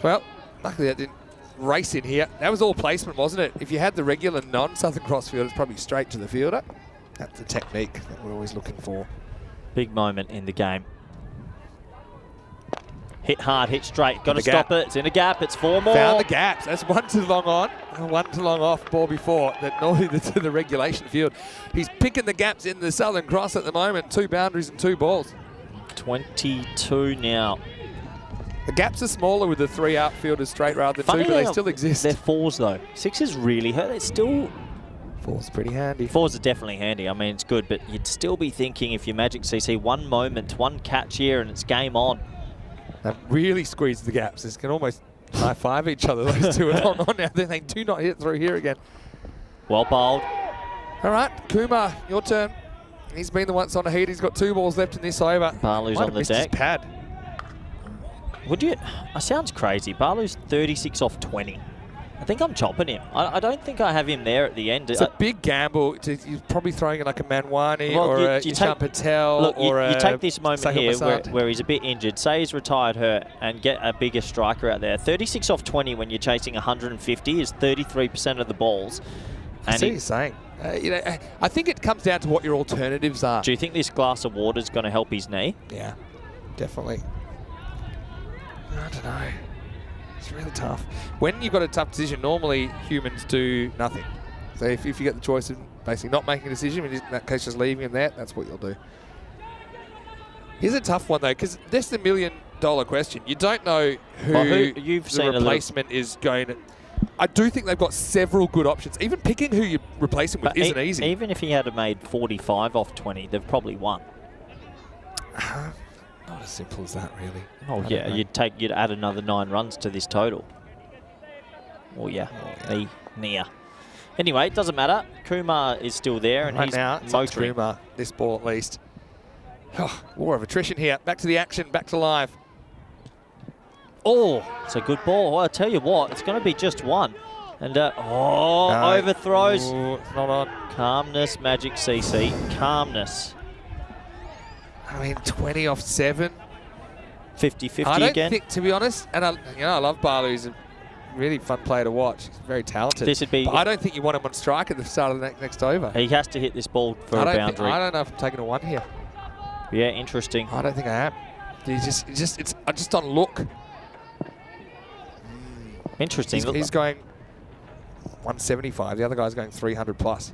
Well, luckily that didn't race in here. That was all placement, wasn't it? If you had the regular non-Southern Cross field, it's probably straight to the fielder. That's the technique that we're always looking for. Big moment in the game. Hit hard, hit straight. Got to stop it. It's in a gap. It's 4 more. Found the gaps. That's 1 too long on and 1 too long off ball before. That normally the regulation field. He's picking the gaps in the Southern Cross at the moment. 2 boundaries and 2 balls. 22 now. The gaps are smaller with the 3 outfielders straight rather than 2, but they still exist. They're 4s though. 6s really hurt. It's still... 4's pretty handy. 4s are definitely handy. I mean, it's good, but you'd still be thinking if you're Magic CC, 1 moment, 1 catch here, and it's game on. They've really squeezed the gaps. They can almost high-five each other. Those two are on now. They do not hit through here again. Well bowled. All right, Kumar, your turn. He's been the one that's on a heat. He's got 2 balls left in this over. Balu's on the deck. His pad. Would you? Sounds crazy. Balu's 36 off 20. I think I'm chopping him. I don't think I have him there at the end. It's a big gamble. You're probably throwing in like a Manwani or a Ishan Patel. Look, or you take this moment here where he's a bit injured. Say he's retired hurt and get a bigger striker out there. 36 off 20 when you're chasing 150 is 33% of the balls. I see what you're saying. I think it comes down to what your alternatives are. Do you think this glass of water is going to help his knee? Yeah, definitely. I don't know. It's really tough. When you've got a tough decision, normally humans do nothing. So if you get the choice of basically not making a decision, in that case just leaving him there, that's what you'll do. Here's a tough one though, because that's the $1 million question. You don't know who the replacement is going to... I do think they've got several good options. Even picking who you replace him with isn't easy. Even if he had made 45 off 20, they've probably won. Not as simple as that, really. Oh yeah, you'd add another 9 runs to this total. Oh yeah, near. Anyway, it doesn't matter. Kumar is still there, and right he's now, it's motoring. Kumar, this ball at least. Oh, war of attrition here. Back to the action, back to live. Oh, it's a good ball. Well, I'll tell you what, it's going to be just 1. And, overthrows. Ooh, it's not on. Calmness, Magic CC. Calmness. I mean, 20 off 7. 50-50 I don't again. think, to be honest, and I love Balu. He's a really fun player to watch. He's very talented. This would be. But I don't think you want him on strike at the start of the next over. He has to hit this ball for a boundary. I don't know if I'm taking a 1 here. Yeah, interesting. I don't think I am. It's just on look. Interesting. He's going 175. The other guy's going 300 plus.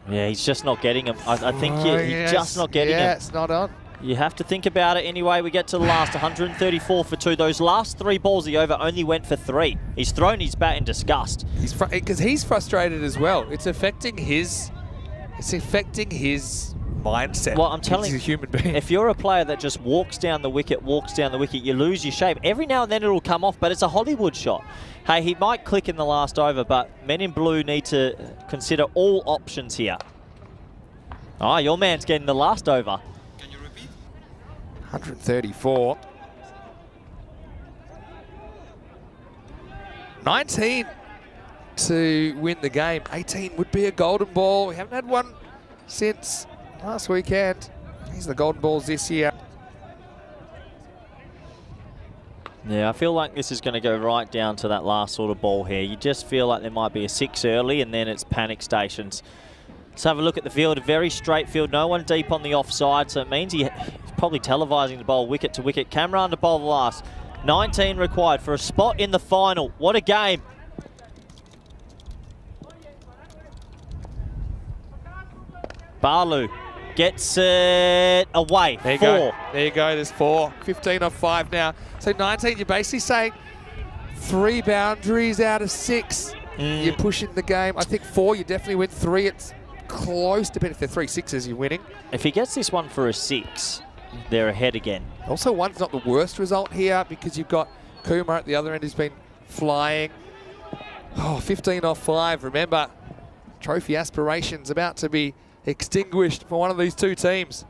Yeah, he's just not getting him. I think he's just not getting him. Yeah, it's not on. You have to think about it anyway. We get to the last 134 for 2. Those last 3 balls he over only went for 3. He's thrown his bat in disgust. Because he's frustrated as well. It's affecting his mindset. Well, I'm telling you, he's a human being. If you're a player that just walks down the wicket, you lose your shape. Every now and then it'll come off, but it's a Hollywood shot. Hey, he might click in the last over, but men in blue need to consider all options here. Oh, your man's getting the last over. 134. 19 to win the game. 18 would be a golden ball. We haven't had one since last weekend. These are the golden balls this year. Yeah, I feel like this is going to go right down to that last sort of ball here. You just feel like there might be a 6 early and then it's panic stations. Let's have a look at the field. A very straight field. No one deep on the offside, so it means he's probably televising the bowl wicket to wicket. Kamran to bowl the last. 19 required for a spot in the final. What a game. Balu gets it away. There you 4. go. There you go. There's 4. 15 off 5 now. So 19, you're basically saying 3 boundaries out of 6. You're pushing the game. I think 4, you definitely win. 3, it's close. Depending if they're 3 6s, you're winning. If he gets this one for a 6, they're ahead again. Also, 1's not the worst result here because you've got Kumar at the other end who's been flying. Oh, 15 off 5. Remember, trophy aspirations about to be extinguished for one of these 2 teams.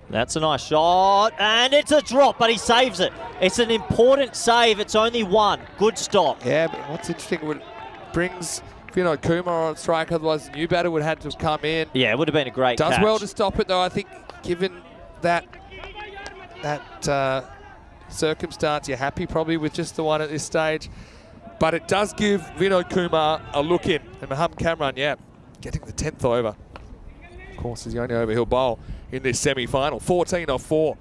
That's a nice shot, and it's a drop, but he saves it. It's an important save. It's only 1. Good stop. Yeah, but what's interesting, it brings, Kumar on strike, otherwise the new batter would have had to come in. Yeah, it would have been a great catch. Does well to stop it, though, I think, given that circumstance. You're happy probably with just the one at this stage. But it does give Vinod Kumar a look in. And Mohamed Kamran, yeah, getting the 10th over. Of course, is the only over he'll bowl in this semi-final. 14 off 4.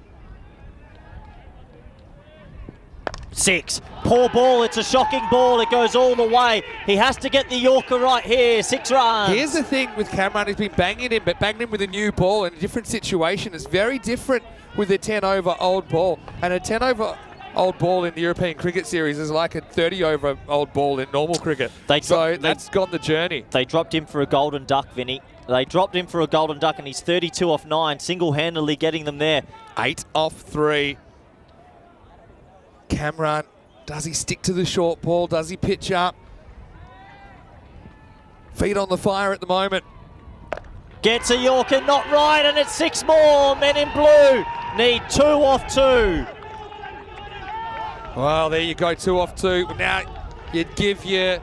6. Poor ball. It's a shocking ball. It goes all the way. He has to get the Yorker right here. 6 runs. Here's the thing with Kamran. He's been banging him, but banging him with a new ball in a different situation. It's very different with a 10 over old ball. And a 10 over old ball in the European Cricket Series is like a 30 over old ball in normal cricket. So that's gone the journey. They dropped him for a golden duck, Vinny. They dropped him for a golden duck, and he's 32 off 9, single-handedly getting them there. 8 off 3. Kamran, does he stick to the short ball? Does he pitch up? Feet on the fire at the moment. Gets a Yorker, not right, and it's 6 more. Men in blue need 2 off 2. Well, there you go, 2 off 2. Now, you'd give your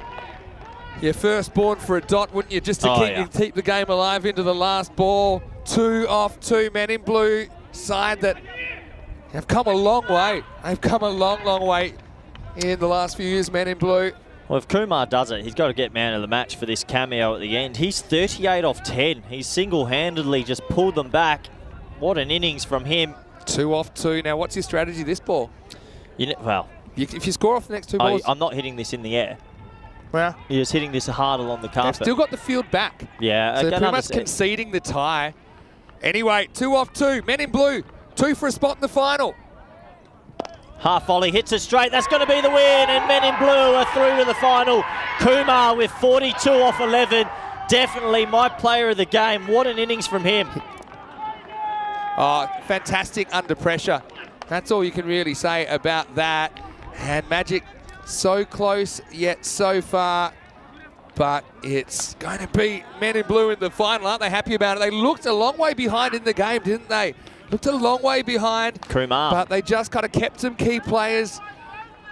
firstborn for a dot, wouldn't you? Just to keep the game alive into the last ball. 2 off 2. Men in blue side that have come a long way. They've come a long, long way in the last few years, Men in blue. Well, if Kumar does it, he's got to get man of the match for this cameo at the end. He's 38 off 10. He's single-handedly just pulled them back. What an innings from him. 2 off 2. Now, what's your strategy this ball? If you score off the next 2 balls... I'm not hitting this in the air. Well, you're just hitting this hard along the carpet. They've still got the field back. Yeah, so pretty much conceding the tie. Anyway, 2 off 2. Men in blue. 2 for a spot in the final. Half volley hits it straight. That's going to be the win, and Men in blue are through to the final. Kumar with 42 off 11. Definitely my player of the game. What an innings from him. Oh, fantastic under pressure. That's all you can really say about that. And Magic so close yet so far. But it's going to be Men in blue in the final. Aren't they happy about it? They looked a long way behind in the game, didn't they? Looked a long way behind. Kumar. But they just kind of kept some key players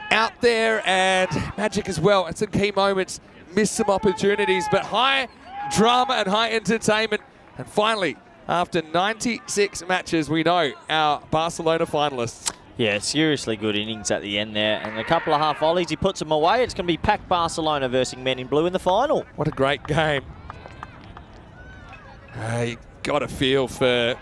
out there, and Magic as well at some key moments missed some opportunities. But high drama and high entertainment. And finally, after 96 matches, we know our Barcelona finalists. Yeah, seriously good innings at the end there. And a couple of half volleys, he puts them away. It's going to be packed Barcelona versus Men in blue in the final. What a great game. You got a feel for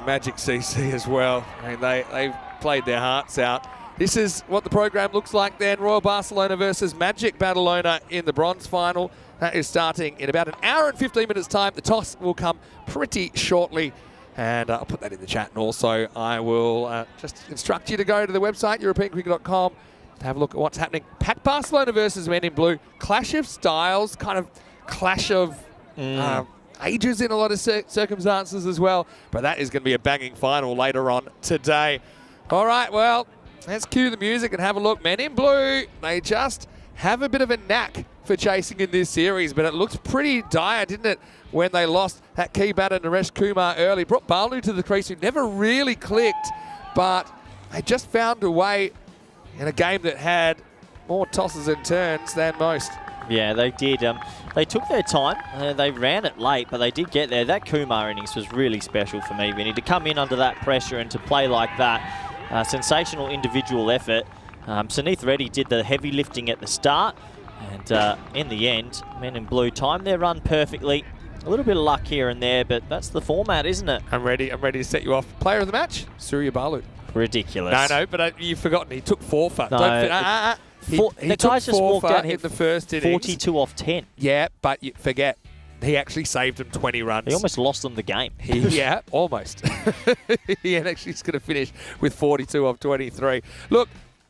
Magic CC as well. I mean, they've played their hearts out. This is what the program looks like then. Royal Barcelona versus Magic Badalona in the bronze final. That is starting in about an hour and 15 minutes time. The toss will come pretty shortly. And I'll put that in the chat. And also, I will just instruct you to go to the website, europeancricket.com, to have a look at what's happening. Pack Barcelona versus Men in blue. Clash of styles, kind of clash of ages in a lot of circumstances as well. But that is going to be a banging final later on today. All right, well, let's cue the music and have a look. Men in blue, they just have a bit of a knack for chasing in this series, but it looked pretty dire, didn't it, when they lost that key batter Naresh Kumar early. Brought Balu to the crease, who never really clicked, but they just found a way in a game that had more tosses and turns than most. Yeah, they did. They took their time. They ran it late, but they did get there. That Kumar innings was really special for me, Vinny. To come in under that pressure and to play like that, sensational individual effort. Sunith Reddy did the heavy lifting at the start, and in the end, Men in blue timed their run perfectly. A little bit of luck here and there, but that's the format, isn't it? I'm ready to set you off. Player of the match, Surya Balu. Ridiculous. No, but you've forgotten. He took 4 for. No, He the guy's just walked out in the first innings. 42 off 10. Yeah, but you forget, he actually saved them 20 runs. He almost lost them the game. Yeah, almost. He actually is going to finish with 42 off 23. Look,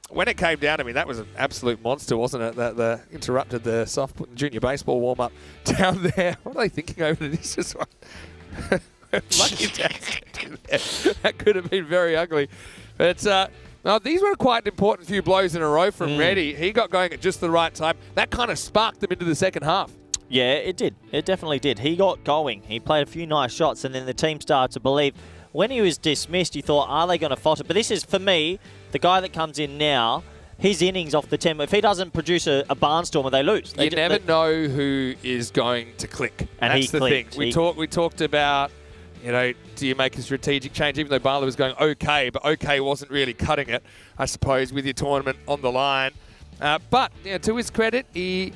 when it came down, I mean, that was an absolute monster, wasn't it? That interrupted the junior baseball warm-up down there. What are they thinking over the dishes? Lucky that could have been very ugly. But now, these were quite an important few blows in a row from Reddy. He got going at just the right time. That kind of sparked them into the second half. Yeah, it did. It definitely did. He got going. He played a few nice shots, and then the team started to believe. When he was dismissed, you thought, are they going to falter? But this is, for me, the guy that comes in now, his innings off the 10. If he doesn't produce a barnstormer, they lose. You never know who is going to click. And that's the thing. We talked about you know, do you make a strategic change? Even though Barlow was going okay, but okay wasn't really cutting it, I suppose, with your tournament on the line. But you know, to his credit, he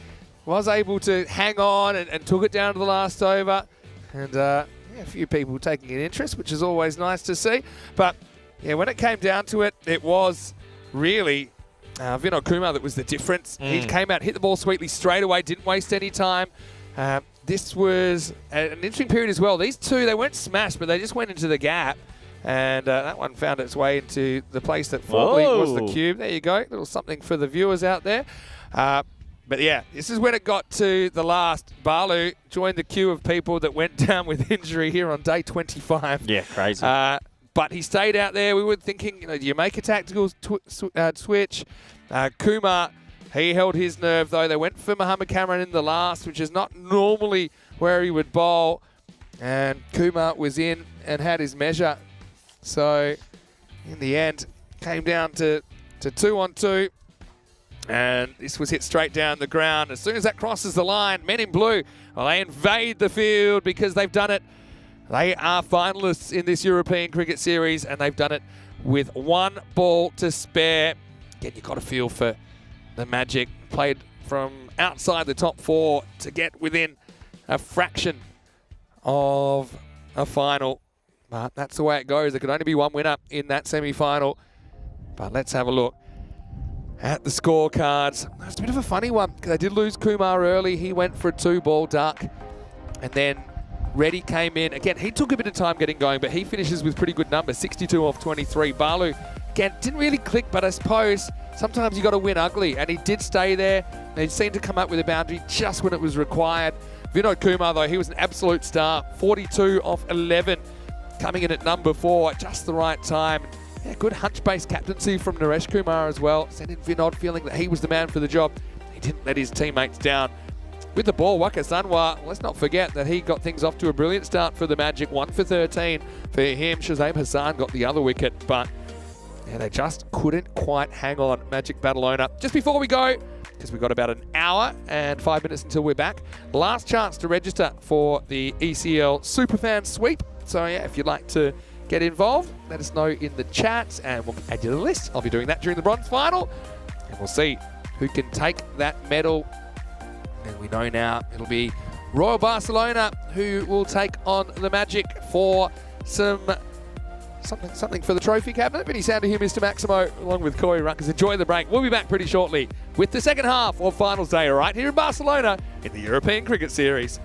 was able to hang on and took it down to the last over. And a few people taking an interest, which is always nice to see. But yeah, when it came down to it, it was really Vinod Kumar that was the difference. He came out, hit the ball sweetly straight away, didn't waste any time. This was an interesting period as well. These two, they weren't smashed, but they just went into the gap. And that one found its way into the place that formerly was the cube. There you go. A little something for the viewers out there. But yeah, this is when it got to the last. Barlow joined the queue of people that went down with injury here on day 25. Yeah, crazy. But he stayed out there. We were thinking, you know, do you make a tactical switch? Kumar, he held his nerve, though. They went for Muhammad Cameron in the last, which is not normally where he would bowl. And Kumar was in and had his measure. So, in the end, came down to 2-on-2. And this was hit straight down the ground. As soon as that crosses the line, men in blue, well, they invade the field because they've done it. They are finalists in this European Cricket Series, and they've done it with 1 ball to spare. Again, you've got to feel for the Magic. Played from outside the top 4 to get within a fraction of a final. But that's the way it goes. There could only be 1 winner in that semi-final. But let's have a look at the scorecards. It's a bit of a funny one because they did lose Kumar early. He went for a 2-ball duck. And then Reddy came in. Again, he took a bit of time getting going, but he finishes with pretty good numbers, 62 off 23. Barlow, again, didn't really click, but I suppose sometimes you got to win ugly. And he did stay there. He seemed to come up with a boundary just when it was required. Vinod Kumar, though, he was an absolute star. 42 off 11, coming in at number 4 at just the right time. Yeah, good hunch-based captaincy from Naresh Kumar as well. Sending Vinod feeling that he was the man for the job. He didn't let his teammates down. With the ball, Waka Sanwa, let's not forget that he got things off to a brilliant start for the Magic. 1 for 13 for him. Shazaim Hassan got the other wicket, but yeah, they just couldn't quite hang on. Magic Badalona. Just before we go, because we've got about an hour and 5 minutes until we're back, last chance to register for the ECL Superfan Sweep. So yeah, if you'd like to get involved, let us know in the chat and we'll add you to the list. I'll be doing that during the bronze final, and we'll see who can take that medal. And we know now it'll be Royal Barcelona who will take on the Magic for something for the trophy cabinet. Vinny Sounder here, Mr. Maximo, along with Corey Ruckers. Enjoy the break. We'll be back pretty shortly with the second half of Finals Day right here in Barcelona in the European Cricket Series.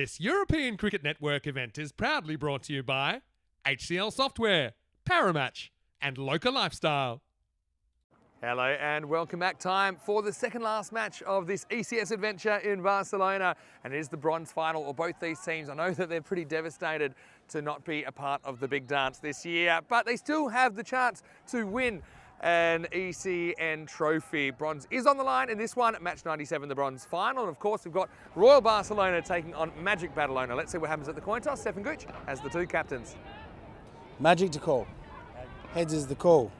This European Cricket Network event is proudly brought to you by HCL Software, Paramatch, and Local Lifestyle. Hello and welcome back. Time for the second last match of this ECS adventure in Barcelona, and it is the bronze final of both these teams. I know that they're pretty devastated to not be a part of the big dance this year, but they still have the chance to win an ECN trophy. Bronze is on the line in this one, match 97, the bronze final. And of course, we've got Royal Barcelona taking on Magic Badalona. Let's see what happens at the coin toss. Stefan Gooch has the two captains. Magic to call. Heads is the call.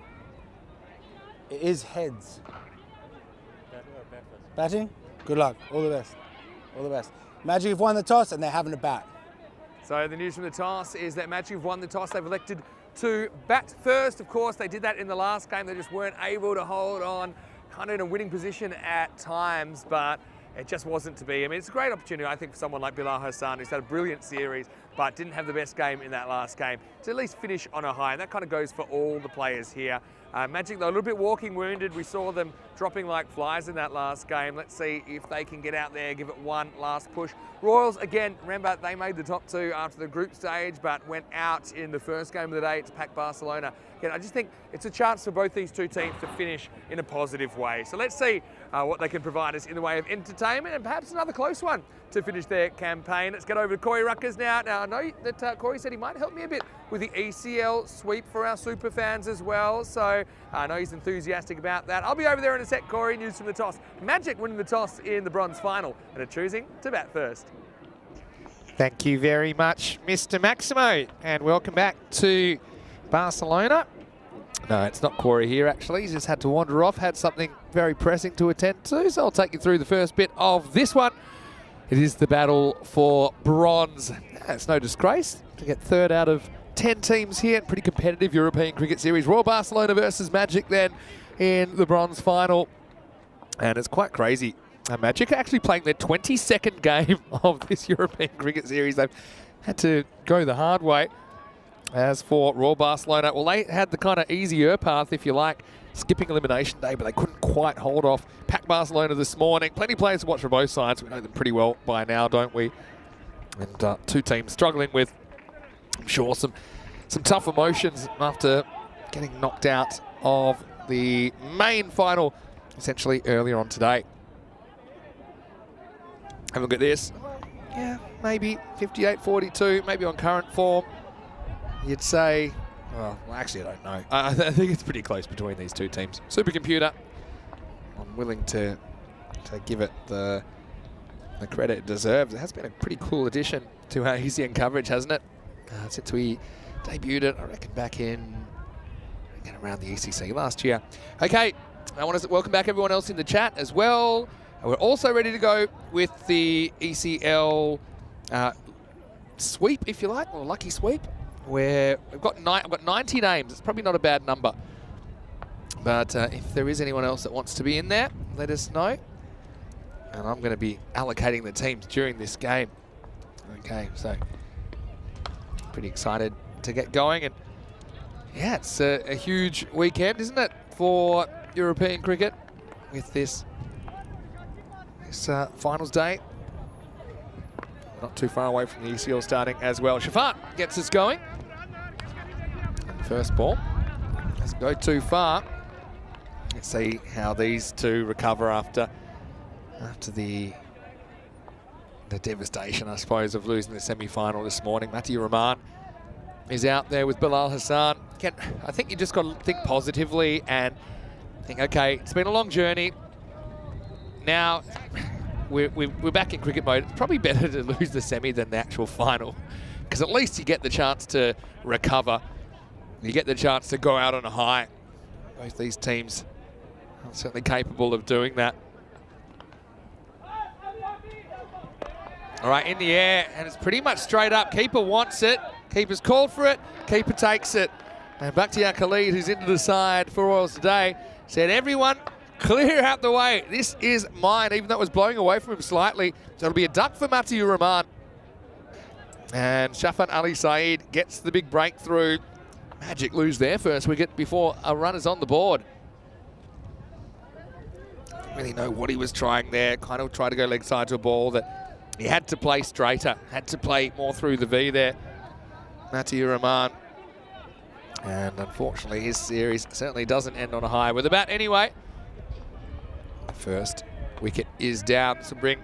It is heads. Batting? Good luck. All the best. All the best. Magic have won the toss and they're having a bat. So the news from the toss is that Magic have won the toss. They've elected to bat first. Of course, they did that in the last game. They just weren't able to hold on, kind of in a winning position at times, but it just wasn't to be. I mean, it's a great opportunity, I think, for someone like Bilal Hassan, who's had a brilliant series, but didn't have the best game in that last game, to at least finish on a high. And that kind of goes for all the players here. Magic, though, a little bit walking wounded. We saw them dropping like flies in that last game. Let's see if they can get out there, give it one last push. Royals, again, remember, they made the top two after the group stage, but went out in the first game of the day to pack Barcelona. Again, I just think it's a chance for both these two teams to finish in a positive way. So let's see what they can provide us in the way of entertainment and perhaps another close one to finish their campaign. Let's get over to Corey Ruckers now. Now, I know that Corey said he might help me a bit with the ECL sweep for our super fans as well. So I know he's enthusiastic about that. I'll be over there in a sec, Corey. News from the toss. Magic winning the toss in the bronze final and are choosing to bat first. Thank you very much, Mr. Maximo, and welcome back to Barcelona. No, it's not Corey here, actually. He's just had to wander off, had something very pressing to attend to, so I'll take you through the first bit of this one. It is the battle for bronze. It's no disgrace to get third out of 10 teams here. Pretty competitive European Cricket Series. Royal Barcelona versus Magic then in the bronze final. And it's quite crazy. Magic are actually playing their 22nd game of this European Cricket Series. They've had to go the hard way. As for Royal Barcelona, well, they had the kind of easier path, if you like, skipping elimination day, but they couldn't quite hold off Pack Barcelona this morning. Plenty of players to watch from both sides. We know them pretty well by now, don't we? And two teams struggling with, I'm sure, some tough emotions after getting knocked out of the main final, essentially earlier on today. Have a look at this. Yeah, maybe 58-42, maybe on current form. You'd say, well, actually, I don't know. I think it's pretty close between these two teams. Supercomputer, I'm willing to give it the credit it deserves. It has been a pretty cool addition to our ECN coverage, hasn't it? Since we debuted it, I reckon, back in around the ECC last year. Okay, I want to welcome back everyone else in the chat as well. We're also ready to go with the ECL sweep, if you like, or lucky sweep, where I've got 90 names. It's probably not a bad number. But if there is anyone else that wants to be in there, let us know. And I'm going to be allocating the teams during this game. Okay, so pretty excited to get going. And yeah, it's a huge weekend, isn't it, for European cricket with this finals day. Not too far away from the ECL starting as well. Shafat gets us going. First ball. Doesn't go too far. Let's see how these two recover after the devastation, I suppose, of losing the semi-final this morning. Matthew Rahman is out there with Bilal Hassan. Again, I think you just got to think positively and think, okay, it's been a long journey. Now, we're back in cricket mode. It's probably better to lose the semi than the actual final, because at least you get the chance to recover. You get the chance to go out on a high. Both these teams are certainly capable of doing that. All right, in the air, and it's pretty much straight up. Keeper wants it. Keeper's called for it. Keeper takes it. And Bakhtiar Khalid, who's into the side for Royals today, said, everyone, clear out the way. This is mine, even though it was blowing away from him slightly. So it'll be a duck for Matthew Rahman. And Shafat Ali Saeed gets the big breakthrough. Magic lose their first wicket before a run is on the board. Don't really know what he was trying there. Kind of tried to go leg side to a ball that He had to play straighter, had to play more through the V there, Matthew Rahman. And unfortunately, his series certainly doesn't end on a high with the bat anyway. The first wicket is down to bring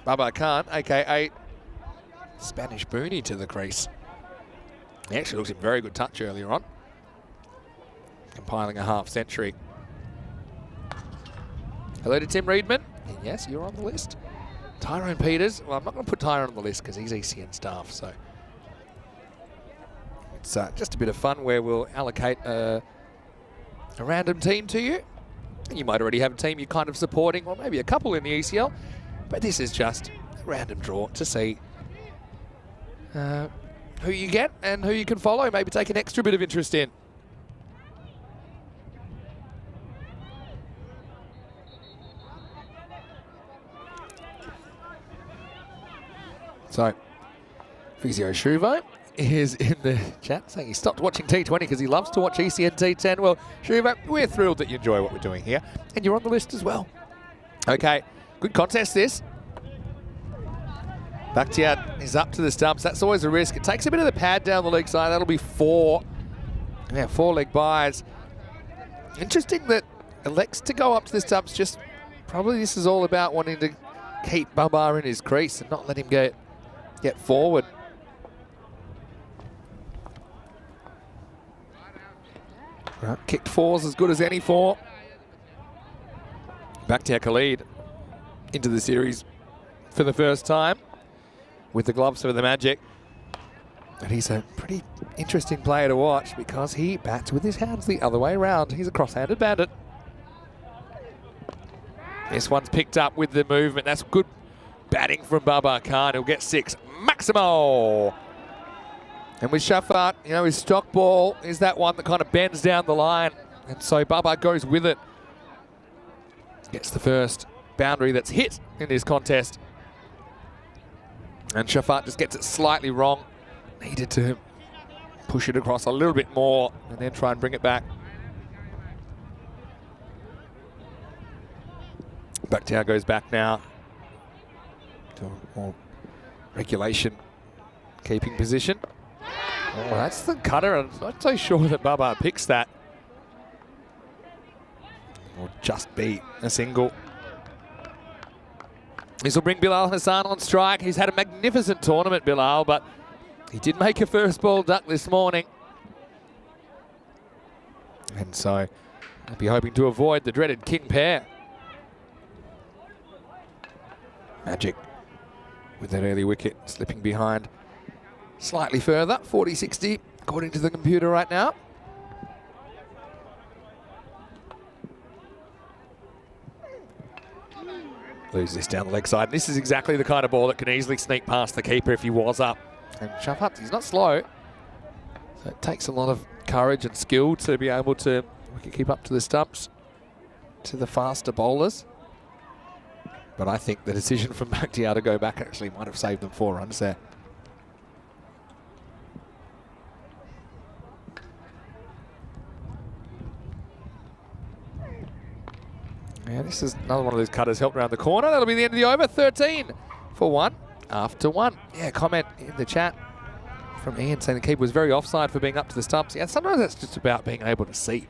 Babar Khan, a.k.a. Spanish Boonie, to the crease. He actually looks in very good touch earlier on, compiling a half-century. Hello to Tim Reedman. And yes, you're on the list. Tyrone Peters. Well, I'm not going to put Tyrone on the list because he's ECN staff, so it's just a bit of fun where we'll allocate a random team to you. You might already have a team you're kind of supporting, or maybe a couple in the ECL, but this is just a random draw to see who you get and who you can follow, maybe take an extra bit of interest in. So, Physio Shuvo is in the chat saying he stopped watching T20 because he loves to watch ECN T10. Well, Shuvo, we're thrilled that you enjoy what we're doing here, and you're on the list as well. Okay, good contest this. Bakhtiar is up to the stumps. That's always a risk. It takes a bit of the pad down the leg side. That'll be 4. Yeah, 4 leg byes. Interesting that elects to go up to the stumps. Just probably this is all about wanting to keep Babar in his crease and not let him get forward. Right, kicked 4's as good as any 4. Bakhtiar Khalid into the series for the first time with the gloves for the Magic. And he's a pretty interesting player to watch because he bats with his hands the other way around. He's a cross-handed bandit. This one's picked up with the movement. That's good batting from Babar Khan. He'll get 6. Maximo! And with Shafat, you know, his stock ball is that one that kind of bends down the line. And so Babar goes with it. Gets the first boundary that's hit in this contest. And Shafat just gets it slightly wrong. Needed to push it across a little bit more and then try and bring it back. Bakhtiar goes back now to a more regulation keeping position. Oh, that's the cutter. I'm not so sure that Babar picks that. Or just beat a single. This will bring Bilal Hassan on strike. He's had a magnificent tournament, Bilal, but he did make a first ball duck this morning. And so I'll be hoping to avoid the dreaded king pair. Magic with that early wicket slipping behind slightly further, 40-60 according to the computer right now. Lose this down the leg side. This is exactly the kind of ball that can easily sneak past the keeper if he was up. And Shafat, he's not slow. So it takes a lot of courage and skill to be able to keep up to the stumps, to the faster bowlers. But I think the decision from Bakhtiar to go back actually might have saved them 4 runs there. Yeah, this is another one of those cutters helped around the corner. That'll be the end of the over. 13 for 1 after 1. Yeah, comment in the chat from Ian saying the keeper was very offside for being up to the stumps. Yeah, sometimes that's just about being able to see.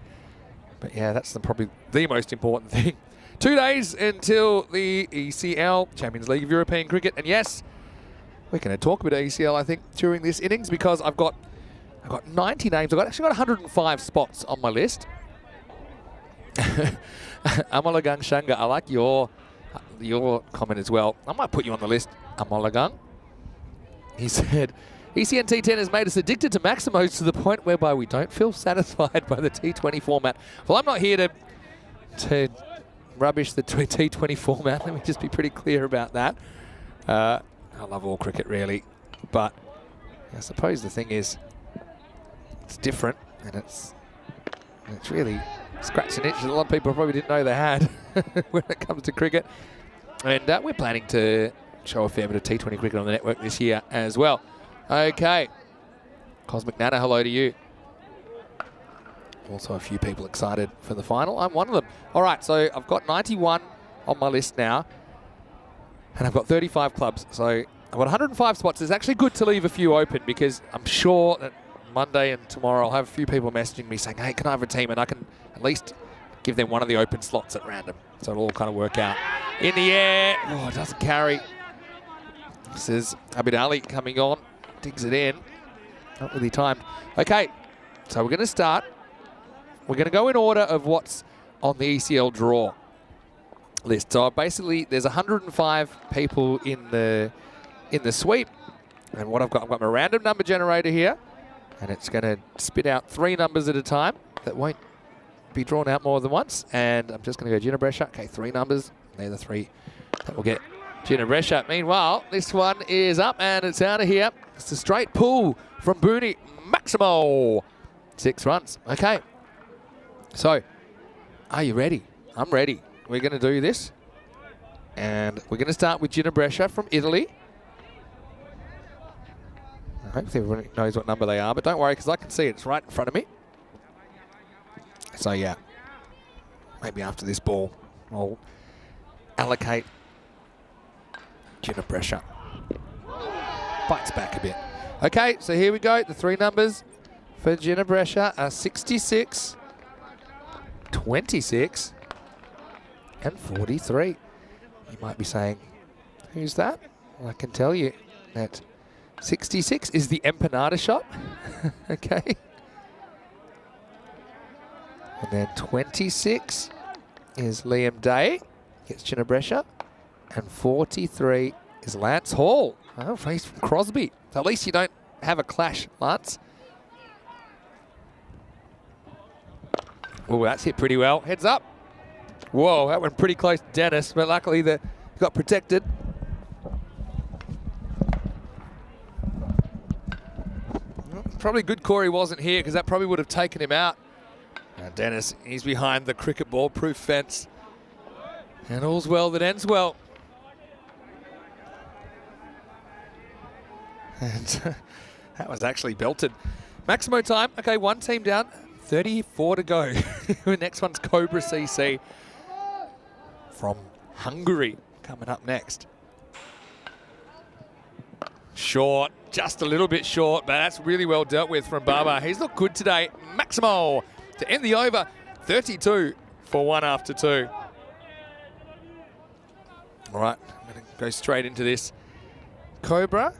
But yeah, that's probably the most important thing. 2 days until the ECL, Champions League of European Cricket. And yes, we're going to talk a bit of ECL, I think, during this innings because I've got 90 names. I've actually got 105 spots on my list. Amalagang Shanga, I like your comment as well. I might put you on the list, Amalagang. He said, ECN T10 has made us addicted to Maximos to the point whereby we don't feel satisfied by the T20 format. Well, I'm not here to rubbish the T20 format. Let me just be pretty clear about that. I love all cricket, really. But I suppose the thing is, it's different, and it's really scratch an itch that a lot of people probably didn't know they had when it comes to cricket. And we're planning to show a fair bit of T20 cricket on the network this year as well. Okay. Cosmic Nana, hello to you. Also a few people excited for the final. I'm one of them. All right, so I've got 91 on my list now. And I've got 35 clubs, so I've got 105 spots. It's actually good to leave a few open because I'm sure that Monday and tomorrow I'll have a few people messaging me saying, hey, can I have a team? And I can at least give them one of the open slots at random. So it'll all kind of work out. In the air. Oh, it doesn't carry. This is Abid Ali coming on. Digs it in. Not really timed. Okay, so we're going to start. We're going to go in order of what's on the ECL draw list. So basically, there's 105 people in the sweep. And what I've got my random number generator here. And it's going to spit out 3 numbers at a time that won't be drawn out more than once. And I'm just going to go Gina Brescia. Okay, 3 numbers. They're the 3 that will get Gina Brescia. Meanwhile, this one is up and it's out of here. It's a straight pull from Booney. Maximo. 6 runs. Okay. So, are you ready? I'm ready. We're going to do this. And we're going to start with Gina Brescia from Italy. Hopefully everyone knows what number they are, but don't worry because I can see it. It's right in front of me. So yeah, maybe after this ball, I'll allocate Gina Brescia. Bites back a bit. Okay, so here we go. The 3 numbers for Gina Brescia are 66, 26, and 43. You might be saying, who's that? Well, I can tell you that 66 is the empanada shop. Okay. And then 26 is Liam Day. Gets Gina Brescia. And 43 is Lance Hall. Oh, he's from Crosby. So at least you don't have a clash, Lance. Oh, that's hit pretty well. Heads up. Whoa, that went pretty close to Dennis, but luckily he got protected. Probably good Corey wasn't here because that probably would have taken him out. And Dennis, he's behind the cricket ball proof fence. And all's well that ends well. And that was actually belted. Maximo time. Okay, 1 team down. 34 to go. The next one's Cobra CC from Hungary coming up next. Short. Just a little bit short, but that's really well dealt with from Baba. He's looked good today. Maximo to end the over. 32 for 1 after 2. All right, I'm going to go straight into this. Cobra,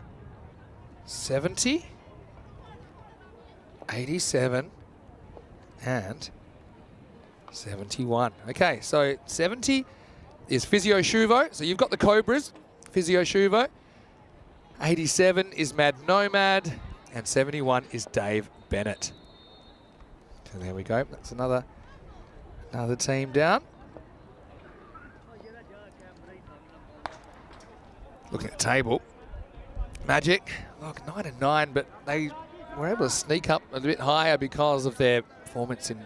70, 87, and 71. Okay, so 70 is Physio Shuvo. So you've got the Cobras, Physio Shuvo. 87 is Mad Nomad, and 71 is Dave Bennett. So there we go. That's another team down. Looking at the table. Magic, look, 9 and 9, but they were able to sneak up a bit higher because of their performance in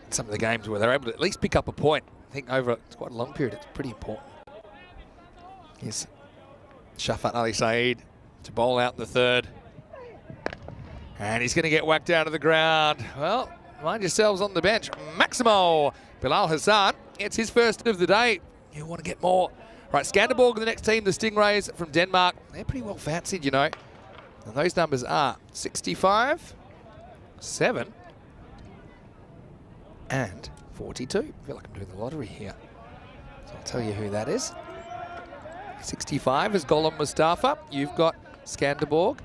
some of the games where they're able to at least pick up a point. I think over quite a long period, it's pretty important. Yes. Shafat Ali Saeed to bowl out in the 3rd. And he's going to get whacked down to the ground. Well, mind yourselves on the bench. Maximo Bilal Hassan. It's his first of the day. You want to get more. Right, Skanderborg, the next team, the Stingrays from Denmark. They're pretty well fancied, you know. And those numbers are 65, 7, and 42. I feel like I'm doing the lottery here. So I'll tell you who that is. 65 is Gollum Mustafa. You've got Skanderborg.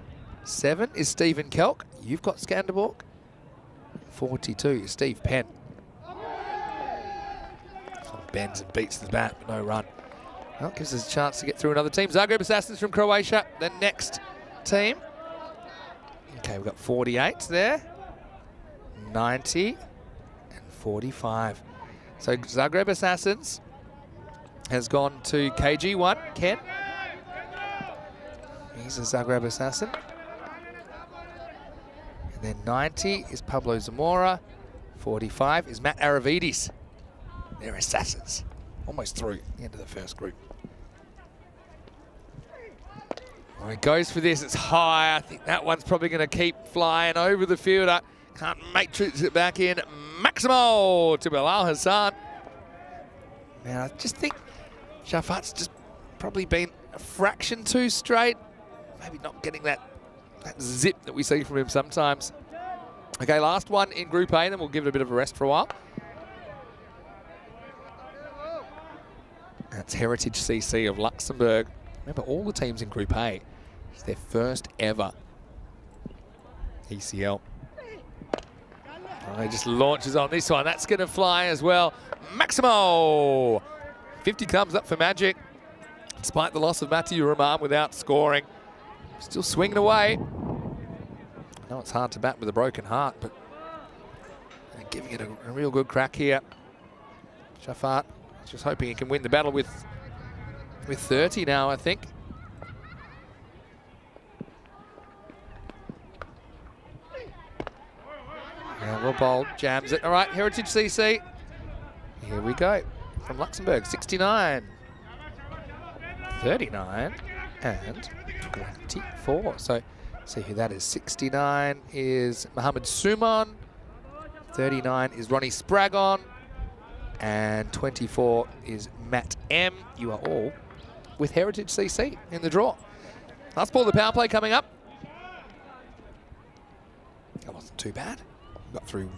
7 is Stephen Kelk. You've got Skanderborg. 42 is Steve Penn. Bends and beats the bat, but no run. Well, gives us a chance to get through another team. Zagreb Assassins from Croatia, the next team. Okay, we've got 48 there. 90 and 45. So Zagreb Assassins has gone to KG1, Ken. He's a Zagreb Assassin. And then 90 is Pablo Zamora. 45 is Matt Aravidis. They're Assassins. Almost through the end of the first group. Well, he goes for this. It's high. I think that one's probably going to keep flying over the fielder. Can't matrix it back in. Maximo to Bilal Hassan. Now, I just think Shafat's just probably been a fraction too straight. Maybe not getting that zip that we see from him sometimes. Okay, last one in Group A, then we'll give it a bit of a rest for a while. That's Heritage CC of Luxembourg. Remember, all the teams in Group A, it's their first ever ECL. Oh, he just launches on this one. That's going to fly as well. Maximo! 50 comes up for Magic. Despite the loss of Matthew Ramam without scoring. Still swinging away. I know it's hard to bat with a broken heart, but giving it a real good crack here. Shafat just hoping he can win the battle with 30 now, I think. Yeah, well bowled, jams it. All right, Heritage CC. Here we go. From Luxembourg, 69, 39, and 24. So, see who that is. 69 is Mohammed Suman. 39 is Ronnie Spragon. And 24 is Matt M. You are all with Heritage CC in the draw. Last ball of the power play coming up. That wasn't too bad. Got through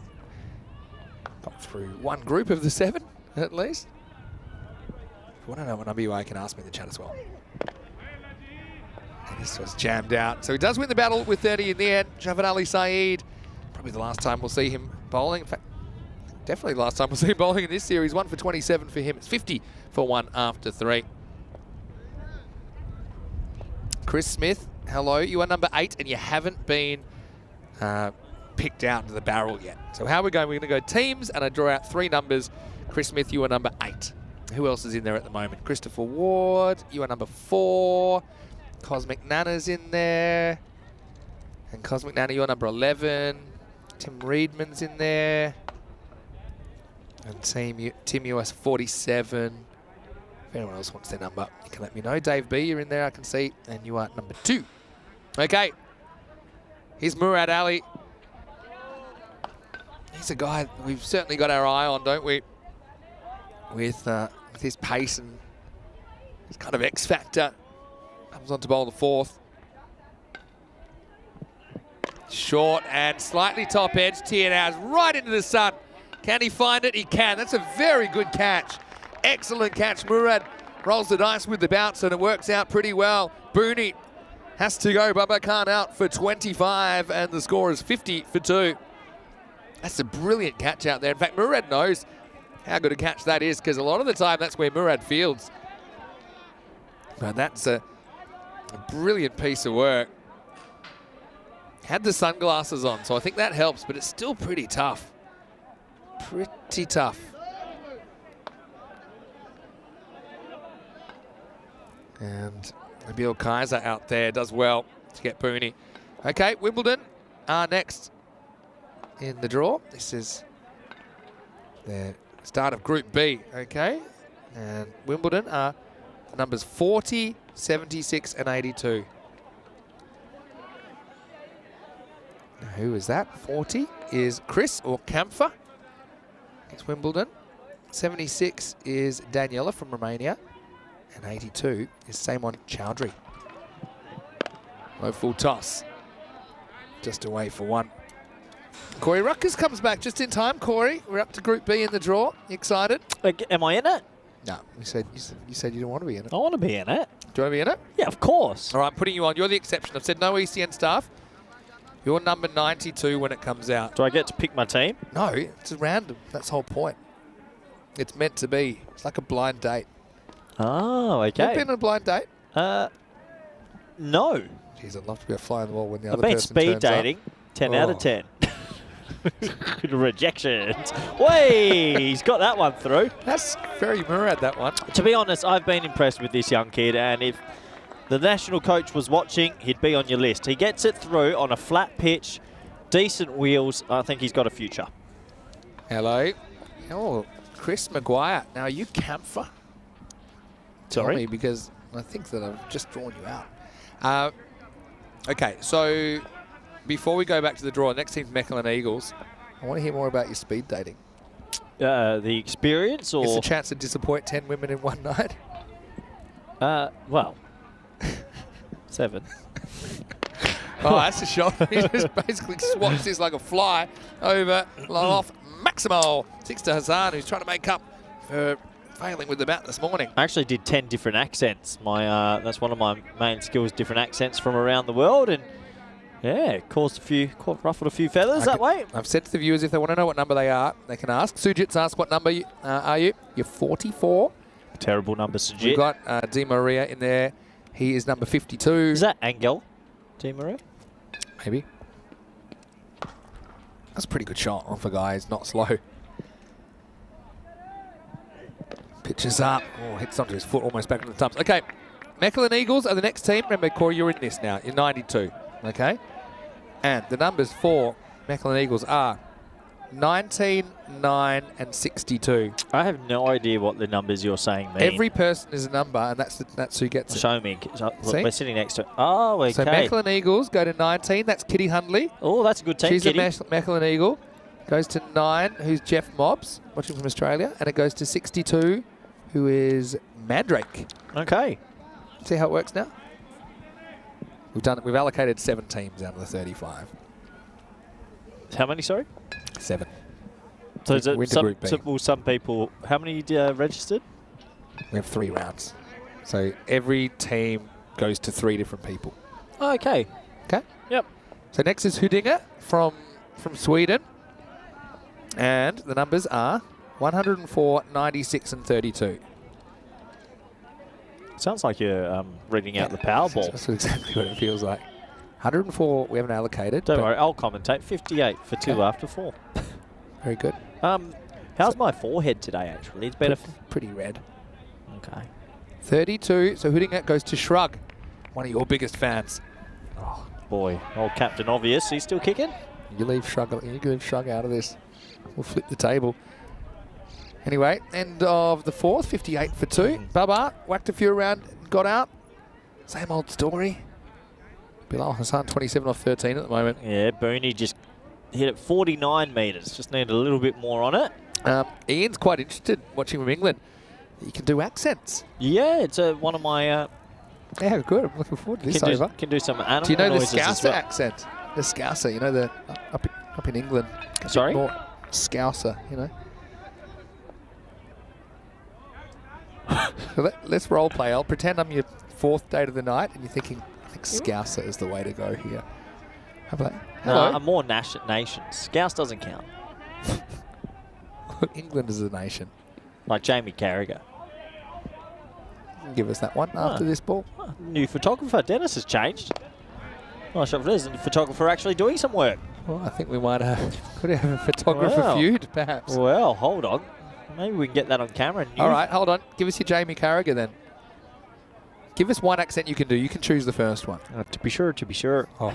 one group of the 7, at least. If you want to know what number you are, you can ask me in the chat as well. And this was jammed out. So he does win the battle with 30 in the end. Javad Ali Saeed, probably the last time we'll see him bowling. In fact, definitely the last time we'll see him bowling in this series. 1 for 27 for him. It's 50 for 1 after 3. Chris Smith, hello. You are number 8 and you haven't been picked out into the barrel yet. So how are we going? We're going to go teams and I draw out 3 numbers. Chris Smith, you are number 8. Who else is in there at the moment? Christopher Ward, you are number 4. Cosmic Nana's in there. And Cosmic Nana, you're number 11. Tim Reedman's in there. And Tim US 47. If anyone else wants their number, you can let me know. Dave B, you're in there, I can see. And you are number 2. Okay. Here's Murad Ali. He's a guy we've certainly got our eye on, don't we? With his pace and his kind of X factor. Comes on to bowl the 4th. Short and slightly top edge. T10 right into the sun. Can he find it? He can. That's a very good catch. Excellent catch. Murad rolls the dice with the bounce and it works out pretty well. Booney has to go. Baba Khan out for 25 and the score is 50 for 2. That's a brilliant catch out there. In fact, Murad knows how good a catch that is because a lot of the time that's where Murad fields. But that's a brilliant piece of work. Had the sunglasses on, so I think that helps, but it's still pretty tough. Pretty tough. And Nabil Kaiser out there does well to get Booney. Okay, Wimbledon are next in the draw. This is the start of Group B, okay? And Wimbledon are numbers 40, 76 and 82. Now, who is that? 40 is Chris or Kampfer. It's Wimbledon. 76 is Daniela from Romania. And 82 is Samon Chowdhury. Low full toss. Just away for 1. Corey Ruckers comes back just in time. Corey, we're up to Group B in the draw. You excited? Am I in it? No, you said you didn't want to be in it. I want to be in it. Do you want to be in it? Yeah, of course. All right, I'm putting you on. You're the exception. I've said no ECN staff. You're number 92 when it comes out. Do I get to pick my team? No, it's random. That's the whole point. It's meant to be. It's like a blind date. Oh, okay. You've been on a blind date? No. Jeez, I'd love to be a fly on the wall when the I've other been person speed turns up. dating. 10 out of 10. Rejections. Way, he's got that one through. That's very Murad, that one. To be honest, I've been impressed with this young kid, and if the national coach was watching, he'd be on your list. He gets it through on a flat pitch, decent wheels. I think he's got a future. Hello. Oh, Chris Maguire. Now, are you Kampfer? Tell Sorry? me, because I think that I've just drawn you out. Okay, so before we go back to the draw, next team's Mechelen Eagles. I want to hear more about your speed dating. The experience, or It's a chance to disappoint 10 women in one night. Well, 7. Oh, that's a shot. He just basically swats this like a fly over, off Maximo. 6 to Hassan, who's trying to make up for failing with the bat this morning. I actually did 10 different accents. That's one of my main skills, different accents from around the world, and yeah, ruffled a few feathers that way. I've said to the viewers, if they want to know what number they are, they can ask. Sujit's asked, what number are you? You're 44. Terrible number, Sujit. We've got Di Maria in there. He is number 52. Is that Angel Di Maria? Maybe. That's a pretty good shot off a guy who's not slow. Pitches up. Oh, hits onto his foot, almost back on the thumbs. Okay, Mechelen Eagles are the next team. Remember, Corey, you're in this now. You're 92. Okay? And the numbers for Mechelen Eagles are 19, 9, and 62. I have no idea what the numbers you're saying mean. Every person is a number, and that's who gets it. Show me. Look, See? we're sitting next to it. Oh, okay. So Mechelen Eagles go to 19. That's Kitty Hundley. Oh, that's a good team, She's Kitty. a Mechelen Eagle. Goes to 9, who's Jeff Mobbs, watching from Australia. And it goes to 62, who is Mandrake. Okay. See how it works now? We've allocated 7 teams out of the 35. How many, sorry? 7. So, is it Winter Group B. some people, how many registered? We have 3 rounds. So every team goes to 3 different people. Oh, okay. Okay? Yep. So next is Huddinge from Sweden. And the numbers are 104, 96, and 32. Sounds like you're reading out the Powerball. That's exactly what it feels like. 104 we haven't allocated. Don't worry, I'll commentate. 58 for 2 after 4. Very good. How's my forehead today, actually? It's better. Pretty red. Okay. 32. So Huddinge goes to Shrug, one of your biggest fans. Oh, boy. Old Captain Obvious. He's still kicking? You leave Shrug out of this. We'll flip the table. Anyway, end of the 4th, 58 for 2. Baba whacked a few around, got out. Same old story. Bilal Hassan, 27 off 13 at the moment. Yeah, Booney just hit it 49 metres. Just needed a little bit more on it. Ian's quite interested watching from England. You can do accents. Yeah, it's one of my... yeah, good. I'm looking forward to this over. Can do some animal Do you know the noises as Scouser well. accent? The Scouser, you know, the up in England. Sorry? More Scouser, you know. So let's role play. I'll pretend I'm your 4th date of the night and you're thinking, I think Scouser is the way to go here. How about that? Hello. No, I'm more nation. Scouse doesn't count. England is a nation. Like Jamie Carragher. Give us that one after this ball. New photographer. Dennis has changed. Not sure if there's a photographer actually doing some work. Well, I think we might could have a photographer feud, perhaps. Well, hold on. Maybe we can get that on camera. All right, hold on. Give us your Jamie Carragher then. Give us one accent you can do. You can choose the first one. To be sure. Oh.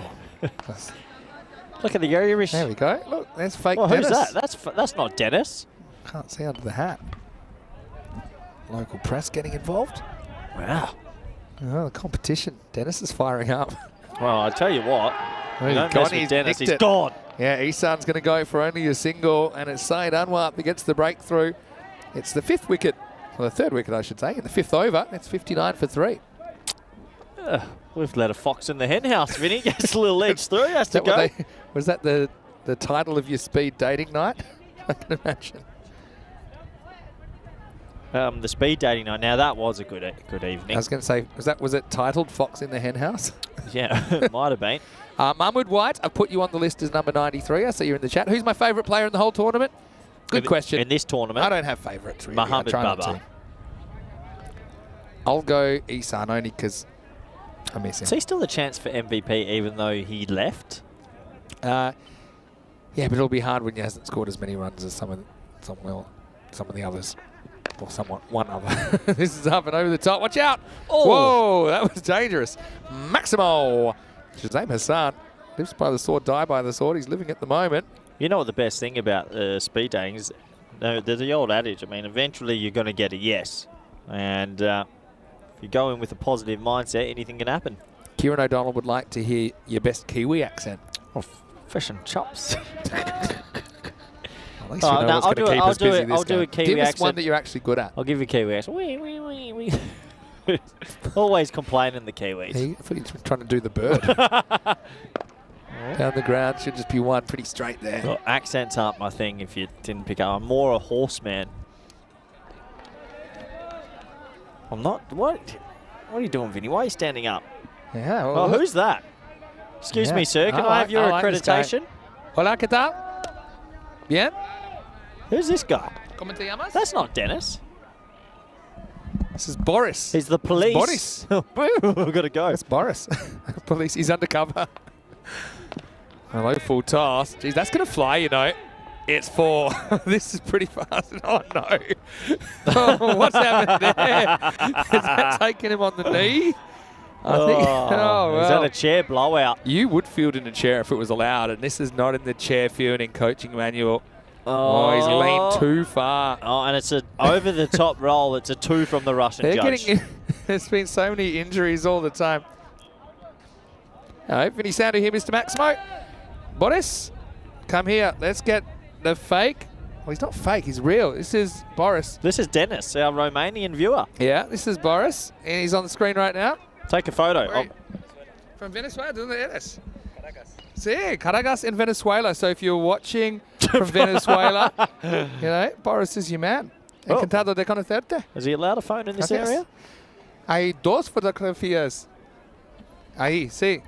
Look at the Irish. There we go. Look, there's fake well, Dennis. who's that? That's not Dennis. Can't see under the hat. Local press getting involved. Wow. Oh, the competition. Dennis is firing up. Well, I tell you what. Well, Don't mess with Dennis. He's it. gone. Yeah, Isan's going to go for only a single, and it's Saeed Anwar that gets the breakthrough. It's the 5th wicket, well, the 3rd wicket, I should say, in the 5th over. It's 59 for 3. We've let a fox in the hen house, Vinny. Gets a little edge through. Has to go. Was that the title of your speed dating night? I can imagine. The speed dating night. Now that was a good evening. I was going to say, was it titled Fox in the Hen House? Yeah, it might have been. Mahmood White, I've put you on the list as number 93. I see you're in the chat. Who's my favourite player in the whole tournament? Good question. In this tournament? I don't have favourites, really. Mohamed Baba. I'll go Isan only because I miss him. Is he still a chance for MVP even though he left? Yeah, but it'll be hard when he hasn't scored as many runs as some of the others. Or one other. This is up and over the top. Watch out! Oh. Whoa, that was dangerous. Maximo! Shazam Hassan lives by the sword, die by the sword. He's living at the moment. You know what the best thing about speed dating is? No, there's the old adage. I mean, eventually you're going to get a yes. And if you go in with a positive mindset, anything can happen. Kieran O'Donnell would like to hear your best Kiwi accent. Oh, fish and chops. I'll do a Kiwi Give us accent. One that you're actually good at. I'll give you a Kiwi accent. Wee, wee, wee, wee. Always complaining, the Kiwis. I thought he was trying to do the bird. Down the ground, should just be one pretty straight there. Well, accents aren't my thing if you didn't pick up. I'm more a horseman. I'm not. What are you doing, Vinny? Why are you standing up? Yeah. Oh, who's that? Excuse me, sir. Can I have your accreditation? Hola, ¿qué tal? Bien. Who's this guy? ¿Cómo te llamas? That's not Dennis. This is Boris. He's the police. Boris. We've got to go. That's Boris. Police. He's undercover. Hello, full toss. Geez, that's going to fly, you know. It's 4. This is pretty fast. Oh, no. Oh, what's happened there? Is that taking him on the knee? I think. Oh, well. Is that a chair blowout? You would field in a chair if it was allowed, and this is not in the chair fielding coaching manual. Oh, he's leaned too far. Oh, and it's an over-the-top roll. It's a 2 from the Russian judge. There's been so many injuries all the time. Vinny Sounder here, Mr. Maximo. Boris, come here. Let's get the fake. Well, he's not fake. He's real. This is Boris. This is Dennis, our Romanian viewer. Yeah, this is Boris, and he's on the screen right now. Take a photo. Oh. From Venezuela, ¿dónde eres? Caracas. Sí, Caracas in Venezuela. So if you're watching from Venezuela, you know, Boris is your man. Encantado de conocerte. Is he allowed a phone in this area? Hay 2 fotografías. Ahí, sí.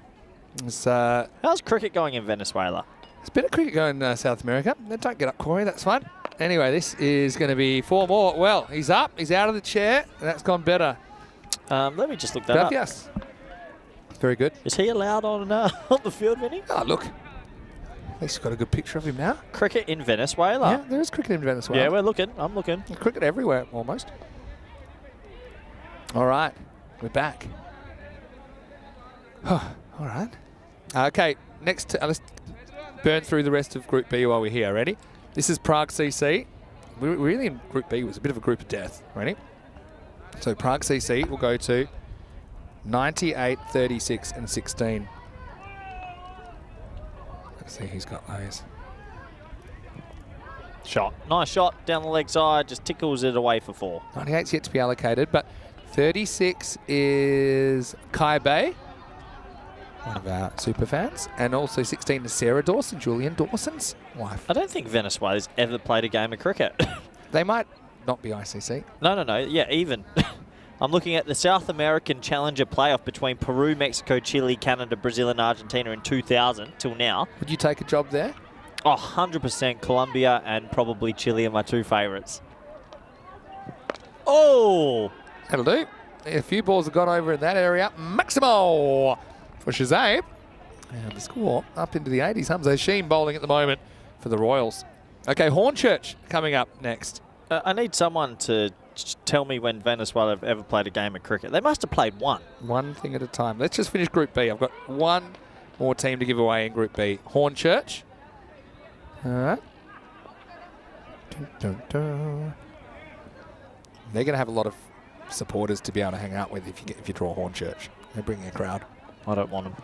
How's cricket going in Venezuela? There's a bit of cricket going in South America. Don't get up, Corey. That's fine. Anyway, this is going to be 4 more. Well, he's up. He's out of the chair. That's gone better. Let me just look that up. Yes. Very good. Is he allowed on the field, Vinny? Oh, look. At least you've got a good picture of him now. Cricket in Venezuela. Yeah, there is cricket in Venezuela. Yeah, we're looking. I'm looking. Cricket everywhere, almost. All right. We're back. All right. Okay, next, let's burn through the rest of Group B while we're here. Ready? This is Prague CC. We're really in Group B. It was a bit of a group of death. Ready? So Prague CC will go to 98, 36, and 16. Let's see who's got those. Shot. Nice shot down the leg side. Just tickles it away for 4. 98's yet to be allocated, but 36 is Kai Bay, one of our super fans, and also 16 is Sarah Dawson, Julian Dawson's wife. I don't think Venezuela's ever played a game of cricket. They might not be ICC. No. Yeah, even. I'm looking at the South American Challenger playoff between Peru, Mexico, Chile, Canada, Brazil, and Argentina in 2000 till now. Would you take a job there? Oh, 100% Colombia and probably Chile are my 2 favourites. Oh! That'll do. A few balls have gone over in that area. Maximo for Shazam. And the score up into the 80s. Hamza Hashim bowling at the moment for the Royals. Okay, Hornchurch coming up next. I need someone to tell me when Venezuela have ever played a game of cricket. They must have played one. One thing at a time. Let's just finish Group B. I've got one more team to give away in Group B. Hornchurch. All right. Dun, dun, dun. They're going to have a lot of supporters to be able to hang out with if you draw Hornchurch. They're bringing a crowd. I don't want them.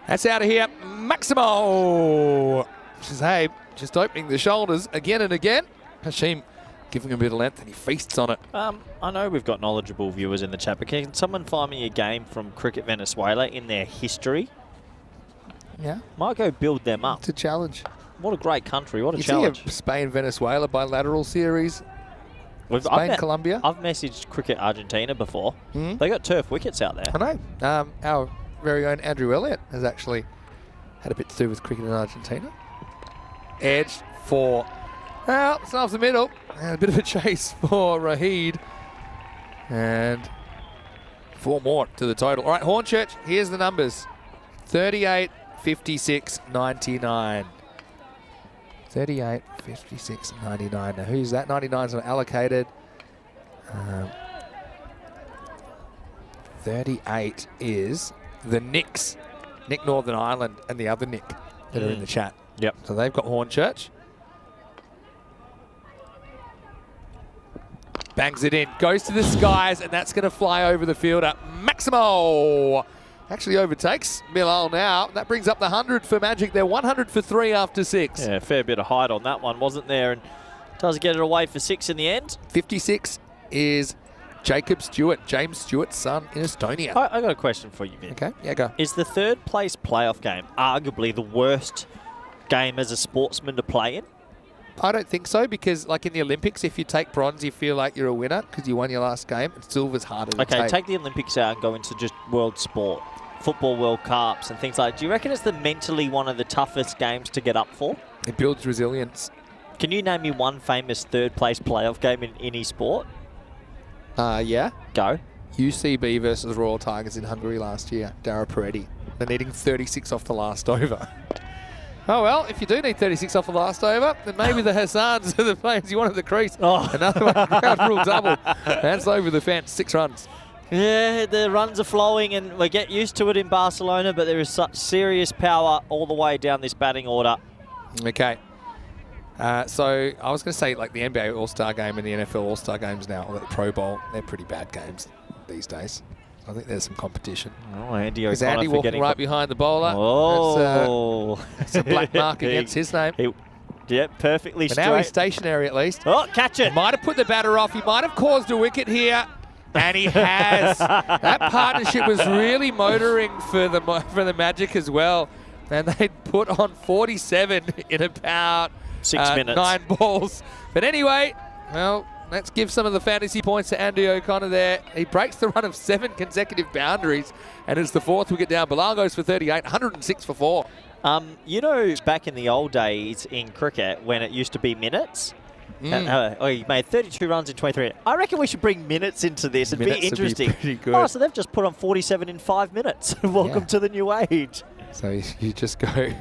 That's out of here. Maximo. Shazam just opening the shoulders again and again. Hashim giving him a bit of length and he feasts on it. I know we've got knowledgeable viewers in the chat, but can someone find me a game from Cricket Venezuela in their history? Yeah. Might go build them up. It's a challenge. What a great country. What a you challenge. See a Spain-Venezuela bilateral series. Spain-Colombia. I've messaged Cricket Argentina before. They got turf wickets out there. I know. Our very own Andrew Elliott has actually had a bit to do with cricket in Argentina. Edge for... Well, it's off the middle. And a bit of a chase for Rahid. And 4 more to the total. All right, Hornchurch, here's the numbers. 38, 56, 99. 38, 56, 99. Now, who's that? 99's not allocated. 38 is the Nicks. Nick Northern Ireland and the other Nick that are in the chat. Yep. So they've got Hornchurch. Bangs it in, goes to the skies, and that's going to fly over the fielder. Maximo actually overtakes Bilal now. That brings up the 100 for Magic. They're 100 for 3 after 6. Yeah, a fair bit of height on that one, wasn't there? And does get it away for 6 in the end. 56 is Jacob Stewart, James Stewart's son in Estonia. I got a question for you, Vin. Okay, yeah, go. Is the third place playoff game arguably the worst game as a sportsman to play in? I don't think so, because like in the Olympics, if you take bronze, you feel like you're a winner because you won your last game, and silver's harder to Okay, take the Olympics out and go into just world sport. Football World Cups and things like that. Do you reckon it's mentally one of the toughest games to get up for? It builds resilience. Can you name me one famous third place playoff game in any sport? Yeah. Go. UCB versus Royal Tigers in Hungary last year. Dara Peretti. They're needing 36 off the last over. Oh, well, if you do need 36 off the last over, then maybe the Hassans are the players you want at the crease. Oh. Another one, ground rule double. That's over the fence, 6 runs. Yeah, the runs are flowing and we get used to it in Barcelona, but there is such serious power all the way down this batting order. Okay. So I was going to say, like the NBA All-Star Game and the NFL All-Star Games now, or the Pro Bowl, they're pretty bad games these days. I think there's some competition. Oh, Andy Is O'Connor Andy walking right behind the bowler? Oh. That's a black mark against his name. Yep, perfectly But straight. now he's stationary at least. Oh, catch it. He might have put the batter off. He might have caused a wicket here. And he has. That partnership was really motoring for the Magic as well. And they'd put on 47 in about 6 minutes. 9 balls. But anyway, well, let's give some of the fantasy points to Andy O'Connor there. He breaks the run of 7 consecutive boundaries, and it's the 4th wicket down. Bilal goes for 38, 106 for 4. You know, back in the old days in cricket, when it used to be minutes, he made 32 runs in 23. I reckon we should bring minutes into this. It'd be interesting. Would be pretty good. Oh, so they've just put on 47 in 5 minutes. Welcome to the new age. So you just go,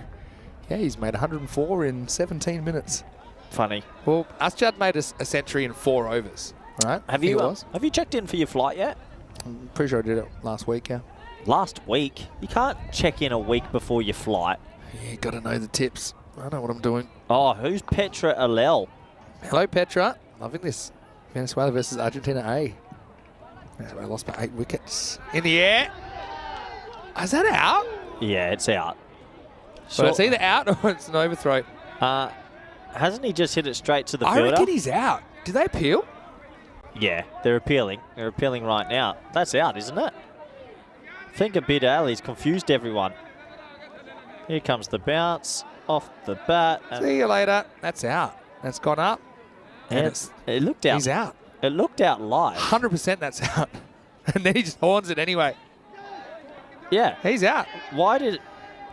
yeah, he's made 104 in 17 minutes. Funny. Well, Asjad made a century in 4 overs, right? Have you checked in for your flight yet? I'm pretty sure I did it last week, yeah. Last week? You can't check in a week before your flight. Yeah, got to know the tips. I know what I'm doing. Oh, who's Petra Alel? Hello, Petra. Loving this. Venezuela versus Argentina A. Venezuela lost by 8 wickets. In the air. Is that out? Yeah, it's out. So it's either out or it's an overthrow. Hasn't he just hit it straight to the I fielder? reckon he's out. Did they appeal? Yeah, they're appealing. They're appealing right now. That's out, isn't it? Finger bid Ali's confused everyone. Here comes the bounce off the bat. See you later. That's out. That's gone up. And it looked out. He's out. It looked out live. 100% that's out. And then he just horns it anyway. Yeah. He's out. Why did it?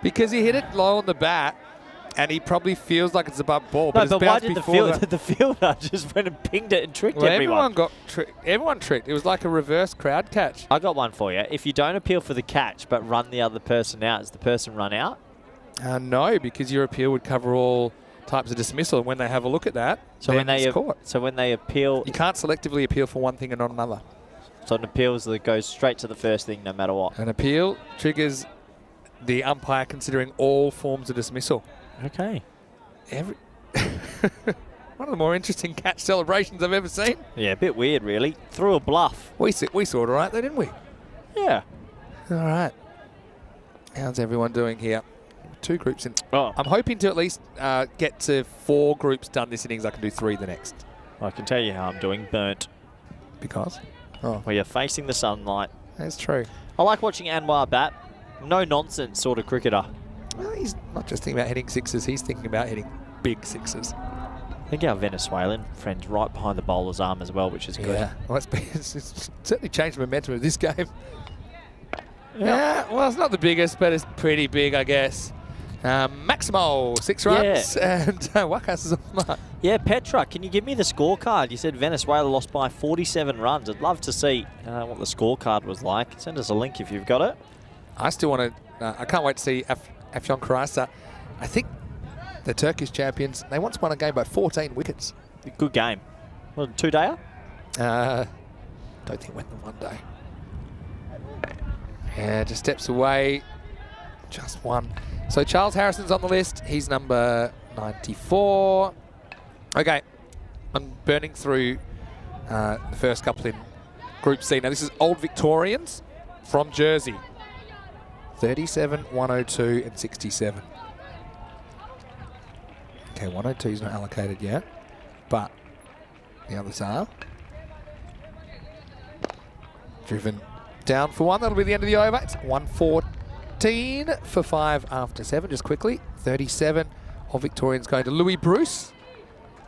Because he hit it low on the bat, and he probably feels like it's a bump ball. No, but why did the fielder just went and pinged it and tricked well, everyone? Everyone tricked. It was like a reverse crowd catch. I got one for you. If you don't appeal for the catch but run the other person out, does the person run out? No, because your appeal would cover all types of dismissal. And when they have a look at that, so when they appeal, you can't selectively appeal for one thing and not another. So an appeal goes straight to the first thing, no matter what. An appeal triggers the umpire considering all forms of dismissal. Okay. One of the more interesting catch celebrations I've ever seen. Yeah, a bit weird, really. Threw a bluff. We saw it all right there, didn't we? Yeah. All right. How's everyone doing here? 2 groups in. Oh. I'm hoping to at least get to 4 groups done this innings. I can do 3 the next. I can tell you how I'm doing. Burnt. Because? Oh, Well, you're facing the sunlight. that's true. I like watching Anwar bat. No nonsense sort of cricketer. Well, he's not just thinking about hitting 6s. He's thinking about hitting big 6s. I think our Venezuelan friend's right behind the bowler's arm as well, which is good. Yeah. Well, it's certainly changed the momentum of this game. Yeah. Well, it's not the biggest, but it's pretty big, I guess. Maximo, 6 runs, and Wakas is on the mark. Yeah, Petra, can you give me the scorecard? You said Venezuela lost by 47 runs. I'd love to see what the scorecard was like. Send us a link if you've got it. I still want to. I can't wait to see Afyon Karasa. I think the Turkish champions, they once won a game by 14 wickets. Good game. What, 2-dayer? Don't think went the 1 day. Yeah, just steps away. Just one. So Charles Harrison's on the list. He's number 94. Okay, I'm burning through the first couple in Group C. Now this is Old Victorians from Jersey. 37, 102 and 67. Okay, 102 is not allocated yet, but the others are. driven down for one. That'll be the end of the over. It's 114 for 5 after 7. Just quickly, 37 of Victorians going to Louis Bruce.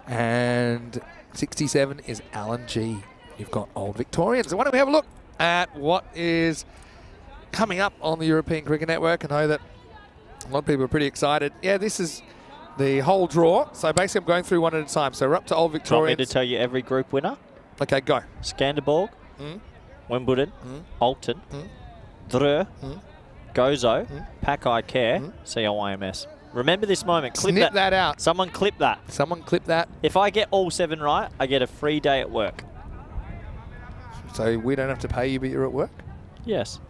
And 67 is Alan G. You've got Old Victorians. So why don't we have a look at what is coming up on the European Cricket Network? I know that a lot of people are pretty excited. Yeah, this is the whole draw. So basically I'm going through one at a time. So we're up to Old Victorians. Want me to tell you every group winner? Okay, go. Skanderborg, Wimbledon, Alton, Dreux, Gozo, Packeye Care, CLYMS. Remember this moment. Clip Snip that out. Someone clip that. Someone clip that. If I get all 7 right, I get a free day at work. So we don't have to pay you, but you're at work? Yes.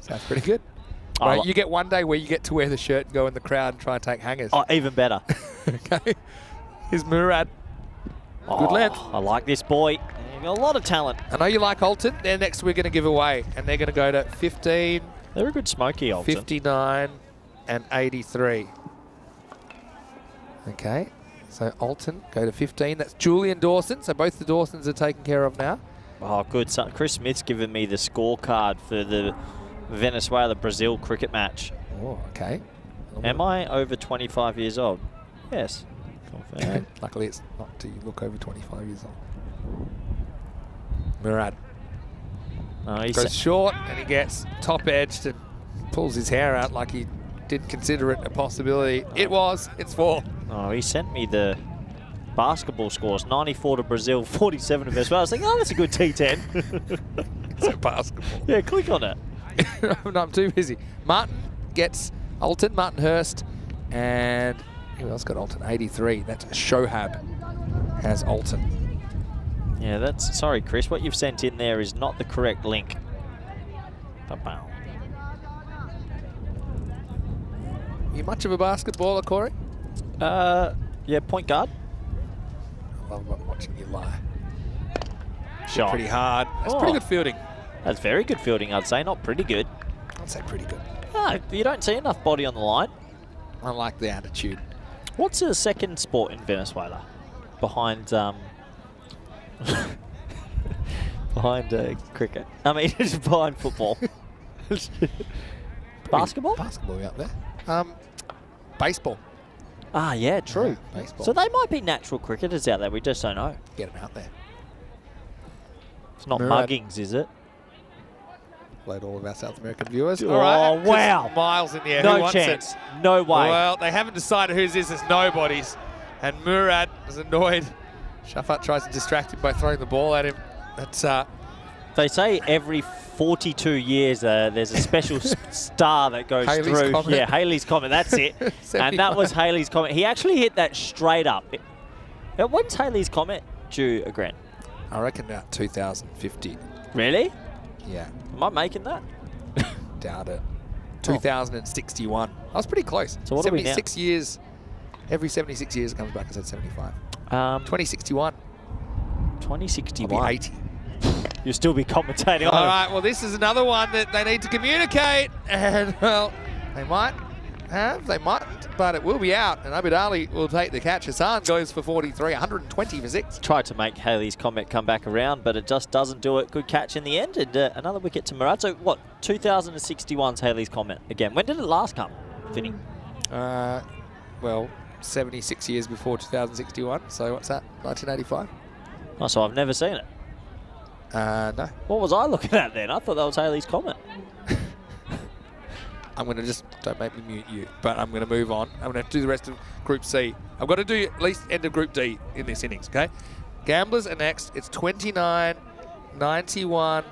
Sounds pretty good. Oh, Right, you get one day where you get to wear the shirt and go in the crowd and try and take hangers. Oh, even better. Okay. Here's Murad. Good length. I like this boy. You've got a lot of talent. I know you like Alton. They're next we're going to give away. And they're going to go to 15, They're a good smoky, Alton. 59 and 83. Okay. So Alton go to 15. That's Julian Dawson. So both the Dawsons are taken care of now. Oh, good. So Chris Smith's given me the scorecard for the Venezuela-Brazil cricket match. Oh, okay. Am I over 25 years old? Yes. Confirm. Luckily, it's not till you look over 25 years old. Murad Oh, he's goes short and he gets top edged and pulls his hair out like he didn't consider it a possibility. It was. It's 4. Oh, he sent me the basketball scores. 94 to Brazil, 47 to Venezuela. I was thinking, oh, that's a good T10. It's a basketball. Yeah, click on it. No, I'm too busy. Martin gets Alton, Martin Hurst, and who else got Alton? 83. That's Shohab has Alton. Yeah, that's... Sorry, Chris. What you've sent in there is not the correct link. Ba-bow. You much of a basketballer, Corey? Yeah, point guard. I love watching you lie. Shot. Pretty hard. That's Oh. pretty good fielding. That's very good fielding, I'd say. Not pretty good. I'd say pretty good. No, you don't see enough body on the line. I like the attitude. What's the second sport in Venezuela? Behind, behind cricket. I mean, behind football. Basketball? Basketball up there. Baseball. Ah, yeah, true. Yeah, baseball. So they might be natural cricketers out there. We just don't know. Get them out there. It's not Murad. muggings, is it? Played all of our South American viewers. Oh, All right. wow. Miles in the air. Who No wants chance. it? No way. Well, they haven't decided whose this is. Nobody's. And Murad is annoyed. Shafat tries to distract him by throwing the ball at him. That's They say every 42 years there's a special star that goes Haley's through. Comet. Yeah, Haley's Comet, that's it. And that was Haley's Comet. He actually hit that straight up. When's Haley's Comet due again? I reckon about 2050. Really? Yeah, Am I making that? doubt it. 2061. I was pretty close. So what are we now? 76 years. Every 76 years it comes back as at 75. 2061. I'll 2061. be 80. You'll still be commentating on All it. right, well, this is another one that they need to communicate. And, well, they might have, they mightn't, but it will be out. And Abid Ali will take the catch. Hassan goes for 43, 120 for 6. Tried to make Haley's Comet come back around, but it just doesn't do it. Good catch in the end, and another wicket to Murad. So, what, 2061's Haley's Comet again. When did it last come, Vinny? Well, 76 years before 2061. So what's that? 1985? Oh, so I've never seen it. No. What was I looking at then? I thought that was Haley's Comet. I'm going to just, don't make me mute you, but I'm going to move on. I'm going to have to do the rest of Group C. I've got to do at least end of Group D in this innings, okay? Gamblers are next. It's 29, 91,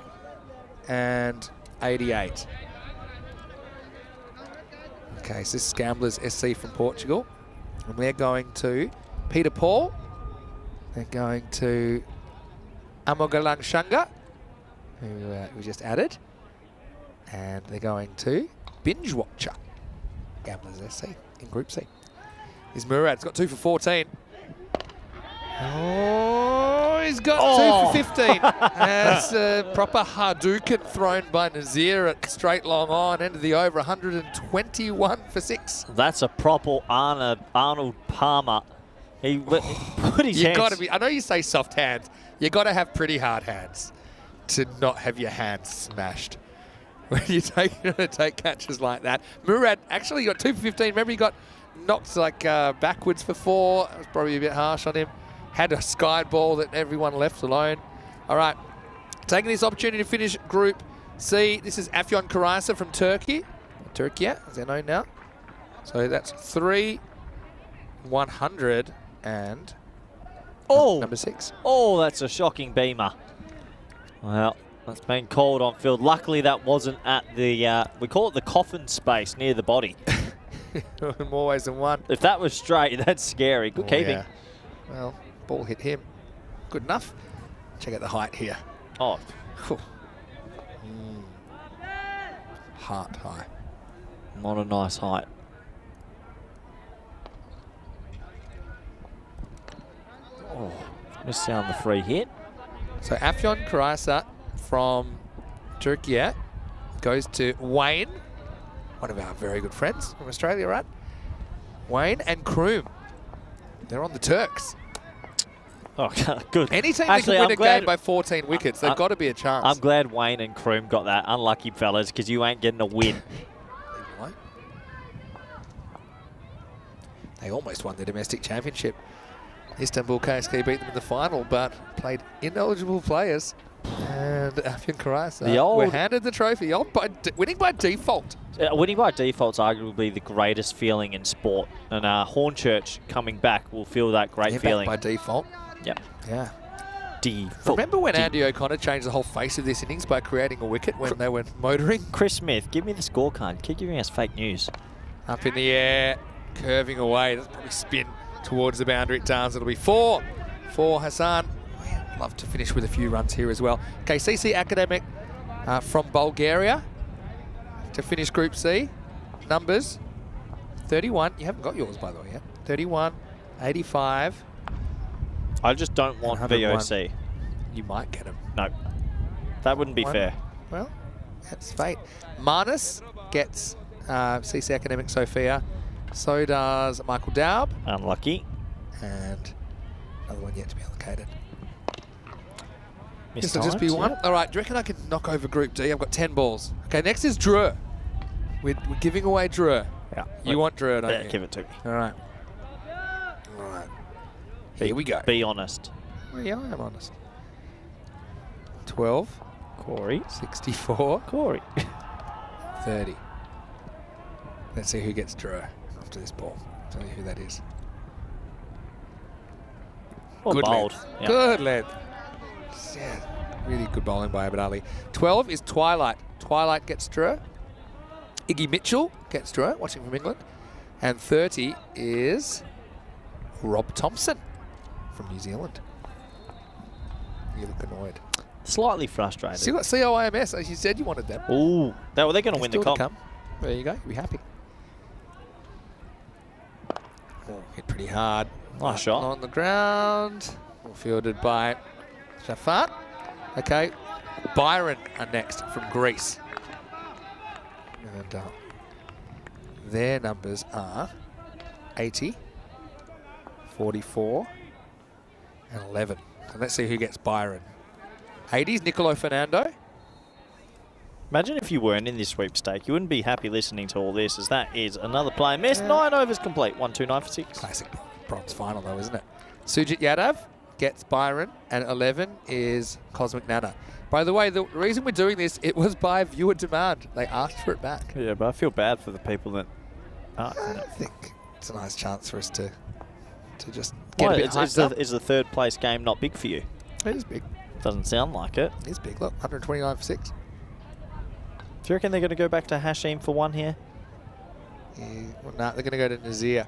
and 88. Okay, so this is Gamblers SC from Portugal. And we're going to Peter Paul. They're going to Amogalang Shanga, who we just added. And they're going to Binge Watcher. Gamblers SC in Group C. Is Murad's got 2 for 14. Oh, he's got 2 for 15. That's a proper Hadouken thrown by Nazir at straight long on. End of the over, 121 for 6. That's a proper Arnold Palmer. He put his hands... Got to be. I know you say soft hands. You got to have pretty hard hands. to not have your hands smashed when you take catches like that. Murad actually got 2 for 15. Remember, he got knocked like backwards for 4. That was probably a bit harsh on him. Had a sky ball that everyone left alone. All right, taking this opportunity to finish Group C. This is Afyon Karaisa from Turkey. Turkey, as they're known now. So that's 3-100 and number 6. Oh, that's a shocking beamer. Well, that's been called on field. Luckily, that wasn't at the, we call it the coffin space near the body. In more ways than one. If that was straight, that's scary. Good keeping. Yeah. Well, ball hit him. Good enough. Check out the height here. Oh. Heart high. Not a nice height. Oh, missed out on the free hit. So Afyon Karaisa from Turkey goes to Wayne, one of our very good friends from Australia, right? Wayne and Kroom. They're on the Turks. Oh, good. Any team that can win a game by 14 wickets, they've got to be a chance. I'm glad Wayne and Kroom got that. Unlucky fellas, because you ain't getting a win. They almost won the domestic championship. Istanbul KSK beat them in the final, but played ineligible players. And Afyon Karaisa were handed the trophy. Winning by default. Winning by default is arguably the greatest feeling in sport. And Hornchurch coming back will feel that great feeling. By default. Yep. Yeah. Default. Remember when Andy O'Connor changed the whole face of this innings by creating a wicket when they were motoring? Chris Smith, give me the scorecard. Keep giving us fake news. Up in the air, curving away. That'll probably spin towards the boundary. It does. It'll be 4 for Hassan. Love to finish with a few runs here as well. Okay, CC Academic from Bulgaria to finish Group C. Numbers 31. You haven't got yours, by the way, yet. 31, 85. I just don't want VOC. You might get him. No. That wouldn't be fair. Well, that's fate. Marnus gets CC Academic Sophia. So does Michael Daub. Unlucky. And another one yet to be allocated. This will just be one. All right, do you reckon I can knock over Group D? I've got 10 balls. Okay, next is Drew. We're giving away Drew. Yeah. You want Drew, don't you? Give it to me. All right. All right. Here we go. Be honest. Well, yeah, I am honest. 12. Corey. 64. Corey. 30. Let's see who gets Drew after this ball. I'll tell you who that is. Good bold. Yep. Good lad. Yeah, really good bowling by Abid Ali. 12 is Twilight. Twilight gets Drew. Iggy Mitchell gets Drew, watching from England. And 30 is Rob Thompson from New Zealand. You look annoyed. Slightly frustrated. Still got COIMS, as you said you wanted them. Ooh, they're going to win the comp. There you go, you'll be happy. Oh, hit pretty hard. Nice shot. On the ground. Fielded by Shafat. Okay, Byron are next from Greece. And their numbers are 80, 44, and 11. So let's see who gets Byron. 80's Nicolo Fernando. Imagine if you weren't in this sweepstake. You wouldn't be happy listening to all this, as that is another player missed. 9 overs complete. 1, 2, 9 for 6. Classic bronze final, though, isn't it? Sujit Yadav gets Byron, and 11 is Cosmic Nana. By the way, the reason we're doing this, it was by viewer demand. They asked for it back. Yeah, but I feel bad for the people that aren't. I think it's a nice chance for us to just get a bit hyped up. Is the third place game not big for you? It is big. Doesn't sound like it. It is big. Look, 129 for 6. Do you reckon they're going to go back to Hashim for 1 here? Yeah, well, no, they're going to go to Nazir.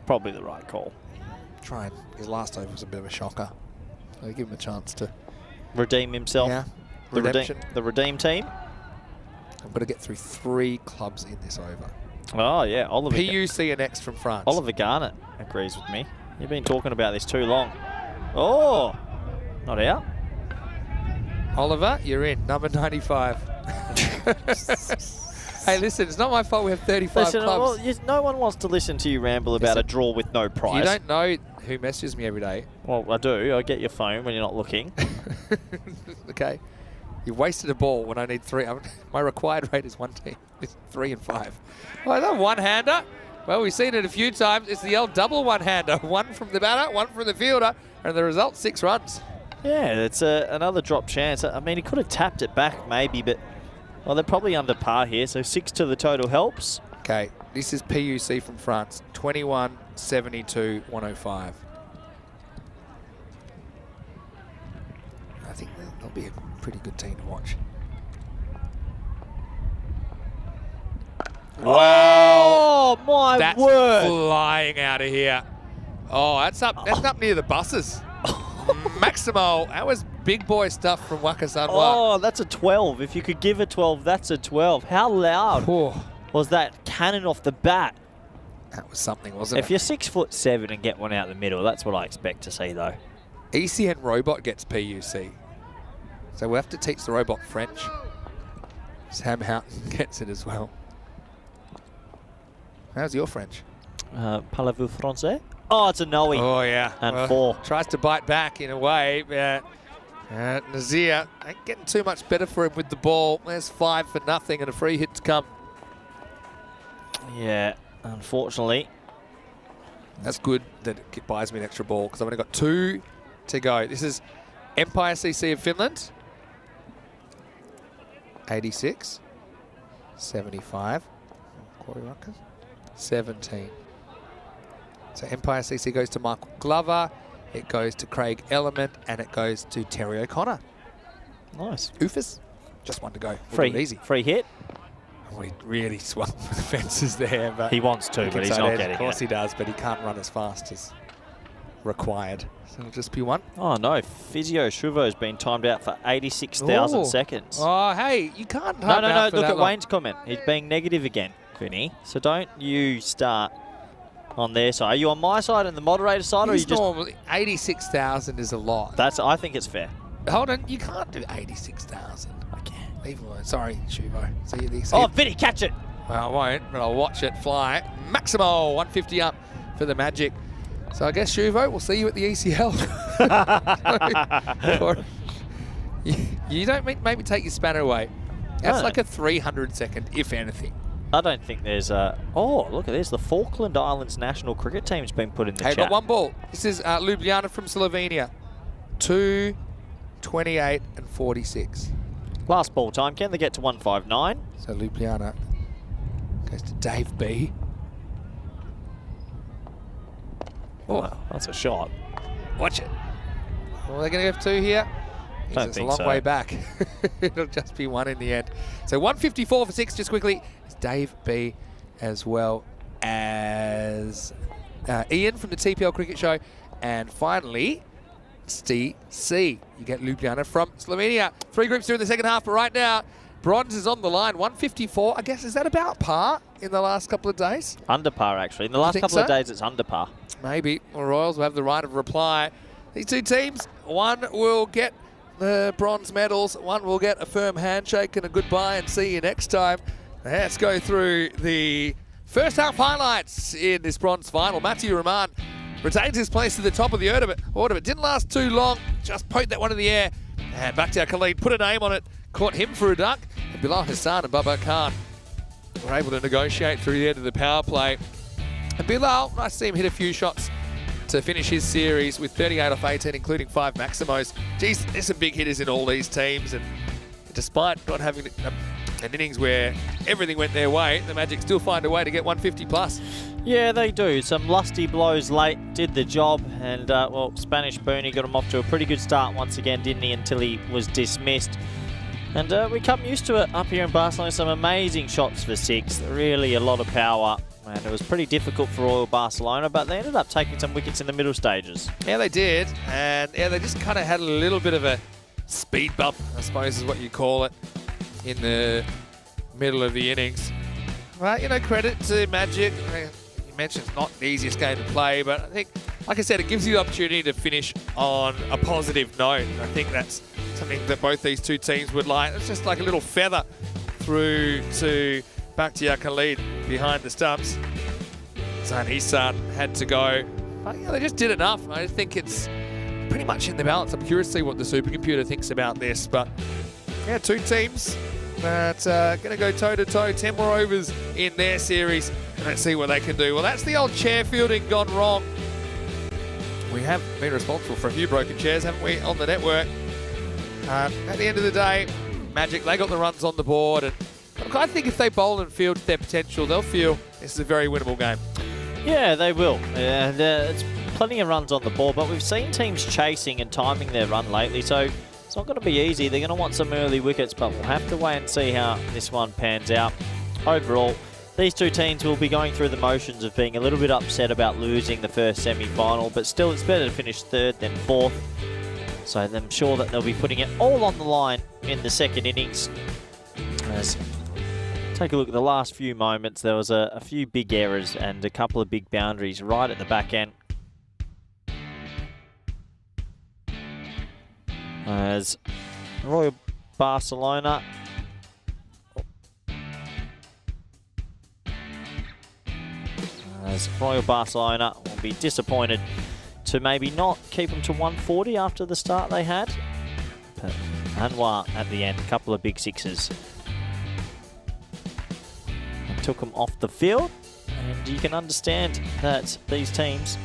Probably the right call. Try and his last over was a bit of a shocker. So give him a chance to redeem himself. Yeah, the redeem team. I've got to get through 3 clubs in this over. Oh yeah, Oliver. PUC are next from France. Oliver Garnett agrees with me. You've been talking about this too long. Oh, not out. Oliver, you're in. Number 95. Hey, listen, it's not my fault we have 35 clubs. Well, no one wants to listen to you ramble about a draw with no prize. You don't know who messages me every day. Well, I do. I get your phone when you're not looking. Okay. You wasted a ball when I need 3. My required rate is 1 team. It's 3 and 5. Oh, is that one-hander? Well, we've seen it a few times. It's the old double one-hander. 1 from the batter, 1 from the fielder, and the result, 6 runs. Yeah, it's another drop chance. I mean, he could have tapped it back maybe, but, well, they're probably under par here, so 6 to the total helps. Okay, this is PUC from France, 21, 72, 105. I think they'll be a pretty good team to watch. Wow! Oh, my That's word! flying out of here. Oh, that's up near the buses. Maximo, that was big boy stuff from Waka Sanwa. Oh, that's a 12. If you could give a 12, that's a 12. How loud was that cannon off the bat? That was something, wasn't it? If you're 6'7" and get one out the middle, that's what I expect to see, though. ECN robot gets PUC. So we'll have to teach the robot French. Sam Houghton gets it as well. How's your French? Parlez-vous français? Oh, it's a no-y. Oh, yeah. And 4. Tries to bite back in a way. Nazir ain't getting too much better for him with the ball. There's 5 for nothing and a free hit to come. Yeah, unfortunately. That's good that it buys me an extra ball because I've only got 2 to go. This is Empire CC of Finland. 86. 75. Corey Ruckers. 17. So Empire CC goes to Michael Glover, it goes to Craig Element, and it goes to Terry O'Connor. Nice. Oofus. Just 1 to go. We'll do it easy. Free hit. Oh, he really swung for the fences there. But he wants to, but he's not getting it. Of course he does, but he can't run as fast as required. So it'll just be 1. Oh, no. Physio Shuvo's been timed out for 86,000 seconds. Oh, hey, you can't No. time out for Look that at long. Wayne's comment. He's being negative again, Vinny. So don't you start on their side. Are you on my side and the moderator side, or are you just... Normally, 86,000 is a lot. I think it's fair. Hold on, you can't do 86,000. I can. Leave it alone. Sorry, Shuvo. See you there. Oh, Vinny, catch it. Well, I won't, but I'll watch it fly. Maximo, 150 up for the Magic. So I guess, Shuvo, we'll see you at the ECL. You don't maybe take your spanner away. That's No. like a 300-second, if anything. I don't think there's a... Oh, look at this. The Falkland Islands national cricket team's been put in the Hey, chat. got 1 ball. This is Ljubljana from Slovenia. 2, 28 and 46. Last ball time. Can they get to 159? So Ljubljana goes to Dave B. Oh, wow, that's a shot. Watch it. Well, they're going to have 2 here. Don't It's a think long so. way back. It'll just be 1 in the end. So 154 for 6, just quickly. It's Dave B as well as Ian from the TPL Cricket Show. And finally, Steve C. You get Ljubljana from Slovenia. 3 groups through in the second half, but right now, bronze is on the line. 154. I guess, is that about par in the last couple of days? Under par, actually. In the last think couple of so? days, it's under par. Maybe. The Royals will have the right of reply. These 2 teams, 1 will get the bronze medals, 1 will get a firm handshake and a goodbye and see you next time. Let's go through the first half highlights in this bronze final. Matthew Rahman retains his place to the top of the order, but didn't last too long. Just poked that one in the air. And Bakhtiar Khalid put a name on it, caught him for a duck. And Bilal Hassan and Baba Khan were able to negotiate through the end of the power play. And Bilal, nice to see him hit a few shots to finish his series with 38 off 18, including 5 Maximos. Geez, there's some big hitters in all these teams, and despite not having an innings where everything went their way, the Magic still find a way to get 150 plus. Yeah, they do. Some lusty blows late did the job, and, well, Spanish Booney got him off to a pretty good start once again, didn't he, until he was dismissed. And we come used to it up here in Barcelona. Some amazing shots for 6, really a lot of power. And it was pretty difficult for Royal Barcelona, but they ended up taking some wickets in the middle stages. Yeah, they did. And yeah, they just kind of had a little bit of a speed bump, I suppose is what you call it, in the middle of the innings. Well, you know, credit to Magic. You mentioned it's not the easiest game to play, but I think, like I said, it gives you the opportunity to finish on a positive note. And I think that's something that both these 2 teams would like. It's just like a little feather through to Bakhtiar Khalid behind the stumps. Zahn Isan had to go. But yeah, they just did enough. I think it's pretty much in the balance. I'm curious to see what the supercomputer thinks about this, but Yeah, two teams that going to go toe-to-toe, 10 more overs in their series, and let's see what they can do. Well, that's the old chair fielding gone wrong. We have been responsible for a few broken chairs, haven't we, on the network? At the end of the day, Magic, they got the runs on the board, and look, I think if they bowl and field their potential, they'll feel this is a very winnable game. Yeah, they will. And it's plenty of runs on the board, but we've seen teams chasing and timing their run lately, so it's not going to be easy. They're going to want some early wickets, but we'll have to wait and see how this one pans out. Overall, these two teams will be going through the motions of being a little bit upset about losing the first semi-final, but still it's better to finish third than fourth. So I'm sure that they'll be putting it all on the line in the second innings. As take a look at the last few moments. There was a few big errors and a couple of big boundaries right at the back end. As Royal Barcelona will be disappointed to maybe not keep them to 140 after the start they had. But Anwar at the end, a couple of big sixes. And took them off the field, and you can understand that these teams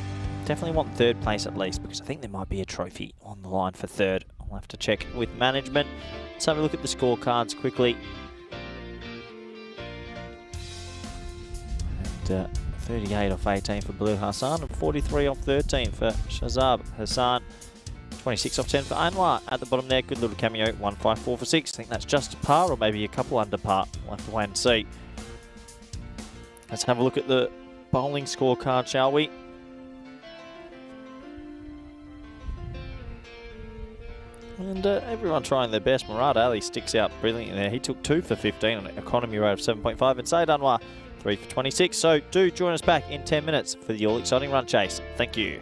definitely want third place at least, because I think there might be a trophy on the line for third. I'll have to check with management. Let's have a look at the scorecards quickly. And 38 off 18 for Blue Hassan, and 43 off 13 for Shazab Hassan. 26 off 10 for Anwar at the bottom there. Good little cameo, 154 for 6. I think that's just par, or maybe a couple under par. We'll have to wait and see. Let's have a look at the bowling scorecard, shall we? And everyone trying their best. Murad Ali sticks out brilliantly there. He took 2 for 15 on an economy rate of 7.5. And Saeed Anwar, 3 for 26. So do join us back in 10 minutes for the all-exciting run chase. Thank you.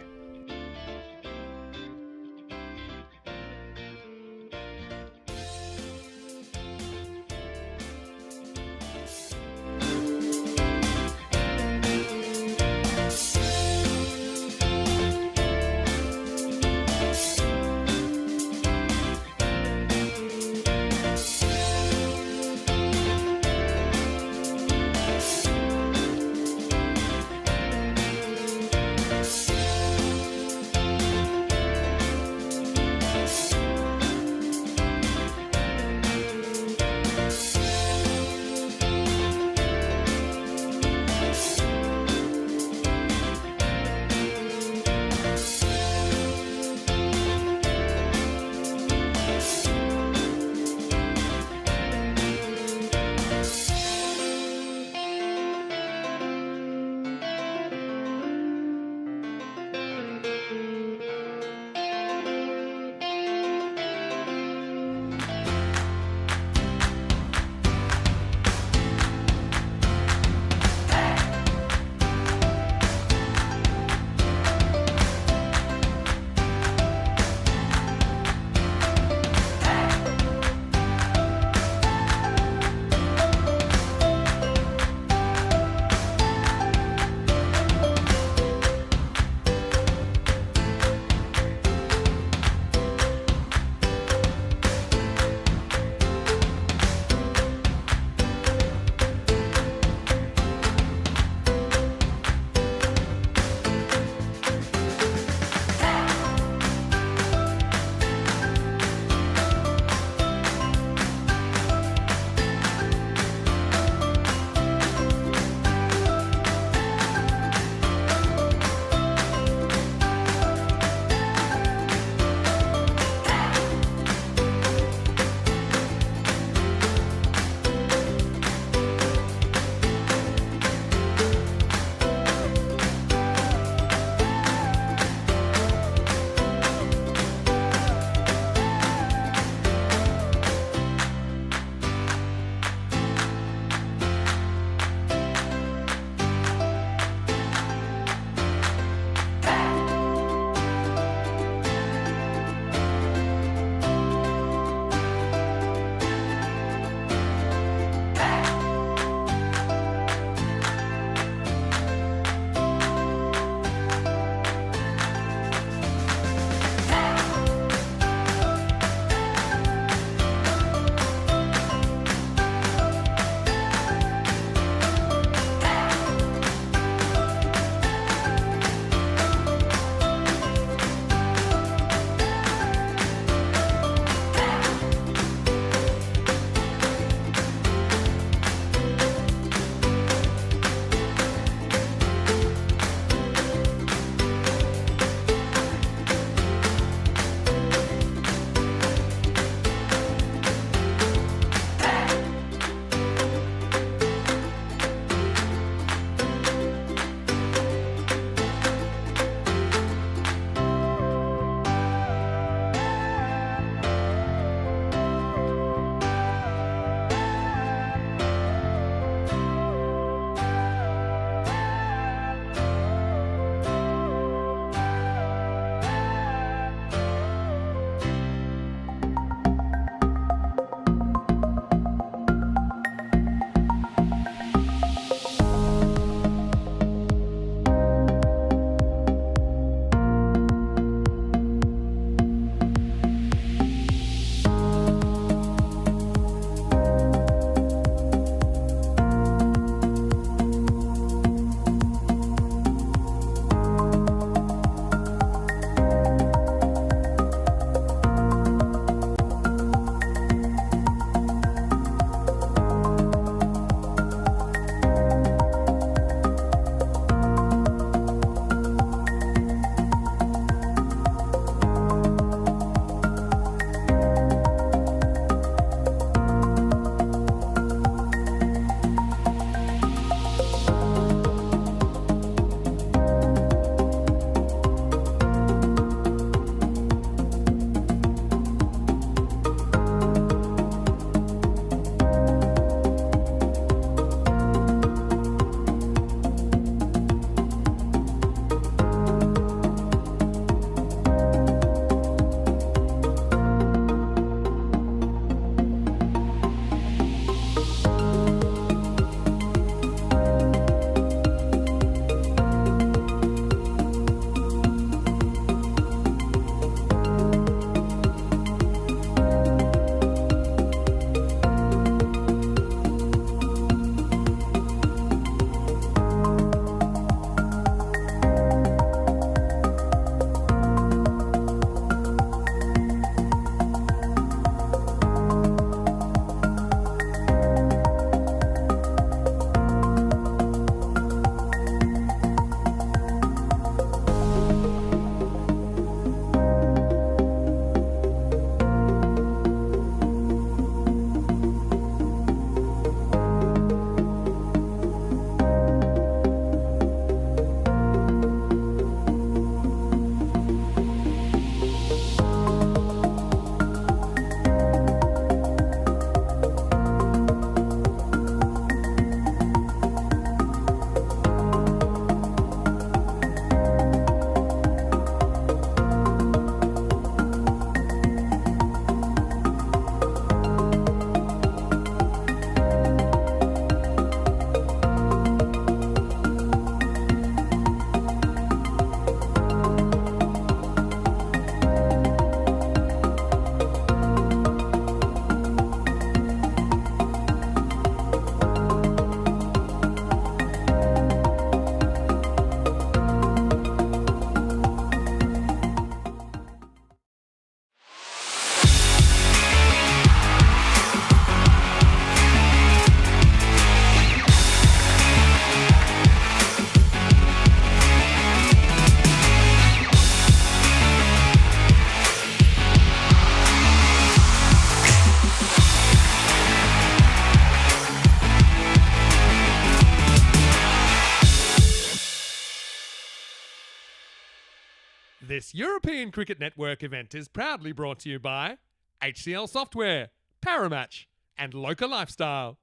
This European Cricket Network event is proudly brought to you by HCL Software, Paramatch, and Local Lifestyle.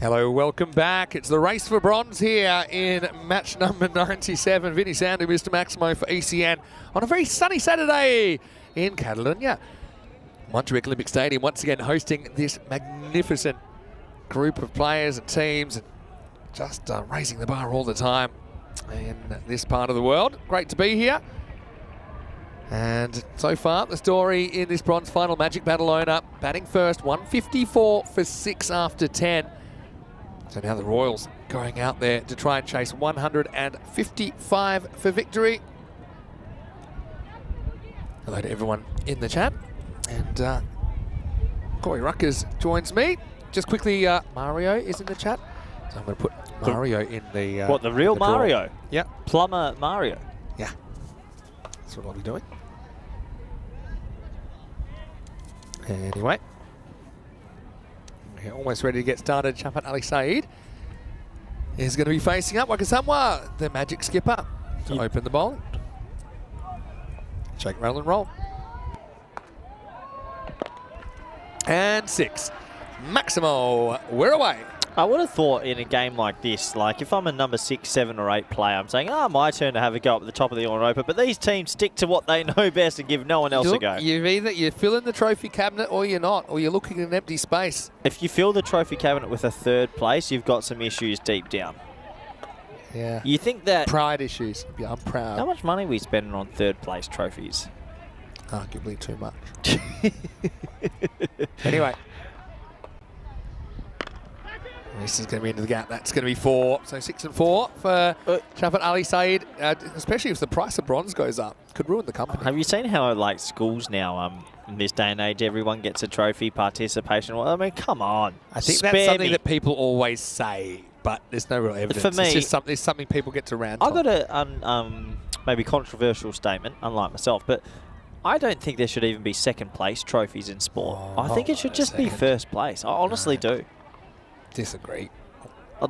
Hello, welcome back. It's the race for bronze here in match number 97. Vinny Sandu, Mr. Maximo for ECN on a very sunny Saturday in Catalonia. Montjuic Olympic Stadium once again hosting this magnificent group of players and teams, and just raising the bar all the time in this part of the world. Great to be here. And so far, the story in this bronze final, Magic Badalona batting first, 154 for 6 after 10. So now the Royals going out there to try and chase 155 for victory. Hello to everyone in the chat. And Corey Ruckers joins me. Just quickly, Mario is in the chat. So I'm going to put Mario in the... what, the real Mario? Yeah. Plumber Mario? Yeah. That's what I'll be doing. Anyway. We're almost ready to get started. Shafat Ali Saeed is going to be facing up Wakasamwa, the Magic skipper, to open the bowling. Shake, rattle and roll. And 6. Maximo, we're away. I would have thought in a game like this, like if I'm a number 6, 7 or 8 player, I'm saying, my turn to have a go at the top of the order open. But these teams stick to what they know best and give no one else a go. You're filling the trophy cabinet or you're not, or you're looking at an empty space. If you fill the trophy cabinet with a 3rd place, you've got some issues deep down. Yeah. You think that... Pride issues. Yeah, I'm proud. How much money are we spending on 3rd place trophies? Arguably too much. Anyway. This is going to be into the gap. That's going to be 4. So 6 and 4 for Shafat Ali Saeed, especially if the price of bronze goes up. Could ruin the company. Have you seen how, like, schools now, in this day and age, everyone gets a trophy, participation? Well, I mean, come on. I think that's something that people always say, but there's no real evidence. For me, it's just something people get to rant on. I've got a maybe controversial statement, unlike myself, but I don't think there should even be 2nd place trophies in sport. I think it should just be 1st place. I honestly do. Disagree.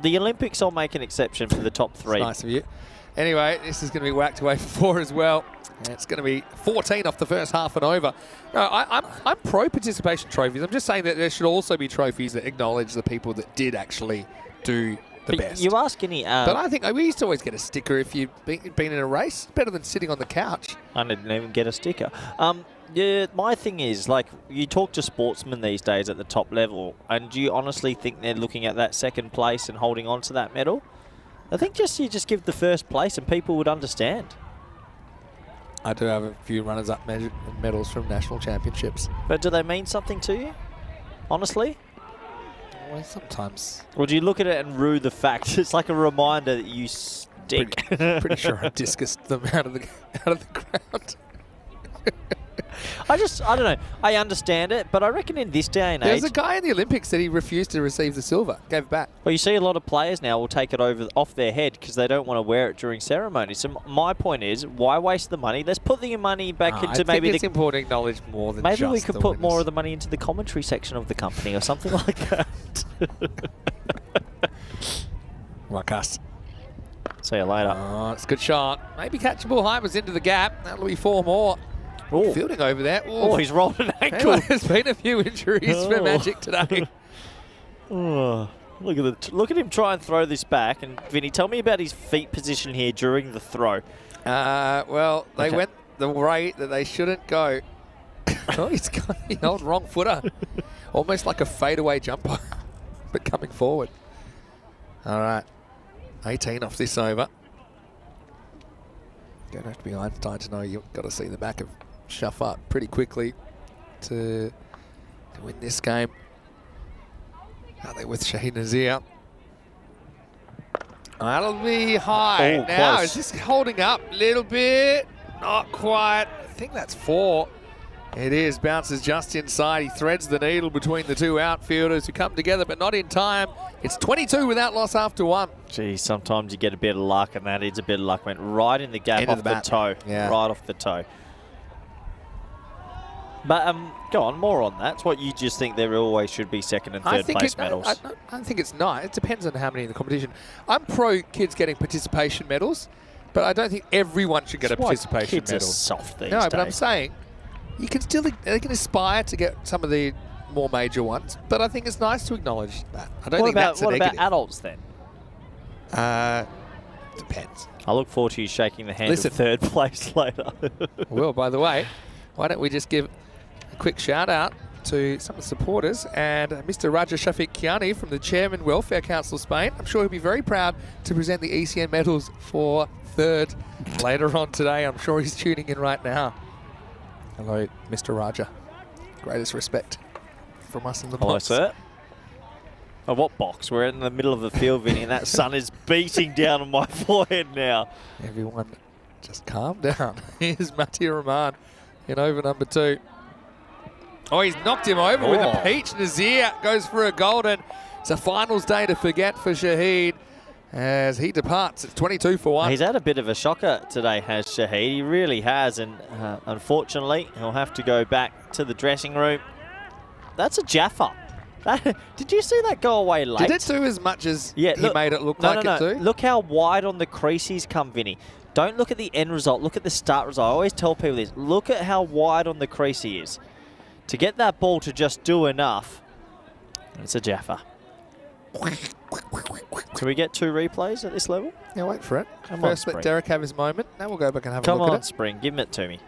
The Olympics, I'll make an exception for the top 3. That's nice of you. Anyway, this is going to be whacked away for 4 as well. And it's going to be 14 off the first half and over. No, I'm pro participation trophies. I'm just saying that there should also be trophies that acknowledge the people that did actually do the best. You ask any... but I think we used to always get a sticker if you've been in a race. Better than sitting on the couch. I didn't even get a sticker. Yeah, my thing is, like, you talk to sportsmen these days at the top level, and do you honestly think they're looking at that 2nd place and holding on to that medal? I think you just give the 1st place and people would understand. I do have a few runners-up medals from national championships. But do they mean something to you? Honestly? Well, sometimes. Or do you look at it and rue the fact? It's like a reminder that you stink. Pretty sure I discused them out of the ground. I don't know. I understand it, but I reckon in this day and age... There's a guy in the Olympics that he refused to receive the silver, gave it back. Well, you see a lot of players now will take it off their head because they don't want to wear it during ceremonies. So my point is, why waste the money? Let's put the money back into maybe... I think it's important to acknowledge more than maybe we could put more of the money into the commentary section of the company or something like that. Ruckus. See you later. Oh, it's a good shot. Maybe catchable. Hyper's into the gap. That'll be 4 more. Ooh. Fielding over there. Ooh. Oh, he's rolled an ankle. There's been a few injuries for Magic today. Look at him try and throw this back. And Vinny, tell me about his feet position here during the throw. Well, they went the way that they shouldn't go. Oh, he's got the old wrong footer. Almost like a fadeaway jumper, but coming forward. All right. 18 off this over. You don't have to be Einstein to know you've got to see the back of Shafat pretty quickly to win this game. Are they with Shahid Nazir? That'll be high. Oh, now, close. is this holding up a little bit? Not quite. I think that's 4. It is. Bounces just inside. He threads the needle between the 2 outfielders who come together, but not in time. It's 22 without loss after 1. Geez, sometimes you get a bit of luck, and that is a bit of luck. Went right in the gap off the toe. Yeah. Right off the toe. But go on, more on that. It's what you just think there always should be 2nd and 3rd place medals. I think it's not. It depends on how many in the competition. I'm pro kids getting participation medals. But I don't think everyone should get a participation kids medal. Are soft these No, days. but I'm saying you can still they can aspire to get some of the more major ones. But I think it's nice to acknowledge that. I don't think that's a what negative. about adults then? Depends. I look forward to you shaking the hand Listen. of third place later. Well, by the way, why don't we just give a quick shout out to some of the supporters and Mr. Raja Shafiq Kiani from the Chairman Welfare Council of Spain. I'm sure he'll be very proud to present the ECN medals for third later on today. I'm sure he's tuning in right now. Hello, Mr. Raja. Greatest respect from us in the Hello, box. sir. Oh, what box? We're in the middle of the field, Vinny, and that sun is beating down on my forehead now. Everyone, just calm down. Here's Mati Rahman in over number 2. Oh, he's knocked him over with a peach. Nazir goes for a golden. It's a finals day to forget for Shahid as he departs. It's 22 for 1. He's had a bit of a shocker today, has Shahid. He really has, and unfortunately, he'll have to go back to the dressing room. That's a Jaffa. Did you see that go away late? Did it do as much as he look, made it look no, like no, it no. do? Look how wide on the crease he's come, Vinny. Don't look at the end result. Look at the start result. I always tell people this. Look at how wide on the crease he is. To get that ball to just do enough, it's a Jaffa. Can we get 2 replays at this level? Yeah, wait for it. Come First, on, let Spring. Derek have his moment. Now we'll go back and have a Come look on, at it. Spring. Give it to me.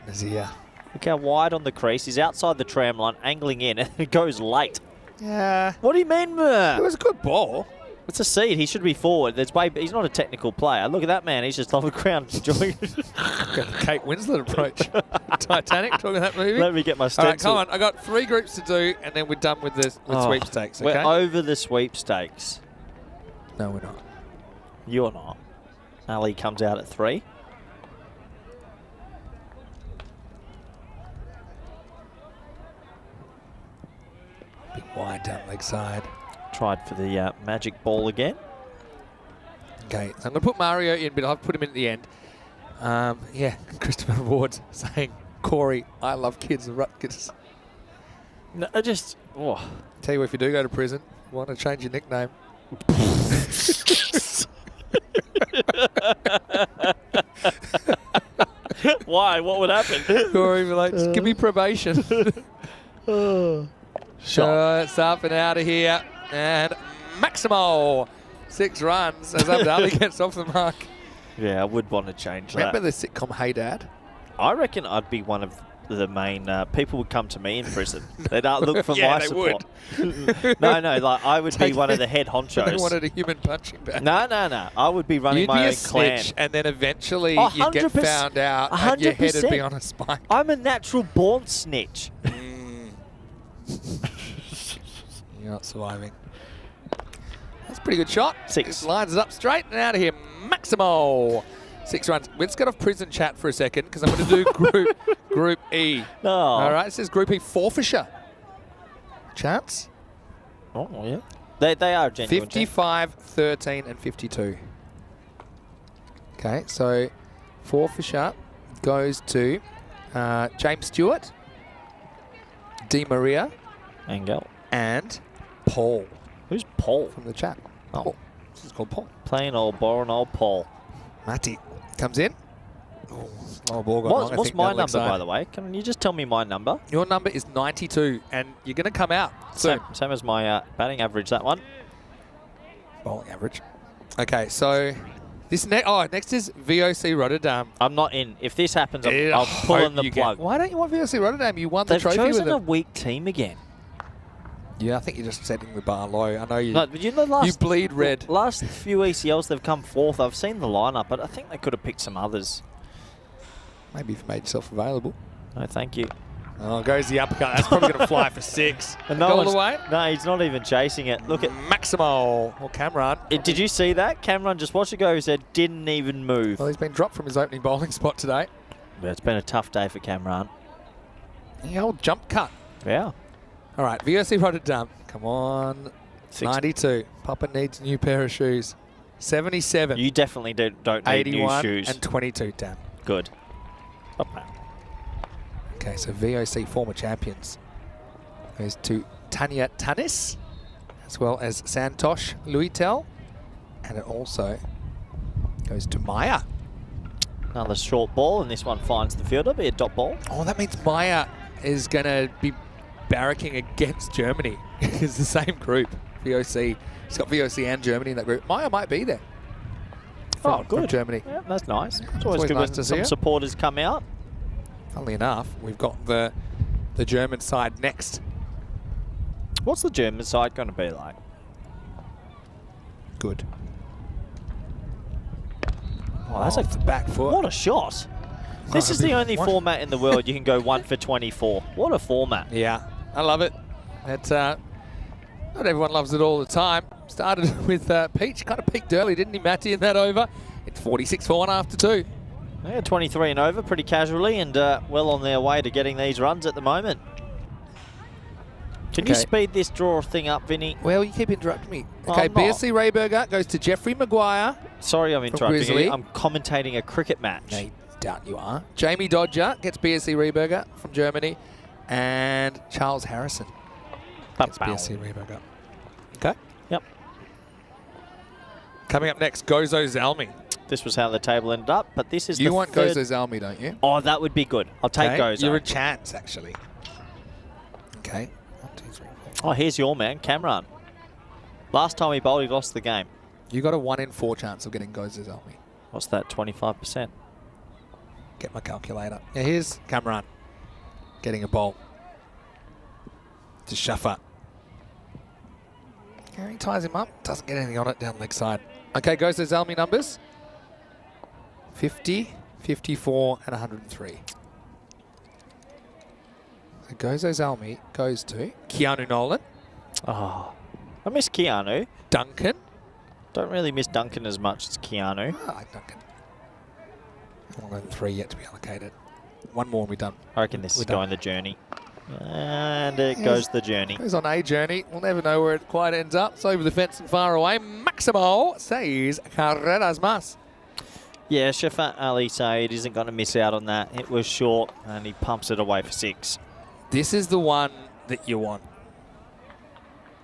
Nazir. Look how wide on the crease. He's outside the tram line, angling in, and it goes late. Yeah. What do you mean, It was a good ball. It's a seed. He should be forward. He's not a technical player. Look at that man. He's just on the ground enjoying it. Kate Winslet approach. Titanic, talking that movie. Let me get my stencil. All right, come on. I got 3 groups to do, and then we're done with this sweepstakes. Okay? We're over the sweepstakes. No, we're not. You're not. Ali comes out at 3. Big wide down leg side. Tried for the magic ball again. Okay, so I'm going to put Mario in, but I'll put him in at the end. Yeah, Christopher Ward's saying, Corey, I love kids and Rutgers. No, I just... Oh. Tell you what, if you do go to prison, you want to change your nickname. Why? What would happen? Corey would be like, just give me probation. Shot. It's up and out of here. And Maximo, 6 runs as Abdali gets off the mark. Yeah, I would want to change Remember that. the sitcom Hey Dad? I reckon I'd be one of the main people would come to me in prison. They'd look for Yeah, my they support. No, like I would be one of the head They honchos. wanted a human punching bag. No. I would be running You'd my be own a clan. snitch, and then eventually Oh, you'd get 100%. found out, and your head would be 100%. on a spike. I'm a natural born snitch. You're not surviving. That's a pretty good shot. 6. It lines it up straight and out of here. Maximo. 6 runs. Let's get off prison chat for a second because I'm going to do Group E. No. All right, it says Group E Forfeiture. Chance? Oh, yeah. They are genuine. 55, 13, and 52. Okay, so Forfeiture goes to James Stewart, Di Maria, Angel. and Paul Who's Paul? from the chat. Oh. Paul. This is called Paul. Plain old boring old Paul. Matty comes in. Oh, slow ball got long, I What's think, my that leg number, side. by the way? Can you just tell me my number? Your number is 92, and you're going to come out soon. Same as my batting average, that one. Bowling average. Okay, so this next is VOC Rotterdam. I'm not in. If this happens, I I'll pull hope in the you get- plug. Why don't you want VOC Rotterdam? You won the They've trophy with chosen a them. weak team again. Yeah, I think you're just setting the bar low. I know you. No, but you know, last you bleed red. Last few ECLs, they've come 4th. I've seen the lineup, but I think they could have picked some others. Maybe you've made yourself available. No, thank you. Oh, goes the uppercut. That's probably going to fly for 6. And Go all one's- the way. No, he's not even chasing it. Look at. Maximo or Cameron. Did you see that? Cameron just watched it go. He said, didn't even move. Well, he's been dropped from his opening bowling spot today. But it's been a tough day for Cameron. The old jump cut. Yeah. All right, VOC Rotterdam. Come on. 92. Papa needs a new pair of shoes. 77. You definitely don't need new 81 shoes. and 22, Dan. Good. Okay, so VOC former champions. Goes to Tanya Tanis, as well as Santosh Luitel. And it also goes to Maya. Another short ball, and this one finds the fielder. Be a dot ball. Oh, that means Meyer is going to be barracking against Germany. It's the same group, VOC. He's got VOC and Germany in that group. Meyer might be there. From Germany. Yeah, that's nice. It's always good nice when to see some it. supporters come out. Funnily enough, we've got the German side next. What's the German side going to be like? Good. Oh, that's the back foot. What a shot. This is the only format in the world you can go 1 for 24. What a format. Yeah, I love it. Not everyone loves it all the time. Started with Peach, kind of peaked early, didn't he, Matty, in that over? It's 46 for 1 after 2. Yeah, 23 and over pretty casually, and well on their way to getting these runs at the moment. Can you speed this draw thing up, Vinny? Well, you keep interrupting me. Okay, BSC Rayburger goes to Jeffrey Maguire. Sorry I'm interrupting you. I'm commentating a cricket match. No, doubt you are. Jamie Dodger gets BSC Rayburger from Germany. And Charles Harrison gets BSC Rayburger. Okay. Yep. Coming up next, Gozo Zalmi. This was how the table ended up, but this is You want Gozo Zalmi, don't you? Oh, that would be good. I'll take Gozo. You're a chance, actually. Okay. 1, 2, 3, 4. Oh, here's your man, Cameron. Last time he bowled, he lost the game. You got a 1 in 4 chance of getting Gozo Zalmi. What's that, 25%? Get my calculator. Yeah, here's Cameron getting a bowl. To Shaffer. He ties him up. Doesn't get anything on it down leg side. Okay, Gozo Zalmi numbers. 50, 54, and 103. So Gozo Zalmi goes to Keanu Nolan. Oh, I miss Keanu. Duncan. Don't really miss Duncan as much as Keanu. I like Duncan. 3 yet to be allocated. 1 more and we're done. I reckon this is going the journey. And it goes the journey. Goes on a journey. We'll never know where it quite ends up. It's over the fence and far away. Maximo says carreras más. Yeah, Shafat Ali Said isn't going to miss out on that. It was short and he pumps it away for 6. This is the one that you want.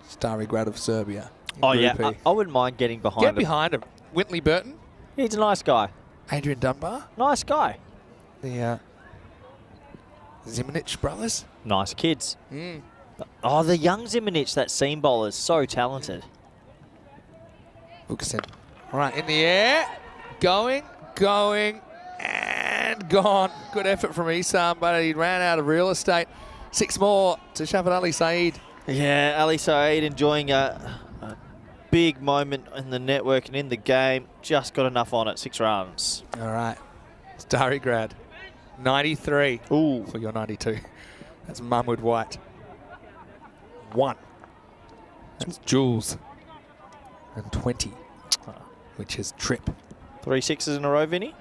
Starry Grad of Serbia. Oh, yeah. I wouldn't mind getting behind him. Get behind him. Wintley Burton. He's a nice guy. Adrian Dunbar. Nice guy. The Zimonich brothers. Nice kids. Oh, the young Zimonich, that seam bowler, is so talented. Wilkerson. All right, in the air. Going, and gone. Good effort from Isam, but he ran out of real estate. 6 more to Shafat Ali Saeed. Yeah, Ali Saeed enjoying a big moment in the network and in the game. Just got enough on it. 6 runs. All right. Starry Grad. 93. Ooh. For your 92. That's Mahmood White. 1. That's Jules. And 20. Which is Trip. 3 6s in a row, Vinny?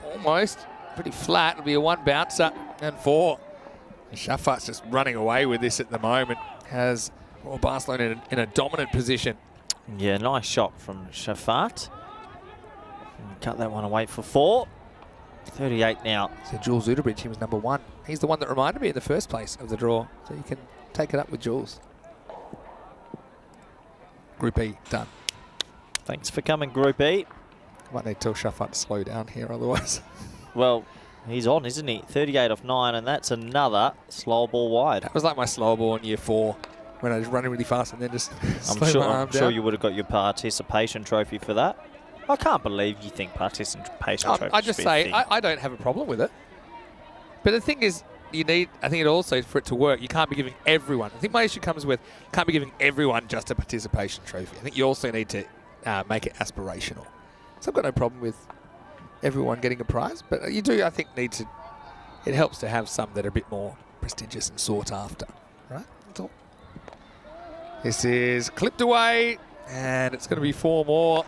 Almost. Pretty flat. It'll be a 1 bouncer and 4. Shafat's just running away with this at the moment. Has Royal Barcelona in a dominant position. Yeah, nice shot from Shafat. Cut that one away for 4. 38 now. So Jules Uderbridge, he was number 1. He's the one that reminded me in the first place of the draw. So you can take it up with Jules. Group E, done. Thanks for coming, Group E. Might need to tell Shafat to slow down here otherwise. Well, he's on, isn't he? 38 off 9, and that's another slow ball wide. That was like my slow ball in year 4 when I was running really fast and then just I'm sure you would have got your participation trophy for that. I can't believe you think participation trophy. I just say I don't have a problem with it. But the thing is, I think it also, for it to work, you can't be giving everyone. I think my issue comes with, you can't be giving everyone just a participation trophy. I think you also need to make it aspirational. So I've got no problem with everyone getting a prize, but you do, I think, it helps to have some that are a bit more prestigious and sought after, right? That's all. This is clipped away, and it's going to be 4 more.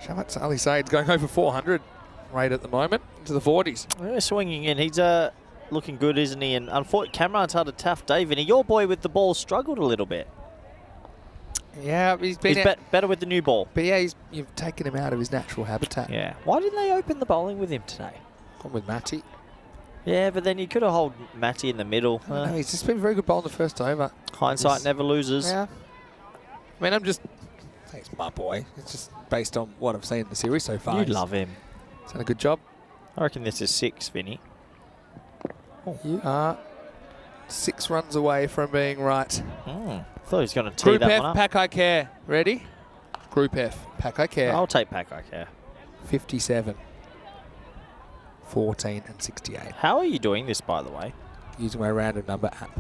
Shafat Ali Saeed's going over 400 rate at the moment, into the 40s. Yeah, swinging in. He's looking good, isn't he? And unfortunately, Cameron's had a tough day, Vinny. Your boy with the ball struggled a little bit. Yeah, he's better with the new ball. But yeah, you've taken him out of his natural habitat. Yeah. Why didn't they open the bowling with him today? Gone with Matty. Yeah, but then you could have held Matty in the middle. No, he's just been very good bowling the first over. Hindsight never loses. Yeah. I mean, it's my boy. It's just based on what I've seen in the series so far. You love him. He's done a good job. I reckon this is 6, Vinny. You are 6 runs away from being right. Thought he was going to tee Group that F, one up. Pack Care. Ready? Group F, Pack Care. I'll take Pack Care. 57, 14 and 68. How are you doing this, by the way? Using my random number app.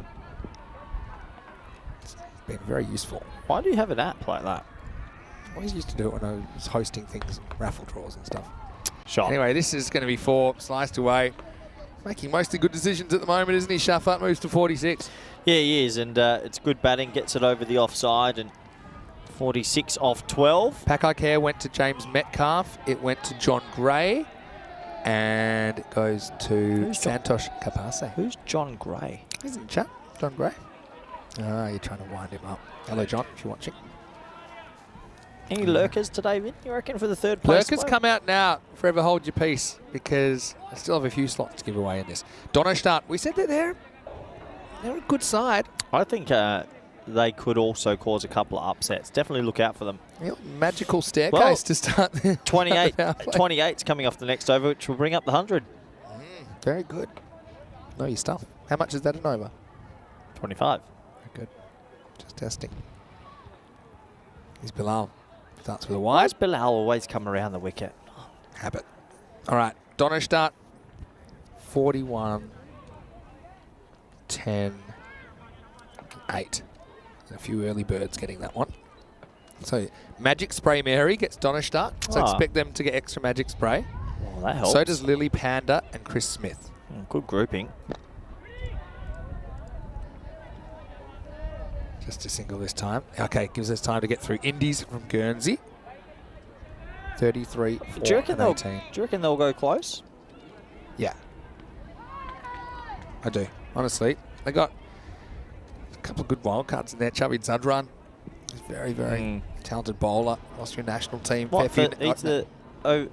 It's been very useful. Why do you have an app like that? I always used to do it when I was hosting things, raffle draws and stuff. Shot. Anyway, this is going to be 4, sliced away. Making mostly good decisions at the moment, isn't he? Shafat moves to 46. Yeah, he is, and it's good batting. Gets it over the offside, and 46 off 12. Pack Care went to James Metcalf. It went to John Gray. And it goes to Santosh Kapase. Who's John Gray? He's in chat. John Gray. Ah, you're trying to wind him up. Hello, John, if you're watching. Any lurkers today, Vin, you reckon, for the third place? Lurkers come out now. Forever hold your peace, because I still have a few slots to give away in this. Donnerstadt, we said that they're a good side. I think they could also cause a couple of upsets. Definitely look out for them. Magical staircase to start. 28's coming off the next over, which will bring up the 100. Very good. Know your stuff. How much is that an over? 25. Very good. Just testing. Here's Bilal. Starts with a wide. Why does Bilal always come around the wicket? Habit. All right. Donnerstadt. 41, 10, 8. A few early birds getting that one. So Magic Spray Mary gets Donnerstadt. So expect them to get extra Magic Spray. Well, that helps. So does Lily Panda and Chris Smith. Good grouping. Just a single this time. Okay, gives us time to get through. Indies from Guernsey. 33, 4 Do you reckon and 18. Do you reckon they'll go close? Yeah. I do. Honestly. They got a couple of good wild cards in there. Chubby Zadran. He's very, very talented bowler. Austrian national team. What?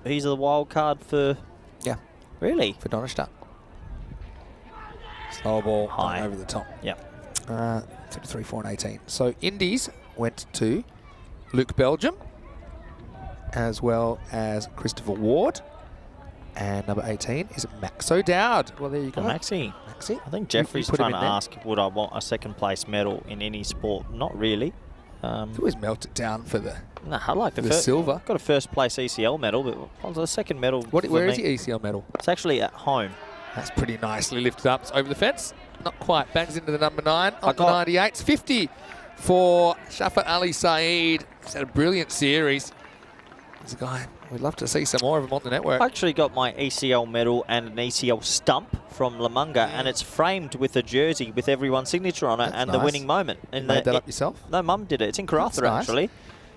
He's the wild card for... Yeah. Really? For Donnerstadt. Slow ball. High. Over the top. Yep. 33, 4 and 18. So Indies went to Luke Belgium, as well as Christopher Ward. And number 18 is Max O'Dowd. Well, there you go. Maxie. Maxie. I think Jeffrey's put him trying to ask, would I want a second place medal in any sport? Not really. You always melt it down for the I like the silver. Got a first place ECL medal, but the second medal. Where is the ECL medal? It's actually at home. That's pretty nicely lifted up. It's over the fence. Not quite. Bangs into the number 9 on the 98s. 50 for Shafat Ali Saeed. He's had a brilliant series. He's a guy we'd love to see some more of him on the network. I actually got my ECL medal and an ECL stump from Lamunga, and it's framed with a jersey with everyone's signature on it. That's the winning moment. You made that up yourself? No, Mum did it. It's in Karratha, actually.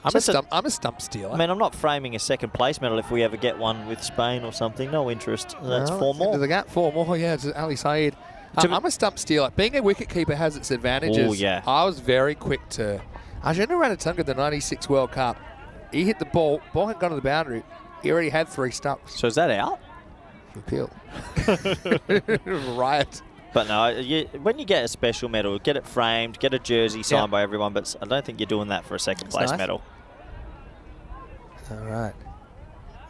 I'm a stump stealer. I mean, I'm not framing a second place medal if we ever get one with Spain or something. No interest. That's 4 more. Into the gap, 4 more. Yeah, it's Ali Saeed. I'm a stump stealer. Being a wicketkeeper has its advantages. Oh, yeah. I was very quick to... Arjun Ranatunga, the 96 World Cup, he hit the ball hadn't gone to the boundary. He already had 3 stumps. So is that out? Appeal. Riot. But no, when you get a special medal, get it framed, get a jersey signed by everyone, but I don't think you're doing that for a second place medal. All right.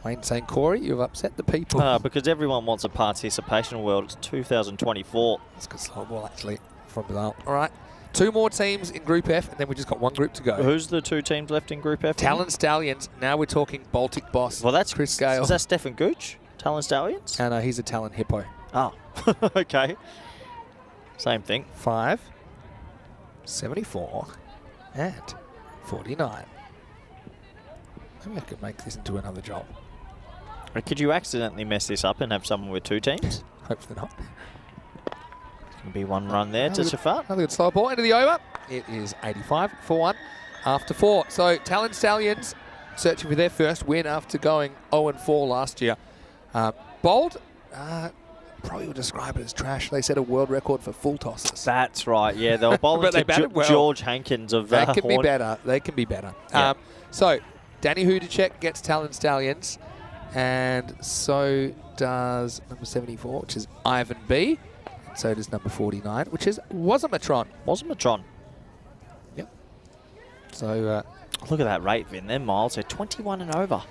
Wayne saying, Corey, you've upset the people. Because everyone wants a participation award. It's 2024. That's a good slow ball, actually, from Bilal. All right. 2 more teams in Group F, and then we just got 1 group to go. Who's the 2 teams left in Group F? Talon Stallions. Now we're talking Baltic Boss. Well, that's Chris Gale. Is that Stefan Gooch? Talon Stallions? And he's a Talon Hippo. Oh, okay. Same thing. 5, 74, and 49. Maybe I could make this into another job. Or could you accidentally mess this up and have someone with 2 teams? Hopefully not. Going to be 1 run there to Shafat. Another good slow ball into the over. It is 85 for 1 after 4. So Talon Stallions searching for their first win after going 0-4 last year. Bold, probably would describe it as trash. They set a world record for full tosses. That's right, yeah. They were bowling to George Hankins of They can be better. They can be better. Yeah. So Danny Hudacek gets Talon Stallions, and so does number 74, which is Ivan B. And so does number 49, which is Wasamatron. Wasamatron. Yep. So look at that rate, Vin. They're miles. They're 21 and over.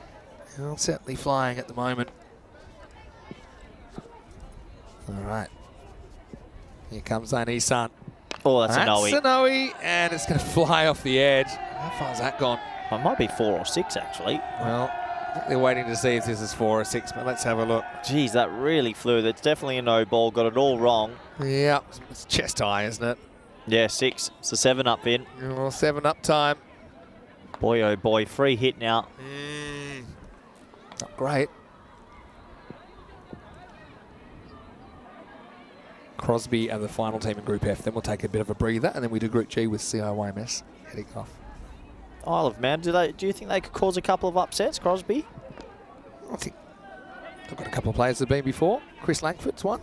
Well, certainly flying at the moment. All right. Here comes Anisan. Oh, that's an That's Oe. an Oe, and it's going to fly off the edge. How far has that gone? It might be 4 or 6, actually. Well, I think they're waiting to see if this is 4 or 6, but let's have a look. Geez, that really flew. That's definitely a no ball. Got it all wrong. Yeah, it's chest high, isn't it? Yeah, 6. It's a 7 up in. Well, 7 up time. Boy, oh boy, free hit now. Not great. Crosby are the final team in Group F. Then we'll take a bit of a breather, and then we do Group G with CIYMS heading off. Isle of Man, do you think they could cause a couple of upsets, Crosby? I think they've got a couple of players that have been before. Chris Langford's one,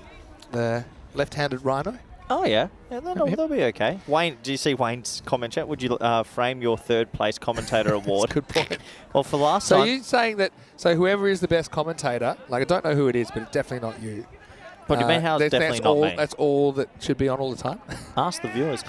the left-handed rhino. Oh, yeah. They'll be okay. Wayne, do you see Wayne's comment chat? Would you frame your third place commentator award? Good point. Well, for last So time... you're saying that, so whoever is the best commentator, like I don't know who it is, but it's definitely not you. What do you mean? How's definitely not me? That's all that should be on all the time? Ask the viewers.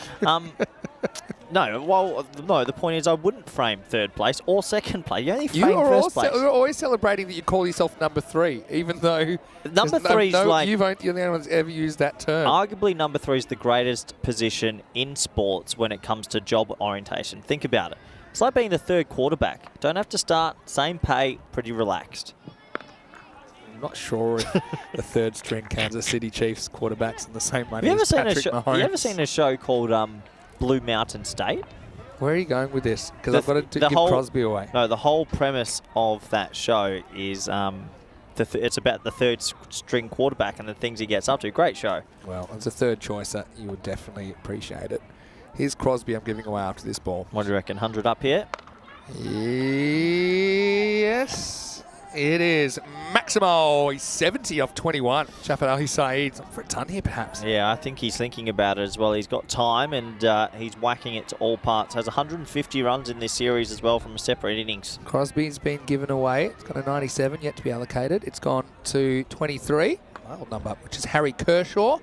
No, the point is I wouldn't frame third place or second place. You only frame first place. You're always celebrating that you call yourself number 3, even though Number 3 is like... you're the only one that's ever used that term. Arguably, number 3 is the greatest position in sports when it comes to job orientation. Think about it. It's like being the third quarterback. Don't have to start, same pay, pretty relaxed. I'm not sure if the third string Kansas City Chiefs quarterbacks in the same money Have you as Patrick Mahomes. you ever seen a show called Blue Mountain State? Where are you going with this? Because I've got to give Crosby away. No, the whole premise of that show is it's about the third string quarterback and the things he gets up to. Great show. Well, as a third choice, you would definitely appreciate it. Here's Crosby I'm giving away after this ball. What do you reckon, 100 up here? Yes, it is. Maximo, he's 70 off 21. Shafat Ali Saeed's up for a ton here, perhaps. Yeah, I think he's thinking about it as well. He's got time and he's whacking it to all parts. Has 150 runs in this series as well from separate innings. Crosby's been given away. It's got a 97 yet to be allocated. It's gone to 23, old number, which is Harry Kershaw.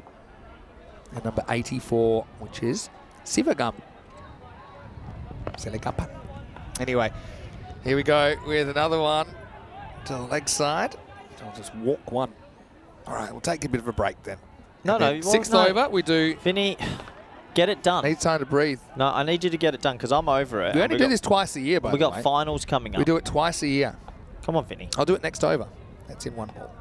And number 84, which is Sivagam. Seligapa. Anyway, here we go with another one to the leg side. I'll just walk one. All right, we'll take a bit of a break then. Sixth over, we do... Vinny, get it done. Need time to breathe. No, I need you to get it done because I'm over it. We only do this twice a year, by the way. We got finals coming up. We do it twice a year. Come on, Vinny. I'll do it next over. That's in one ball.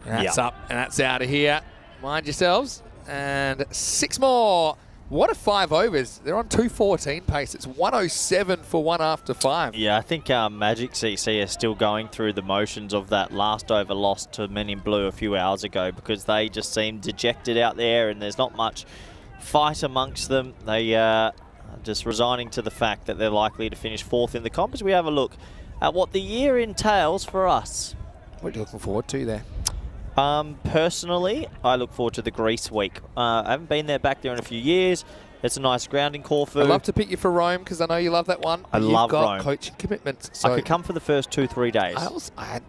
That's up and that's out of here. Mind yourselves. And 6 more. What a 5 overs. They're on 2:14 pace. It's 107 for 1 after 5. Yeah, I think Magic CC are still going through the motions of that last over loss to Men in Blue a few hours ago because they just seem dejected out there and there's not much fight amongst them. They are just resigning to the fact that they're likely to finish 4th in the comp as we have a look at what the year entails for us. What are you looking forward to there? Personally, I look forward to the Greece week. I haven't been back there in a few years. It's a nice ground in Corfu. I'd love to pick you for Rome because I know you love that one. I love Rome. You've got coaching commitments. So I could come for the first 2-3 days. I'm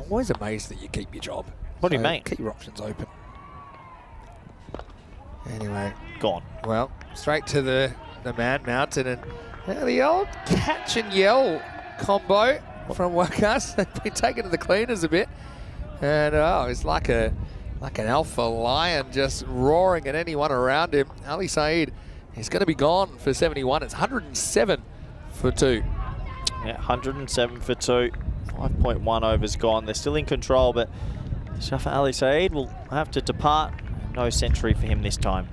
always amazed that you keep your job. What do you mean? Keep your options open. Anyway. Gone. Well, straight to the Man Mountain and the old catch and yell combo from Wakas. They've been taken to the cleaners a bit. And it's like an alpha lion just roaring at anyone around him. Ali Saeed, he's going to be gone for 71. It's 107 for 2. Yeah, 107 for 2. 5.1 overs gone. They're still in control, but Shafa Ali Saeed will have to depart. No century for him this time.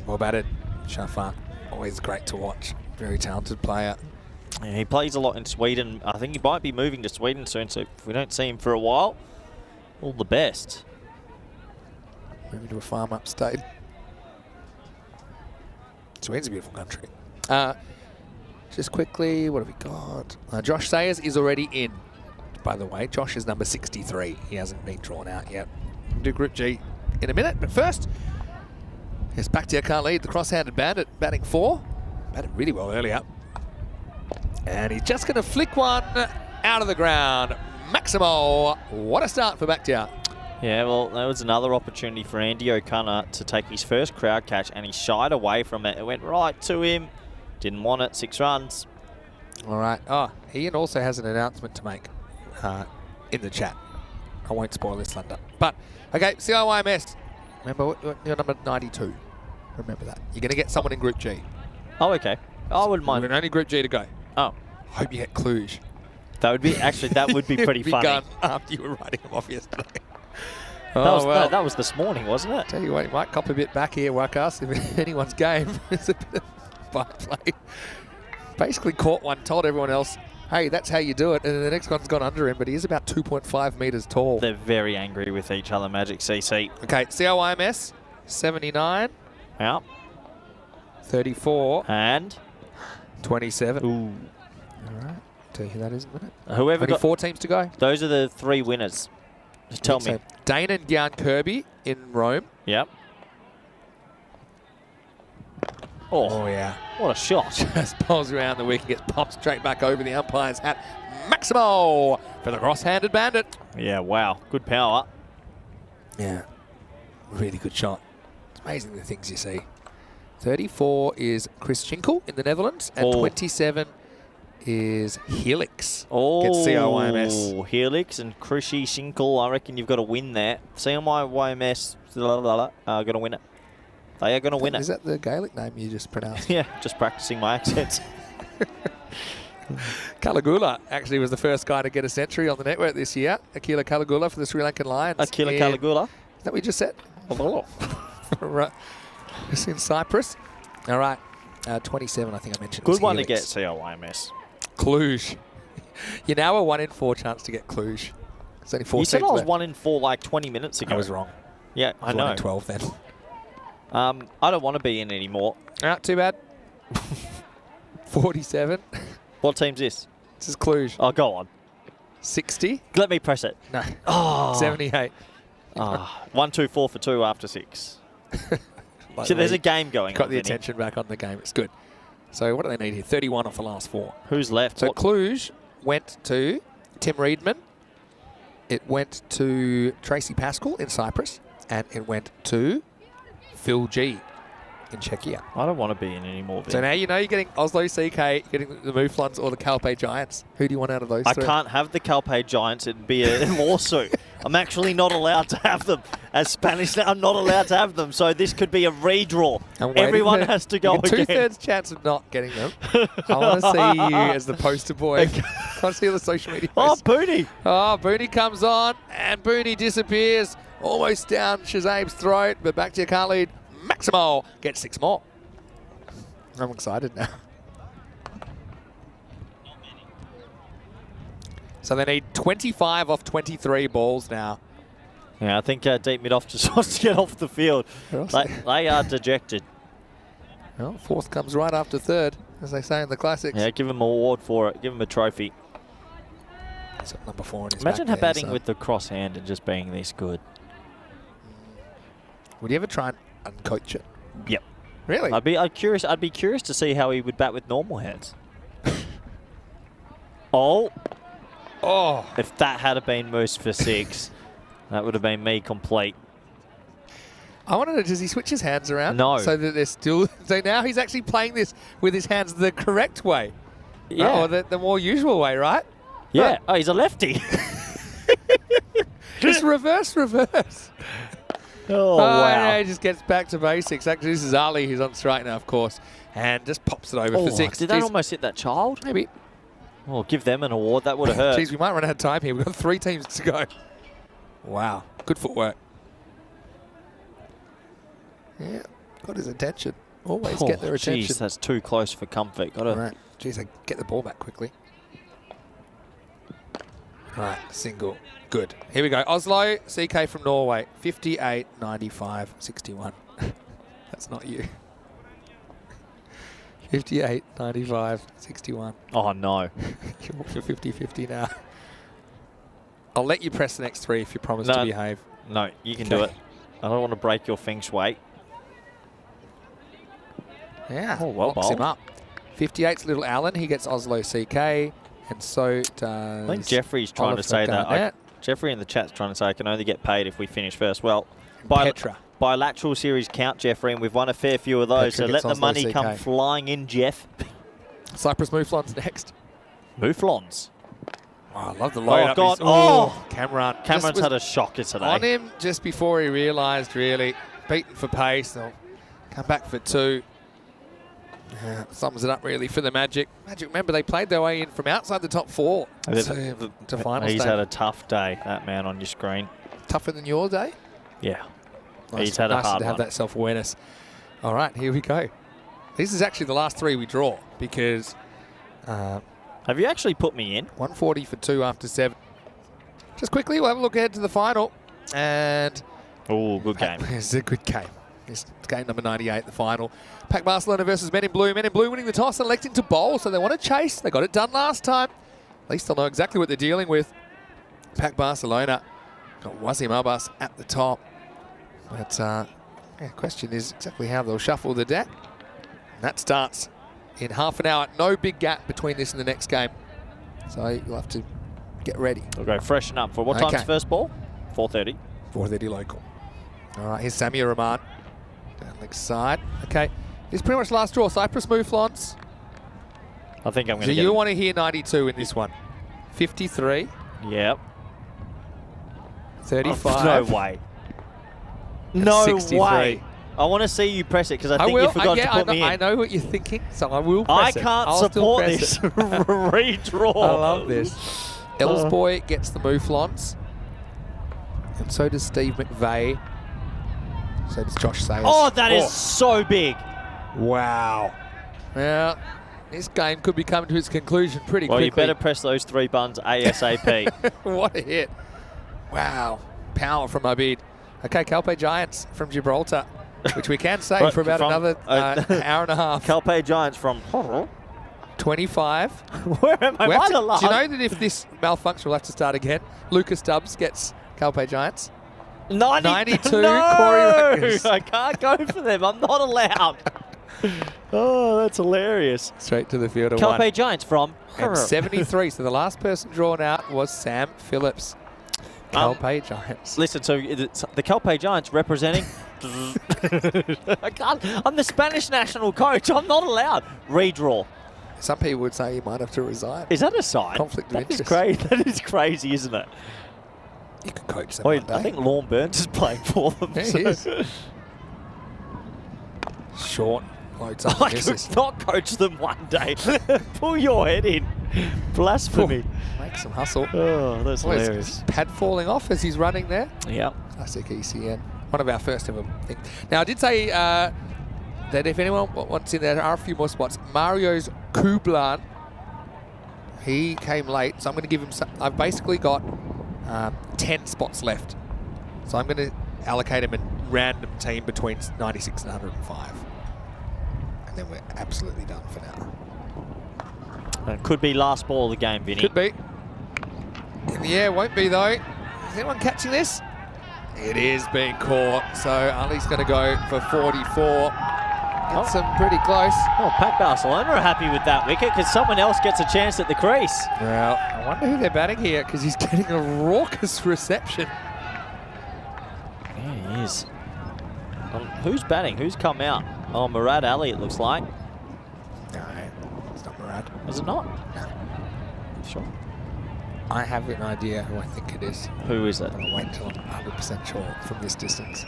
Well batted, Shafa. Always great to watch. Very talented player. Yeah, he plays a lot in Sweden. I think he might be moving to Sweden soon, so if we don't see him for a while, all the best. Moving to a farm upstate. Sweden's a beautiful country. Just quickly, what have we got? Josh Sayers is already in, by the way. Josh is number 63. He hasn't been drawn out yet. We'll do Group G in a minute, but first, yes, Bakhtiar can't lead. The cross-handed bandit batting 4. Batted really well earlier. And he's just going to flick one out of the ground. Maximo, what a start for Bakhtiar. Yeah, well, that was another opportunity for Andy O'Connor to take his first crowd catch, and he shied away from it. It went right to him. Didn't want it. 6 runs. All right. Oh, Ian also has an announcement to make. in the chat. I won't spoil this thunder. But, okay, CIYMS. Remember, you're number 92. Remember that. You're going to get someone in Group G. Oh, okay. I wouldn't mind. We're only Group G to go. Oh. Hope you get Cluj. That would be, actually, that would be pretty funny. Gone after you were writing them off yesterday. No, that was this morning, wasn't it? Tell you what, you might cop a bit back here, Wakas, if anyone's game. It's a bit of byplay. Basically caught one, told everyone else, hey, that's how you do it. And the next one's gone under him, but he is about 2.5 metres tall. They're very angry with each other, Magic CC. Okay, CIYMS, 79. Yeah. 34. And? 27. Ooh. All right. Tell you who that is in a minute. Whoever Only got 4 teams to go. Those are the 3 winners. Just tell me. Dane and Gyan Kirby in Rome. Yep. Oh, yeah. What a shot. Just bowls around the wicket, gets popped straight back over the umpire's hat. Maximo for the cross-handed bandit. Yeah, wow. Good power. Yeah. Really good shot. It's amazing the things you see. 34 is Chris Schinkel in the Netherlands, and 27 is Helix. Oh, gets CIYMS. Helix and Krishy Schinkel. I reckon you've got to win that. CIYMS are going to win it. They are going to win it. Is that the Gaelic name you just pronounced? Yeah, just practicing my accents. Kalagula actually was the first guy to get a century on the network this year. Akila Kalagula for the Sri Lankan Lions. Akila Kalagula. Is that what you just said? Right. Just in Cyprus. All right. 27, I think I mentioned. Good one to Helix. get CIYMS. Cluj. You're now a 1 in 4 chance to get Cluj. It's only 4 You said teams I was left. 1 in 4 like 20 minutes ago. I was wrong. Yeah, I was know. 1 in 12 then. I don't want to be in anymore. Too bad. 47. What team's this? This is Cluj. Oh, go on. 60. Let me press it. No. Oh. 78. 1, 2, 4 for 2 after 6. So there's a game going on. Got the Vinny. attention back on the game. It's good. So what do they need here? 31 off the last 4. Who's left? So Cluj went to Tim Reedman. It went to Tracy Pascal in Cyprus. And it went to Phil G in Czechia. I don't want to be in anymore. Vin. So now you know you're getting Oslo CK, getting the Mouflons or the Calpe Giants. Who do you want out of those I three? can't have the Calpe Giants. It'd be a lawsuit. I'm actually not allowed to have them. As Spanish, I'm not allowed to have them. So this could be a redraw. Everyone has to go again. 2/3 chance of not getting them. I want to see you as the poster boy. I want to see the social media posts. Oh, Booney. Oh, Booney comes on, and Booney disappears. Almost down Shazam's throat, but back to your car lead. Maximo gets 6 more. I'm excited now. So they need 25 off 23 balls now. Yeah, I think Deep Mid-Off just wants to get off the field. They are dejected. Well, 4th comes right after 3rd, as they say in the classics. Yeah, give him an award for it. Give him a trophy. He's got number 4 in his Imagine back batting there, so. with the cross hand and just being this good. Would you ever try and uncoach it? Yep. Really? I'd be curious to see how he would bat with normal hands. Oh. If that had been Moose for 6, that would have been me complete. I want to know, does he switch his hands around? No. So that they're still... So now he's actually playing this with his hands the correct way. Yeah. Or the more usual way, right? Yeah. Oh, he's a lefty. Just reverse. Oh, wow. wow. He just gets back to basics. Actually, this is Ali who's on strike now, of course. And just pops it over for 6. Did that almost hit that child? Maybe. Oh, give them an award. That would have hurt. Jeez, we might run out of time here. We've got 3 teams to go. Wow. Good footwork. Yeah. Got his attention. Always get their attention. Jeez, that's too close for comfort. Got Right. Jeez, they get the ball back quickly. Right, single. Good. Here we go. Oslo, CK from Norway. 58, 95, 61. That's not you. 58, 95, 61. Oh, no. You're 50-50 now. I'll let you press the next 3 if you promise to behave. No, you can do it. I don't want to break your feng shui. Yeah, well locks him bowled. up. 58's Little Allen. He gets Oslo CK. And so does... I think Jeffrey's trying Oliver to say that. Garnett. Jeffrey in the chat's trying to say I can only get paid if we finish first. Well, Petra. bilateral series count, Jeffrey, and we've won a fair few of those. Petra So let gets the Oslo money CK. come flying in, Jeff. Cyprus Mouflons next. Mouflons. Oh, I love the load up. God. Cameron's had a shocker today. On him just before he realised, really. Beaten for pace. They'll come back for 2. Sums it up, really, for the Magic. Magic, remember, they played their way in from outside the top 4 to final He's stage. had a tough day, that man on your screen. Tougher than your day? Yeah. Nice, He's had a hard to have one. that self-awareness. All right, here we go. This is actually the last 3 we draw because Have you actually put me in? 140 for 2 after 7. Just quickly, we'll have a look ahead to the final. And Oh, good game. it's a good game. It's game number 98, the final. Pack Barcelona versus Men in Blue. Men in Blue winning the toss and electing to bowl, so they want to chase. They got it done last time. At least they'll know exactly what they're dealing with. Pack Barcelona got Wasim Abbas at the top. But question is exactly how they'll shuffle the deck. And that starts in half an hour. No big gap between this and the next game. So you'll have to get ready. We'll go freshen up. For what time's the first ball? 4:30. 4:30 local. All right, here's Samir Rahman. Down leg side. Okay, this is pretty much last draw. Cypress Mouflons. I think I'm going So to get you it. want to hear 92 in this one. 53, Yep. 35. No way. No 63. way. I want to see you press it because I think will. you forgot to put me in. I know what you're thinking, so I will I press it. can't I'll still support press this. it. Redraw. I love this. Ellsboy gets the Mouflons. And so does Steve McVeigh. So does Josh Sayers. Oh, that is so big. Wow. Well, this game could be coming to its conclusion pretty Well, quickly. you better press those 3 buttons ASAP. What a hit. Wow. Power from Abid. Okay, Calpe Giants from Gibraltar, which we can say for about another hour and a half. Calpe Giants from... 25. Where am I? Do you By the line. know that if this malfunctions, we'll have to start again? Lucas Stubbs gets Calpe Giants. 92, no! Corey Rogers. I can't go for them. I'm not allowed. Oh, that's hilarious. Straight to the field of Calpe 1. Giants from... And 73. So the last person drawn out was Sam Phillips. Calpe Giants. Listen, so it's the Calpe Giants representing... I can't. I'm the Spanish national coach. I'm not allowed. Redraw. Some people would say you might have to resign. Is that a sign? Conflict of That is interest. crazy. That is crazy, isn't it? You could coach them Wait, one day. I think Lorne Burns is playing for them. Yeah, so- he is. Short. Loads up I and misses. could not coach them one day. Pull your head in. Blasphemy. Make some hustle. Oh, that's Oh, is hilarious. pad falling off as he's running there. Yeah. Classic ECN. One of our first ever things. Now, I did say that if anyone wants in, there are a few more spots. Mario's Kublan, he came late, so I'm going to give him some. I've basically got 10 spots left. So I'm going to allocate him a random team between 96 and 105. And then we're absolutely done for now. It could be last ball of the game, Vinny. Could be. In the air, won't be though. Is anyone catching this? It is being caught. So Ali's going to go for 44. Gets them pretty close. Oh, Pack Barcelona are happy with that wicket because someone else gets a chance at the crease. Well, I wonder who they're batting here because he's getting a raucous reception. Yeah, he is. Who's batting? Who's come out? Oh, Murad Ali, it looks like. No, it's not Murad. Is it not? No. Sure. I have an idea who I think it is. Who is it? I'll wait until I'm 100% sure from this distance.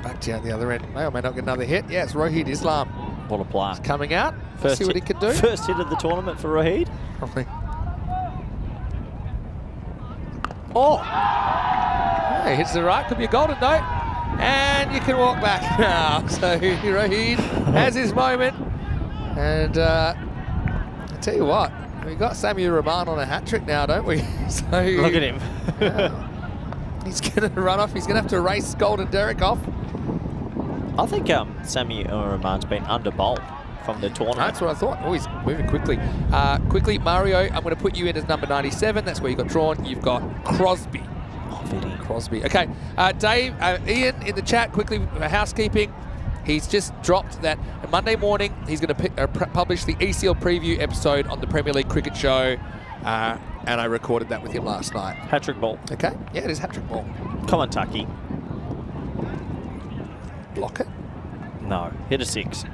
Back to the other end. May or may not get another hit. Yeah, it's Rohid Islam. What a player. Coming out. Let's see what he can do. First hit of the tournament for Rohid. Probably. Oh! Hey, hits the right. Could be a golden note. And you can walk back now. So Rohid has his moment. And I tell you what, we've got Samuel Rahman on a hat-trick now, don't we? So Look at him. he's going to run off. He's going to have to race Golden Derek off. I think Sammy Rahman's been under-bowled from the tournament. That's what I thought. Oh, he's moving quickly. Quickly, Mario, I'm going to put you in as number 97. That's where you got drawn. You've got Crosby. Oh, Vinny. Crosby. Okay, Dave, Ian in the chat, quickly, housekeeping. He's just dropped that Monday morning he's going to publish the ECL preview episode on the Premier League Cricket Show, and I recorded that with him last night. Hat-trick ball. Okay, yeah, it is hat-trick ball. Come on, Tucky. Block it. No, hit a 6.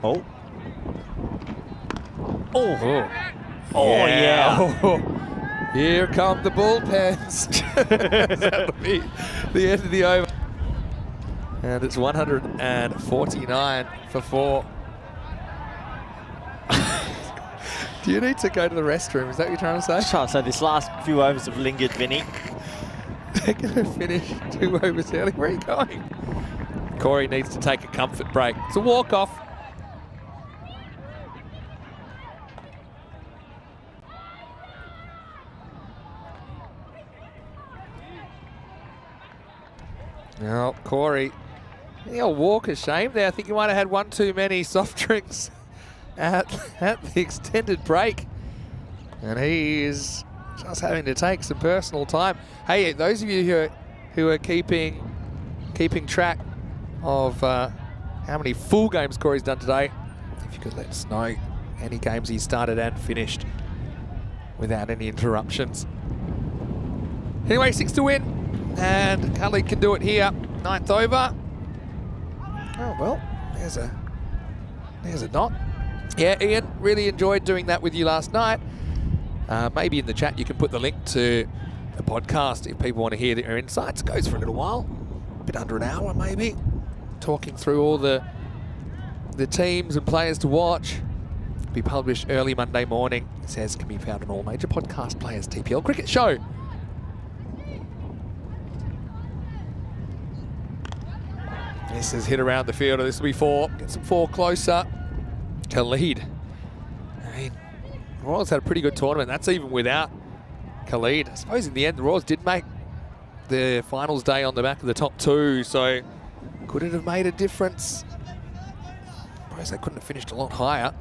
Oh, Oh. Oh, yeah. Oh, here come the bullpens. That'll be the end of the over. And it's 149 for 4. Do you need to go to the restroom? Is that what you're trying to say? Trying to say this last few overs have lingered, Vinny. They're going to finish 2 overs early. Where are you going? Corey needs to take a comfort break. It's a walk-off. Now, Corey, a walk of shame there. I think you might have had 1 too many soft drinks at the extended break. And he is just having to take some personal time. Hey, those of you who are keeping track of how many full games Corey's done today, if you could let us know any games he started and finished without any interruptions. Anyway, 6 to win. And Khalid can do it here. 9th over. Oh, well, there's a knot. Yeah, Ian, really enjoyed doing that with you last night. Maybe in the chat you can put the link to the podcast if people want to hear their insights. It goes for a little while, a bit under an hour maybe, talking through all the teams and players to watch. It'll be published early Monday morning. It says can be found on all major podcast players. TPL Cricket Show. This is hit around the field. This will be 4. Get some 4 closer to lead. I mean, Royals had a pretty good tournament. That's even without Khalid. I suppose in the end, the Royals did make the finals day on the back of the top 2, so could it have made a difference? I suppose they couldn't have finished a lot higher.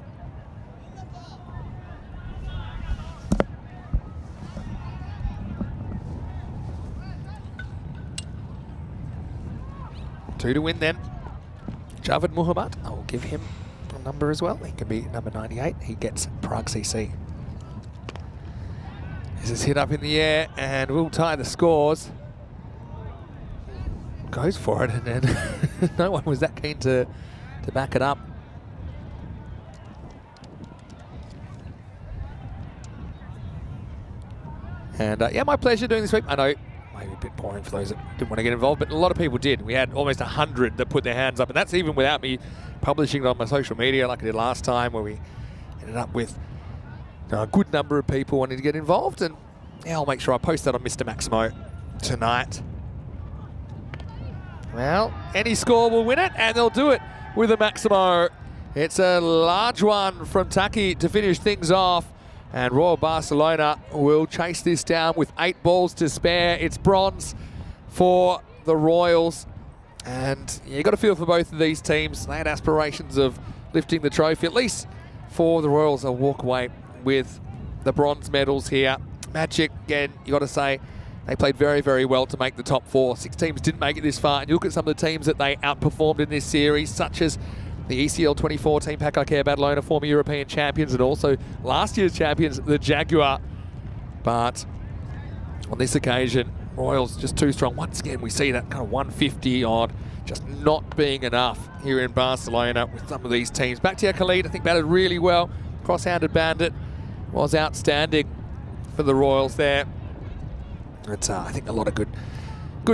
Two to win then. Javed Muhammad, I will give him a number as well. He can be number 98. He gets Prague CC. This is hit up in the air and will tie the scores. Goes for it, and then no one was that keen to back it up. And yeah, my pleasure doing this week. I know maybe a bit boring for those that didn't want to get involved, but a lot of people did. We had almost 100 that put their hands up, and that's even without me publishing it on my social media like I did last time, where we ended up with a good number of people wanting to get involved. And yeah, I'll make sure I post that on Mr. Maximo tonight. Well, any score will win it, and they'll do it with a Maximo. It's a large one from Taki to finish things off. And Royal Barcelona will chase this down with 8 balls to spare. It's bronze for the Royals. And you got to feel for both of these teams. They had aspirations of lifting the trophy. At least for the Royals, they'll walk away with the bronze medals here. Magic, again, you got to say, they played very, very well to make the top 4. 6 teams didn't make it this far. And you look at some of the teams that they outperformed in this series, such as the ECL 2014 Pack Care Badalona, former European champions, and also last year's champions, the Jaguar. But on this occasion, Royals just too strong. Once again, we see that kind of 150 odd just not being enough here in Barcelona with some of these teams. Bakhtiar Khalid, I think, batted really well. Cross-handed bandit was outstanding for the Royals there. It's, I think, a lot of good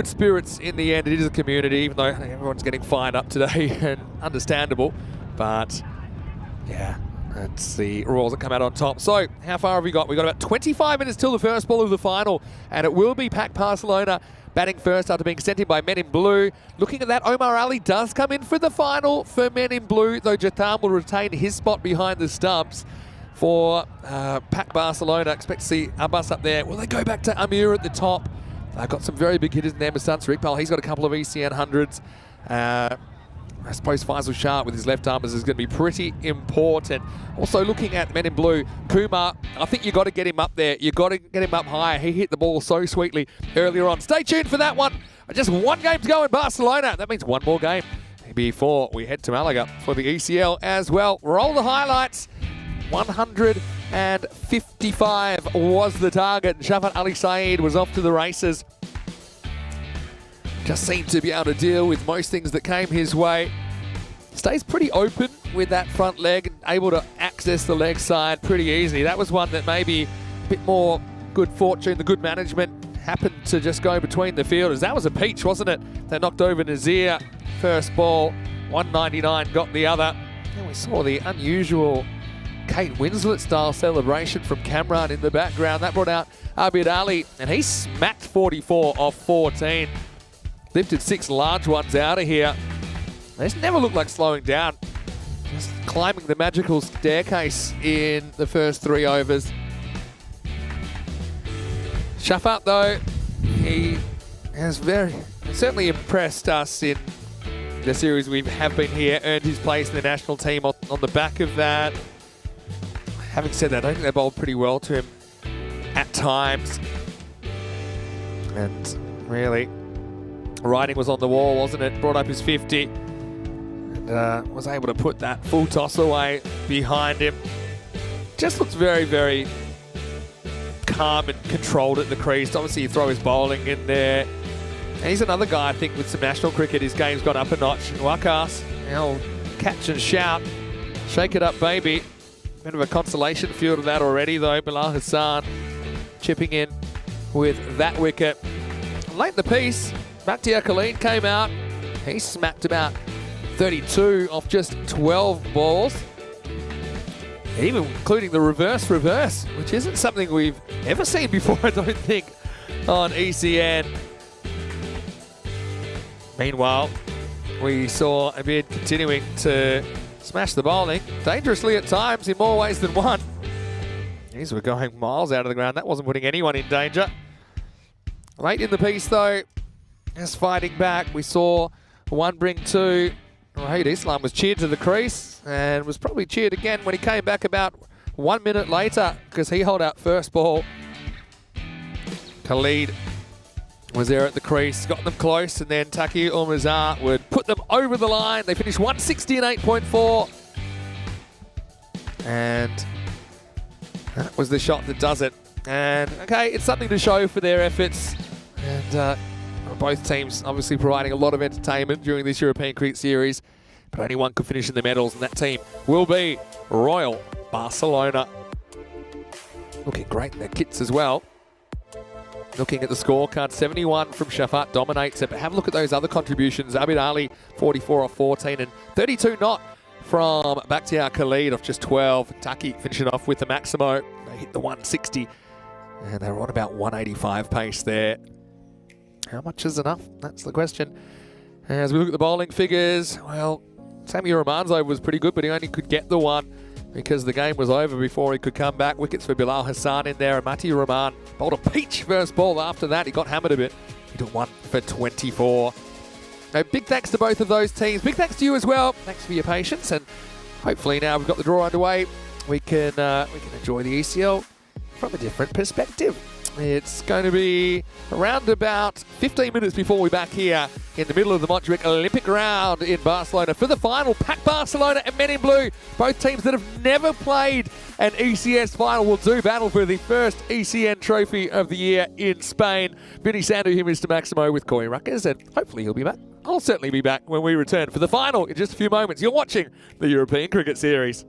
spirits in the end. It is a community, even though everyone's getting fired up today, and understandable. But yeah, it's the Royals that come out on top. So how far have we got? We've got about 25 minutes till the first ball of the final, and it will be Pack Barcelona batting first after being sent in by Men in Blue. Looking at that, Omar Ali does come in for the final for Men in Blue, though Jatham will retain his spot behind the stumps for Pack Barcelona. Expect to see Abbas up there. Will they go back to Amir at the top? They've got some very big hitters in there. Mustafa Iqbal, he's got a couple of ECN hundreds. I suppose Faisal Shah with his left armers is going to be pretty important. Also looking at Men in Blue, Kumar, I think you've got to get him up there. You've got to get him up higher. He hit the ball so sweetly earlier on. Stay tuned for that one. Just 1 game to go in Barcelona. That means 1 more game before we head to Malaga for the ECL as well. Roll the highlights. 155 was the target. Shafat Ali Saeed was off to the races. Just seemed to be able to deal with most things that came his way. stays pretty open with that front leg and able to access the leg side pretty easily. That was one that maybe a bit more good fortune, the good management happened to just go between the fielders. That was a peach, wasn't it? That knocked over Nazir first ball, 199 got the other. And we saw the unusual Kate Winslet style celebration from Cameron in the background. That brought out Abid Ali, and he smacked 44 off 14. Lifted 6 large ones out of here. They just never looked like slowing down. Just climbing the magical staircase in the first 3 overs. Shafat, though, he has certainly impressed us in the series we have been here, earned his place in the national team on the back of that. Having said that, I think they bowled pretty well to him at times. And really, writing was on the wall, wasn't it? Brought up his 50 and was able to put that full toss away behind him. Just looks very, very calm and controlled at the crease. Obviously, you throw his bowling in there. And he's another guy, I think, with some national cricket, his game's gone up a notch. Wakas, now catch and shout. Shake it up, baby. Bit of a consolation field of that already, though. Bilal Hassan chipping in with that wicket. Late in the piece, Bakhtiar Khalid came out. He smacked about 32 off just 12 balls. Even including the reverse, which isn't something we've ever seen before, I don't think, on ECN. Meanwhile, we saw Abid continuing to smash the bowling, dangerously at times in more ways than one. These were going miles out of the ground. That wasn't putting anyone in danger. Late in the piece, though, just fighting back. We saw one bring 2. Wahid Islam was cheered to the crease and was probably cheered again when he came back about 1 minute later because he held out first ball. Khalid was there at the crease, got them close, and then Taki Umazar would put them over the line. They finished 160 and 8.4. And that was the shot that does it. And, okay, it's something to show for their efforts. And both teams obviously providing a lot of entertainment during this European Cricket Series. But only one could finish in the medals, and that team will be Royal Barcelona. Looking great in their kits as well. Looking at the scorecard, 71 from Shafat dominates it, but have a look at those other contributions. Abid Ali, 44 off 14, and 32 not from Bakhtiar Khalid off just 12. Taki finishing off with the Maximo. They hit the 160, and they were on about 185 pace there. How much is enough? That's the question. As we look at the bowling figures, well, Sammy Rahman's over was pretty good, but he only could get the one because the game was over before he could come back. Wickets for Bilal Hassan in there, and Mati Rahman bowled a peach first ball after that. He got hammered a bit. He took 1 for 24. Now, big thanks to both of those teams. Big thanks to you as well. Thanks for your patience, and hopefully now we've got the draw underway, we can enjoy the ECL from a different perspective. It's going to be around about 15 minutes before we're back here in the middle of the Montjuic Olympic Ground in Barcelona for the final. Pack Barcelona and Men in Blue, both teams that have never played an ECS final, will do battle for the first ECN trophy of the year in Spain. Vinny Sandu here, Mr. Maximo with Corey Ruckers, and hopefully he'll be back. I'll certainly be back when we return for the final in just a few moments. You're watching the European Cricket Series.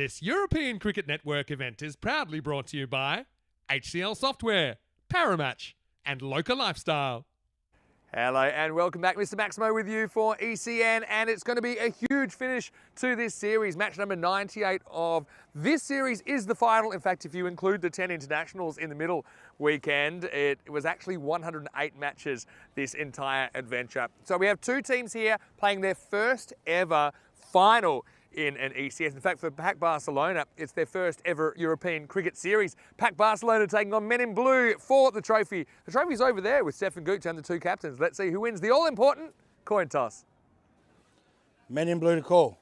This European Cricket Network event is proudly brought to you by HCL Software, Paramatch, and Local Lifestyle. Hello and welcome back. Mr. Maximo with you for ECN, and it's going to be a huge finish to this series. Match number 98 of this series is the final. In fact, if you include the 10 internationals in the middle weekend, it was actually 108 matches this entire adventure. So we have two teams here playing their first ever final in an ECS. In fact, for PAC Barcelona, it's their first ever European cricket series. PAC Barcelona taking on Men in Blue for the trophy. The trophy's over there with Stefan Gooch and the two captains. Let's see who wins the all-important coin toss. Men in Blue to call.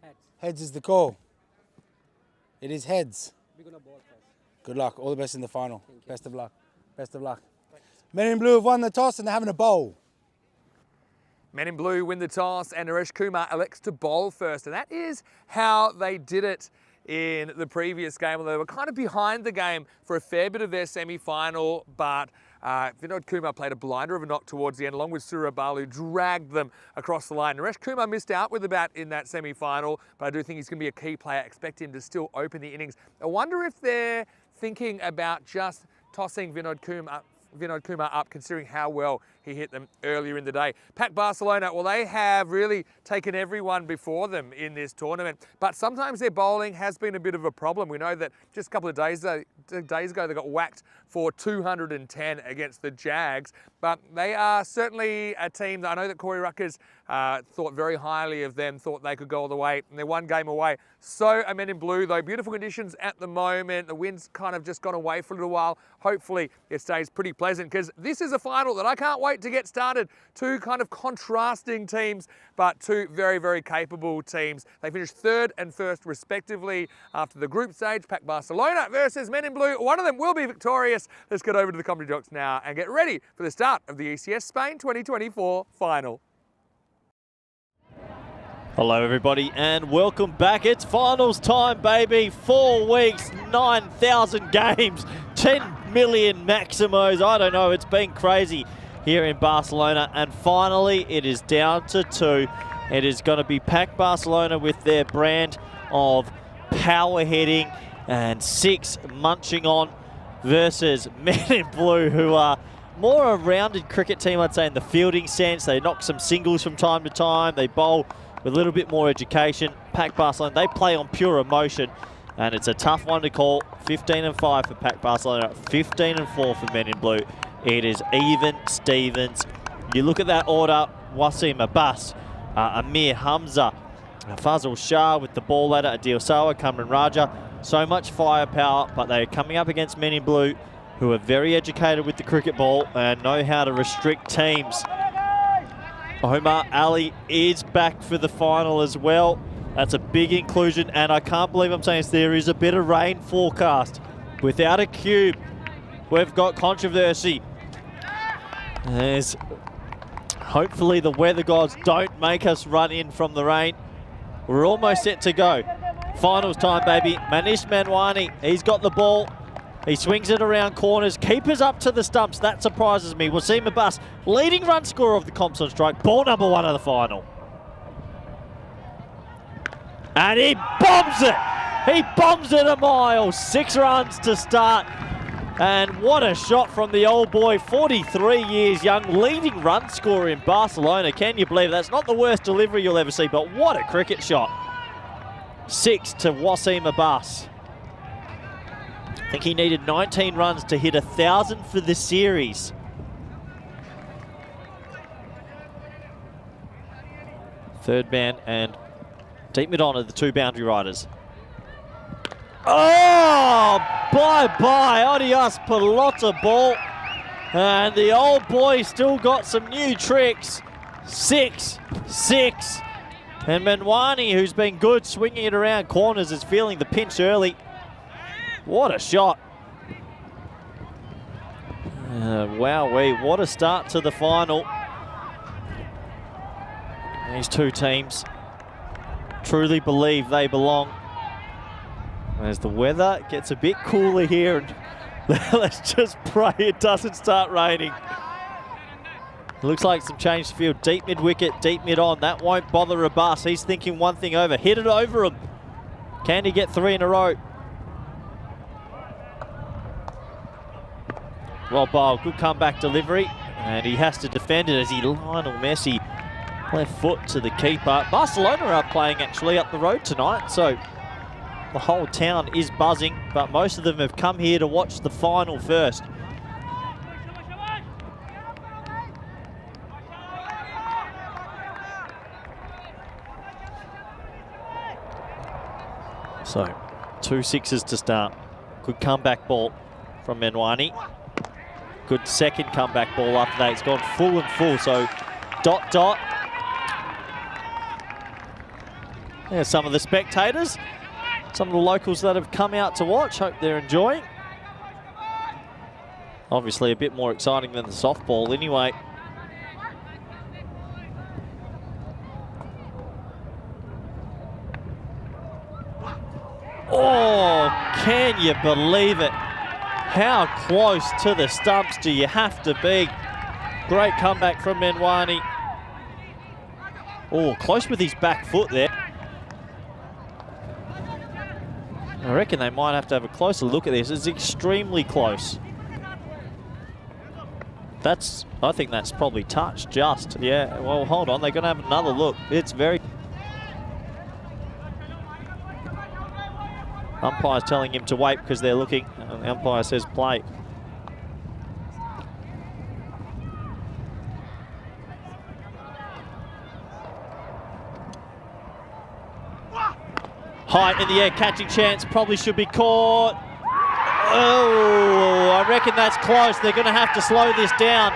Heads. Heads is the call. It is heads. We're gonna bowl first. Good luck. All the best in the final. Thank you. Best of luck. Best of luck. Men in Blue have won the toss and they're having a bowl. Men in Blue win the toss and Naresh Kumar elects to bowl first. And that is how they did it in the previous game. Although they were kind of behind the game for a fair bit of their semi-final, but Vinod Kumar played a blinder of a knock towards the end, along with Surya Balu, dragged them across the line. Naresh Kumar missed out with the bat in that semi-final, but I do think he's going to be a key player. I expect him to still open the innings. I wonder if they're thinking about just tossing Vinod Kumar up, considering how well he hit them earlier in the day. PAC Barcelona, well, they have really taken everyone before them in this tournament, but sometimes their bowling has been a bit of a problem. We know that just a couple of days ago, they got whacked for 210 against the Jags, but they are certainly a team that I know that Corey Ruckers thought very highly of them, thought they could go all the way, and they're one game away. So are Men in Blue, though. Beautiful conditions at the moment. The wind's kind of just gone away for a little while. Hopefully it stays pretty pleasant, because this is a final that I can't wait to get started. Two kind of contrasting teams, but two very, very capable teams. They finished third and first respectively after the group stage. PAC Barcelona versus Men in Blue. One of them will be victorious. Let's get over to the commentary jocks now and get ready for the start of the ECS Spain 2024 final. Hello everybody and welcome back. It's finals time, baby. 4 weeks, 9,000 games, 10 million Maximos. I don't know, it's been crazy here in Barcelona, and finally it is down to 2. It is going to be PAC Barcelona with their brand of power hitting and 6 munching on versus Men in Blue, who are more a rounded cricket team, I'd say, in the fielding sense. They knock some singles from time to time. They bowl with a little bit more education. PAC Barcelona, they play on pure emotion, and it's a tough one to call. 15-5 for PAC Barcelona, 15-4 for Men in Blue. It is even Stevens. You look at that order: Wasim Abbas, Amir Hamza, Fazal Shah with the ball ladder, Adil Sawa, Kamran Raja. So much firepower, but they are coming up against Men in Blue, who are very educated with the cricket ball and know how to restrict teams. Omar Ali is back for the final as well. That's a big inclusion, and I can't believe I'm saying this, there is a bit of rain forecast. Without a cube, we've got controversy. There's hopefully the weather gods don't make us run in from the rain. We're almost set to go. Finals time, baby. Manish Manwani, he's got the ball. He swings it around corners. Keepers up to the stumps. That surprises me. Wasim Abbas, leading run scorer of the comps on strike. Ball number 1 of the final. And he bombs it. He bombs it a mile. 6 runs to start. And what a shot from the old boy, 43 years young, leading run scorer in Barcelona. Can you believe it? That's not the worst delivery you'll ever see, but what a cricket shot. 6 to Wasim Abbas. I think he needed 19 runs to hit 1,000 for the series. Third man and deep mid on are the 2 boundary riders. Oh, bye-bye, adios pelota ball. And the old boy still got some new tricks. 6. And Manwani, who's been good swinging it around corners, is feeling the pinch early. What a shot. Wowee, what a start to the final. These two teams truly believe they belong. As the weather gets a bit cooler here, and let's just pray it doesn't start raining. Looks like some change to field. Deep mid wicket, deep mid on. That won't bother Abbas. He's thinking one thing over. Hit it over him. Can he get 3 in a row? Well, Bowl, good comeback delivery. And he has to defend it as he Lionel Messi left foot to the keeper. Barcelona are playing actually up the road tonight, so the whole town is buzzing, but most of them have come here to watch the final first. So, 2 sixes to start. Good comeback ball from Menwani. Good second comeback ball after that. It's gone full and full, so dot, dot. There's some of the spectators, some of the locals that have come out to watch. Hope they're enjoying. Obviously a bit more exciting than the softball anyway. Oh, can you believe it? How close to the stumps do you have to be? Great comeback from Menwani. Oh, close with his back foot there. I reckon they might have to have a closer look at this. It's extremely close. I think that's probably touched just. Yeah, well, hold on. They're going to have another look. It's very... Umpire's telling him to wait because they're looking. And the umpire says play. High in the air, catching chance, probably should be caught. Oh, I reckon that's close. They're going to have to slow this down.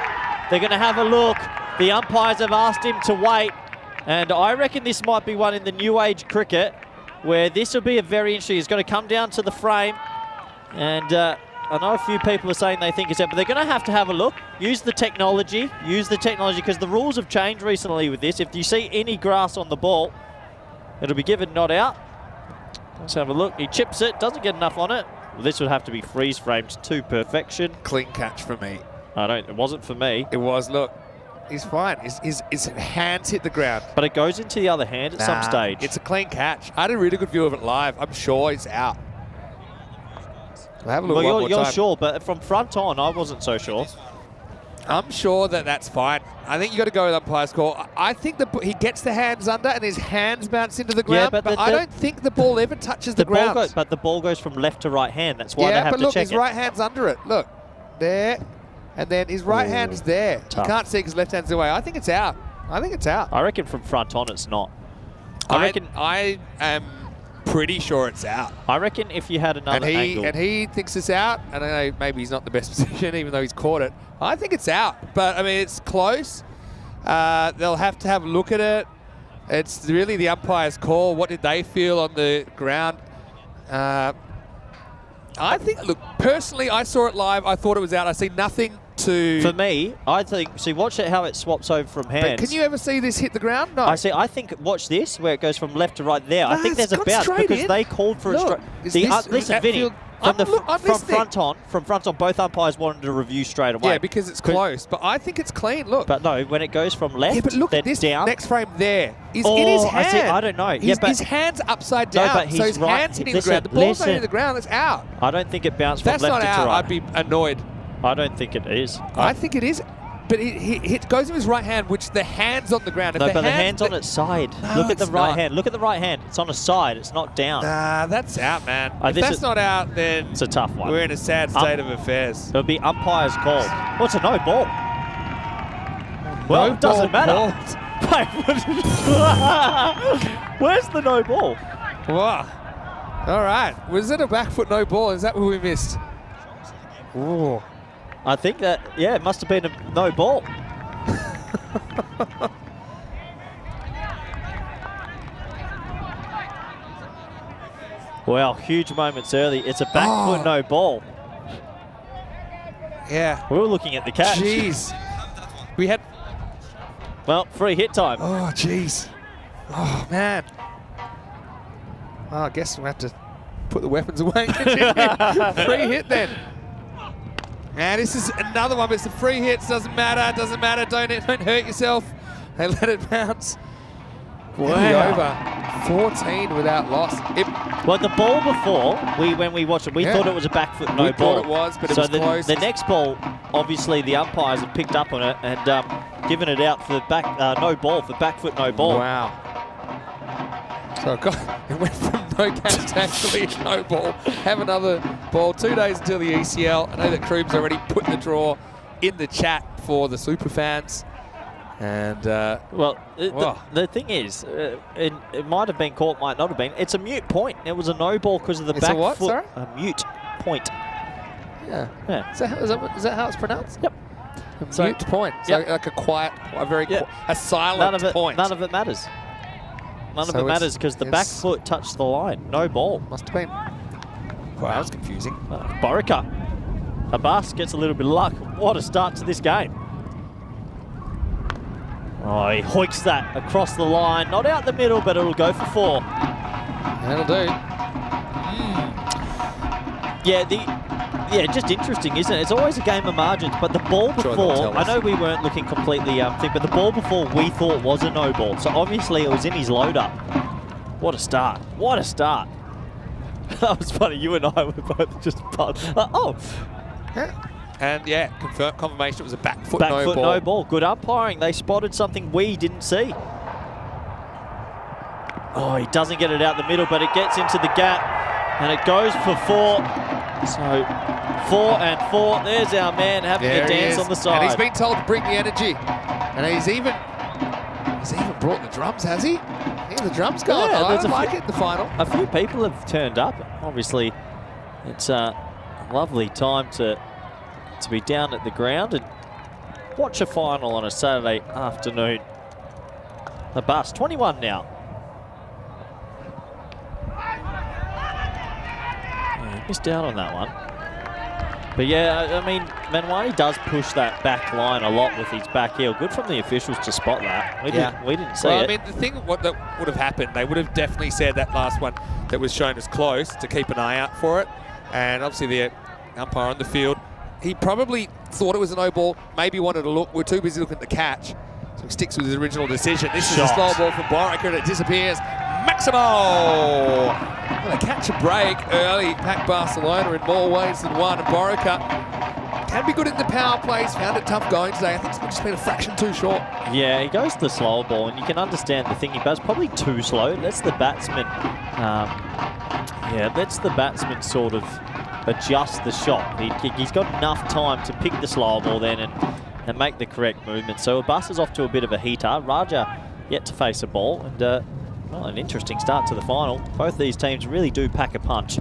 They're going to have a look. The umpires have asked him to wait. And I reckon this might be one in the new age cricket where this will be a very interesting. It's going to come down to the frame. And I know a few people are saying they think it's out, but they're going to have a look. Use the technology because the rules have changed recently with this. If you see any grass on the ball, it'll be given not out. Let's have a look. He chips it, doesn't get enough on it. Well, this would have to be freeze framed to perfection. Clean catch for me. It wasn't for me. It was, look. He's fine. His hands hit the ground. But it goes into the other hand at some stage. It's a clean catch. I had a really good view of it live. I'm sure he's out. I'll have a look well, one you're more time. sure, but from front on, I wasn't so sure. I'm sure that's fine. I think you got to go with umpire's call. I think he gets the hands under and his hands bounce into the ground, but I don't think the ball ever touches the ground. But the ball goes from left to right hand. That's why they have to check it. Yeah, but look, his right hand's under it. Look, there. And then his right hand is there. Tough. You can't see because left hand's away. I think it's out. I reckon from front on it's not. I am pretty sure it's out. I reckon if you had another angle. And he thinks it's out. And I know maybe he's not the best position, even though he's caught it. I think it's out. But, I mean, it's close. They'll have to have a look at it. It's really the umpire's call. What did they feel on the ground? I think, look, personally, I saw it live. I thought it was out. I see nothing to... For me, I think, see, watch it how it swaps over from hands. But can you ever see this hit the ground? No. I think, watch this, where it goes from left to right there. I think there's a bounce because they called for a straight... Listen, Vinny, from front on, both umpires wanted to review straight away. Yeah, because it's close. But I think it's clean, look. But no, when it goes from left, yeah, but look at this down. Next frame there. He's in his hand. I don't know. His hand's upside down. No, but so his hand's hitting the ground. The ball's not hitting the ground. That's out. I don't think it bounced from left to right. That's not out. I'd be annoyed. I don't think it is. I think it is. But it goes in his right hand, which the hand's on the ground. No, but the hand's on its side. No, look at the right hand. Look at the right hand. It's on a side. It's not down. Nah, that's out, man. If that's not out, then it's a tough one. We're in a sad state of affairs. It'll be umpire's call. Well, it's a no ball. Well, it doesn't matter. Where's the no ball? Wow. All right. Was it a back foot no ball? Is that what we missed? Ooh. I think that, yeah, it must have been a no ball. Well, huge moments early. It's a back foot no ball. Yeah. We were looking at the catch. Jeez. We had... Well, free hit time. Oh, jeez. Oh, man. Well, I guess we'll have to put the weapons away and continue. Free hit then. And this is another one, but it's a free hit. Doesn't matter. Don't hurt yourself. They let it bounce. Wow. Over. 14 without loss. Well, the ball before, when we watched it, we thought it was a back foot no we ball. thought it was, but it was close. The next ball, obviously the umpires have picked up on it and given it out for back no ball, for back foot no ball. Wow. So it went from no catch to actually no ball. Have another ball. 2 days until the ECL. I know that Kroob's already put the draw in the chat for the super fans. And well, the thing is, it might have been caught, might not have been. It's a mute point. It was a no ball because of the back what, foot. sorry? A mute point. Yeah. Yeah. Is that how it's pronounced? Yep. A mute point. So like a quiet, a silent point. None of it matters. None of it matters because the back foot touched the line. No ball. Must have been. Wow, that was confusing. Borica. Abbas gets a little bit of luck. What a start to this game. Oh, he hoiks that across the line. Not out the middle, but it'll go for 4. That'll do. Yeah, just interesting, isn't it? It's always a game of margins, but the ball before, I know we weren't looking completely but the ball before we thought was a no ball. So obviously it was in his load up. What a start. What a start. That was funny. You and I were both just And yeah, confirmation it was a back foot no ball. Good umpiring. They spotted something we didn't see. Oh, he doesn't get it out the middle, but it gets into the gap and it goes for 4. So 4 and 4. There's our man having a dance on the side. And he's been told to bring the energy. And he's even brought the drums, has he? Yeah, the drums going. Yeah, I like it in the final. A few people have turned up. Obviously, it's a lovely time to be down at the ground and watch a final on a Saturday afternoon. The bus, 21 now. Yeah, missed out on that one. But yeah, I mean, Manwani does push that back line a lot with his back heel. Good from the officials to spot that. We didn't see it. I mean, the thing that would have happened, they would have definitely said that last one that was shown as close to keep an eye out for it. And obviously the umpire on the field, he probably thought it was a no ball, maybe wanted to look. We're too busy looking at the catch. So he sticks with his original decision. This is a slow ball from Borica and it disappears. Maximo! Well, they catch a break early. Pack Barcelona in more ways than one. And Borica can be good in the power plays. Found it tough going today. I think it's just been a fraction too short. Yeah, he goes to the slower ball, and you can understand the thing he does. Probably too slow. Lets the batsman, lets the batsman sort of adjust the shot. He's got enough time to pick the slower ball then and make the correct movement. So Abbas is off to a bit of a heater. Raja yet to face a ball, and well, an interesting start to the final. Both these teams really do pack a punch.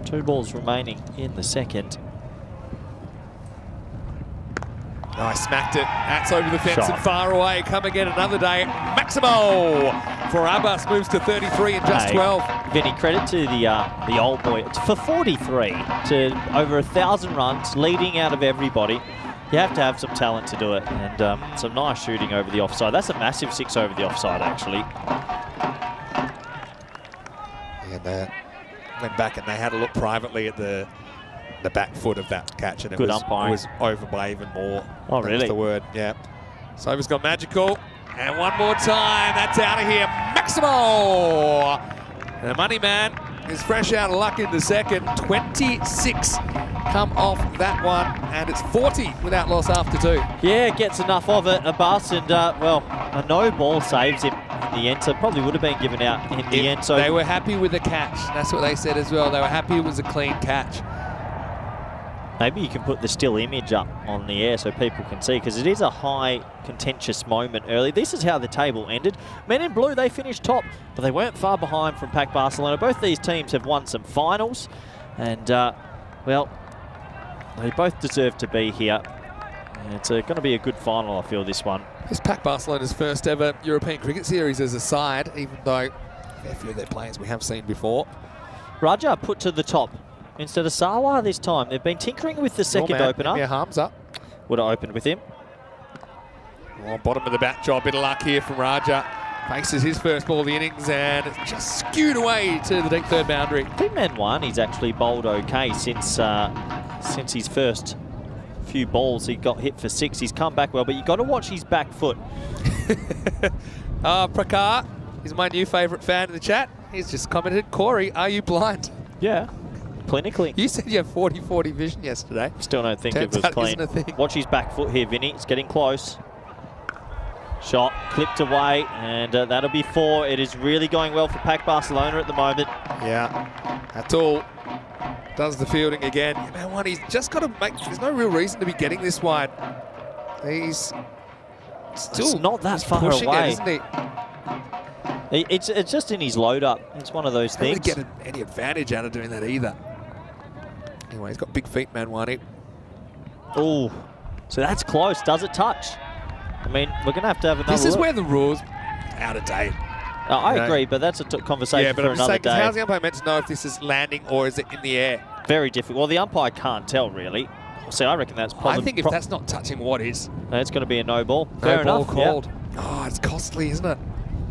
2 balls remaining in the second. Oh, I smacked it. That's over the fence and far away. Come again another day. Maximo for Abbas moves to 33 in just 12. Vinny, credit to the old boy. It's for 43 to over 1,000 runs, leading out of everybody. You have to have some talent to do it, and some nice shooting over the offside. That's a massive 6 over the offside, actually. And they went back and they had a look privately at the back foot of that catch, and it was over by even more. Oh, really? That's the word, yeah. So it's gone magical, and one more time, that's out of here. Maximo! And the money man is fresh out of luck in the second. 26 come off that one, and it's 40 without loss after 2. Yeah, gets enough of it, Abbas, and well, a no ball saves him in the end, so probably would have been given out in the end. So they were happy with the catch. That's what they said as well. They were happy it was a clean catch. Maybe you can put the still image up on the air so people can see, because it is a high contentious moment early. This is how the table ended. Men in blue, they finished top, but they weren't far behind from Pac Barcelona. Both these teams have won some finals, and well, they both deserve to be here. It's going to be a good final, I feel, this one. It's Pac Barcelona's first ever European Cricket Series as a side, even though a few of their players we have seen before. Raja put to the top instead of Sawa this time. They've been tinkering with the second opener. Yeah, Harms up. Would have opened with him. Oh, bottom of the bat job, bit of luck here from Raja. Faces his first ball of the innings, and it's just skewed away to the deep third boundary. I think Manwani's actually bowled okay since his first few balls. He got hit for 6. He's come back well, but you've got to watch his back foot. Prakar He's my new favourite fan in the chat. He's just commented, Corey, are you blind? Yeah, clinically. You said you have 40-40 vision yesterday. Still don't think Turns it was out clean. isn't a thing. Watch his back foot here, Vinny. It's getting close. Shot clipped away, and that'll be 4. It is really going well for Pac Barcelona at the moment. Yeah, that's all. Does the fielding again. Man, one, he's just got to make. There's no real reason to be getting this wide. He's still It's not that far pushing away. it, isn't he? It's just in his load up. It's one of those Not going things. to get any advantage out of doing that either. Anyway, he's got big feet, man, Wani. Oh, so that's close. Does it touch? I mean, we're going to have another This is look. where the rules out of date. I you know. agree, but that's a conversation Yeah, but for I'm just another saying, day. how's the umpire meant to know if this is landing or is it in the air? Very difficult. Well, the umpire can't tell, really. See, I reckon that's probably... I think if that's not touching, what is? It's going to be a no ball. No Fair ball enough. called. Yeah. Oh, it's costly, isn't it?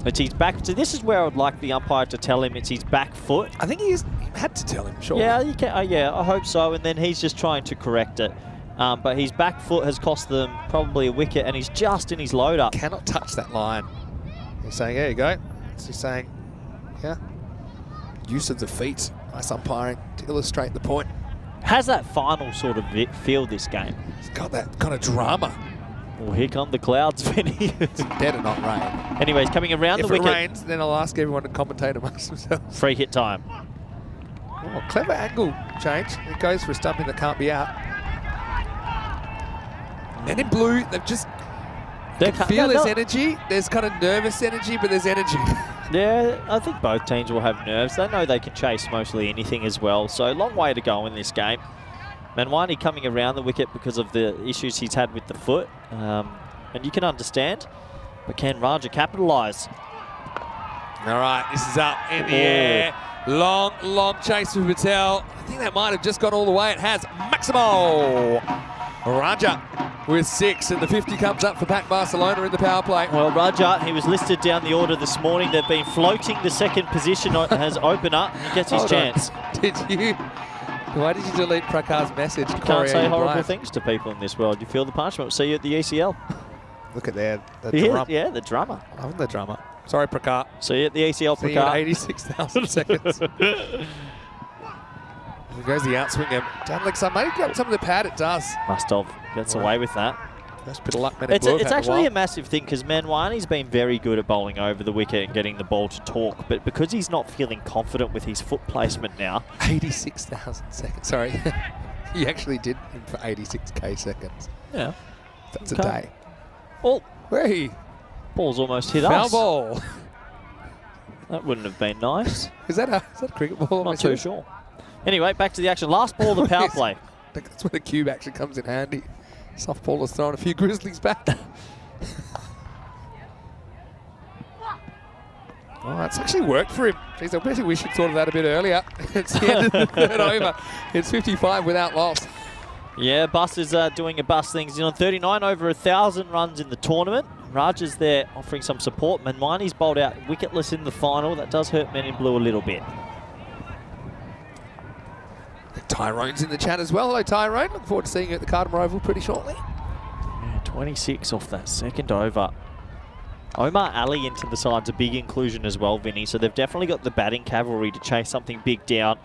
It's his back. So this is where I would like the umpire to tell him it's his back foot. I think he had to tell him, sure. Yeah, you can, yeah, I hope so. And then he's just trying to correct it. But his back foot has cost them probably a wicket, and he's just in his load up. Cannot touch that line. He's saying, there you go. So he's saying, yeah, use of the feet. Nice umpiring to illustrate the point. Has that final sort of feel this game? He's got that kind of drama. Well, here come the clouds, Vinny. Better not rain. Anyways, coming around If the wicket. it rains, then I'll ask everyone to commentate amongst themselves. Free hit time. Oh, clever angle change. It goes for a stumping that can't be out. Men in blue, they've just feel there's energy. There's kind of nervous energy, but there's energy. Yeah, I think both teams will have nerves. They know they can chase mostly anything as well. So long way to go in this game. Manwani coming around the wicket because of the issues he's had with the foot. And you can understand. But can Raja capitalise? All right, this is up in the air. Long, long chase for Patel. I think that might have just gone all the way. It has. Maximo Raja with 6, and the 50 comes up for Pac Barcelona in the power play. Well, Raja, he was listed down the order this morning. They've been floating the second position as opener. He gets his chance. Did you? Why did you delete Prakar's message? You can't say horrible things to people in this world. You feel the punishment. We'll see you at the ECL. Look at there. Yeah, the drummer. I'm the drummer. Sorry, Prakar. See you at the ECL, See you in Prakar. 86,000 seconds. There goes the outswinger. Down like some. Maybe got some of the pad. It does. Must have. Gets away with that. First bit of luck. It's actually a massive thing because Manwani's been very good at bowling over the wicket and getting the ball to talk, but because he's not feeling confident with his foot placement now. 86,000 seconds. Sorry. He actually did him for 86k seconds. Yeah. That's a day. Oh, Hey. ball's almost hit Foul us. ball. That wouldn't have been nice. Is that a cricket ball? Not too sure. Anyway, back to the action. Last ball of the power play. That's where the cube actually comes in handy. Softball has thrown a few Grizzlies back. Oh, it's actually worked for him. Jeez, I bet he wish he'd thought of that a bit earlier. It's the end of the third over. It's 55 without loss. Yeah, Bus is doing a Bus things. He's on 39 over 1,000 runs in the tournament. Raj is there offering some support. Manwani's bowled out wicketless in the final. That does hurt Men in Blue a little bit. Tyrone's in the chat as well. Hello, Tyrone. Look forward to seeing you at the Cardamore Oval pretty shortly. Yeah, 26 off that second over. Omar Ali into the side's a big inclusion as well, Vinny. So they've definitely got the batting cavalry to chase something big down.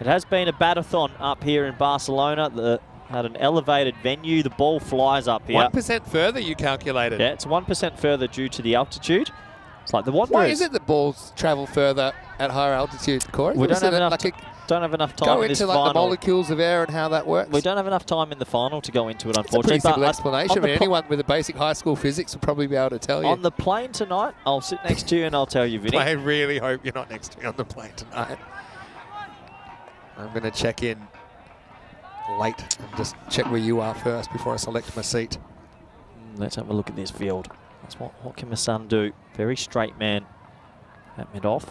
It has been a batathon up here in Barcelona. At an elevated venue, the ball flies up here. 1% further, you calculated. Yeah, it's 1% further due to the altitude. It's like the Wanderers. Why is it that balls travel further at higher altitude, Corey? We don't have enough. Like Don't have enough time go in this into like final. the molecules of air and how that works. We don't have enough time in the final to go into it, It's a unfortunately. pretty simple but explanation. I mean, anyone with a basic high school physics will probably be able to tell you. on the plane tonight, I'll sit next to you and I'll tell you, Vinny. I really hope you're not next to me on the plane tonight. I'm going to check in late and just check where you are first before I select my seat. Let's have a look at this field. That's what can my son do? Very straight man at mid-off.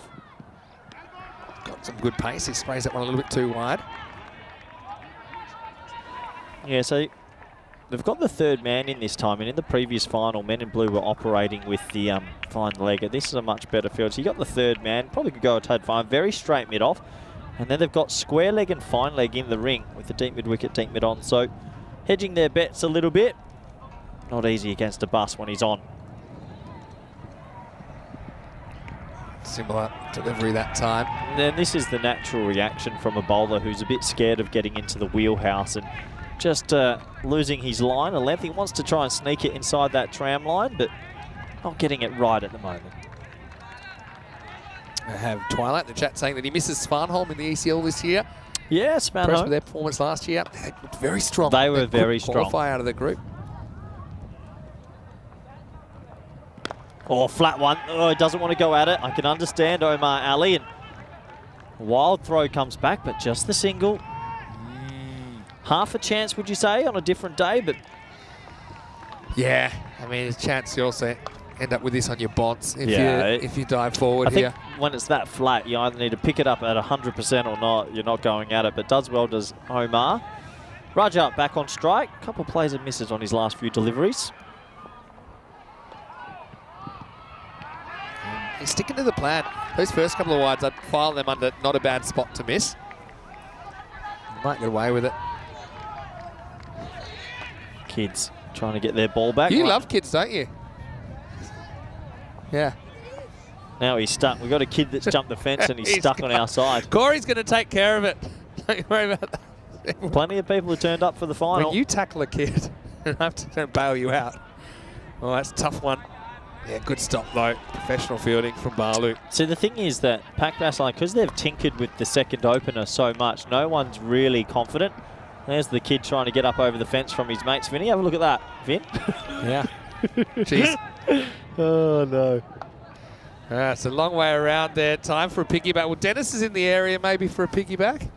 Got some good pace. He sprays that one a little bit too wide. Yeah, so they've got the third man in this time, and in the previous final, Men in Blue were operating with the fine legger. This is a much better field. So you got the third man, probably could go a tad fine, very straight mid-off. And then they've got square leg and fine leg in the ring with the deep mid-wicket, deep mid-on. So hedging their bets a little bit. Not easy against a Bus when he's on. Similar delivery that time. And then this is the natural reaction from a bowler who's a bit scared of getting into the wheelhouse and just losing his line of length. He wants to try and sneak it inside that tram line, but not getting it right at the moment. I have Twilight in the chat saying that he misses Svanholm in the ECL this year. Yeah, Impressed with Spanholm. their performance last year. They looked very strong. They were very couldn't strong. qualify out of the group. Oh, flat one. Oh, he doesn't want to go at it. I can understand Omar Ali. And wild throw comes back, but just the single. Half a chance, would you say, on a different day? But Yeah, I mean, there's a chance you also end up with this on your bonds if Yeah, if you dive forward I think here. when it's that flat, you either need to pick it up at 100% or not. You're not going at it, but does well, does Omar. Raja back on strike. A couple plays and misses on his last few deliveries. He's sticking to the plan. Those first couple of wides, I'd file them under not a bad spot to miss. Might get away with it. Kids trying to get their ball back. You love kids, don't you? Yeah. Now he's stuck. We've got a kid that's jumped the fence and he's He's stuck on our side. Corey's going to take care of it. Don't you worry about that. Plenty of people who turned up for the final. When you tackle a kid, I have to bail you out. Oh, that's a tough one. Yeah, good stop though. Professional fielding from Balu. See, the thing is that Pac Bassline, because they've tinkered with the second opener so much, no one's really confident. There's the kid trying to get up over the fence from his mates. Vinny, have a look at that. Vin? Yeah. Jeez. Oh, no. It's a long way around there. Time for a piggyback. Well, Dennis is in the area maybe for a piggyback.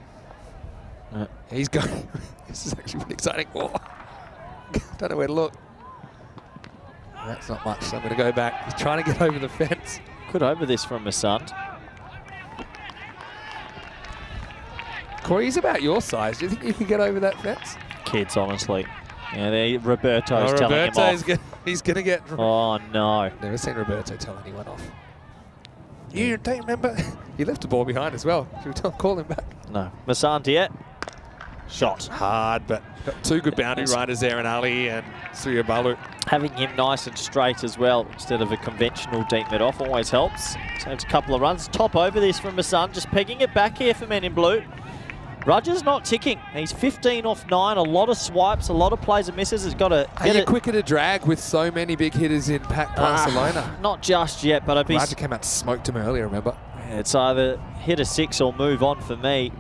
He's going. This is actually pretty exciting. Oh. Don't know where to look. That's not much, so I'm going to go back. He's trying to get over the fence. Good over this from Masand. Corey, he's about your size. Do you think you can get over that fence? Kids, honestly. Yeah, Roberto's telling him off. He's going to get... Oh, no. Never seen Roberto tell anyone off. You don't remember? He left the ball behind as well. Should we call him back? No. Masand yet. Shot. Hard, but got two good boundary riders there in Ali and Surya Balu. Having him nice and straight as well instead of a conventional deep mid off always helps. Saves a couple of runs. Top over this from Masand, just pegging it back here for Men in Blue. Rudger's not ticking. He's 15 off 9. A lot of swipes, a lot of plays and misses. Has got to Are you quicker to drag with so many big hitters in Pac Barcelona? Not just yet, but I'd be... Raja came out and smoked him earlier, remember? It's either hit a 6 or move on for me.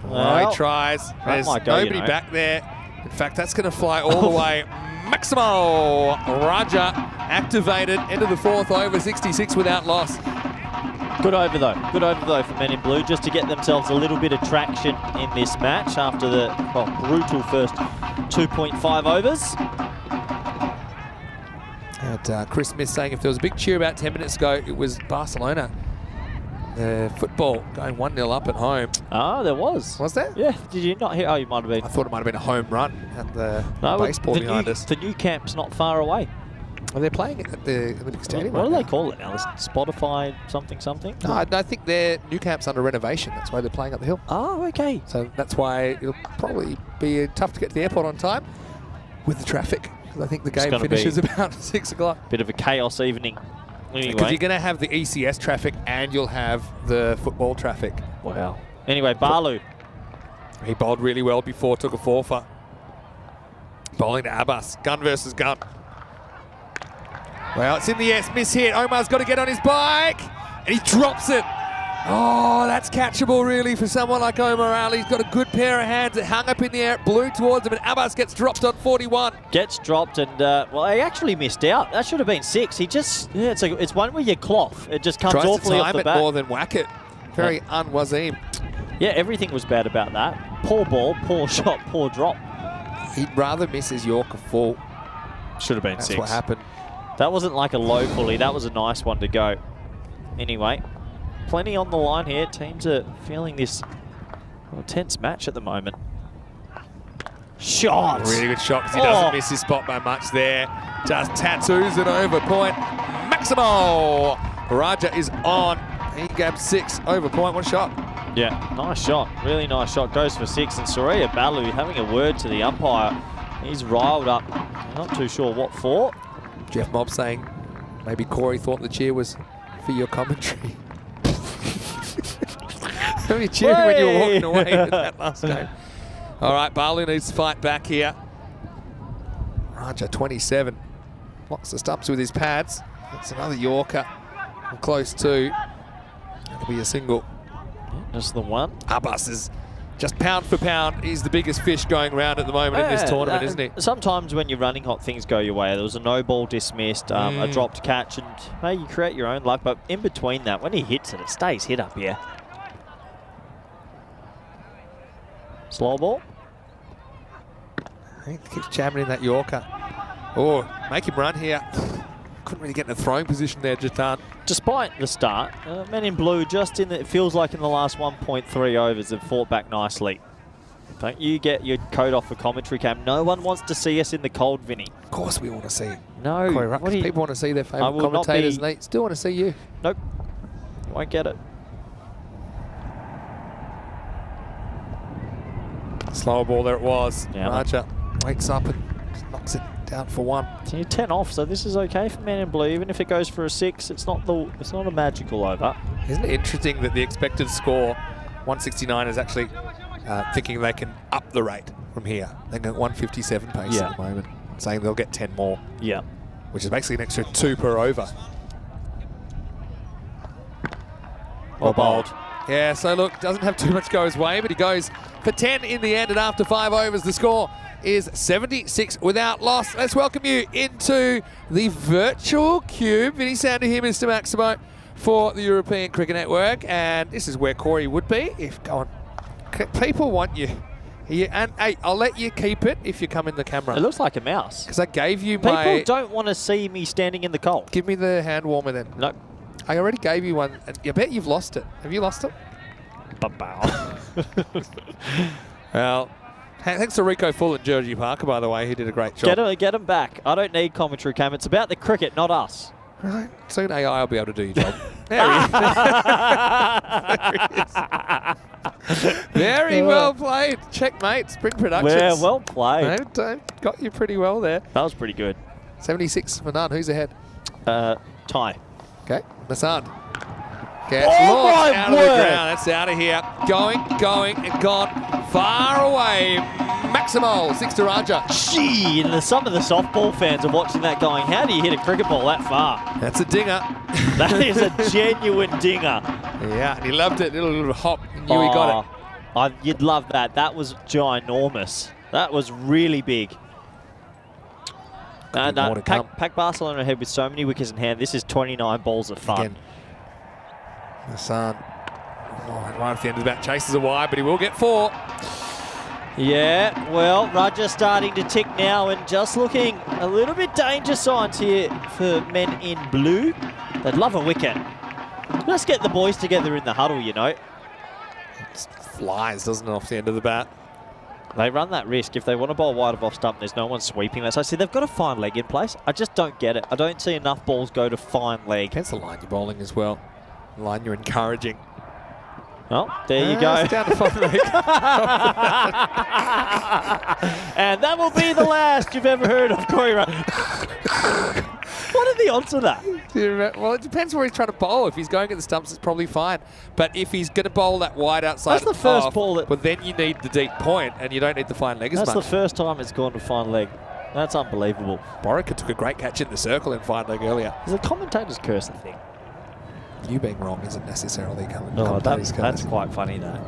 Well, he tries. There's might go, nobody you know. back there. In fact, that's going to fly all the way. Maximo Raja activated into the fourth over, 66 without loss. Good over though. Good over though for Men in Blue, just to get themselves a little bit of traction in this match after the brutal first 2.5 overs. And Chris Smith saying if there was a big cheer about 10 minutes ago, it was Barcelona. The football going 1-0 up at home. Ah, there was. Was there? Yeah. Did you not hear? Oh, you might have been. I thought it might have been a home run at the No, baseball behind us. The new camp's not far away. Well, they're playing it at the Olympic Stadium. What right do they now. call it now? Spotify something? No, I think their new camp's under renovation. That's why they're playing up the hill. Oh, okay. So that's why it'll probably be tough to get to the airport on time with the traffic. 'Cause I think the game gonna finishes about 6 o'clock. Bit of a chaos evening. Because Anyway. you're going to have the ECS traffic and you'll have the football traffic. Wow. Anyway, Balu. He bowled really well before, took a forfer. Bowling to Abbas. Gun versus gun. Well, it's in the air. Miss hit. Omar's got to get on his bike. And he drops it. Oh, that's catchable really for someone like Omar Ali. He's got a good pair of hands. It hung up in the air, it blew towards him, and Abbas gets dropped on 41. Gets dropped and, well, he actually missed out. That should have been 6. He just, yeah, it's one where you cloth. It just comes Tries to awfully off time the it bat. more than whack it. Very un-Wasim. Yeah, everything was bad about that. Poor ball, poor shot, poor drop. He'd rather miss his Yorker full. Should have been That's 6. what happened. That wasn't like a low fully. That was a nice one to go. Anyway, plenty on the line here. Teams are feeling this tense match at the moment. Shot! Really good shot because he doesn't miss his spot by much there. Just tattoos it over point. Maximo Raja is on. He grabbed 6 over point. What shot? Yeah, nice shot. Really nice shot. Goes for 6. And Surya Balu having a word to the umpire. He's riled up. Not too sure what for. Jeff Mobb saying maybe Corey thought the cheer was for your commentary. Who are you cheering when you were walking away at that last game? All right, Barlow needs to fight back here. Raja, 27. Blocks the stumps with his pads. That's another Yorker. Close to. That'll be a single. Just the one. Abbas is just pound for pound. He's the biggest fish going round at the moment in this tournament, isn't he? Sometimes when you're running hot, things go your way. There was a no ball dismissed, a dropped catch, and hey, you create your own luck. But in between that, when he hits it, it stays hit up here. Slow ball. He keeps jamming in that Yorker. Oh, make him run here. Couldn't really get in a throwing position there, Jatan. Despite the start, Men in Blue just in the, it feels like in the last 1.3 overs have fought back nicely. Don't you get your coat off for commentary cam? No one wants to see us in the cold, Vinny. Of course we want to see it. No. People want to see their favourite commentators and they still want to see you. Nope. You won't get it. Slower ball there it was. Yeah, Raja wakes up and knocks it down for one. So you're 10 off, so this is okay for Men in Blue. Even if it goes for a 6, it's not a magical over. Isn't it interesting that the expected score 169 is actually thinking they can up the rate from here? They go 157 pace at the moment, saying they'll get 10 more. Yeah. Which is basically an extra 2 per over. Well bowled. Yeah, so look, doesn't have too much go his way, but he goes for 10 in the end, and after 5 overs, the score is 76 without loss. Let's welcome you into the virtual cube. Vinny Sander here, Mr. Maximo, for the European Cricket Network, and this is where Corey would be if people want you. And hey, I'll let you keep it if you come in the camera. It looks like a mouse. Because I gave you People don't want to see me standing in the cold. Give me the hand warmer then. Nope. I already gave you one. I bet you've lost it. Have you lost it? Well, thanks to Rico Full and Georgie Parker, by the way. He did a great job. Get him back. I don't need commentary cam. It's about the cricket, not us. Right. Soon AI will be able to do your job. There he is. Very well played. Checkmate. Sprint Productions. Well played. Got you pretty well there. That was pretty good. 76 for none. Who's ahead? Ty. Okay. Masad. Gets launched out of the ground. That's out of here. Going, and gone. Far away. Maximal. 6 to Raja. Gee, and some of the softball fans are watching that going, how do you hit a cricket ball that far? That's a dinger. That is a genuine dinger. Yeah, and he loved it. Little hop. He knew he got it. You'd love that. That was ginormous. That was really big. And Pack Barcelona ahead with so many wickets in hand. This is 29 balls of fun. Again. Hassan, right at the end of the bat, chases a wide, but he will get 4. Yeah, well, Raja starting to tick now and just looking a little bit danger signs here for Men in Blue. They'd love a wicket. Let's get the boys together in the huddle, you know. It flies, doesn't it, off the end of the bat? They run that risk. If they want to bowl wide of off stump, there's no one sweeping that. So I see they've got a fine leg in place. I just don't get it. I don't see enough balls go to fine leg. Depends the line you're bowling as well. The line you're encouraging. Well, there you go. It's down to fine leg. And that will be the last you've ever heard of Corey Run. What are the odds of that? Well, it depends where he's trying to bowl. If he's going at the stumps, it's probably fine. But if he's going to bowl that wide outside, that's the first ball. Well, then you need the deep point, and you don't need the fine leg as much. That's the first time it's gone to fine leg. That's unbelievable. Borica took a great catch in the circle in fine leg earlier. Is the commentator's curse a thing? You being wrong isn't necessarily coming. No, that's quite funny though.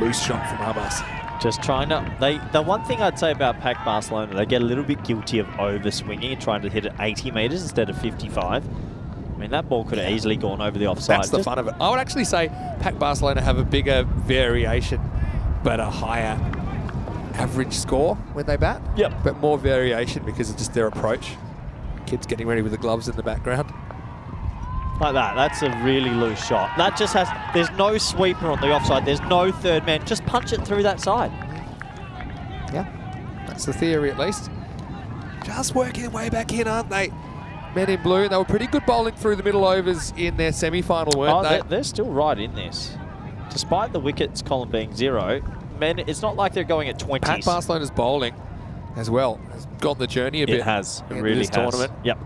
Loose shot from Abbas. Just trying to. The one thing I'd say about Pack Barcelona, they get a little bit guilty of over swinging and trying to hit it 80 metres instead of 55. I mean, that ball could have easily gone over the offside. That's the fun of it. I would actually say Pack Barcelona have a bigger variation, but a higher average score when they bat. Yep. But more variation because of just their approach. Kids getting ready with the gloves in the background. Like that. That's a really loose shot. That just has... There's no sweeper on the offside. There's no third man. Just punch it through that side. Yeah. That's the theory at least. Just working their way back in, aren't they? Men in Blue. They were pretty good bowling through the middle overs in their semi-final, weren't they? They're still right in this. Despite the wickets column being 0, men, it's not like they're going at 20s. Pack Barcelona's bowling as well has gone the journey a bit. It has. It really has. Tournament. Yep.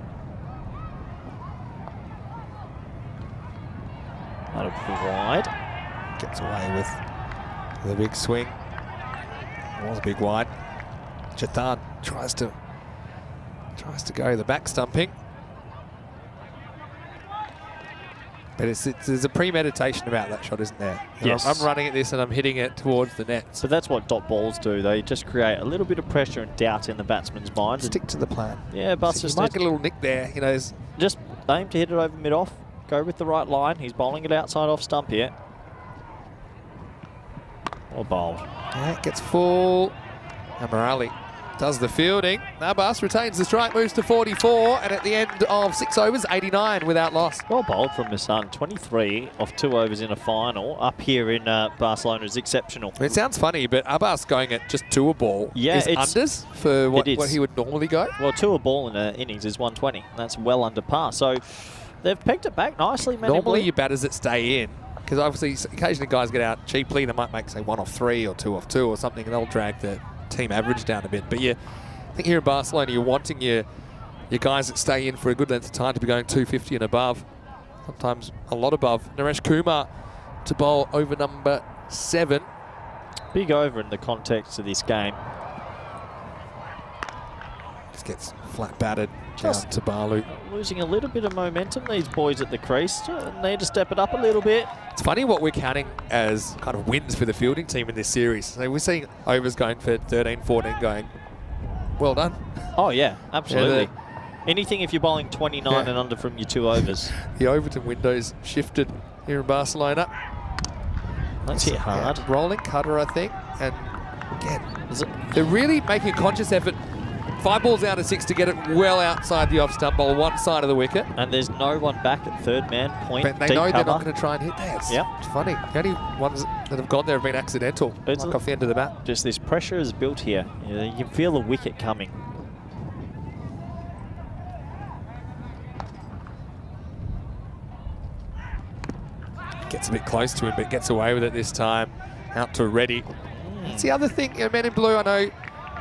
Wide. Gets away with a big swing. It was a big wide. T10 tries to go the back stumping. But there's a premeditation about that shot, isn't there? Yes. I'm running at this and I'm hitting it towards the net. So that's what dot balls do. They just create a little bit of pressure and doubt in the batsman's mind. Stick to the plan. Yeah, but So you might get a little nick there. You know, just aim to hit it over mid-off. Go with the right line. He's bowling it outside off stump here. Or bowled. yeah, it gets full. And Morali does the fielding. Abbas retains the strike, moves to 44, and at the end of 6 overs, 89 without loss. Well bowled from Misan. 23 off 2 overs in a final. Up here in Barcelona is exceptional. It sounds funny, but Abbas going at just 2 a ball is unders for what he would normally go. Well, 2 a ball in an innings is 120. That's well under par. So they've picked it back nicely. Normally your batters that stay in, because obviously occasionally guys get out cheaply. They might make, say, 1 off 3 or 2 off 2 or something, and they'll drag the team average down a bit. But I think here in Barcelona, you're wanting your guys that stay in for a good length of time to be going 250 and above, sometimes a lot above. Naresh Kumar to bowl over number 7. Big over in the context of this game. Just gets flat batted down to Balu. Losing a little bit of momentum, these boys at the crease. Need to step it up a little bit. It's funny what we're counting as kind of wins for the fielding team in this series. So we're seeing overs going for 13, 14 going, well done. Oh, yeah, absolutely. Anything if you're bowling 29 and under from your 2 overs. The Overton window's shifted here in Barcelona. That's hit hard. Yeah, rolling cutter, I think. And again, they're really making a conscious effort. 5 balls out of 6 to get it well outside the off stump bowl, one side of the wicket. And there's no one back at third man point. But they deep know cover. they're not going to try and hit that. It's funny. The only ones that have gone there have been accidental, like off the end of the bat. Just this pressure is built here. You can feel the wicket coming. Gets a bit close to him, but gets away with it this time. Out to Reddy. That's the other thing, men in blue, I know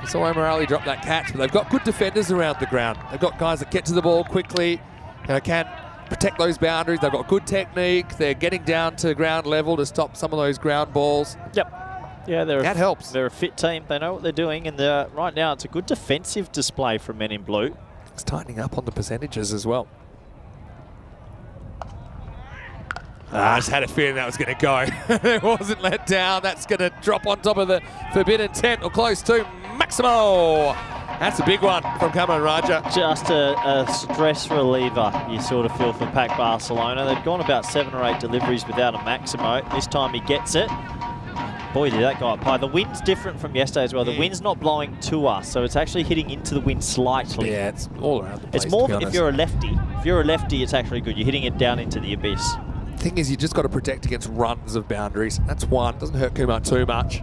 you saw Morali drop that catch, but they've got good defenders around the ground. They've got guys that get to the ball quickly, can protect those boundaries. They've got good technique. They're getting down to ground level to stop some of those ground balls. Yep. Yeah, that helps. They're a fit team. They know what they're doing, and right now it's a good defensive display from men in blue. It's tightening up on the percentages as well. I just had a feeling that was going to go. It wasn't let down. That's going to drop on top of the forbidden tent, or close to Maximo. That's a big one from Cameron Raja. Just a stress reliever, you sort of feel, for Pac Barcelona. They've gone about 7 or 8 deliveries without a Maximo. This time he gets it. Boy, did that go up high. The wind's different from yesterday as well. The wind's not blowing to us, so it's actually hitting into the wind slightly. Yeah, it's all around the place. It's more if you're a lefty. If you're a lefty, it's actually good. You're hitting it down into the abyss. Thing is, you just got to protect against runs of boundaries. That's one. Doesn't hurt Kumar too much.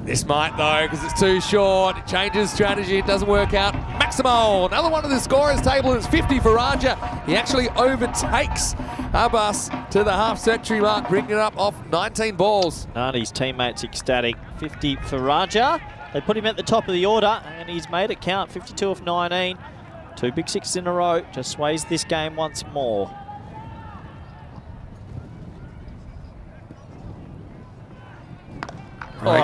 This might, though, because it's too short. It changes strategy. It doesn't work out. Maximo, another one of the scorers table. It's 50 for Raja. He actually overtakes Abbas to the half-century mark, bringing it up off 19 balls. His teammates ecstatic. 50 for Raja. They put him at the top of the order, and he's made it count. 52 of 19. 2 big sixes in a row. Just sways this game once more.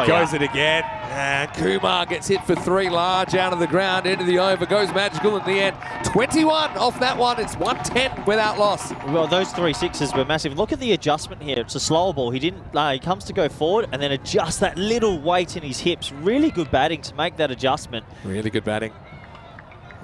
Goes it again. And Kumar gets hit for 3 large out of the ground, into the over. Goes magical in the end. 21 off that one. It's 110 without loss. Well, those 3 sixes were massive. Look at the adjustment here. It's a slower ball. He comes to go forward and then adjusts that little weight in his hips. Really good batting to make that adjustment. Really good batting.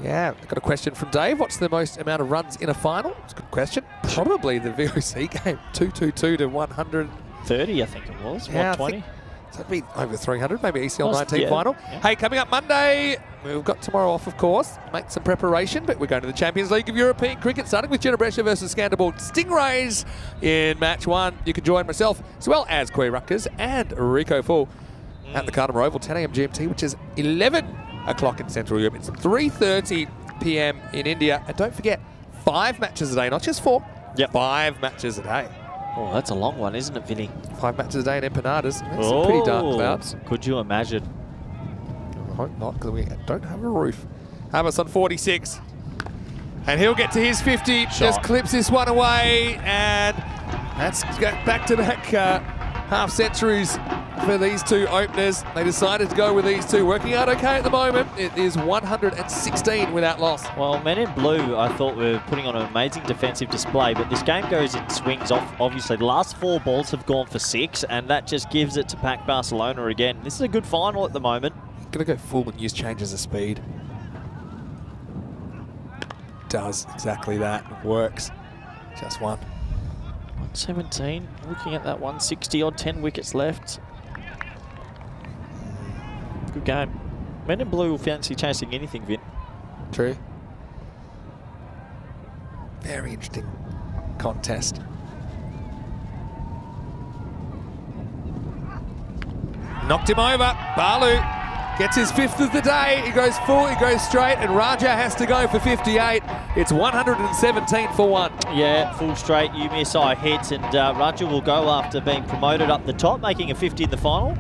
Yeah, I've got a question from Dave. What's the most amount of runs in a final? It's a good question. Probably the VOC game. 222 to 130, I think it was. Yeah, 120. That'd be over 300, maybe ECL 19 final. Yeah. Hey, coming up Monday, we've got tomorrow off, of course. Make some preparation, but we're going to the Champions League of European Cricket, starting with Jeddah versus Scandal Stingrays in match 1. You can join myself, as well as Quay Ruckers and Rico Full at the Cardamom Oval, 10 a.m. GMT, which is 11 o'clock in Central Europe. It's 3:30 p.m. in India. And don't forget, 5 matches a day, not just 4. Yep. 5 matches a day. Oh, that's a long one, isn't it, Vinny? 5 matches a day in Empanadas. That's some pretty dark clouds. Could you imagine? I hope not, because we don't have a roof. Hamas on 46. And he'll get to his 50, just clips this one away, and that's back-to-back half centuries for these two openers. They decided to go with these two, working out okay at the moment. It is 116 without loss. Well, Men in Blue, I thought were putting on an amazing defensive display, but this game goes in swings off. Obviously, the last 4 balls have gone for 6, and that just gives it to Pac Barcelona again. This is a good final at the moment. Gonna go full and use changes of speed. Does exactly that. Works. Just one. 117. Looking at that 160 odd, 10 wickets left. Good game. Men in Blue will fancy chasing anything, Vin. True. Very interesting contest. Knocked him over. Balu gets his 5th of the day. He goes full, he goes straight, and Raja has to go for 58. It's 117 for 1. Yeah, full straight. You miss, I hit, and Raja will go after being promoted up the top, making a 50 in the final.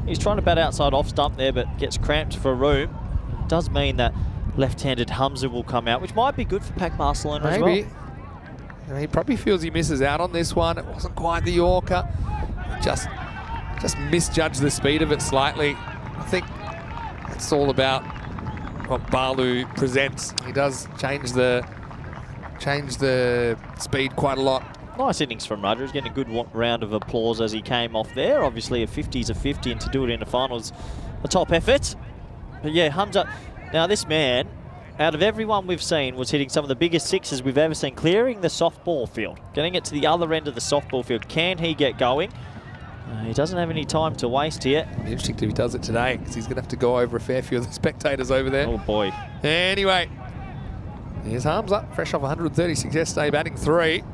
He's trying to bat outside off stump there, but gets cramped for room. It does mean that left-handed Hamza will come out, which might be good for Pac Barcelona as well. Maybe. He probably feels he misses out on this one. It wasn't quite the Yorker. Just misjudged the speed of it slightly. I think it's all about what Balu presents. He does change the speed quite a lot. Nice innings from Raja. He's getting a good round of applause as he came off there. Obviously, a 50 is a 50, and to do it in the finals, a top effort. But yeah, Hamza. Now, this man, out of everyone we've seen, was hitting some of the biggest sixes we've ever seen, clearing the softball field, getting it to the other end of the softball field. Can he get going? He doesn't have any time to waste here. It'll be interesting if he does it today, because he's going to have to go over a fair few of the spectators over there. Oh, boy. Anyway, here's Hamza, fresh off 136 yesterday, batting 3.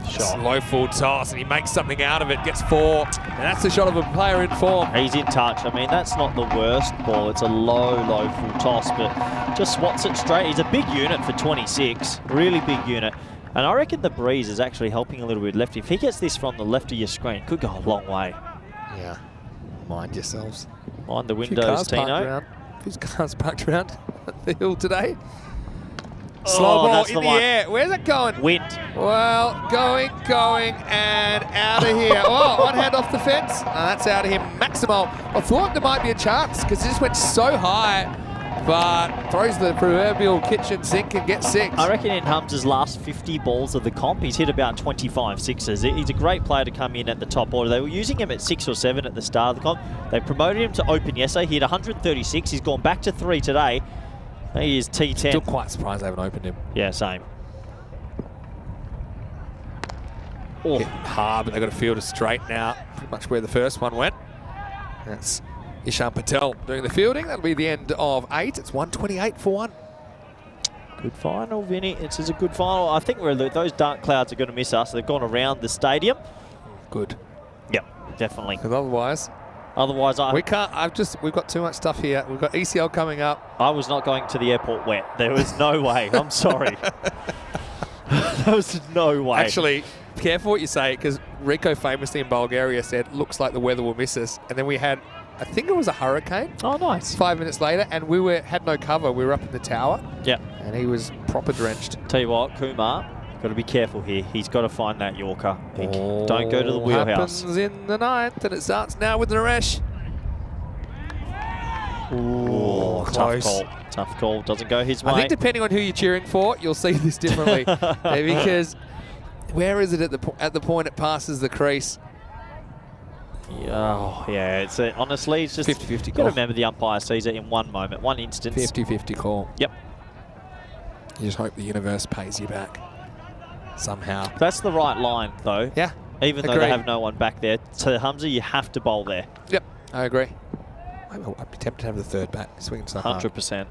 Slow full toss, and he makes something out of it, gets 4. And that's the shot of a player in form. He's in touch. I mean, that's not the worst ball. It's a low full toss, but just swats it straight. He's a big unit for 26, really big unit. And I reckon the breeze is actually helping a little bit left. If he gets this from the left of your screen, it could go a long way. Yeah. Mind yourselves. Mind the windows, Tino. Whose car's parked around the hill today? Slow ball in the air. Where's it going? Wind. Well, going, and out of here. Oh, one hand off the fence. That's out of here. Maximo. I thought there might be a chance because it just went so high, but throws the proverbial kitchen sink and gets 6. I reckon in Hamza's last 50 balls of the comp, he's hit about 25 sixes. He's a great player to come in at the top order. They were using him at 6 or 7 at the start of the comp. They promoted him to open yesterday. He hit 136. He's gone back to 3 today. He is T10. Still quite surprised they haven't opened him. Yeah, same. Oh. Hit hard, but they've got a fielder straight now. Pretty much where the first one went. That's Ishan Patel doing the fielding. That'll be the end of 8. It's 128 for 1. Good final, Vinny. This is a good final. I think those dark clouds are going to miss us. They've gone around the stadium. Good. Yep, definitely. Because otherwise, we can't. We've got too much stuff here. We've got ECL coming up. I was not going to the airport wet. There was no way. I'm sorry. There was no way. Actually, careful what you say, because Rico famously in Bulgaria said, looks like the weather will miss us. And then we had, I think it was a hurricane. Oh, nice. 5 minutes later, and we had no cover. We were up in the tower. Yeah. And he was proper drenched. Tell you what, Kumar, got to be careful here. He's got to find that Yorker. Don't go to the wheelhouse. Happens in the 9th, and it starts now with Naresh. Ooh, close. Tough call. Doesn't go his way. I think depending on who you're cheering for, you'll see this differently. Because where is it at the point it passes the crease? Yeah. It's honestly, it's just 50-50 call. Got to remember the umpire sees it in one moment, one instance. 50-50 call. Yep. You just hope the universe pays you back somehow. That's the right line, though. Yeah. Even though they have no one back there. To Hamza, you have to bowl there. Yep, I agree. I'd be tempted to have the third bat. Swinging so hard. 100%.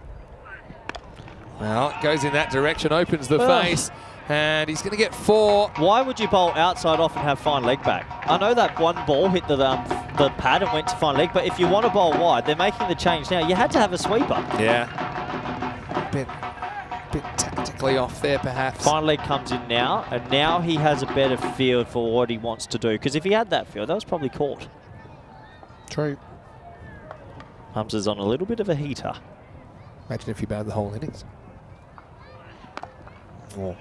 Well, it goes in that direction, opens the face, and he's going to get 4. Why would you bowl outside off and have fine leg back? I know that one ball hit the pad and went to fine leg, but if you want to bowl wide, they're making the change now. You had to have a sweeper. Yeah. A bit tactically off there, perhaps. Fine leg comes in now, and now he has a better field for what he wants to do. Because if he had that field, that was probably caught. True. Hamza's on a little bit of a heater. Imagine if you batted the whole innings. Oh.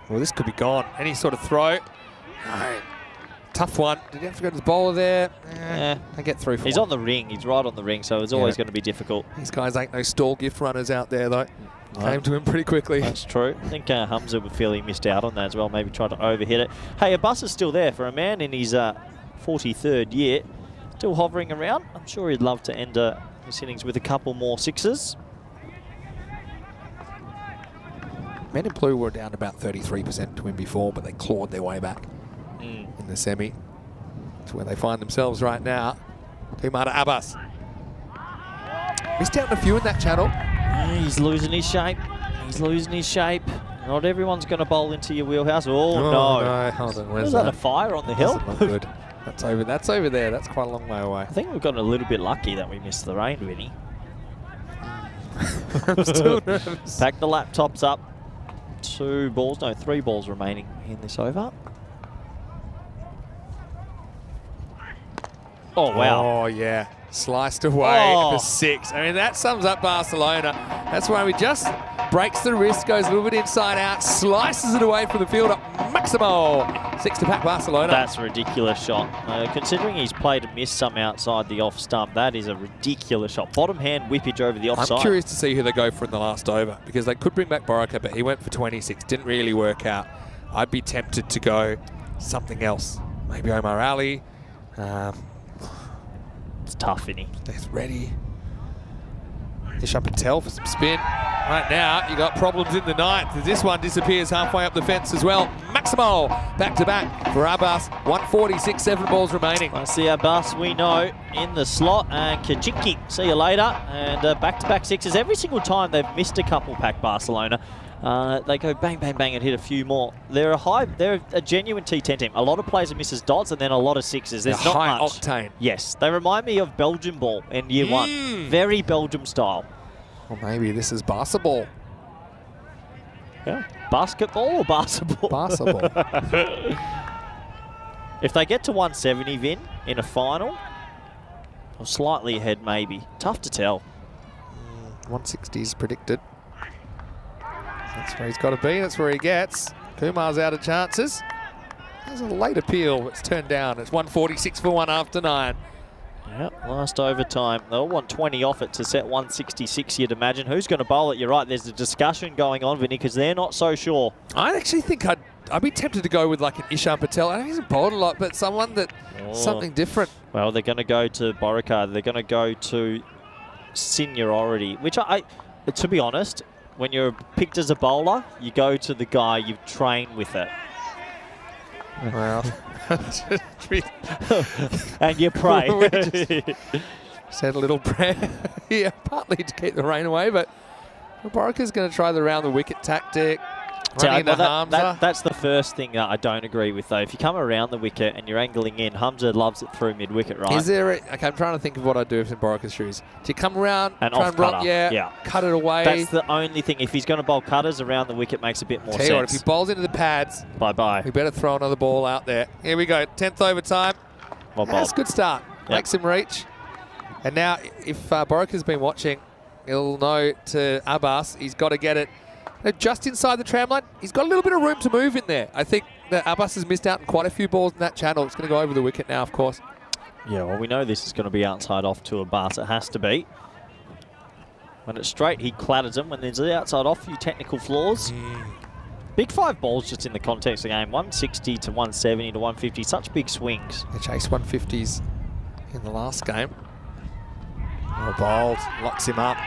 Well, this could be gone. Any sort of throw. No. Tough one. Did he have to go to the bowler there? Yeah. I get through for He's one. on the ring. He's right on the ring, so it's always going to be difficult. These guys ain't no stall gift runners out there, though. Came to him pretty quickly. That's true. I think Hamza would feel he missed out on that as well. Maybe tried to overhit it. Hey, a bus is still there for a man in his 43rd year. Still hovering around. I'm sure he'd love to end his innings with a couple more sixes. Men in blue were down about 33% to him before, but they clawed their way back in the semi. That's where they find themselves right now. Kumar to Abbas. Missed out on a few in that channel. Yeah, he's losing his shape. He's losing his shape. Not everyone's going to bowl into your wheelhouse. Oh, no. Hold on, where's Was that? that a fire on the hill? Doesn't look good. That's over there. That's quite a long way away. I think we've gotten a little bit lucky that we missed the rain, Vinny. I'm still nervous. Pack the laptops up. 3 balls remaining in this over. Oh, wow. Oh, yeah. Sliced away for 6. I mean, that sums up Barcelona. That's why we just breaks the wrist, goes a little bit inside out, slices it away from the fielder. Maximo. 6 to pack Barcelona. That's a ridiculous shot. Considering he's played and missed some outside the off stump, that is a ridiculous shot. Bottom hand whippage over the offside. I'm curious to see who they go for in the last over, because they could bring back Boraka, but he went for 26. Didn't really work out. I'd be tempted to go something else. Maybe Omar Ali. It's tough, isn't he? He's ready. Ishan Patel for some spin. Right now, you got problems in the ninth. This one disappears halfway up the fence as well. Maximo back to back for Abbas. 146, 7 balls remaining. I see Abbas, we know, in the slot, and Kajiki, see you later. And back-to-back sixes. Every single time they've missed a couple, pack Barcelona. They go bang, bang, bang and hit a few more. They're a genuine T10 team. A lot of players misses dots and then a lot of sixes. There's not high much. octane. Yes, they remind me of Belgian ball in year 1. Very Belgium style. Well, maybe this is basketball. Yeah. Basketball or basketball? Basketball. If they get to 170, Vin, in a final, or slightly ahead maybe. Tough to tell. 160 is predicted. That's where he's got to be. That's where he gets. Kumar's out of chances. There's a late appeal. It's turned down. It's 146 for 1 after 9. Yep, last overtime. They'll want 20 off it to set 166, you'd imagine. Who's going to bowl it? You're right, there's a discussion going on, Vinny, because they're not so sure. I actually think I'd be tempted to go with like an Ishan Patel. I know he hasn't bowled a lot, but someone that something different. Well, they're going to go to Boraka. They're going to go to seniority, which to be honest, when you're picked as a bowler, you go to the guy you've trained with it. Well, and you pray. Said a little prayer here, partly to keep the rain away, but Boraka's going to try the round the wicket tactic. That's the first thing that I don't agree with, though. If you come around the wicket and you're angling in, Hamza loves it through mid-wicket, right? Is there okay, I'm trying to think of what I'd do if in Boraka's shoes. Do you come around, and try off and rock, cutter. yeah, cut it away? That's the only thing. If he's going to bowl cutters around the wicket, makes a bit more Tell you sense. what, if he bowls into the pads, bye-bye. we better throw another ball out there. Here we go, 10th overtime. Well That's a good start. Yep. Makes him reach. And now, if Boraka's been watching, he'll know to Abbas, he's got to get it just inside the tramline. He's got a little bit of room to move in there. I think that Abbas has missed out on quite a few balls in that channel. It's going to go over the wicket now, of course. Yeah, well, we know this is going to be outside off to Abbas. It has to be. When it's straight, he clatters them. When there's the outside off, few technical flaws. Big 5 balls just in the context of the game. 160 to 170 to 150. Such big swings. They chased 150s in the last game. Well bowled. Locks him up.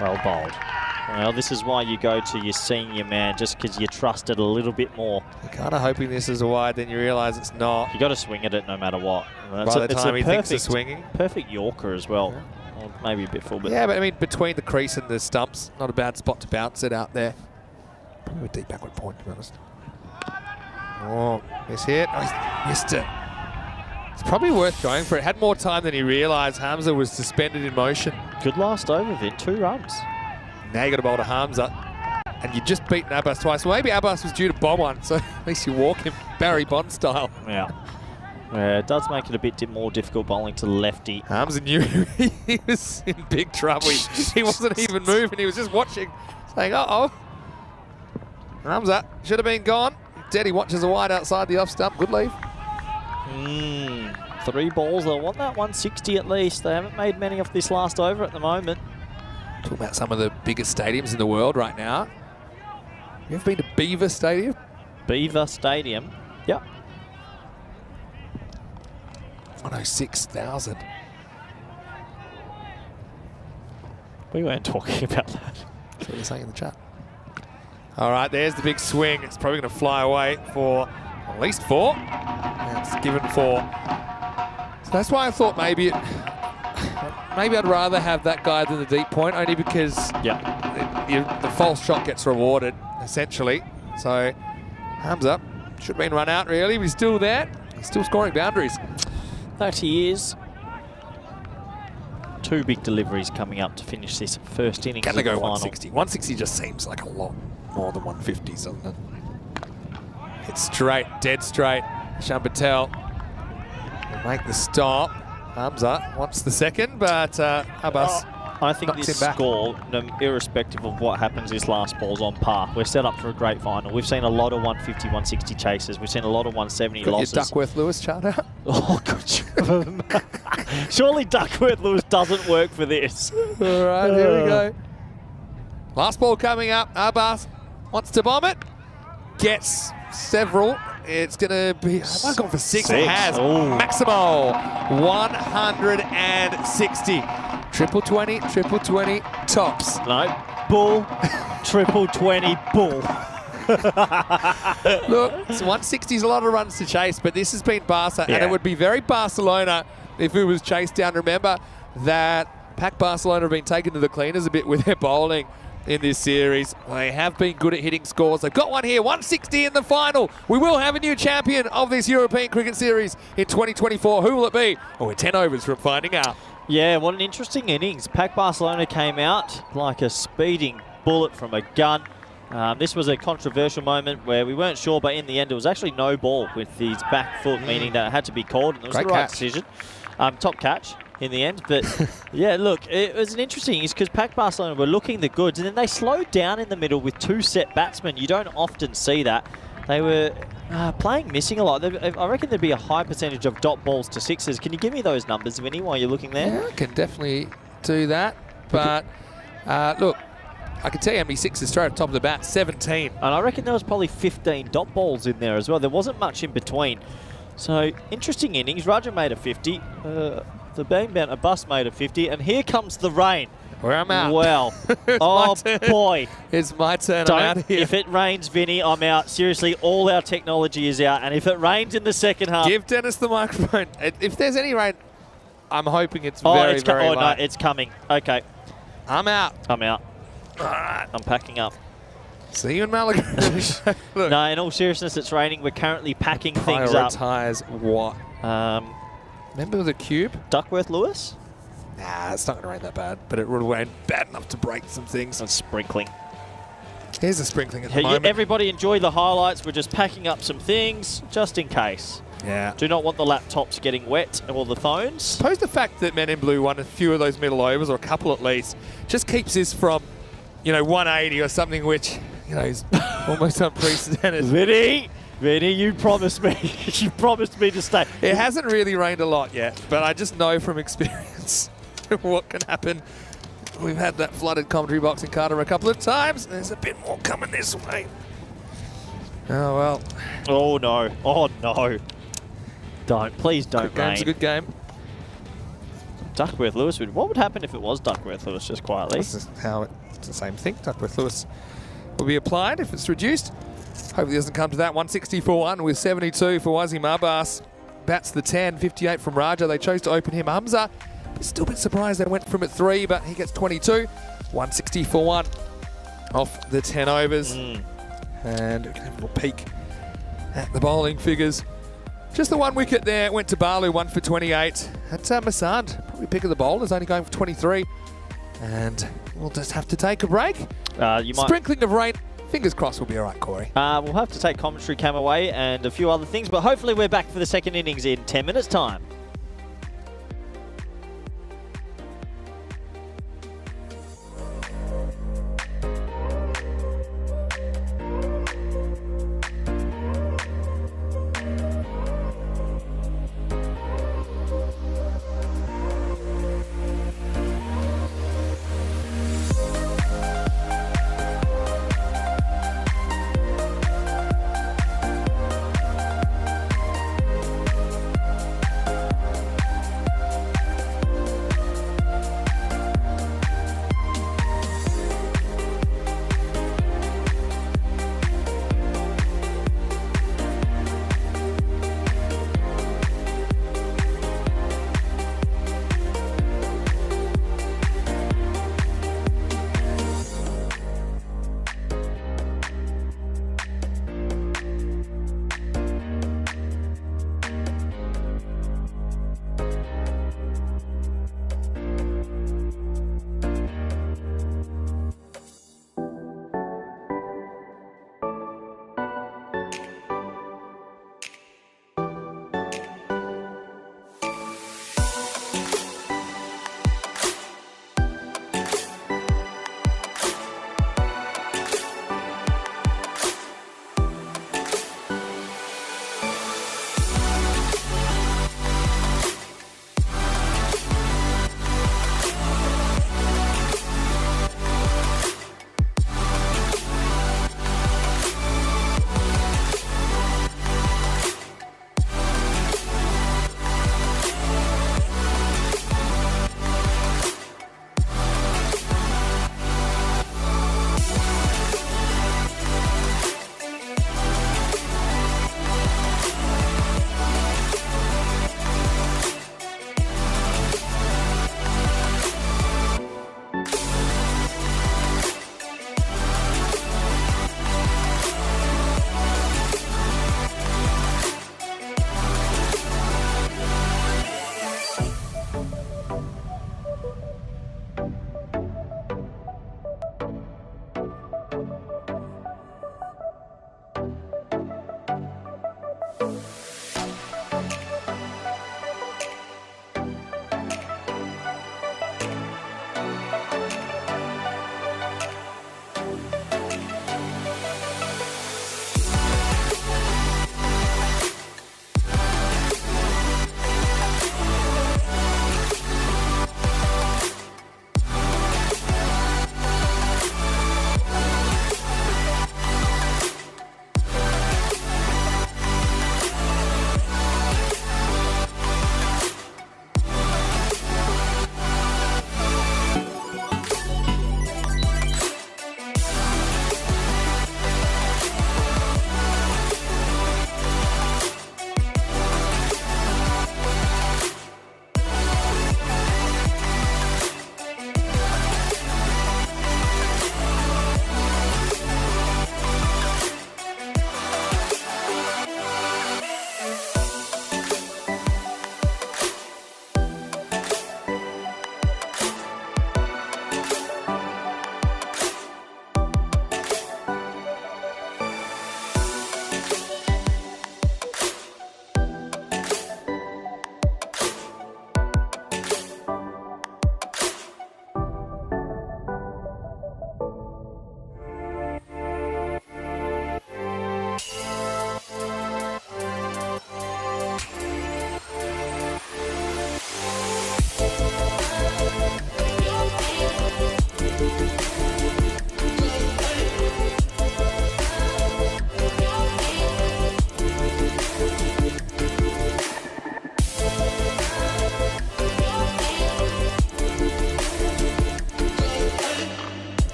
Well bowled. Well, this is why you go to your senior man, just because you trust it a little bit more. You're kind of hoping this is a wide, then you realise it's not. You got to swing at it no matter what. By the time he thinks of swinging. Perfect Yorker as well. Yeah. Or maybe a bit full, but yeah, but I mean, between the crease and the stumps, not a bad spot to bounce it out there. Probably a deep backward point, to be honest. Oh, miss hit. Oh, he's missed it. It's probably worth going for it. Had more time than he realised. Hamza was suspended in motion. Good last over, Vin. 2 runs. Now you got to bowl to Hamza. And you just beaten Abbas twice. Well, maybe Abbas was due to bomb one, so at least you walk him Barry Bond style. Yeah. It does make it a bit more difficult bowling to the lefty. Hamza knew he was in big trouble. He wasn't even moving. He was just watching, saying, uh-oh. Arms up. Should have been gone. Deddy watches a wide outside the off stump. Good leave. 3 balls. They'll want that 160 at least. They haven't made many off this last over at the moment. Talking about some of the biggest stadiums in the world right now. You ever been to Beaver Stadium? Beaver Stadium. Yep. 106,000. We weren't talking about that. That's what they're saying in the chat. All right, there's the big swing. It's probably going to fly away for at least 4. And it's given 4. So that's why I thought maybe I'd rather have that guy than the deep point, only because the false shot gets rewarded, essentially. So, arms up. Should have been run out, really, but he's still there. He's still scoring boundaries. That he is. 2 big deliveries coming up to finish this first innings. Can they go of the final. 160? 160 just seems like a lot more than 150, doesn't it? It's straight, dead straight. Shan Patel will make the stop. Arms up, wants the second, but Abbas I think knocks this him back. score, irrespective of what happens this last ball's on par. We're set up for a great final. We've seen a lot of 150, 160 chases. We've seen a lot of 170 Got losses. your Duckworth-Lewis chart out? Oh, good. Surely Duckworth-Lewis doesn't work for this. All right, here we go. Last ball coming up. Abbas wants to bomb it. Gets several. It's going to be... Have I gone for 6? It has. Oh. Maximal. 160. Triple 20, tops. No. Bull. Triple 20, bull. Look, so 160 is a lot of runs to chase, but this has been Barca, and Yeah. it would be very Barcelona if it was chased down. Remember that Pac Barcelona have been taken to the cleaners a bit with their bowling in this series. They have been good at hitting scores. They've got one here, 160 in the final. We will have a new champion of this European Cricket Series in 2024. Who will it be? Oh, we're 10 overs from finding out. Yeah, what an interesting innings. Pac Barcelona came out like a speeding bullet from a gun. This was a controversial moment where we weren't sure, but in the end it was actually no ball with his back foot, meaning that it had to be called, and it was Great the right catch. decision. Top catch in the end, but yeah, look, it was an interesting innings because Pac Barcelona were looking the goods, and then they slowed down in the middle with 2 set batsmen. You don't often see that. They were playing missing a lot. I reckon there'd be a high percentage of dot balls to 6s. Can you give me those numbers, Vinny, while you're looking there? Yeah, I can definitely do that. But look, I can tell you how many 6s straight off the top of the bat, 17. And I reckon there was probably 15 dot balls in there as well. There wasn't much in between. So, interesting innings. Raja made a 50. The Bang Bang Abbas made a 50. And here comes the rain. Where I'm out. Well, oh boy. It's my turn. I'm out here. If it rains, Vinny, I'm out. Seriously, all our technology is out. And if it rains in the second half... Give Dennis the microphone. If there's any rain, I'm hoping it's very no, light. it's coming. Okay, I'm out. I'm out. All right. I'm packing up. See you in Malaga. Look, No, in all seriousness, it's raining. We're currently packing things up. Prioritise what? Remember the cube? Duckworth-Lewis? Nah, it's not going to rain that bad, but it would rain bad enough to break some things. And sprinkling. Here's a sprinkling at the moment. Everybody enjoy the highlights. We're just packing up some things, just in case. Yeah. Do not want the laptops getting wet or the phones. Suppose the fact that Men in Blue won a few of those middle overs, or a couple at least, just keeps this from, 180 or something, which, is almost unprecedented. Vinny, you promised me. You promised me to stay. It hasn't really rained a lot yet, but I just know from experience what can happen. We've had that flooded commentary box in Carter a couple of times. There's a bit more coming this way. Oh, well. Oh, no. Oh, no. Please don't Good game's a rain. good game. Duckworth-Lewis. What would happen if it was Duckworth-Lewis, just quietly? This is how it's the same thing. Duckworth-Lewis will be applied if it's reduced. Hopefully it doesn't come to that. 160 for 1 with 72 for Wazim Abbas. Bats the 10, 58 from Raja. They chose to open him. Hamza, still a bit surprised they went from at 3, but he gets 22. 160 for 1 off the 10 overs. And we can have a little peek at the bowling figures. Just the 1 wicket there. Went to Balu, 1 for 28. That's Masand, probably pick of the bowlers, only going for 23. And we'll just have to take a break. Sprinkling of rain. Fingers crossed we'll be all right, Corey. We'll have to take commentary cam away and a few other things, but hopefully we're back for the second innings in 10 minutes' time.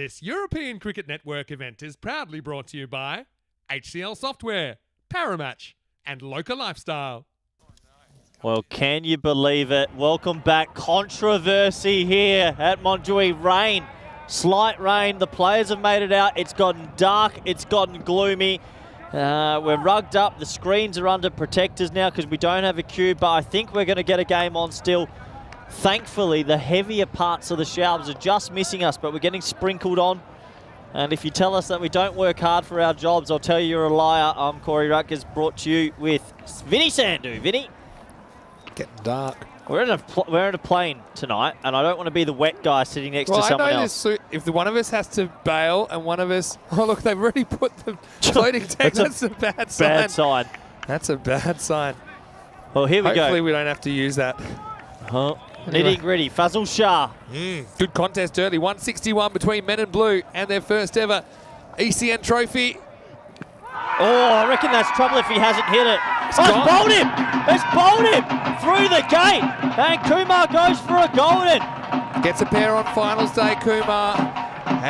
This European Cricket Network event is proudly brought to you by HCL Software, Paramatch, and Local Lifestyle. Well, can you believe it? Welcome back. Controversy here at Montjuic. Rain, slight rain. The players have made it out. It's gotten dark. It's gotten gloomy. We're rugged up. The screens are under protectors now because we don't have a queue, but I think we're going to get a game on still. Thankfully, the heavier parts of the shelves are just missing us, but we're getting sprinkled on. And if you tell us that we don't work hard for our jobs, I'll tell you you're a liar. I'm Corey Rutgers, brought to you with Vinny Sandhu. Vinny? Getting dark. We're in a plane tonight, and I don't want to be the wet guy sitting next to someone else. If one of us has to bail and one of us... Oh, look, they've already put the floating tank. That's a bad sign. Bad sign. That's a bad sign. Well, here we go. Hopefully we don't have to use that. Anyway. Nitty gritty. Fazal Shah. Good contest early. 161 between men in blue and their first ever ECN trophy. Oh, I reckon that's trouble if he hasn't hit it. It's bowled him! It's bowled him through the gate! And Kumar goes for a golden. Gets a pair on finals day, Kumar.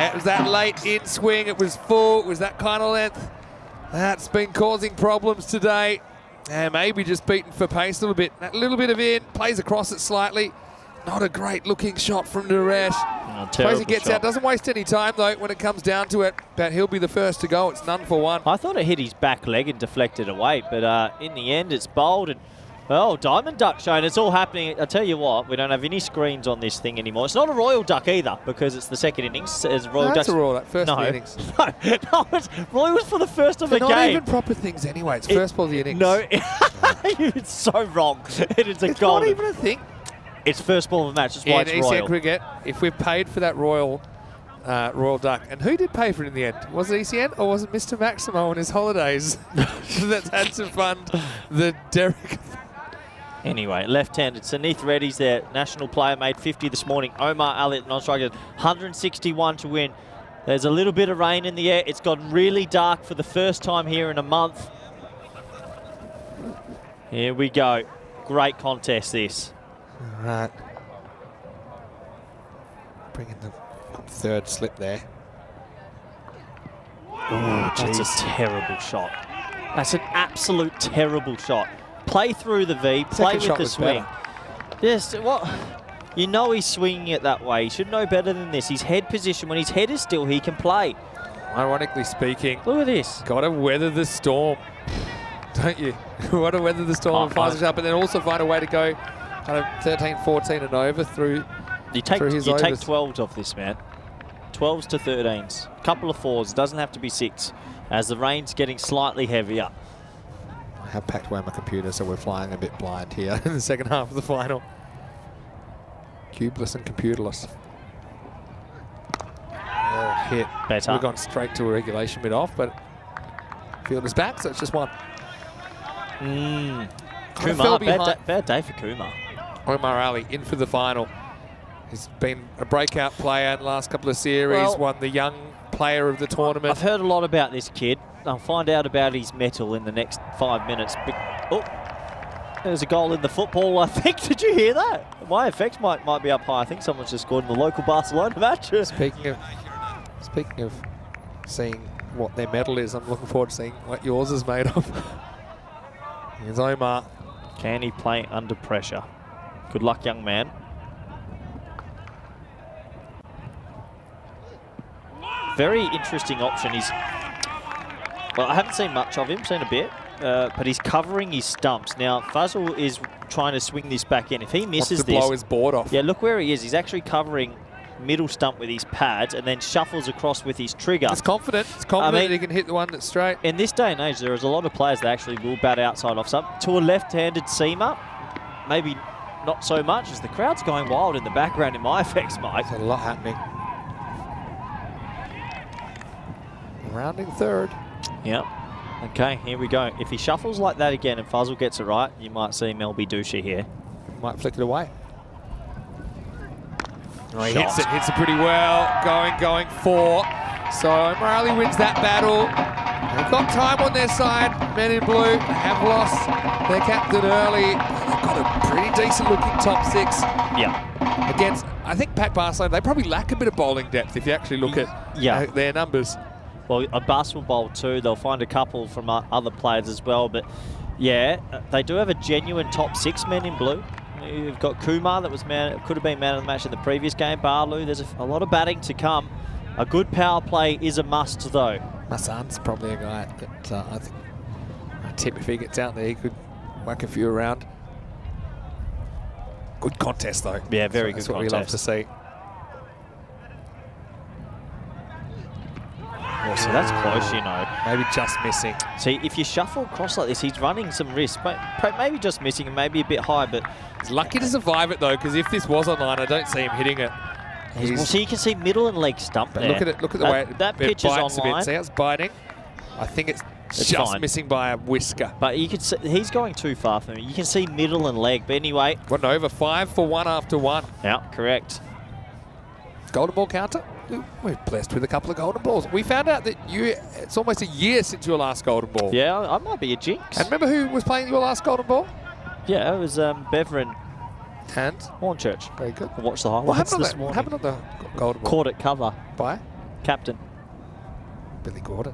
It was that late in swing. It was full. It was that kind of length. That's been causing problems today. And maybe just beaten for pace a little bit. That little bit of in, plays across it slightly. Not a great looking shot from Naresh. Suppose he gets out, doesn't waste any time though when it comes down to it, but he'll be the first to go. It's none for one. I thought it hit his back leg and deflected away, but in the end it's bowled and, well, Diamond Duck showing. It's all happening. I tell you what, we don't have any screens on this thing anymore. It's not a Royal Duck either because it's the second innings. It's Royal That's a Royal Duck, first innings. No, it's Royals for the first of the game. They're not even proper things anyway. It's first ball of the innings. No, it's so wrong. It is it's golden. Not even a thing. It's first ball of the match. That's why it's Royal. ECN cricket, if we've paid for that Royal Duck, and who did pay for it in the end? Was it ECN or was it Mr. Maximo on his holidays that's had to fund the Derek? Anyway, left-handed. Sanith Reddy's their national player, made 50 this morning. Omar Ali, non-striker, 161 to win. There's a little bit of rain in the air. It's gotten really dark for the first time here in a month. Here we go. Great contest, this. All right. Bringing the third slip there. Oh, that's a terrible shot. That's an absolute terrible shot. Play through the V, play with the swing. Yes, what? You know he's swinging it that way. He should know better than this. His head position, when his head is still, he can play. Ironically speaking, look at this. Got to weather the storm, don't you? Got to weather the storm and fast up, and then also find a way to go kind of 13, 14 and over through you take his overs. Take 12s off this, man. 12s to 13s. Couple of 4s. Doesn't have to be 6. As the rain's getting slightly heavier. I have packed away my computer, so we're flying a bit blind here in the second half of the final. Cubeless and computerless. Oh, hit. Better. We've gone straight to a regulation bit off, but fielder's back, so it's just one. Kumar, bad day for Kumar. Omar Ali in for the final. He's been a breakout player in the last couple of series, won the young player of the tournament. I've heard a lot about this kid. I'll find out about his mettle in the next 5 minutes. Oh, there's a goal in the football, I think. Did you hear that? My effects might be up high. I think someone's just scored in the local Barcelona match. Speaking of seeing what their medal is, I'm looking forward to seeing what yours is made of. Here's Omar. Can he play under pressure? Good luck, young man. Very interesting option. Well, I haven't seen much of him, seen a bit, but he's covering his stumps. Now, Fazal is trying to swing this back in. If he misses this... blow his board off. Yeah, look where he is. He's actually covering middle stump with his pads and then shuffles across with his trigger. It's confident. It's confident that he can hit the one that's straight. In this day and age, there is a lot of players that actually will bat outside off some. To a left-handed seamer, maybe not so much, as the crowd's going wild in the background in my effects, Mike. There's a lot happening. Rounding third. Yep. Okay, here we go. If he shuffles like that again and Fazal gets it right, you might see Melby Dusha here. Might flick it away. Oh, he hits it pretty well. Going 4. So Omar Ali wins that battle. They've got time on their side. Men in blue have lost their captain early. They've got a pretty decent looking top 6. Yeah. Against, I think Pac Barcelona, they probably lack a bit of bowling depth if you actually look at their numbers. Well, a basketball bowl too. They'll find a couple from other players as well. But yeah, they do have a genuine top 6 men in blue. You've got Kumar that was could have been man of the match in the previous game. Barlu, there's a lot of batting to come. A good power play is a must though. Massan's probably a guy that I think I tip if he gets out there, he could whack a few around. Good contest though. Yeah, very good That's what contest. we love to see. Oh, so that's close, you know. Maybe just missing. See, if you shuffle across like this, he's running some risk. But maybe just missing and maybe a bit high, but... He's lucky to survive it though, because if this was online, I don't see him hitting it. Well, so you can see middle and leg stump there. Look at the way that pitch is bites online. a bit. See how it's biting? I think it's just fine. missing by a whisker. But you can see he's going too far for me. You can see middle and leg. But anyway... What an over, 5 for 1 after 1. Yeah, correct. Golden ball counter? We're blessed with a couple of golden balls. We found out that it's almost a year since your last golden ball. Yeah, I might be a jinx. And remember who was playing your last golden ball? Yeah, it was Beverin And? Hornchurch. Very good. I watched the What highlights happened, this morning. what happened on the golden ball? Caught at cover. By? Captain. Billy Gordon.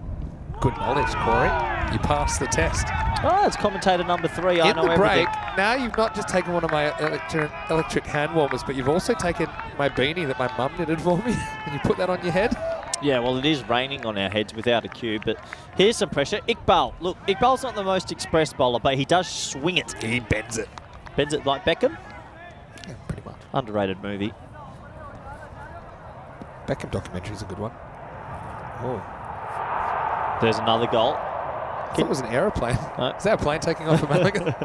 Good knowledge, Corey. You passed the test. Oh, it's commentator number 3. I In know the everything. break, now you've not just taken one of my electric hand warmers, but you've also taken my beanie that my mum knitted for me, and you put that on your head. Yeah, well, it is raining on our heads without a cue, but here's some pressure. Iqbal. Look, Iqbal's not the most express bowler, but he does swing it. He bends it. Bends it like Beckham. Yeah, pretty much. Underrated movie. Beckham documentary is a good one. Oh. There's another goal. I thought it was an aeroplane. No. Is that a plane taking off from Malaga? Nope.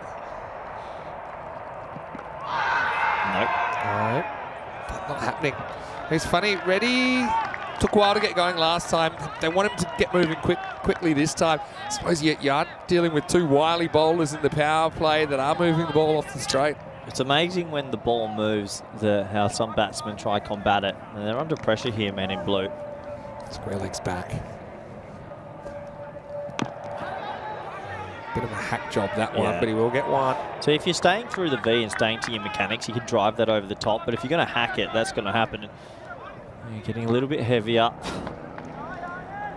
No. But not happening. It's funny. Reddy took a while to get going last time. They want him to get moving quickly this time. I suppose you aren't dealing with 2 wily bowlers in the power play that are moving the ball off the straight. It's amazing when the ball moves, how some batsmen try to combat it. And they're under pressure here, man in blue. Square legs back. Bit of a hack job, that one, but he will get one. So if you're staying through the V and staying to your mechanics, you can drive that over the top. But if you're going to hack it, that's going to happen. You're getting a little bit heavier.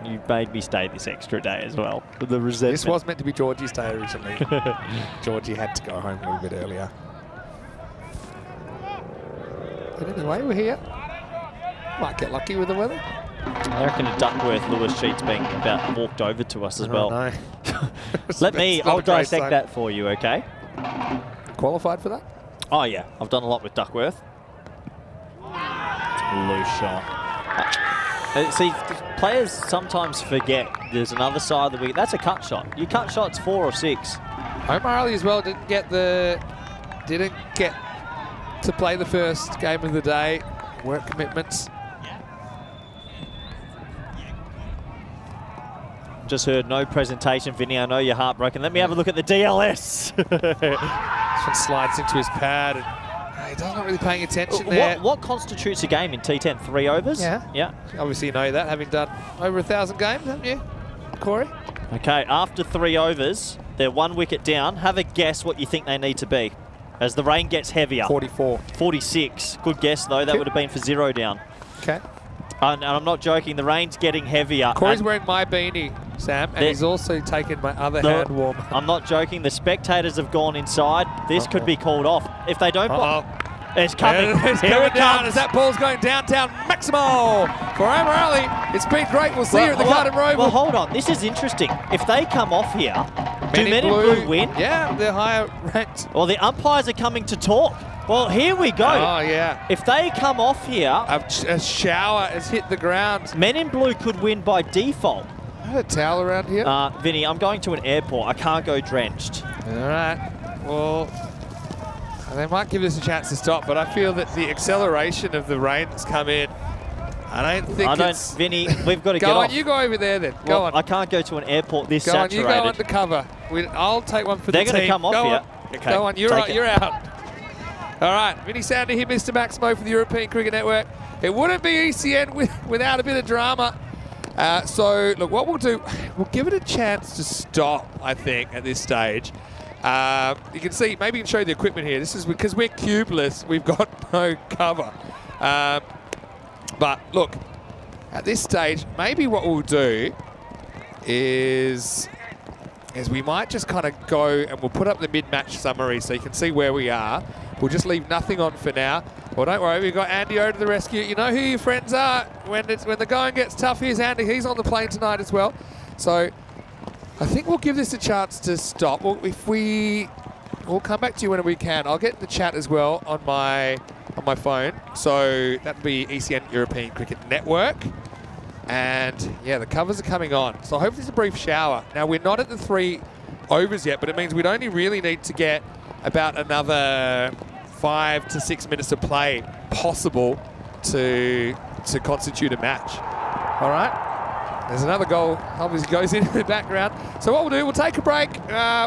You made me stay this extra day as well. With the resentment. This was meant to be Georgie's day originally. Georgie had to go home a little bit earlier. But anyway, we're here. Might get lucky with the weather. I reckon a Duckworth Lewis sheet's being about walked over to us as well. No. I'll dissect that for you, okay? Qualified for that? Oh yeah, I've done a lot with Duckworth. Loose shot. See, players sometimes forget there's another side of the wicket. That's a cut shot. Your cut shot's 4 or 6. Omar Ali as well didn't get to play the first game of the day. Work commitments. Just heard no presentation, Vinny. I know you're heartbroken. Let me have a look at the DLS. This one slides into his pad. And, he doesn't really paying attention there. What constitutes a game in T10? 3 overs? Yeah. Yeah. Obviously you know that, having done over 1,000 games, haven't you, Corey? Okay, after 3 overs, they're 1 wicket down. Have a guess what you think they need to be as the rain gets heavier. 44. 46. Good guess, though. That would have been for 0 down. Okay. And I'm not joking. The rain's getting heavier. Corey's wearing my beanie, Sam, and he's also taken my other hand warmer. I'm not joking. The spectators have gone inside. This could be called off. If they don't... It's coming. It's Here coming it down comes. as that ball's going downtown. Maximal for Omar Ali. It's been great. We'll see you at the Garden Roval. Well, hold on. This is interesting. If they come off here, do Men in Blue win? Yeah, they're higher ranked. Well, the umpires are coming to talk. Well, here we go. Oh, yeah. If they come off here... A shower has hit the ground. Men in Blue could win by default. I have a towel around here. Vinny, I'm going to an airport. I can't go drenched. All right. Well, they might give us a chance to stop, but I feel that the acceleration of the rain has come in. I don't think it's... Vinny, we've got to get Go on, off. you go over there then. Go on. I can't go to an airport this Go saturated. on, you go undercover. I'll take one for They're the team. going to come off go here. On. Okay, go on, you're out. All right, Vinny Sander here, Mr. Maximo for the European Cricket Network. It wouldn't be ECN without a bit of drama. So, look, what we'll do, we'll give it a chance to stop, I think, at this stage. You can see, maybe you can show you the equipment here. This is because we're cubeless, we've got no cover. But look, at this stage, maybe what we'll do is we might just kind of go and we'll put up the mid-match summary so you can see where we are. We'll just leave nothing on for now. Well, don't worry, we've got Andy O to the rescue. You know who your friends are. When the going gets tough, here's Andy. He's on the plane tonight as well. So I think we'll give this a chance to stop. We'll come back to you when we can. I'll get the chat as well on my phone. So that'd be ECN European Cricket Network. And yeah, the covers are coming on. So I hope there's a brief shower. Now we're not at the 3 overs yet, but it means we'd only really need to get about another 5 to 6 minutes of play possible to constitute a match. All right. There's another goal, obviously goes in the background. So what we'll do, we'll take a break.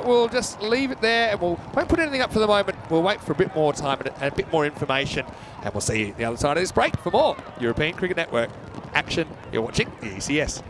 We'll just leave it there and won't put anything up for the moment. We'll wait for a bit more time and a bit more information. And we'll see you the other side of this break for more European Cricket Network action. You're watching the ECS.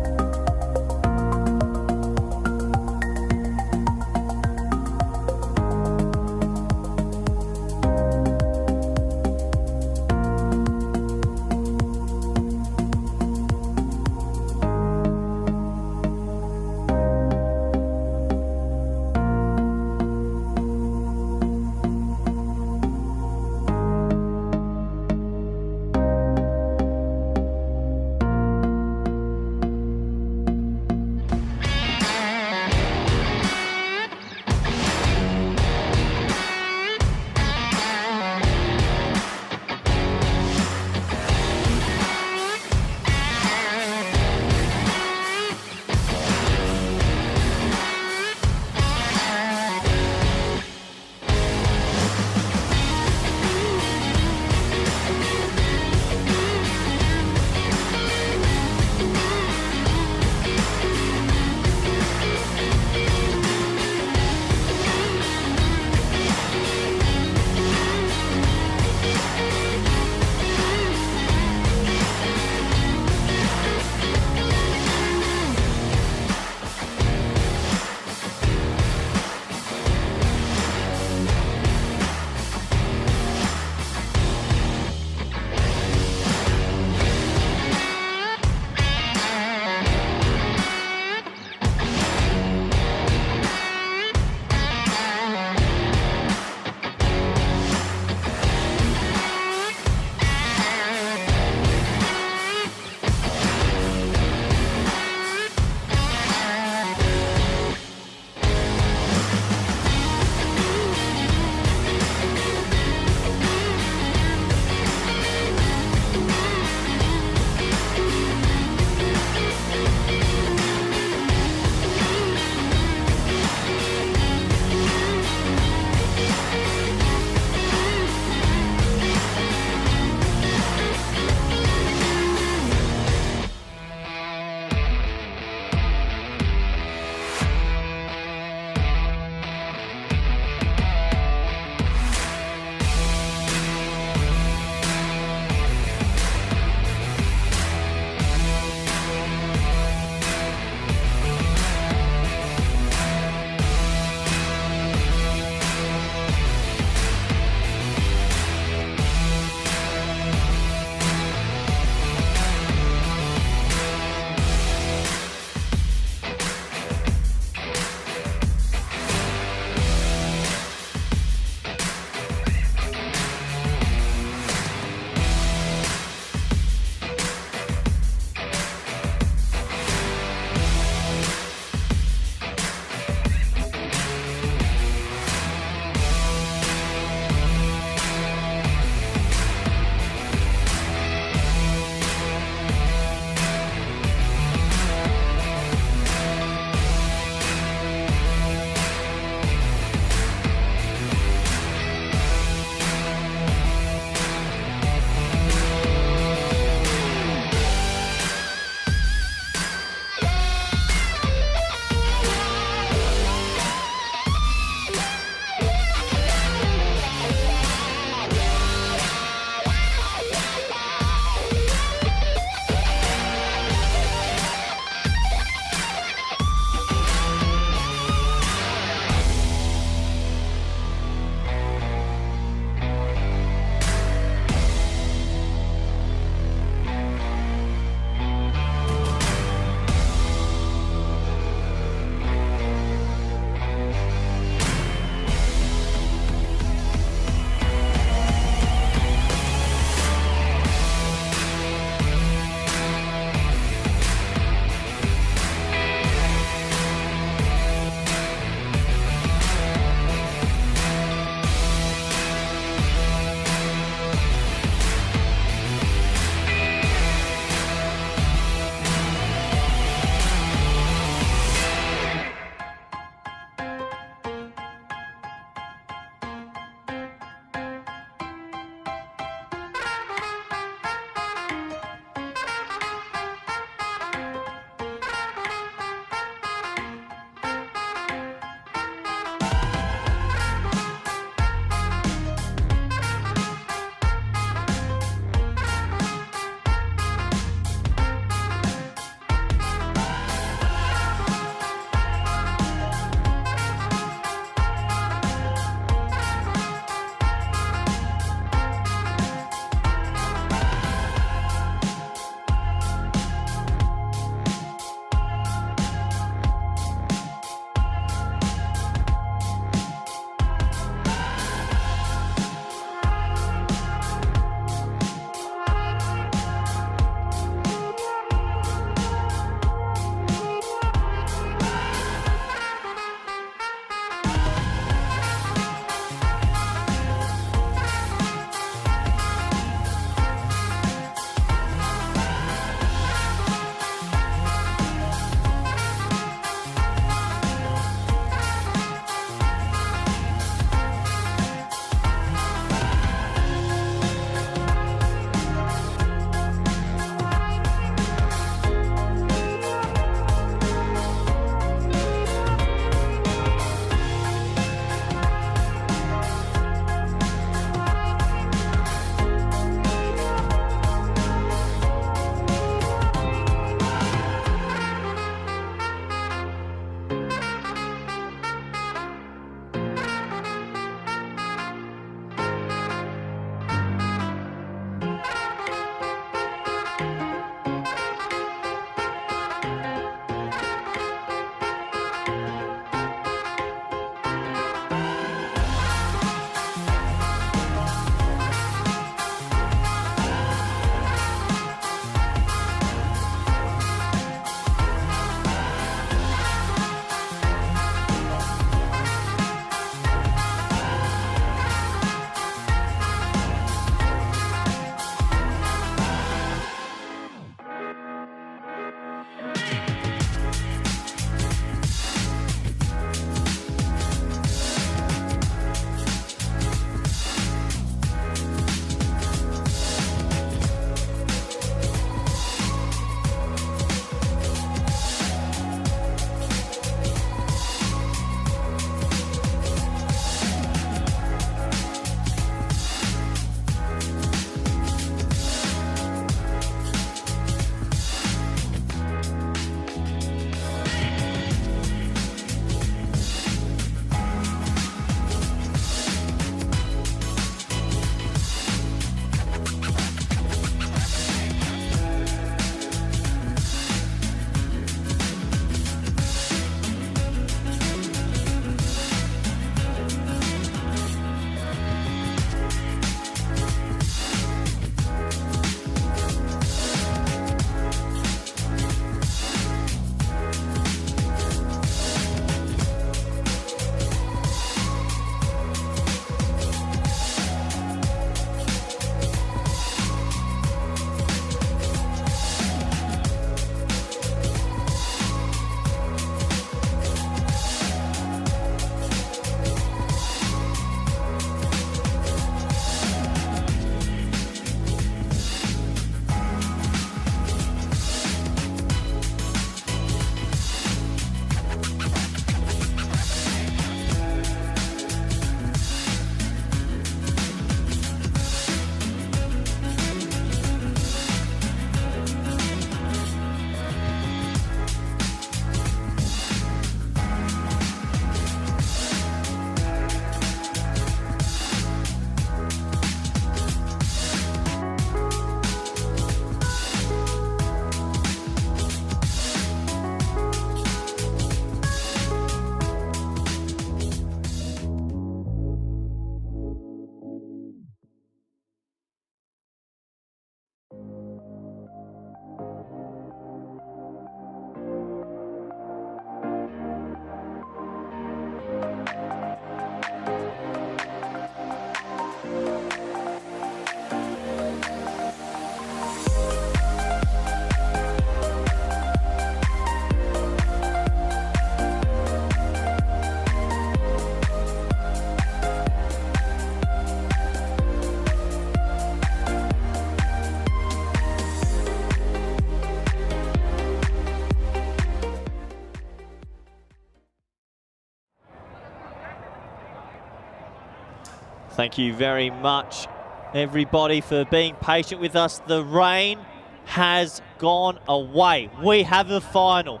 Thank you very much, everybody, for being patient with us. The rain has gone away. We have a final.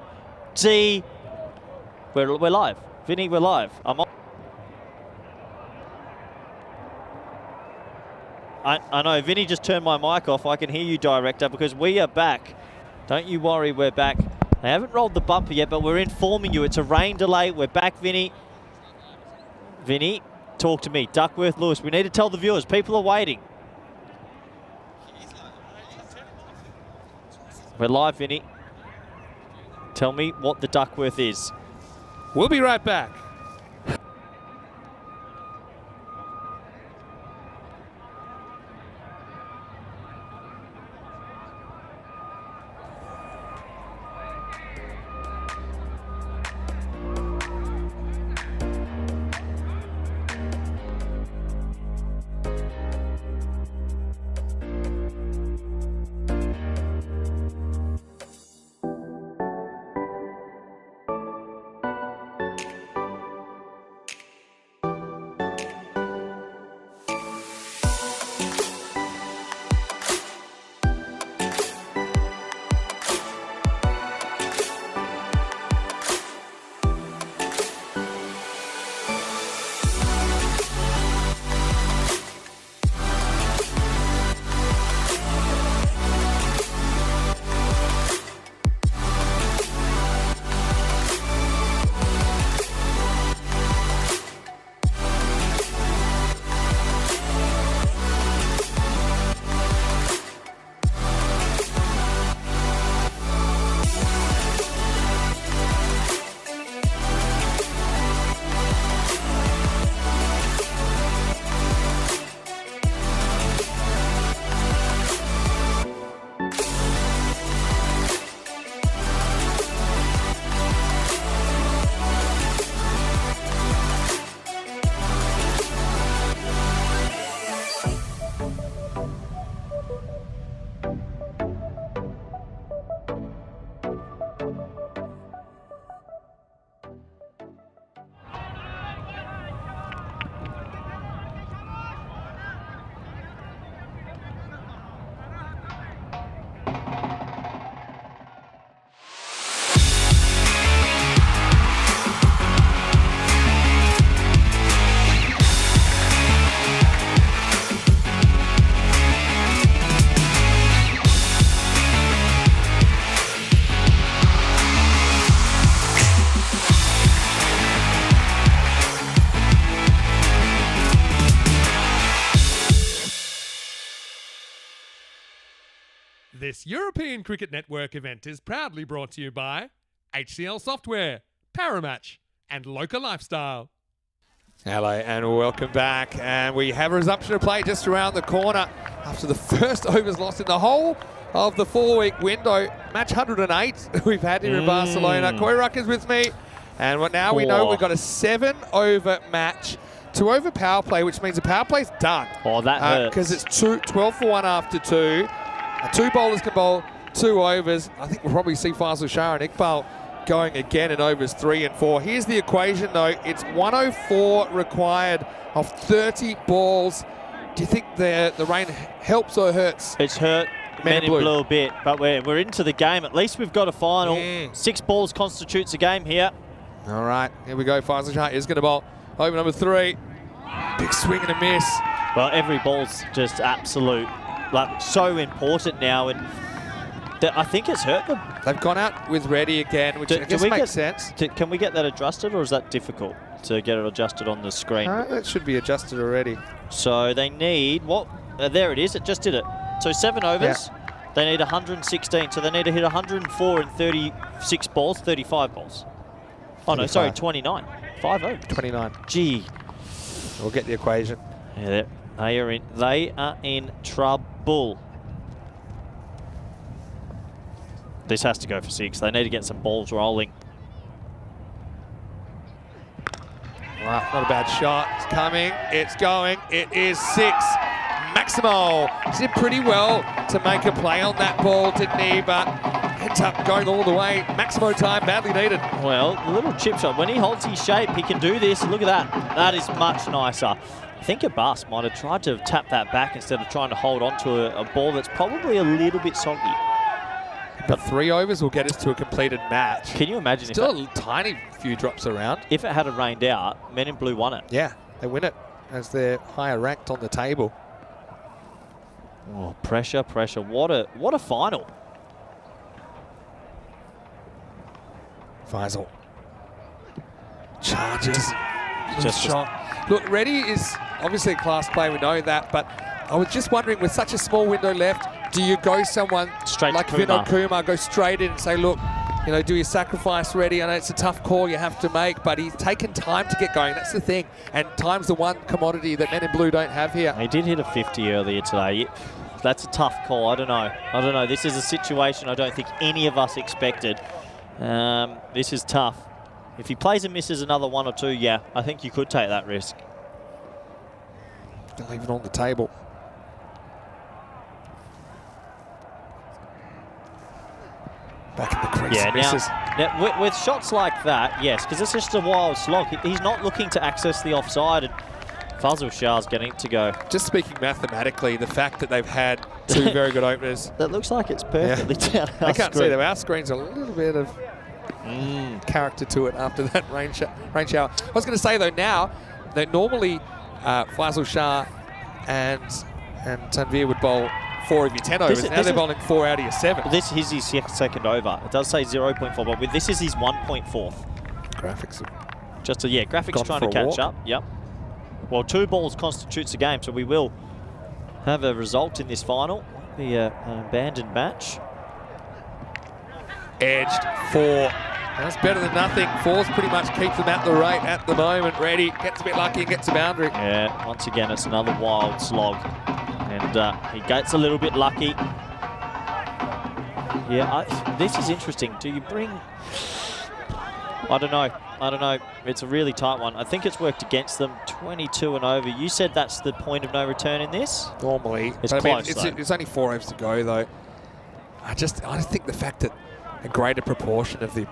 We're live. Vinny, we're live. I'm on. I know, Vinny just turned my mic off. I can hear you, director, because we are back. Don't you worry, we're back. They haven't rolled the bumper yet, but we're informing you. It's a rain delay. We're back, Vinny. Vinny, talk to me. Duckworth, Lewis, we need to tell the viewers. People are waiting. We're live, Vinny. Tell me what the Duckworth is. We'll be right back. This European Cricket Network event is proudly brought to you by HCL Software, Paramatch, and Local Lifestyle. Hello and welcome back, and we have a resumption of play just around the corner after the first overs lost in the whole of the 4-week window. Match 108 we've had here in Barcelona. Koi Rucker's with me, and now we know we've got a 7-over match, 2-over power play, which means the power play's done. Oh, that hurts. Because it's 12 for 1 after 2. 2 bowlers can bowl 2 overs. I think we'll probably see Faisal Shah and Iqbal going again in overs 3 and 4. Here's the equation though. It's 104 required of 30 balls. Do you think the rain helps or hurts? It's hurt Men in Blue a bit, but we're into the game. At least we've got a final. 6 balls constitutes a game here. All right, here we go. Faisal Shah is going to bowl over number 3. Big swing and a miss. Well, every ball's just absolute, like, so important now, and I think it's hurt them. They've gone out with Reddy again, which I guess makes sense. Can we get that adjusted, or is that difficult to get it adjusted on the screen? That should be adjusted already. So they need, there it is, it just did it. So 7 overs, they need 116, so they need to hit 104 in 36 balls, 35 balls. Oh 35. No, sorry, 29. 5 overs. 29. Gee. We'll get the equation. Yeah, they are in trouble. This has to go for 6. They need to get some balls rolling. Well, not a bad shot. It's coming. It's going. It is 6. Maximo did pretty well to make a play on that ball, didn't he? But ends up going all the way. Maximo time, badly needed. Well, the little chip shot, when he holds his shape, he can do this. Look at that. That is much nicer. I think Abbas might have tried to tap that back instead of trying to hold on to a ball that's probably a little bit soggy. But 3 overs will get us to a completed match. Can you imagine Still a tiny few drops around. if it had rained out, Men in Blue won it? Yeah, they win it as they're higher ranked on the table. Oh, pressure, pressure. What a final. Faisal charges. Just shot. Look, Reddy is obviously a class player, we know that, but I was just wondering, with such a small window left, do you go someone Straight like to Kumar. Vinod Kumar, go straight in and say, look, you know, do you sacrifice Reddy? I know it's a tough call you have to make, but he's taken time to get going. That's the thing. And time's the one commodity that Men in Blue don't have here. He did hit a 50 earlier today. That's a tough call. I don't know. This is a situation I don't think any of us expected. This is tough. If he plays and misses another 1 or 2, yeah, I think you could take that risk. Leave it on the table. Back in the crease. Yeah, misses. now with shots like that, yes, because it's just a wild slog. He's not looking to access the offside, and Fazil Shah's getting it to go. Just speaking mathematically, the fact that they've had 2 very good openers. That looks like it's perfectly down our I can't screen. see them. Our screen's a little bit of character to it after that rain shower. I was going to say, though, now that normally Faisal Shah and Tanvir would bowl 4 of your 10 overs. Now they're bowling 4 out of your 7. This is his second over. It does say 0.4, but this is his 1.4. Graphics. Just a, graphics Gone trying for to a catch walk. up. Yep. Well, 2 balls constitutes a game, so we will have a result in this final. Be an abandoned match. Edged 4. That's better than nothing. 4's pretty much keeps them at the rate at the moment. Reddy gets a bit lucky and gets a boundary. Yeah, once again, it's another wild slog. And he gets a little bit lucky. Yeah, this is interesting. Do you bring... I don't know. It's a really tight one. I think it's worked against them. 22 and over. You said that's the point of no return in this? Normally. It's but close, it's only 4 overs to go, though. I just think the fact that a greater proportion of the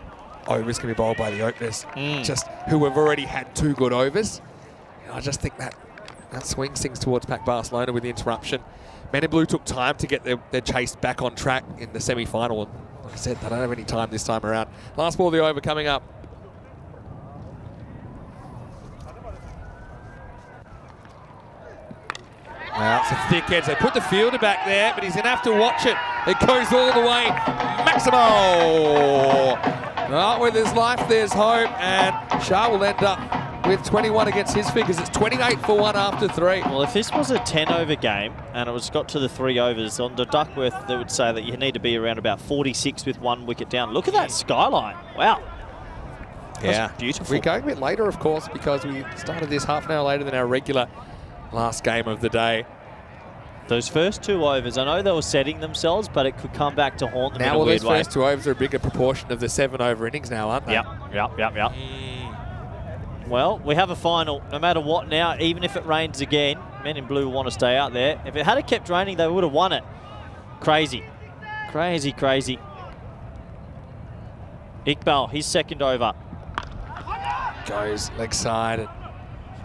overs can be bowled by the openers, just who have already had 2 good overs, I just think that swings things towards Pac Barcelona with the interruption. Men in Blue took time to get their chase back on track in the semi-final. And like I said, they don't have any time this time around. Last ball of the over coming up. Well, it's a thick edge. They put the fielder back there, but he's going to have to watch it. It goes all the way. Maximo! Well, with his life, there's hope, and Shah will end up with 21 against his figures. It's 28 for 1 after 3. Well, if this was a 10-over game and it got to the 3 overs, on the Duckworth, they would say that you need to be around about 46 with 1 wicket down. Look at that skyline. Wow. Yeah. That's beautiful. We're going a bit later, of course, because we started this half an hour later than our regular last game of the day. Those first 2 overs, I know they were setting themselves, but it could come back to haunt them in a weird Those way. first 2 overs are a bigger proportion of the 7-over innings now, aren't they? Yep. Well, we have a final, no matter what now, even if it rains again. Men in Blue want to stay out there. If it had kept raining, they would have won it. Crazy. Crazy. Iqbal, his second over. Goes leg side. And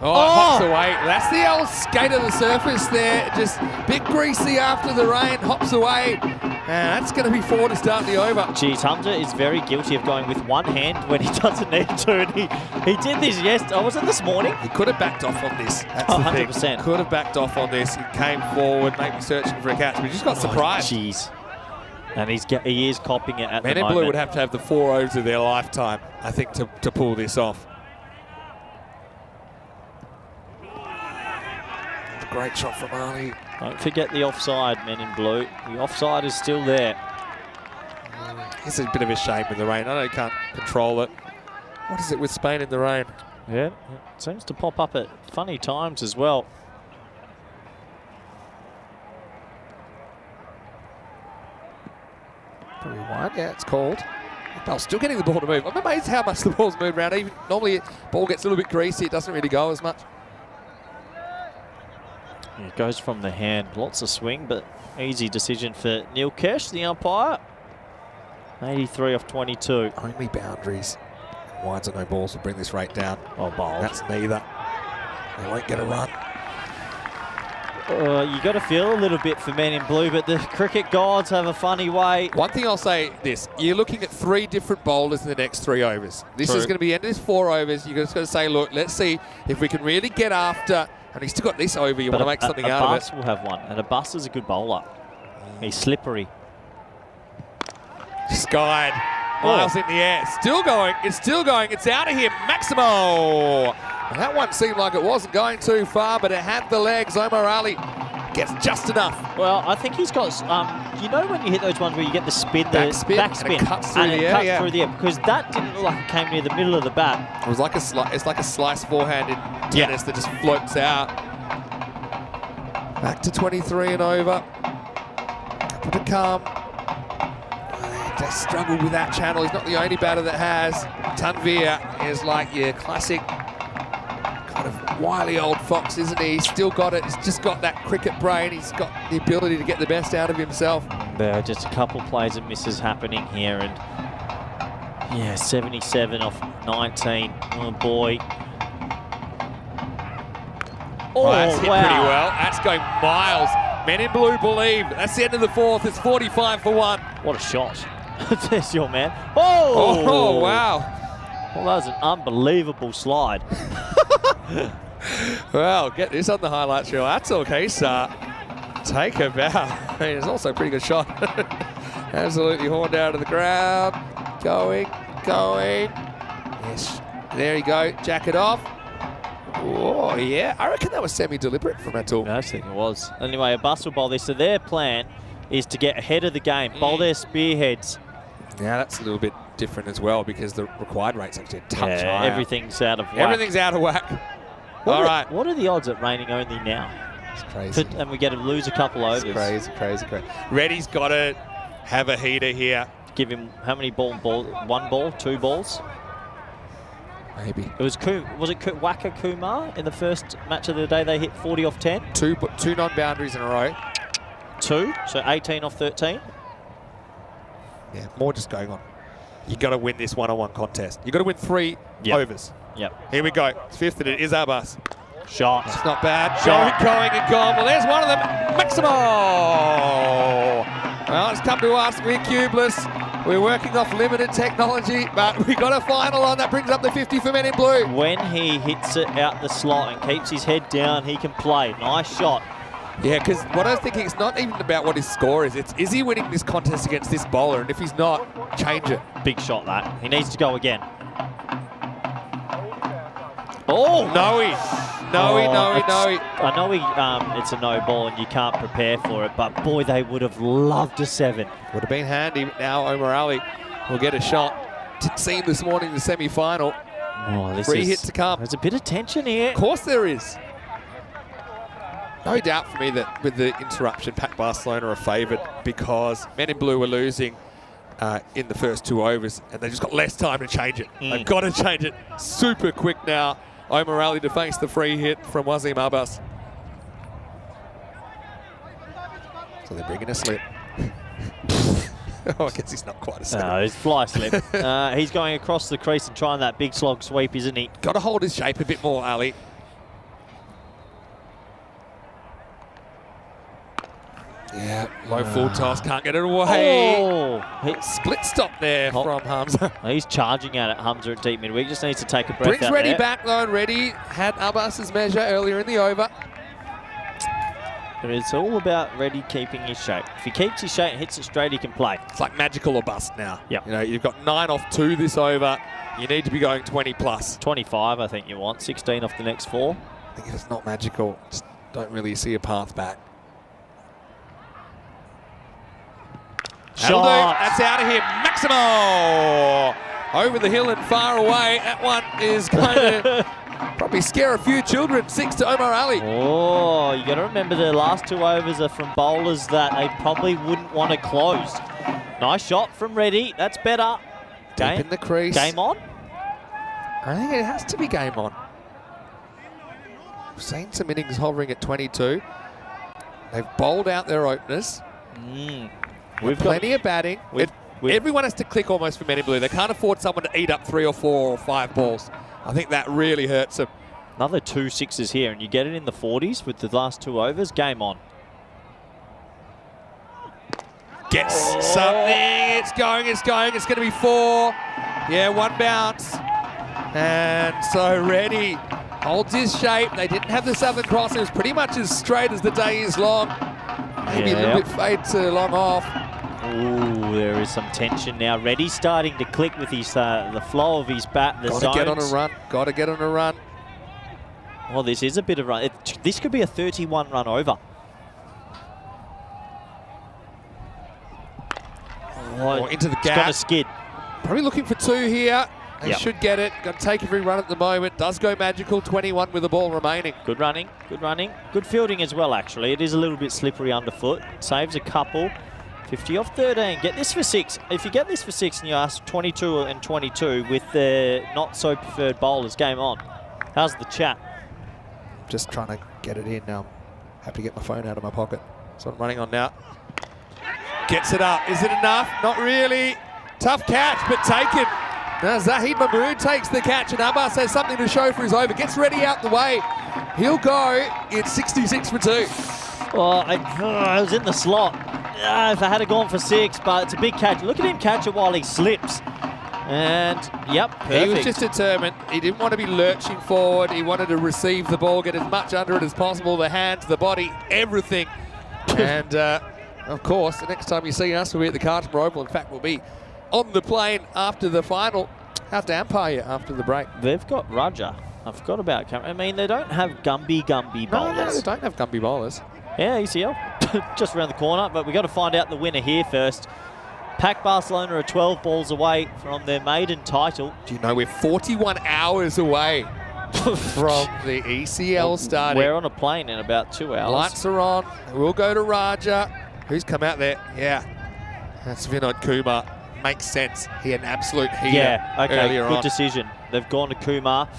hops away. That's the old skate of the surface there. Just a bit greasy after the rain. Hops away. And that's going to be 4 to start the over. Geez, Hamza is very guilty of going with one hand when he doesn't need to. And he did this yesterday. Was it this morning? He could have backed off on this. That's the 100%. thing. Could have backed off on this. He came forward, maybe searching for a catch, but he just got surprised. Jeez. And he is copying it at the Men in moment. Blue would have to have the 4 overs of their lifetime, I think, to pull this off. Great shot from Ali. Don't forget the offside, Men in Blue. The offside is still there. It's a bit of a shame with the rain. I know you can't control it. What is it with Spain in the rain? Yeah, it seems to pop up at funny times as well. Probably one. Yeah, it's called. Bell's still getting the ball to move. I'm amazed how much the ball's moved around. Even normally, the ball gets a little bit greasy. It doesn't really go as much. It goes from the hand. Lots of swing, but easy decision for Neil Kesh, the umpire. 83 off 22. Only boundaries. Wides or no balls will bring this rate down. Oh, bold. That's neither. They won't get a run. You got to feel a little bit for men in blue, but the cricket gods have a funny way. One thing I'll say this, you're looking at 3 different bowlers in the next 3 overs. This True. is going to be the end of this 4 overs. You're just going to say, look, let's see if we can really get after, and he's still got this over, you want to make something out of it. Abbas will have one, and Abbas is a good bowler. He's slippery. Skied. Miles in the air. Still going. It's still going. It's out of here. Maximo. And that one seemed like it wasn't going too far, but it had the legs. Omar Ali gets just enough. Well, I think he's got, you know when you hit those ones where you get the spin, backspin, and it cuts through the air, through the air, because that didn't look like it came near the middle of the bat. It was like it's like a slice forehand in tennis that just floats out. Back to 23 and over. Couple to come. They struggled with that channel. He's not the only batter that has. Tanvir is like your classic kind of wily old fox, isn't he? He's still got it. He's just got that cricket brain. He's got the ability to get the best out of himself. There are just a couple plays and misses happening here, and yeah, 77 off 19. Oh boy. Oh, that's hit pretty well. That's going miles. Men in blue believe. That's the end of the 4th. It's 45 for 1. What a shot. There's your man. Oh, wow. Well, that was an unbelievable slide. Well, get this on the highlights reel. That's okay, sir. Take a bow. I mean, it's also a pretty good shot. Absolutely horned out of the ground. Going. Yes. There you go. Jack it off. Oh, yeah. I reckon that was semi-deliberate from Atul. I think it was. Anyway, a bus will bowl this. So their plan is to get ahead of the game, bowl their spearheads. Yeah, that's a little bit different as well because the required rate's actually a touch higher. Everything's out of whack. Everything's out of whack. All right. What are the odds at raining only now? It's crazy. And we get to lose a couple overs. It's crazy. Reddy's got to have a heater here. Give him how many ball? 1 ball, 2 balls? Maybe. It was Waka Kumar in the first match of the day. They hit 40 off 10. Two non-boundaries in a row. 2, so 18 off 13. Yeah, more just going on. You got to win this one-on-one contest. You got to win 3 overs. Yep. Here we go. It's 5th, and it is Abbas. Shot. It's not bad. Going and gone. Well, there's one of them. Maximo. Well, it's come to us. We're cubeless. We're working off limited technology, but we got a final on. That brings up the 50 for men in blue. When he hits it out the slot and keeps his head down, he can play. Nice shot. Yeah, because what I was thinking, it's not even about what his score is. It's, is he winning this contest against this bowler? And if he's not, change it. Big shot, that. He needs to go again. Oh! No. I know it's a no ball and you can't prepare for it, but boy, they would have loved a 7. Would have been handy. Now Omar Ali will get a shot. Didn't see him this morning in the semi-final. Oh, this 3 hits to come. There's a bit of tension here. Of course there is. No doubt for me that with the interruption, Pac Barcelona are favoured because men in blue were losing in the first 2 overs and they just got less time to change it. They've got to change it super quick now. Omar Ali to face the free hit from Wasim Abbas. So they're bringing a slip. Oh, I guess he's not quite a slip. No, it's fly slip. He's going across the crease and trying that big slog sweep, isn't he? Got to hold his shape a bit more, Ali. Yeah, low full toss, can't get it away. Oh! Split stop there from Hamza. He's charging at it, Hamza at deep mid-wicket. Just needs to take a breath Brings out Reddy there. back though, and Reddy had Abbas's measure earlier in the over. But it's all about Reddy keeping his shape. If he keeps his shape and hits it straight, he can play. It's like magical or bust now. Yep. You know, you've got 9 off 2 this over. You need to be going 20 plus. 25, I think you want. 16 off the next 4. I think if it's not magical, just don't really see a path back. That'll do. That's out of here. Maximo! Over the hill and far away. That one is going to probably scare a few children. 6 to Omar Ali. Oh, you got to remember the last 2 overs are from bowlers that they probably wouldn't want to close. Nice shot from Reddy. That's better. Deep in the crease. Game on? I think it has to be game on. We've seen some innings hovering at 22. They've bowled out their openers. We've plenty of batting. Everyone has to click almost for Men in Blue. They can't afford someone to eat up 3 or 4 or 5 balls. I think that really hurts them. Another 2 sixes here, and you get it in the 40s with the last 2 overs. Game on. Gets something. It's going. It's going. It's going to be 4. Yeah, 1 bounce. And so Reddy holds his shape. They didn't have the Southern Cross. It was pretty much as straight as the day is long. Maybe a little bit fade to long off. Ooh, there is some tension now. Reddy's starting to click with his the flow of his bat. The Got to get on a run. Got to get on a run. Well, this is a bit of run. This could be a 31 run over. Oh, into the It's gap. got to skid. Probably looking for 2 here. They Yep. should get it. Got to take every run at the moment. Does go magical. 21 with the ball remaining. Good running, good running. Good fielding as well, actually. It is a little bit slippery underfoot. Saves a couple. 50 off 13. Get this for 6. If you get this for 6 and you ask 22 and 22 with the not so preferred bowlers, game on. How's the chat? Just trying to get it in now. Happy to get my phone out of my pocket. So I'm running on now. Gets it up. Is it enough? Not really. Tough catch, but taken. Now Zahid Mahmood takes the catch, and Abbas has something to show for his over. Gets Reddy out the way. He'll go. It's 66 for 2. Well, I was in the slot. If I had gone for 6, but it's a big catch. Look at him catch it while he slips. And, yep, perfect. He was just determined. He didn't want to be lurching forward. He wanted to receive the ball, get as much under it as possible, the hands, the body, everything. And, of course, the next time you see us, we'll be at the Carlton Oval. In fact, we'll be on the plane after the final. Have to umpire after the break. They've got Raja. I forgot about Cameron. I mean, they don't have Gumby bowlers. No, they don't have Gumby bowlers. Yeah, ECL. Just around the corner, but we've got to find out the winner here first. Pac Barcelona are 12 balls away from their maiden title. Do you know we're 41 hours away from the ECL starting? We're on a plane in about 2 hours. Lights are on. We'll go to Raja. Who's come out there? Yeah, that's Vinod Kumar. Makes sense. He had an absolute heater earlier good on. decision. They've gone to Kumar.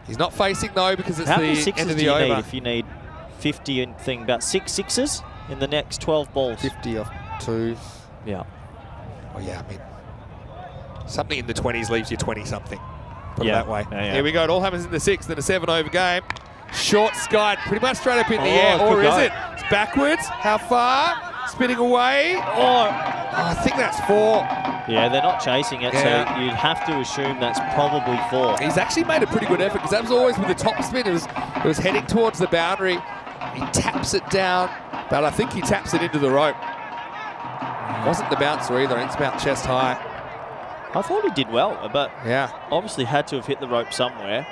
He's not facing though because it's How many the sixes end of do the you over. need if you need 50 and thing? About 6 sixes in the next 12 balls. 50 off 2. Yeah. Oh yeah, I mean, something in the 20s leaves you 20-something. Put it Yeah. that way. Yeah. Here we go. It all happens in the 6th, then a 7 over game. Short skied, pretty much straight up in the air. good Or is go. it? It's backwards. How far? Spinning away. Oh, I think that's 4. Yeah, they're not chasing it, Yeah. so you'd have to assume that's probably 4. He's actually made a pretty good effort because that was always with the top spin. It was heading towards the boundary. He taps it down, but I think he taps it into the rope. Wasn't the bouncer either. It's about chest high. I thought he did well, but Yeah. obviously had to have hit the rope somewhere.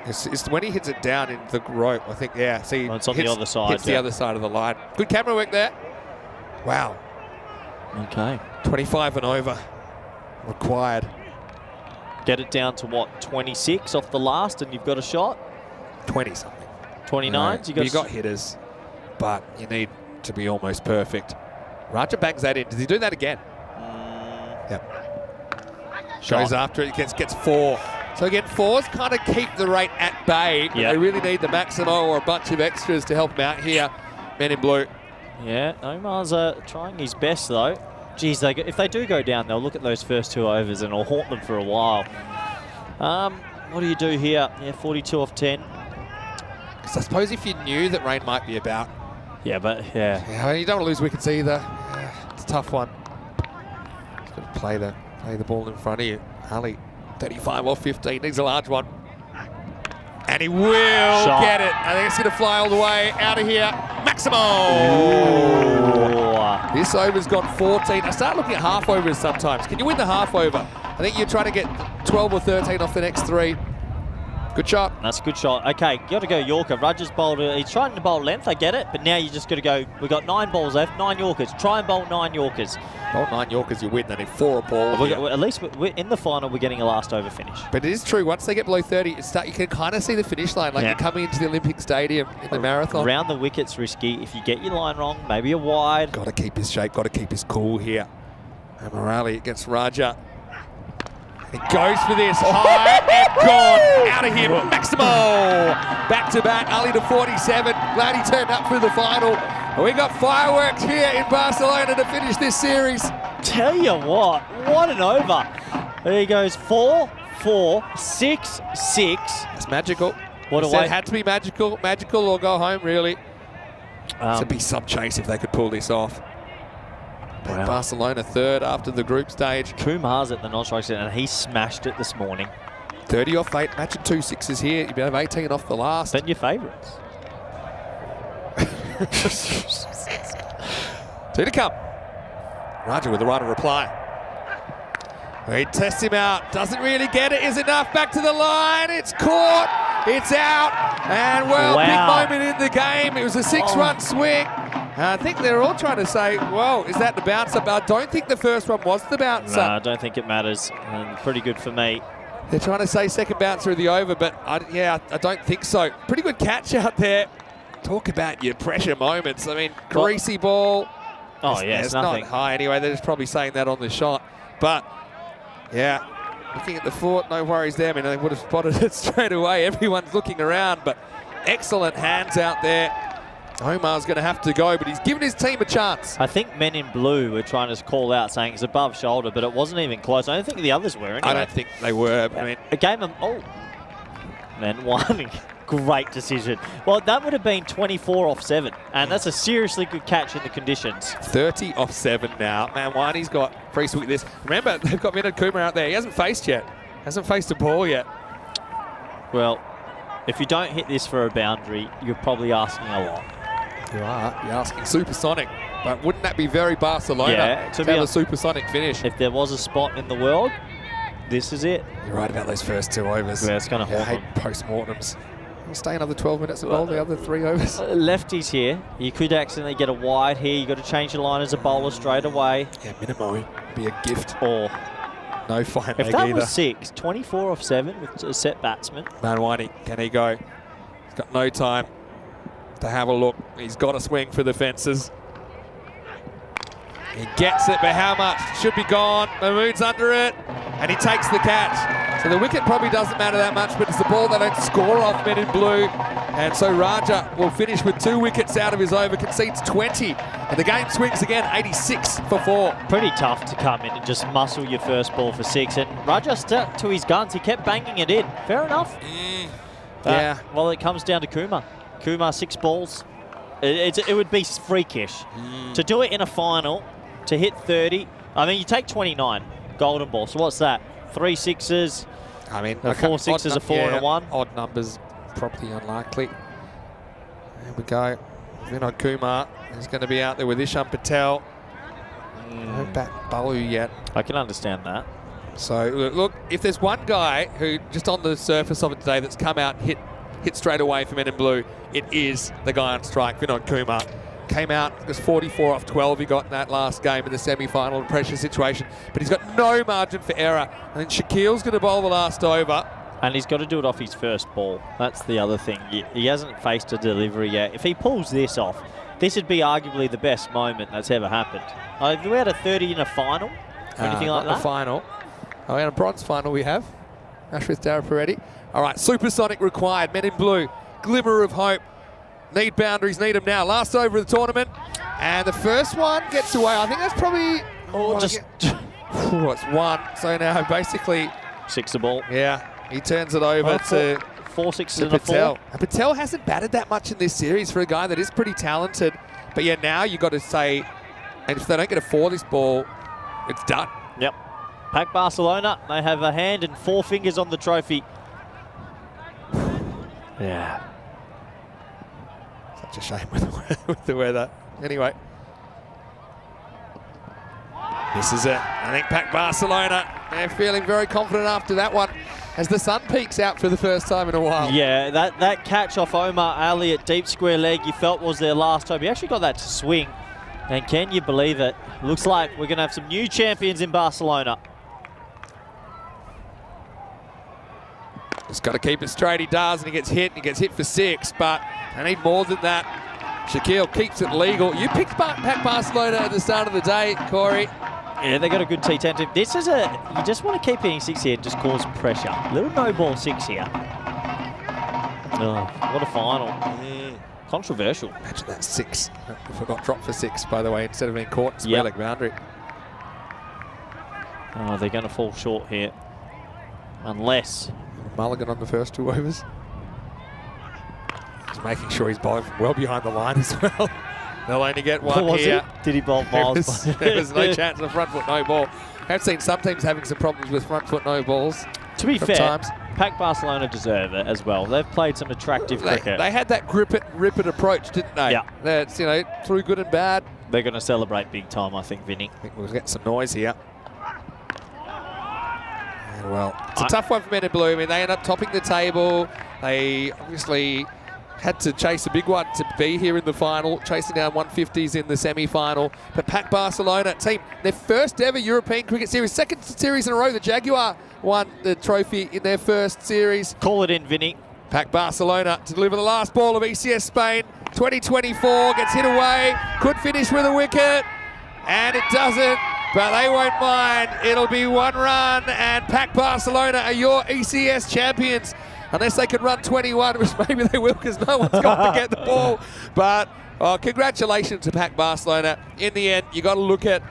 It's when he hits it down in the rope, I think, yeah. See, Oh, it's on the other side, Hits the yeah. other side of the line. Good camera work there. Wow. Okay. 25 and over required. Get it down to what, 26 off the last, and you've got a shot? 20-something. 29? You got hitters, but you need to be almost perfect. Raja bangs that in. Does he do that again? Yep. Goes after it, gets 4. So again, 4s kind of keep the rate at bay, but Yep. they really need the Maximo or a bunch of extras to help them out here. Men in blue. Yeah, Omar's trying his best though. Geez, if they do go down, they'll look at those first 2 overs and it'll haunt them for a while. What do you do here? Yeah, 42 off 10. Because I suppose if you knew that rain might be about, Yeah, but yeah. yeah, you don't want to lose wickets either. Yeah, it's a tough one. Just got to play the ball in front of you. Ali, 35 off 15, needs a large one. And he will get it. I think it's going to fly all the way out of here. Maximo! Oh. This over's gone 14. I start looking at half overs sometimes. Can you win the half over? I think you're trying to get 12 or 13 off the next 3. Good shot. That's a good shot. Okay, you got to go Yorker. Rudger's bowled. He's trying to bowl length, I get it, but now you just got to go. We've got 9 balls left, 9 Yorkers. Try and bowl 9 Yorkers. Bowl 9 Yorkers, you win. They need 4 a ball. At least we're in the final, we're getting a last over finish. But it is true, once they get below 30, you can kind of see the finish line, like Yeah. you're coming into the Olympic Stadium in the marathon. Round the wicket's risky. If you get your line wrong, maybe a wide. Got to keep his shape, got to keep his cool here. And Morali against Raja. He goes for this, high and gone, out of here, Maximo! Back to back, Ali to 47. Glad he turned up for the final. We got fireworks here in Barcelona to finish this series. Tell you what an over. There he goes, 4-4, 6-6. It's magical. What a I said way. it had to be magical or go home, really. It's a big sub-chase if they could pull this off. Wow. Barcelona third after the group stage. Kumar's at the non-strike zone, and he smashed it this morning. 30 off 8, matching 2 sixes here. You have 18 off the last. Been your favourites. 2 to come. Raja with the right of reply. He tests him out, doesn't really get it, is enough, back to the line, it's caught, it's out, and well, Wow. big moment in the game. It was a 6-run swing. I think they're all trying to say, well, is that the bouncer? But I don't think the first one was the bouncer. No, I don't think it matters, and pretty good for me. They're trying to say second bouncer of the over, but I don't think so. Pretty good catch out there. Talk about your pressure moments. I mean, greasy ball. Oh, yeah, it's nothing. not high anyway. They're just probably saying that on the shot. But, yeah, looking at the fort, no worries there. I mean, they would have spotted it straight away. Everyone's looking around, but excellent hands out there. Omar's going to have to go, but he's given his team a chance. I think men in blue were trying to call out saying it's above shoulder, but it wasn't even close. I don't think the others were anyway. I don't think they were. I mean, a game of, man, one. Great decision. Well, that would have been 24 off 7, and that's a seriously good catch in the conditions. 30 off 7 now. Man, Wani's got free swing at this. Remember, they've got Minad Kumar out there. He hasn't faced yet. Hasn't faced a ball yet. Well, if you don't hit this for a boundary, you're probably asking a lot. You are. You're asking supersonic. But wouldn't that be very Barcelona to have a supersonic finish? If there was a spot in the world, this is it. You're right about those first 2 overs. Yeah, it's going to I haunt hate post-mortems. We'll stay another 12 minutes and bowl the other 3 overs. Lefties here. You could accidentally get a wide here. You've got to change your line as a bowler straight away. Yeah, minimo be a gift. Or no fine if leg that either. was 6, 24 off 7 with a set batsman. Manwani, can he go? He's got no time to have a look. He's got a swing for the fences. He gets it, but how much? Should be gone. Mahmood's under it, and he takes the catch. So the wicket probably doesn't matter that much, but it's the ball they don't score off men in blue. And so Raja will finish with 2 wickets out of his over, concedes 20. And the game swings again, 86 for 4. Pretty tough to come in and just muscle your first ball for 6. And Raja stuck to his guns. He kept banging it in. Fair enough. Yeah. Well, it comes down to Kumar. Kumar, 6 balls. It would be freakish. To do it in a final, to hit 30. I mean, you take 29 golden ball. So what's that? 3 sixes. I mean, 4 sixes, a 4 and a 1. Odd numbers, probably unlikely. There we go. Vinod Kumar is going to be out there with Isham Patel. No bat Balu yet. I can understand that. So look, if there's one guy who just on the surface of it today that's come out and hit straight away for men in blue, it is the guy on strike, Vinod Kumar. Came out, it was 44 off 12 he got in that last game in the semi-final pressure situation, but he's got no margin for error. And then Shaquille's going to bowl the last over. And he's got to do it off his first ball. That's the other thing. He hasn't faced a delivery yet. If he pulls this off, this would be arguably the best moment that's ever happened. Have we had a 30 in a final or anything like not that? a final. Oh, and a bronze final we have. Ashwith Darapareddy. All right, supersonic required. Men in blue. Glimmer of hope. Need boundaries, need them now. Last over of the tournament. And the first one gets away. I think that's probably... it's 1. So now basically... 6 the ball. Yeah, he turns it over to 4 sixes and a 4. Patel. And Patel hasn't batted that much in this series for a guy that is pretty talented. But yeah, now you've got to say, and if they don't get a 4 this ball, it's done. Yep. Pack Barcelona, they have a hand and 4 fingers on the trophy. Yeah. Such a shame with the weather. Anyway. This is it. I think Pack Barcelona, they're feeling very confident after that one as the sun peaks out for the first time in a while. Yeah, that catch off Omar Ali at deep square leg you felt was their last hope. He actually got that to swing. And can you believe it? Looks like we're going to have some new champions in Barcelona. Just got to keep it straight, he does, and he gets hit for 6, but I need more than that. Shaquille keeps it legal. You picked Pack Barcelona at the start of the day, Corey. Yeah, they got a good T10 team. This is you just want to keep hitting 6 here and just cause pressure. Little no ball 6 here. Oh, what a final. Controversial. Imagine that 6. If it got dropped for 6, by the way, instead of being caught in square leg boundary. Oh, they're going to fall short here. Unless... Mulligan on the first 2 overs. He's making sure he's bowling from well behind the line as well. They'll only get one here. Did he bowl miles? There was no chance of front foot no ball. I've seen some teams having some problems with front foot no balls. To be fair, Pac Barcelona deserve it as well. They've played some attractive cricket. They had that grip it, rip it approach, didn't they? Yeah. That's, you know, through good and bad. They're going to celebrate big time, I think, Vinny. I think we'll get some noise here. And well, it's a tough one for Men in Blue. I mean, they end up topping the table. They obviously had to chase a big one to be here in the final, chasing down 150s in the semi-final. But Pac Barcelona team, their first ever European Cricket Series, second series in a row. The Jaguar won the trophy in their first series. Call it in, Vinny. Pac Barcelona to deliver the last ball of ECS Spain. 2024 gets hit away, could finish with a wicket, and it doesn't. But they won't mind. It'll be 1 run, and Pac Barcelona are your ECS champions. Unless they can run 21, which maybe they will because no one's got to get the ball. But congratulations to Pac Barcelona. In the end, you got to look at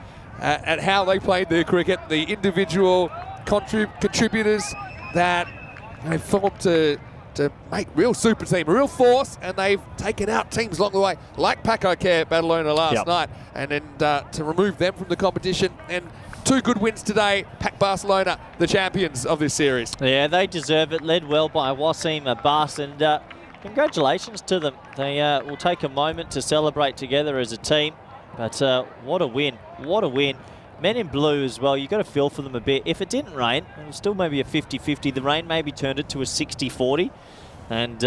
how they played their cricket, the individual contributors that they formed to make real super team, a real force, and they've taken out teams along the way, like Pac Barcelona last night, and then to remove them from the competition. And 2 good wins today. Pac Barcelona, the champions of this series. Yeah, they deserve it. Led well by Wasim Abbas, and congratulations to them. They will take a moment to celebrate together as a team. But what a win. What a win. Men in Blue as well, you've got to feel for them a bit. If it didn't rain, it was still maybe a 50-50. The rain maybe turned it to a 60-40. And,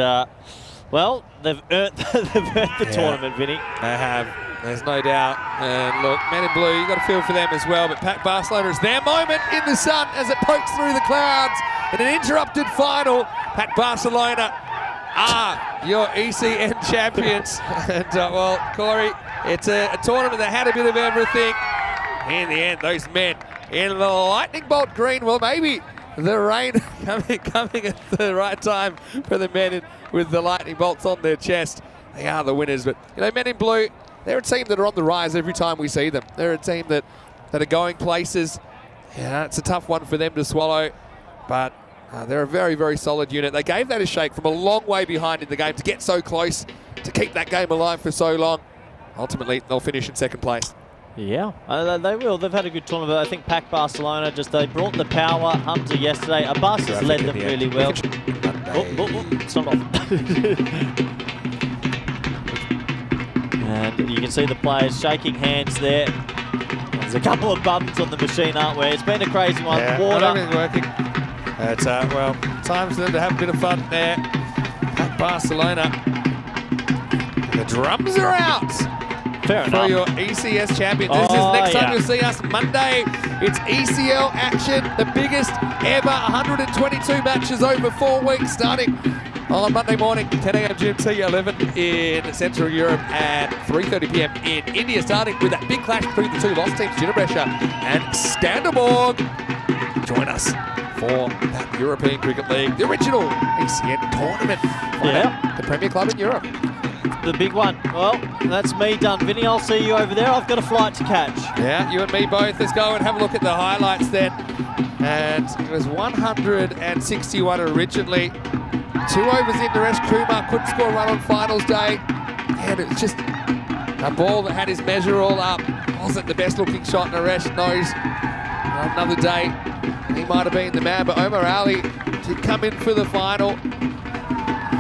well, they've earned the tournament, Vinny. They have. There's no doubt. And look, Men in Blue, you've got to feel for them as well. But Pac Barcelona is their moment in the sun as it pokes through the clouds in an interrupted final. Pac Barcelona are your ECN champions. And, well, Corey, it's a tournament that had a bit of everything. In the end, those men in the lightning bolt green, well, maybe the rain coming at the right time for the men with the lightning bolts on their chest. They are the winners. But, you know, Men in Blue, they're a team that are on the rise every time we see them. They're a team that are going places. Yeah, it's a tough one for them to swallow, but they're a very, very solid unit. They gave that a shake from a long way behind in the game to get so close, to keep that game alive for so long. Ultimately, they'll finish in second place. Yeah, they will. They've had a good tournament. I think Pac Barcelona they brought the power. Hamza yesterday. Abbas has led them really well. It's not off. And you can see the players shaking hands there. There's a couple of bums on the machine, aren't we? It's been a crazy one. Yeah, Water. Everything's working. It's, well, time for them to have a bit of fun there. Pac Barcelona. The drums are out. Fair enough. For your ECS champions. This is next time you'll see us Monday. It's ECL action, the biggest ever. 122 matches over 4 weeks, starting on Monday morning, 10 a.m. GMT, 11 in Central Europe, and 3:30 p.m. in India, starting with that big clash between the 2 lost teams, Ginebrescia and Skanderborg. Join us for that European Cricket League, the original ECN tournament. The premier club in Europe. The big one. Well, that's me done, Vinny. I'll see you over there. I've got a flight to catch. Yeah, you and me both. Let's go and have a look at the highlights then. And it was 161 originally. 2 overs in, Naresh Kumar couldn't score a run on finals day. And it was just a ball that had his measure all up. Wasn't the best looking shot. Naresh knows another day he might have been the man, but Omar Ali did come in for the final.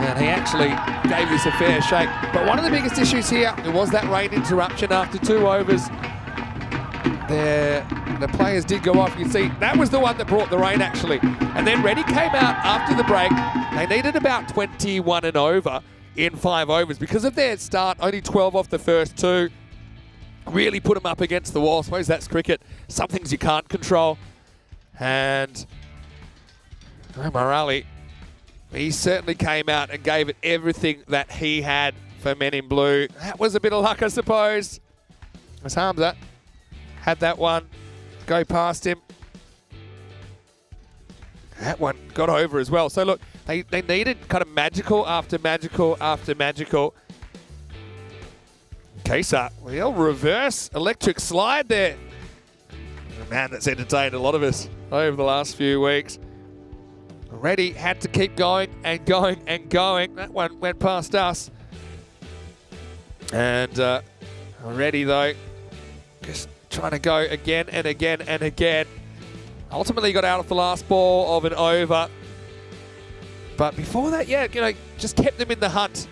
And he actually gave this a fair shake. But one of the biggest issues here was that rain interruption after 2 overs. The players did go off. You can see that was the one that brought the rain, actually. And then Reddy came out after the break. They needed about 21 and over in 5 overs. Because of their start, only 12 off the first 2. Really put them up against the wall. I suppose that's cricket. Some things you can't control. And Omar Ali, he certainly came out and gave it everything that he had for Men in Blue. That was a bit of luck, I suppose. As Hamza had that one go past him. That one got over as well. So look, they needed kind of magical after magical after magical. Kesa, well, reverse electric slide there. A man that's entertained a lot of us over the last few weeks. Already had to keep going and going and going. That one went past us. And already, though, just trying to go again and again and again. Ultimately got out of the last ball of an over. But before that, yeah, just kept them in the hunt.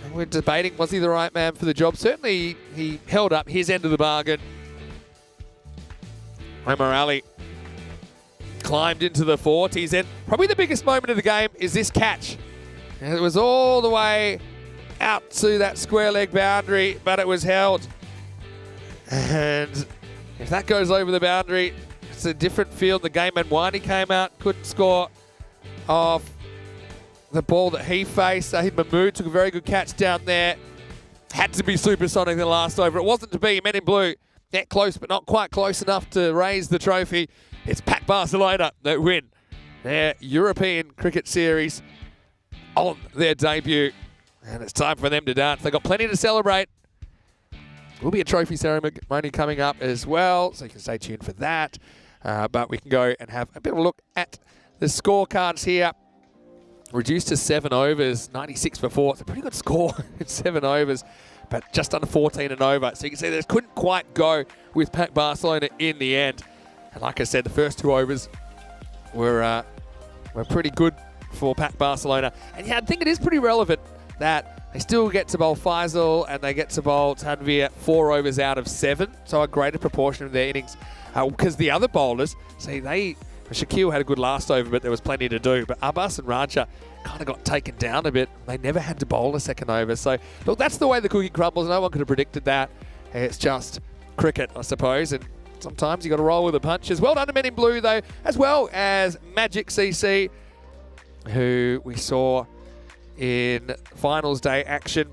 And we're debating, was he the right man for the job? Certainly, he held up his end of the bargain. Omar Ali climbed into the 40s, and probably the biggest moment of the game is this catch. And it was all the way out to that square leg boundary, but it was held. And if that goes over the boundary, it's a different field. The game man Wani came out, couldn't score off the ball that he faced. Zahid Mahmood took a very good catch down there. Had to be supersonic in the last over. It wasn't to be. Men in blue, that close, but not quite close enough to raise the trophy. It's PAC Barcelona that win their European Cricket Series on their debut. And it's time for them to dance. They've got plenty to celebrate. Will be a trophy ceremony coming up as well, so you can stay tuned for that. But we can go and have a bit of a look at the scorecards here. Reduced to 7 overs, 96 for 4. It's a pretty good score in 7 overs, but just under 14 and over. So you can see they couldn't quite go with PAC Barcelona in the end. And like I said, the first 2 overs were pretty good for PAC Barcelona. And yeah, I think it is pretty relevant that they still get to bowl Faisal and they get to bowl Tanvir 4 overs out of 7. So a greater proportion of their innings. Because the other bowlers, see, Shaquille had a good last over, but there was plenty to do. But Abbas and Raja kind of got taken down a bit. They never had to bowl a second over. So, look, that's the way the cookie crumbles. No one could have predicted that. It's just cricket, I suppose. And sometimes you got to roll with the punches. Well done to Men in Blue, though, as well as Magic CC, who we saw in finals day action.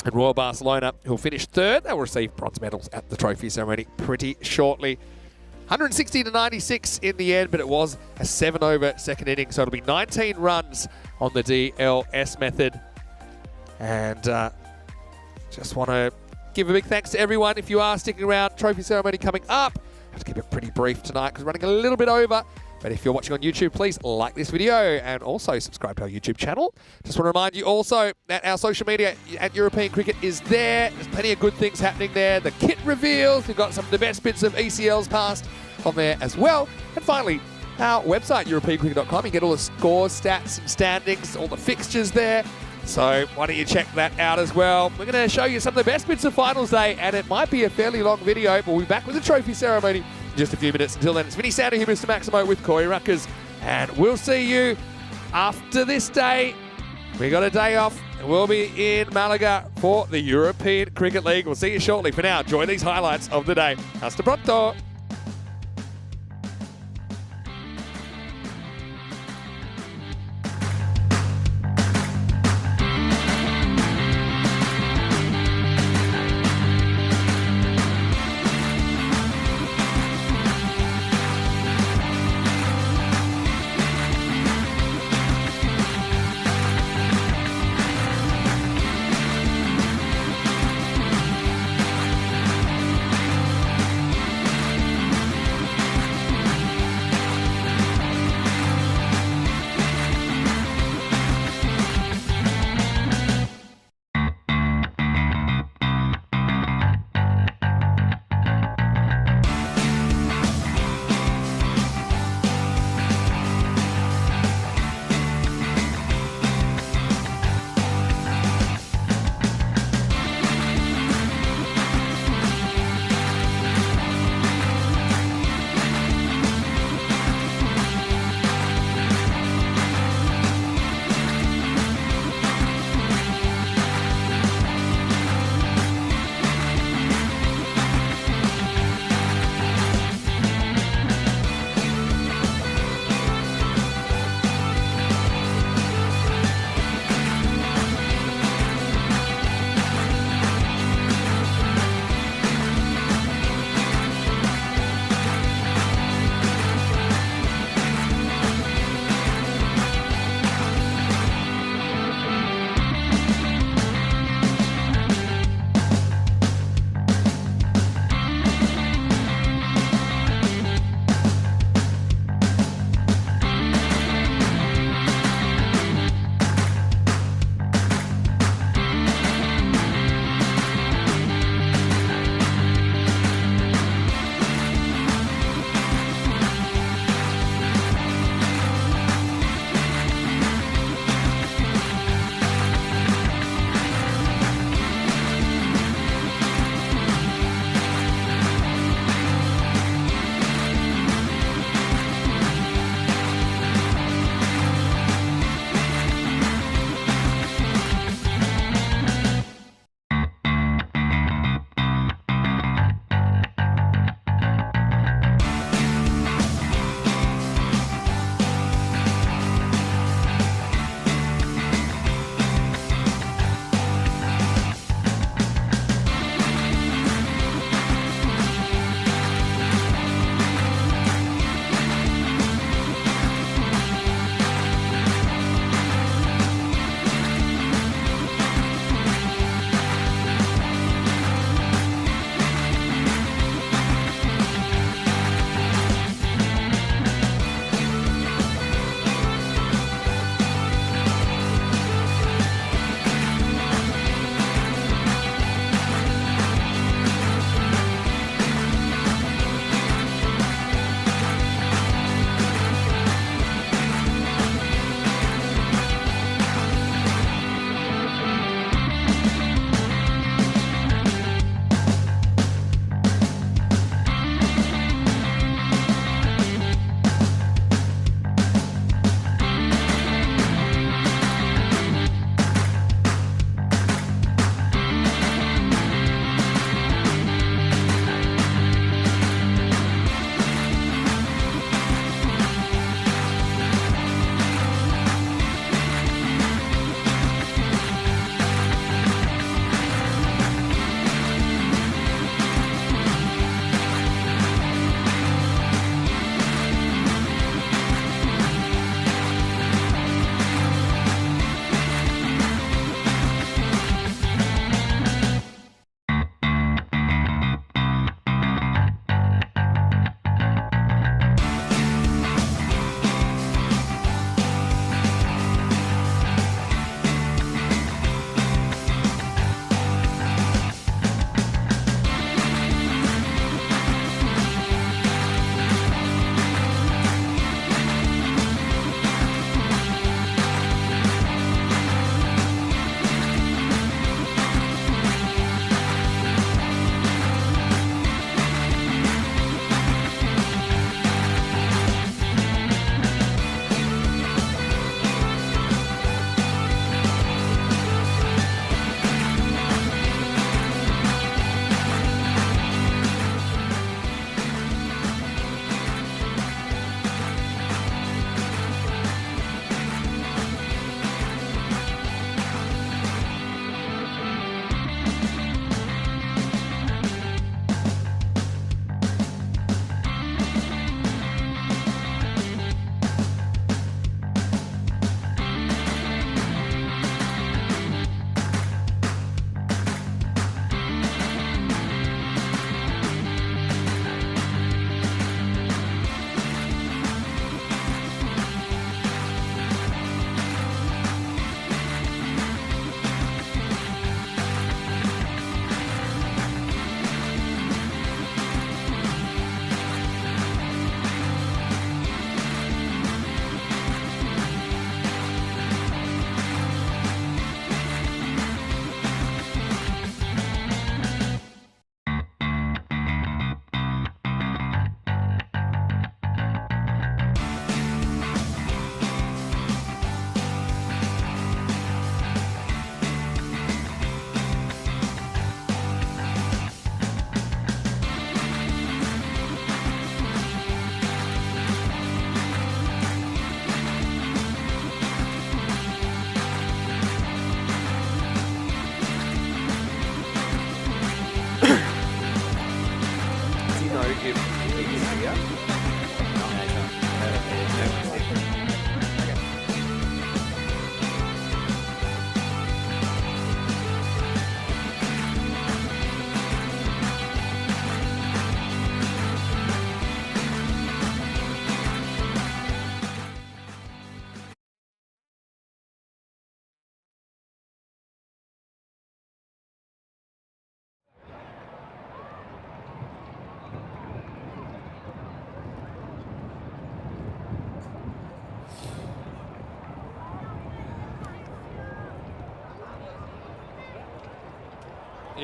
And Royal Barcelona, who'll finish 3rd. They'll receive bronze medals at the trophy ceremony pretty shortly. 160 to 96 in the end, but it was a 7 over second inning. So it'll be 19 runs on the DLS method. And just want to give a big thanks to everyone. If you are sticking around, trophy ceremony coming up. I have to keep it pretty brief tonight because we're running a little bit over. But if you're watching on YouTube, please like this video and also subscribe to our YouTube channel. Just want to remind you also that our social media at European Cricket is there. There's plenty of good things happening there. The kit reveals. We've got some of the best bits of ECLs past on there as well. And finally, our website, europeancricket.com. You get all the scores, stats and standings, all the fixtures there. So why don't you check that out as well. We're going to show you some of the best bits of finals day, and it might be a fairly long video, but we'll be back with the trophy ceremony in just a few minutes. Until then, it's Vinny Sander here, Mr. Maximo, with Corey Ruckers, and we'll see you after this day. We got a day off, and we'll be in Malaga for the European Cricket League. We'll see you shortly. For now, enjoy these highlights of the day. Hasta pronto.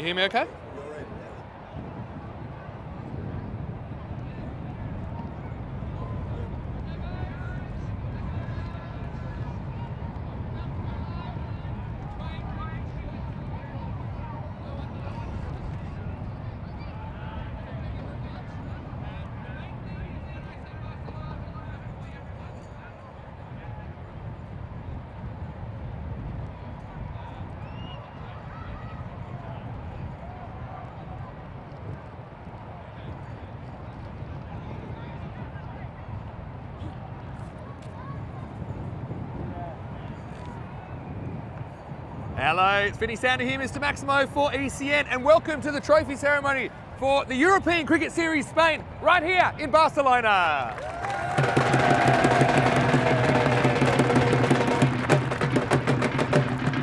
You hear me okay? Hello, it's Vinny Sander here, Mr. Maximo for ECN, and welcome to the trophy ceremony for the European Cricket Series Spain, right here in Barcelona.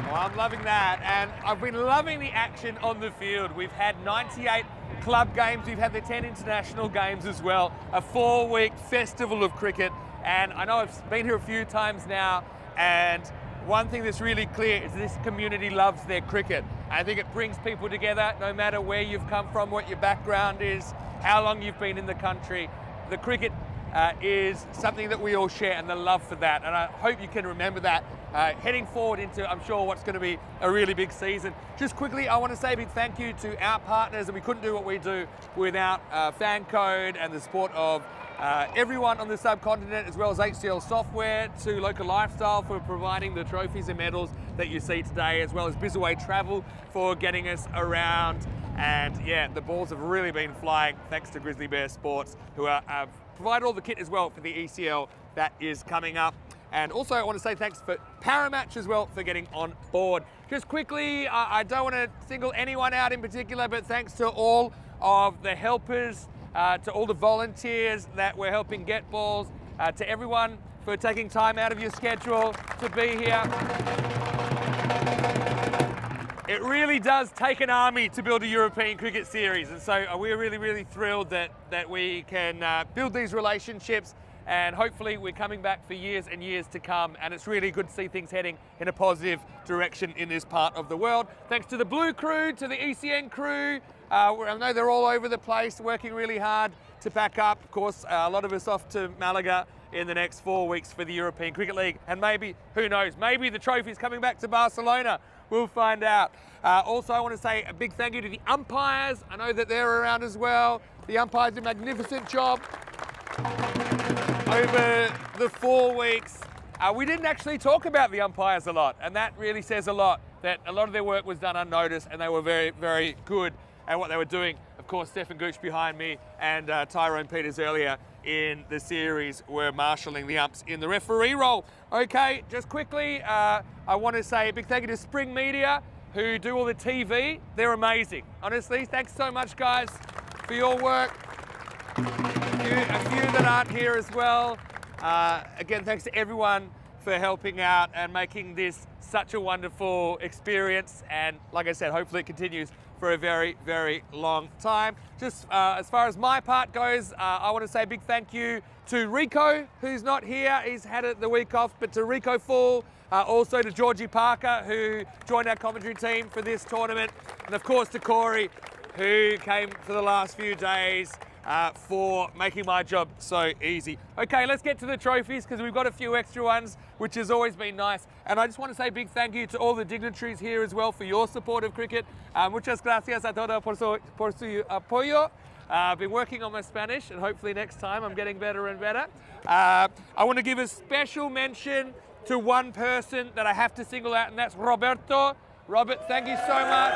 Oh, I'm loving that, and I've been loving the action on the field. We've had 98 club games, we've had the 10 international games as well, a 4-week festival of cricket, and I know I've been here a few times now, and one thing that's really clear is this community loves their cricket. I think it brings people together no matter where you've come from, what your background is, how long you've been in the country. The cricket is something that we all share, and the love for that. And I hope you can remember that heading forward into, I'm sure, what's going to be a really big season. Just quickly, I want to say a big thank you to our partners, and we couldn't do what we do without Fan Code and the support of everyone on the subcontinent, as well as HCL Software, to Local Lifestyle for providing the trophies and medals that you see today, as well as Bizaway Travel for getting us around. And yeah, the balls have really been flying thanks to Grizzly Bear Sports, who have provided all the kit as well for the ECL that is coming up. And also I want to say thanks for Paramatch as well for getting on board. Just quickly, I don't want to single anyone out in particular, but thanks to all of the helpers, to all the volunteers that were helping get balls, to everyone for taking time out of your schedule to be here. It really does take an army to build a European cricket series, and so we're really, really thrilled that we can build these relationships, and hopefully we're coming back for years and years to come, and it's really good to see things heading in a positive direction in this part of the world. Thanks to the Blue crew, to the ECN crew. I know they're all over the place, working really hard to pack up. Of course, a lot of us off to Malaga in the next 4 weeks for the European Cricket League. And maybe, who knows, maybe the trophy's coming back to Barcelona. We'll find out. Also, I want to say a big thank you to the umpires. I know that they're around as well. The umpires did a magnificent job over the 4 weeks. We didn't actually talk about the umpires a lot, and that really says a lot, that a lot of their work was done unnoticed, and they were very, very good at what they were doing. Of course, Stefan Gooch behind me and Tyrone Peters earlier in the series were marshalling the umps in the referee role. Okay, just quickly, I want to say a big thank you to Spring Media, who do all the TV. They're amazing. Honestly, thanks so much, guys, for your work. A few that aren't here as well. Again, thanks to everyone for helping out and making this such a wonderful experience. And like I said, hopefully it continues for a very, very long time. Just as far as my part goes, I want to say a big thank you to Rico, who's not here. He's had the week off, but to Rico Fall, also to Georgie Parker, who joined our commentary team for this tournament, and of course to Corey, who came for the last few days for making my job so easy. Okay, let's get to the trophies, because we've got a few extra ones, which has always been nice. And I just want to say a big thank you to all the dignitaries here as well for your support of cricket. Muchas gracias a todos por su apoyo. I've been working on my Spanish, and hopefully next time I'm getting better and better. I want to give a special mention to one person that I have to single out, and that's Roberto. Robert, thank you so much.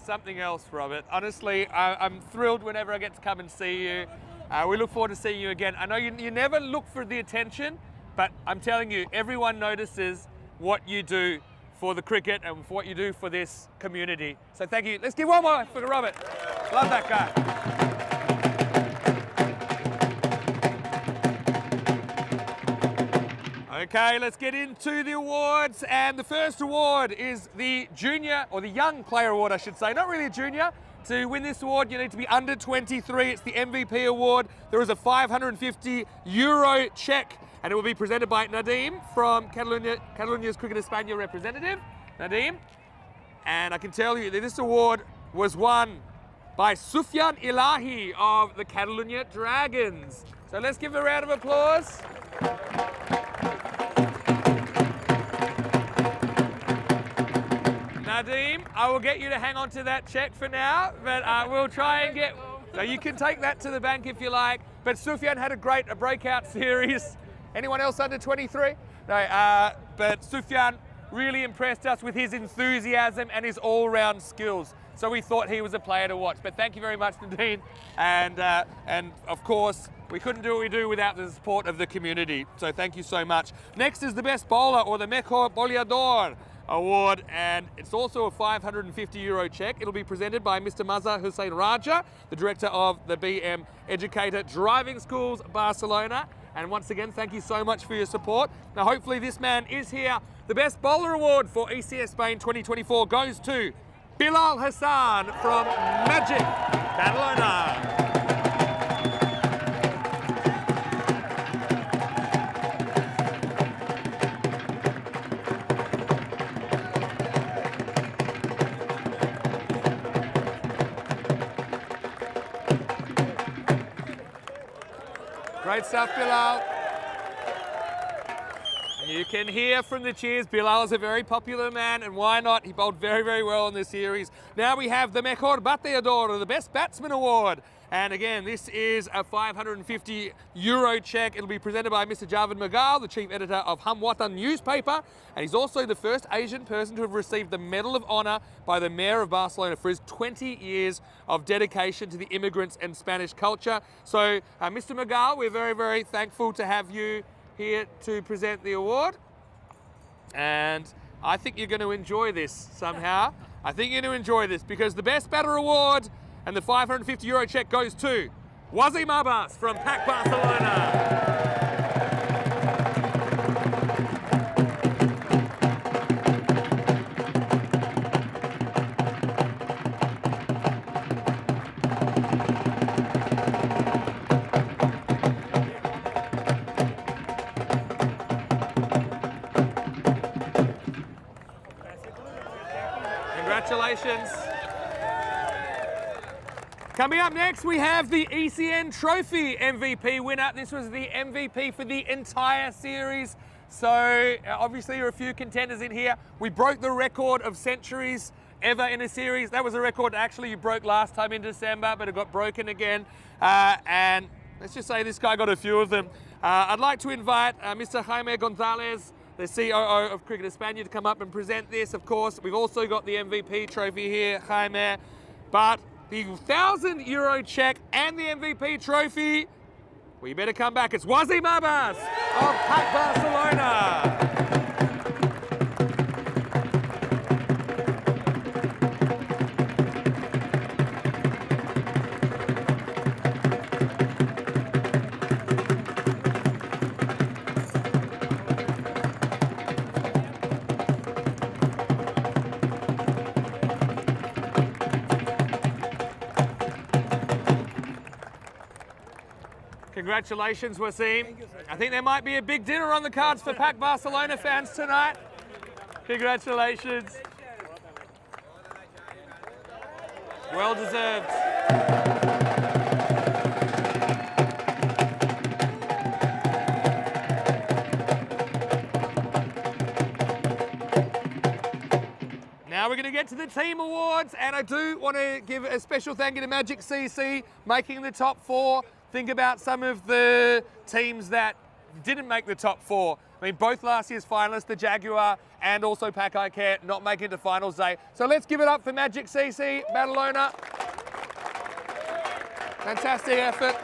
Something else, Robert. Honestly, I'm thrilled whenever I get to come and see you. We look forward to seeing you again. I know you never look for the attention, but I'm telling you, everyone notices what you do for the cricket and for what you do for this community. So thank you. Let's give one more for Robert. Love that guy. Okay, let's get into the awards, and the first award is the junior, or the young player award I should say, not really a junior, to win this award, you need to be under 23. It's the MVP award. There is a €550 check, and it will be presented by Nadim from Catalonia's Cricket España representative. Nadim. And I can tell you that this award was won by Sufyan Ilahi of the Catalunya Dragons. So let's give a round of applause. Nadim, I will get you to hang on to that check for now, but we'll try and get... So you can take that to the bank if you like. But Sufyan had a breakout series. Anyone else under 23? No, but Sufyan really impressed us with his enthusiasm and his all-round skills. So we thought he was a player to watch. But thank you very much, Nadine. And of course, we couldn't do what we do without the support of the community. So thank you so much. Next is the best bowler, or the Mejor Boleador award, and it's also a €550 check. It'll be presented by Mr. Mazhar Hussain Raja, the director of the BM Educator Driving Schools, Barcelona. And once again, thank you so much for your support. Now, hopefully this man is here. The Best Bowler Award for ECS Spain 2024 goes to Bilal Hassan from Magic, Badalona. Great stuff, Bilal. You can hear from the cheers, Bilal is a very popular man, and why not? He bowled very, very well in this series. Now we have the Mejor Bateador, or the Best Batsman Award. And again, this is a €550 check. It'll be presented by Mr. Javed Magal, the chief editor of Hum Watan newspaper. And he's also the first Asian person to have received the Medal of Honor by the Mayor of Barcelona for his 20 years of dedication to the immigrants and Spanish culture. So, Mr. Magal, we're very, very thankful to have you here to present the award. And I think you're going to enjoy this somehow. I think you're going to enjoy this because the Best Batter Award and the €550 check goes to Wasim Abbas from PAC Barcelona. Congratulations. Coming up next, we have the ECN Trophy MVP winner. This was the MVP for the entire series. So obviously there are a few contenders in here. We broke the record of centuries ever in a series. That was a record actually you broke last time in December, but it got broken again. And let's just say this guy got a few of them. I'd like to invite Mr. Jaime Gonzalez, the COO of Cricket España, to come up and present this. Of course, we've also got the MVP trophy here, Jaime. But the €1,000 check and the MVP trophy, well, you better come back. It's Wasim Abbas of PAC Barcelona. Congratulations, Wasim. I think there might be a big dinner on the cards for PAC Barcelona fans tonight. Congratulations. Well deserved. Now we're going to get to the team awards, and I do want to give a special thank you to Magic CC making the top 4. Think about some of the teams that didn't make the top 4. I mean, both last year's finalists, the Jaguar and also PAC iCare, not making it to finals day. So let's give it up for Magic CC, Badalona. Fantastic effort.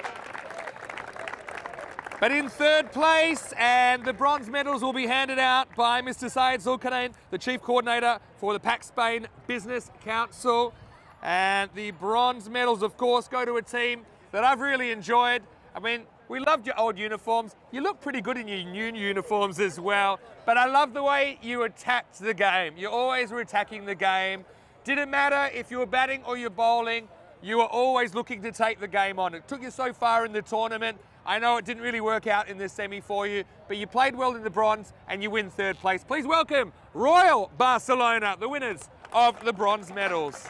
But in third place, and the bronze medals will be handed out by Mr. Syed Zulkarnain, the Chief Coordinator for the PAC Spain Business Council. And the bronze medals, of course, go to a team that I've really enjoyed. I mean, we loved your old uniforms. You look pretty good in your new uniforms as well. But I love the way you attacked the game. You always were attacking the game. Didn't matter if you were batting or you're bowling, you were always looking to take the game on. It took you so far in the tournament. I know it didn't really work out in this semi for you, but you played well in the bronze and you win third place. Please welcome Royal Barcelona, the winners of the bronze medals.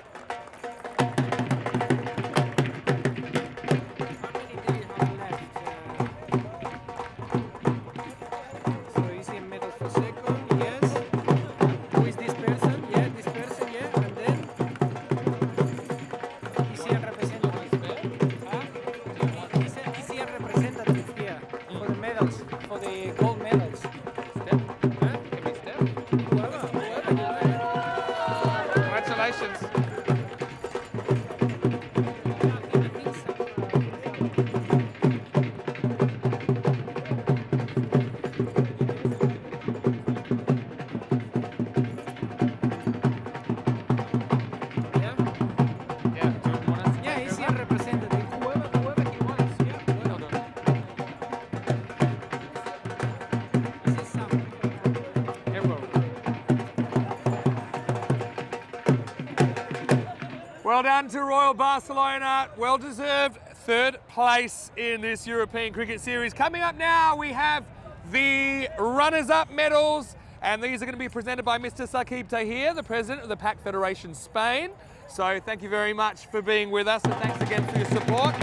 Well done to Royal Barcelona. Well deserved third place in this European Cricket Series. Coming up now, we have the runners-up medals, and these are going to be presented by Mr. Saqib Tahir, the president of the PAC Federation Spain. So thank you very much for being with us, and thanks again for your support.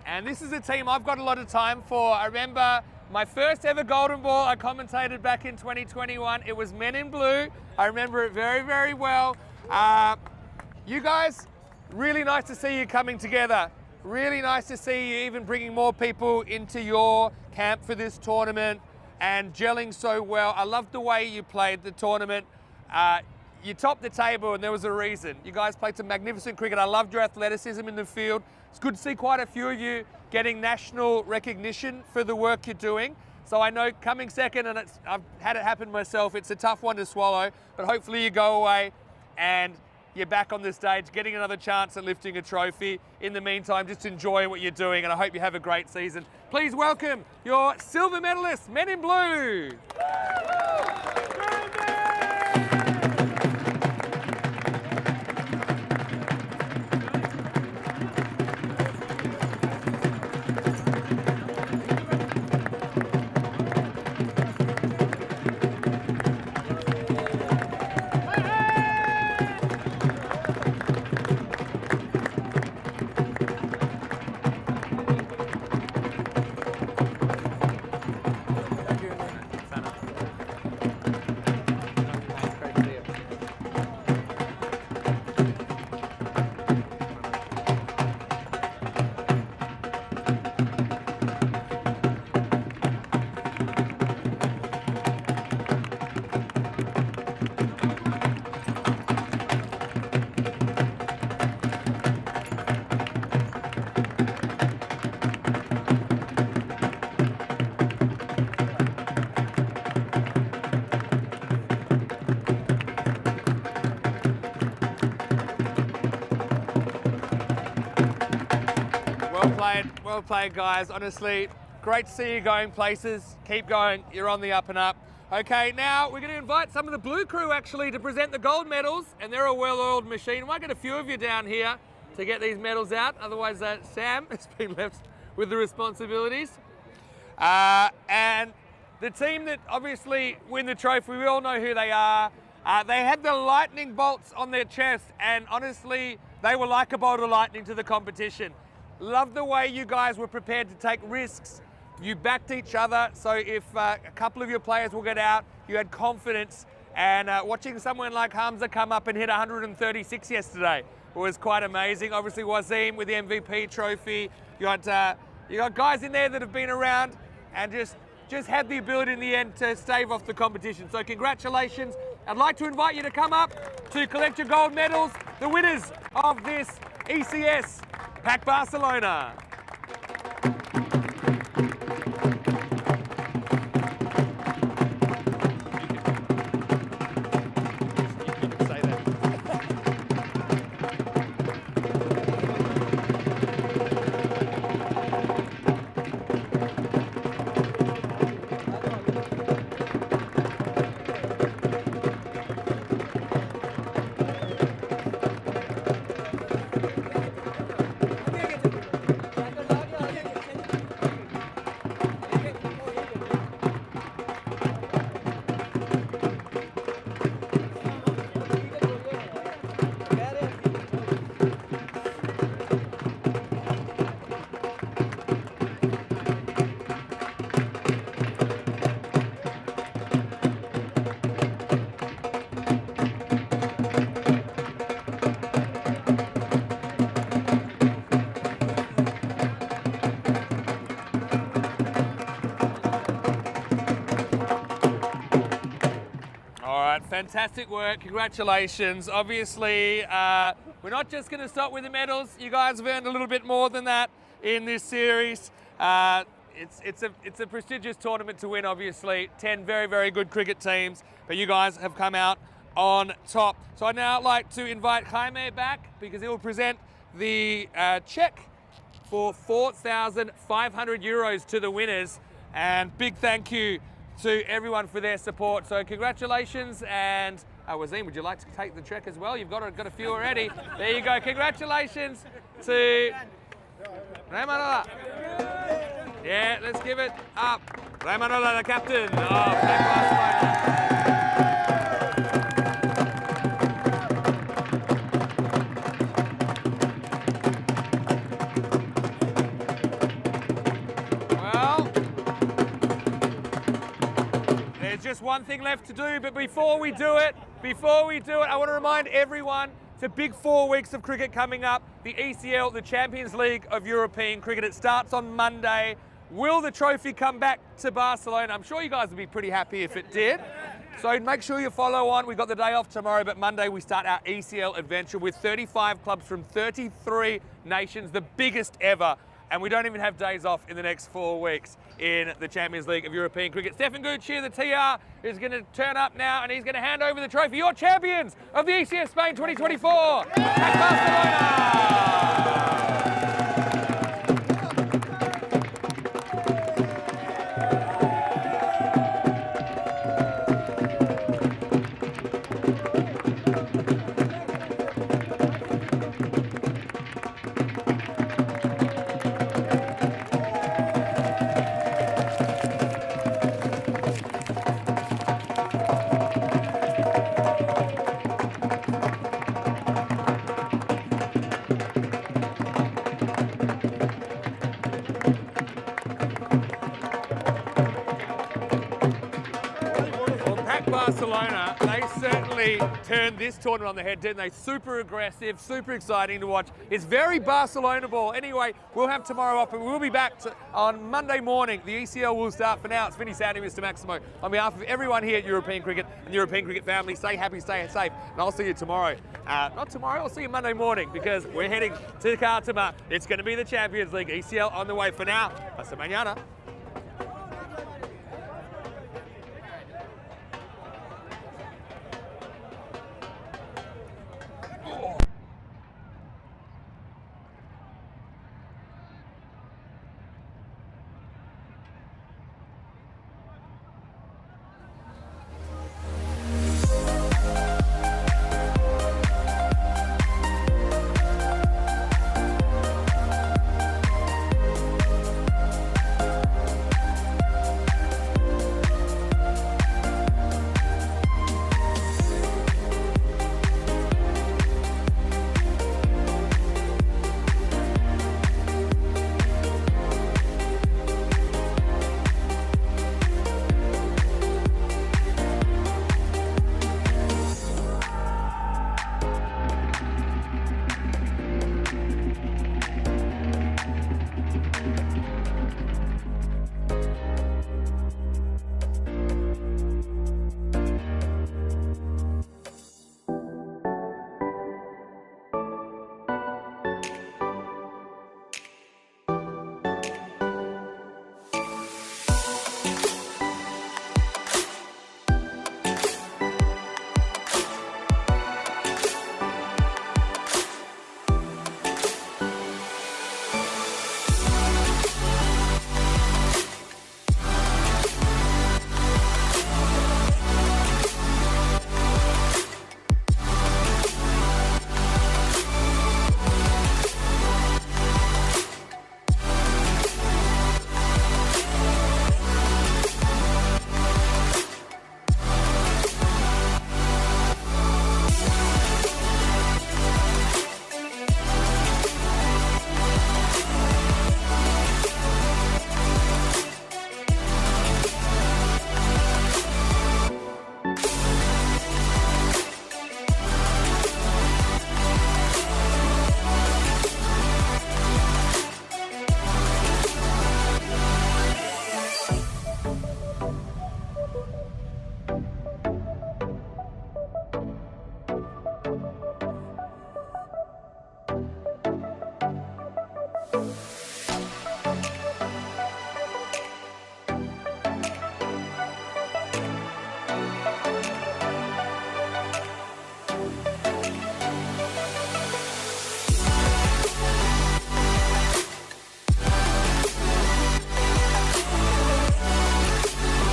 And this is a team I've got a lot of time for. I remember my first ever Golden Ball I commentated back in 2021. It was Men in Blue. I remember it very, very well. You guys, really nice to see you coming together. Really nice to see you even bringing more people into your camp for this tournament and gelling so well. I loved the way you played the tournament. You topped the table and there was a reason. You guys played some magnificent cricket. I loved your athleticism in the field. It's good to see quite a few of you getting national recognition for the work you're doing. So I know coming second, and I've had it happen myself, it's a tough one to swallow, but hopefully you go away and you're back on the stage, getting another chance at lifting a trophy. In the meantime, just enjoy what you're doing, and I hope you have a great season. Please welcome your silver medalists, Men in Blue. Well played, guys. Honestly, great to see you going places. Keep going. You're on the up and up. Okay, now we're going to invite some of the blue crew actually to present the gold medals, and they're a well-oiled machine. Might get a few of you down here to get these medals out. Otherwise, Sam has been left with the responsibilities. And the team that obviously win the trophy, we all know who they are. They had the lightning bolts on their chest, and honestly, they were like a bolt of lightning to the competition. Love the way you guys were prepared to take risks. You backed each other, so if a couple of your players will get out, you had confidence. And watching someone like Hamza come up and hit 136 yesterday was quite amazing. Obviously, Wasim with the MVP trophy. You got guys in there that have been around and just had the ability in the end to stave off the competition. So congratulations. I'd like to invite you to come up to collect your gold medals, the winners of this ECS PAC Barcelona. Fantastic work. Congratulations. Obviously, we're not just going to stop with the medals. You guys have earned a little bit more than that in this series. It's a prestigious tournament to win, obviously. 10 very, very good cricket teams, but you guys have come out on top. So I'd now like to invite Jaime back because he will present the check for 4,500 euros to the winners. And big thank you to everyone for their support. So congratulations, and Wasim, would you like to take the check as well? You've got a few already. There you go. Congratulations to Raymanola. Yeah, let's give it up. Raymanola, the captain of Barcelona. Just one thing left to do, but before we do it, I want to remind everyone, it's a big 4 weeks of cricket coming up. The ECL, the Champions League of European Cricket, it starts on Monday. Will the trophy come back to Barcelona? I'm sure you guys would be pretty happy if it did. So make sure you follow on. We've got the day off tomorrow, but Monday we start our ECL adventure with 35 clubs from 33 nations, the biggest ever. And we don't even have days off in the next 4 weeks in the Champions League of European Cricket. Stefan Gucci, the TR, is going to turn up now and he's going to hand over the trophy. You're champions of the ECS Spain 2024 at Barcelona. Barcelona, they certainly turned this tournament on the head, didn't they? Super aggressive, super exciting to watch. It's very Barcelona ball. Anyway, we'll have tomorrow off, and we'll be back on Monday morning. The ECL will start. For now, it's Vinny Sandy, Mr. Maximo. On behalf of everyone here at European Cricket and the European Cricket family, stay happy, stay safe, and I'll see you tomorrow. Not tomorrow, I'll see you Monday morning because we're heading to Khartoum. It's going to be the Champions League. ECL on the way. For now, hasta mañana.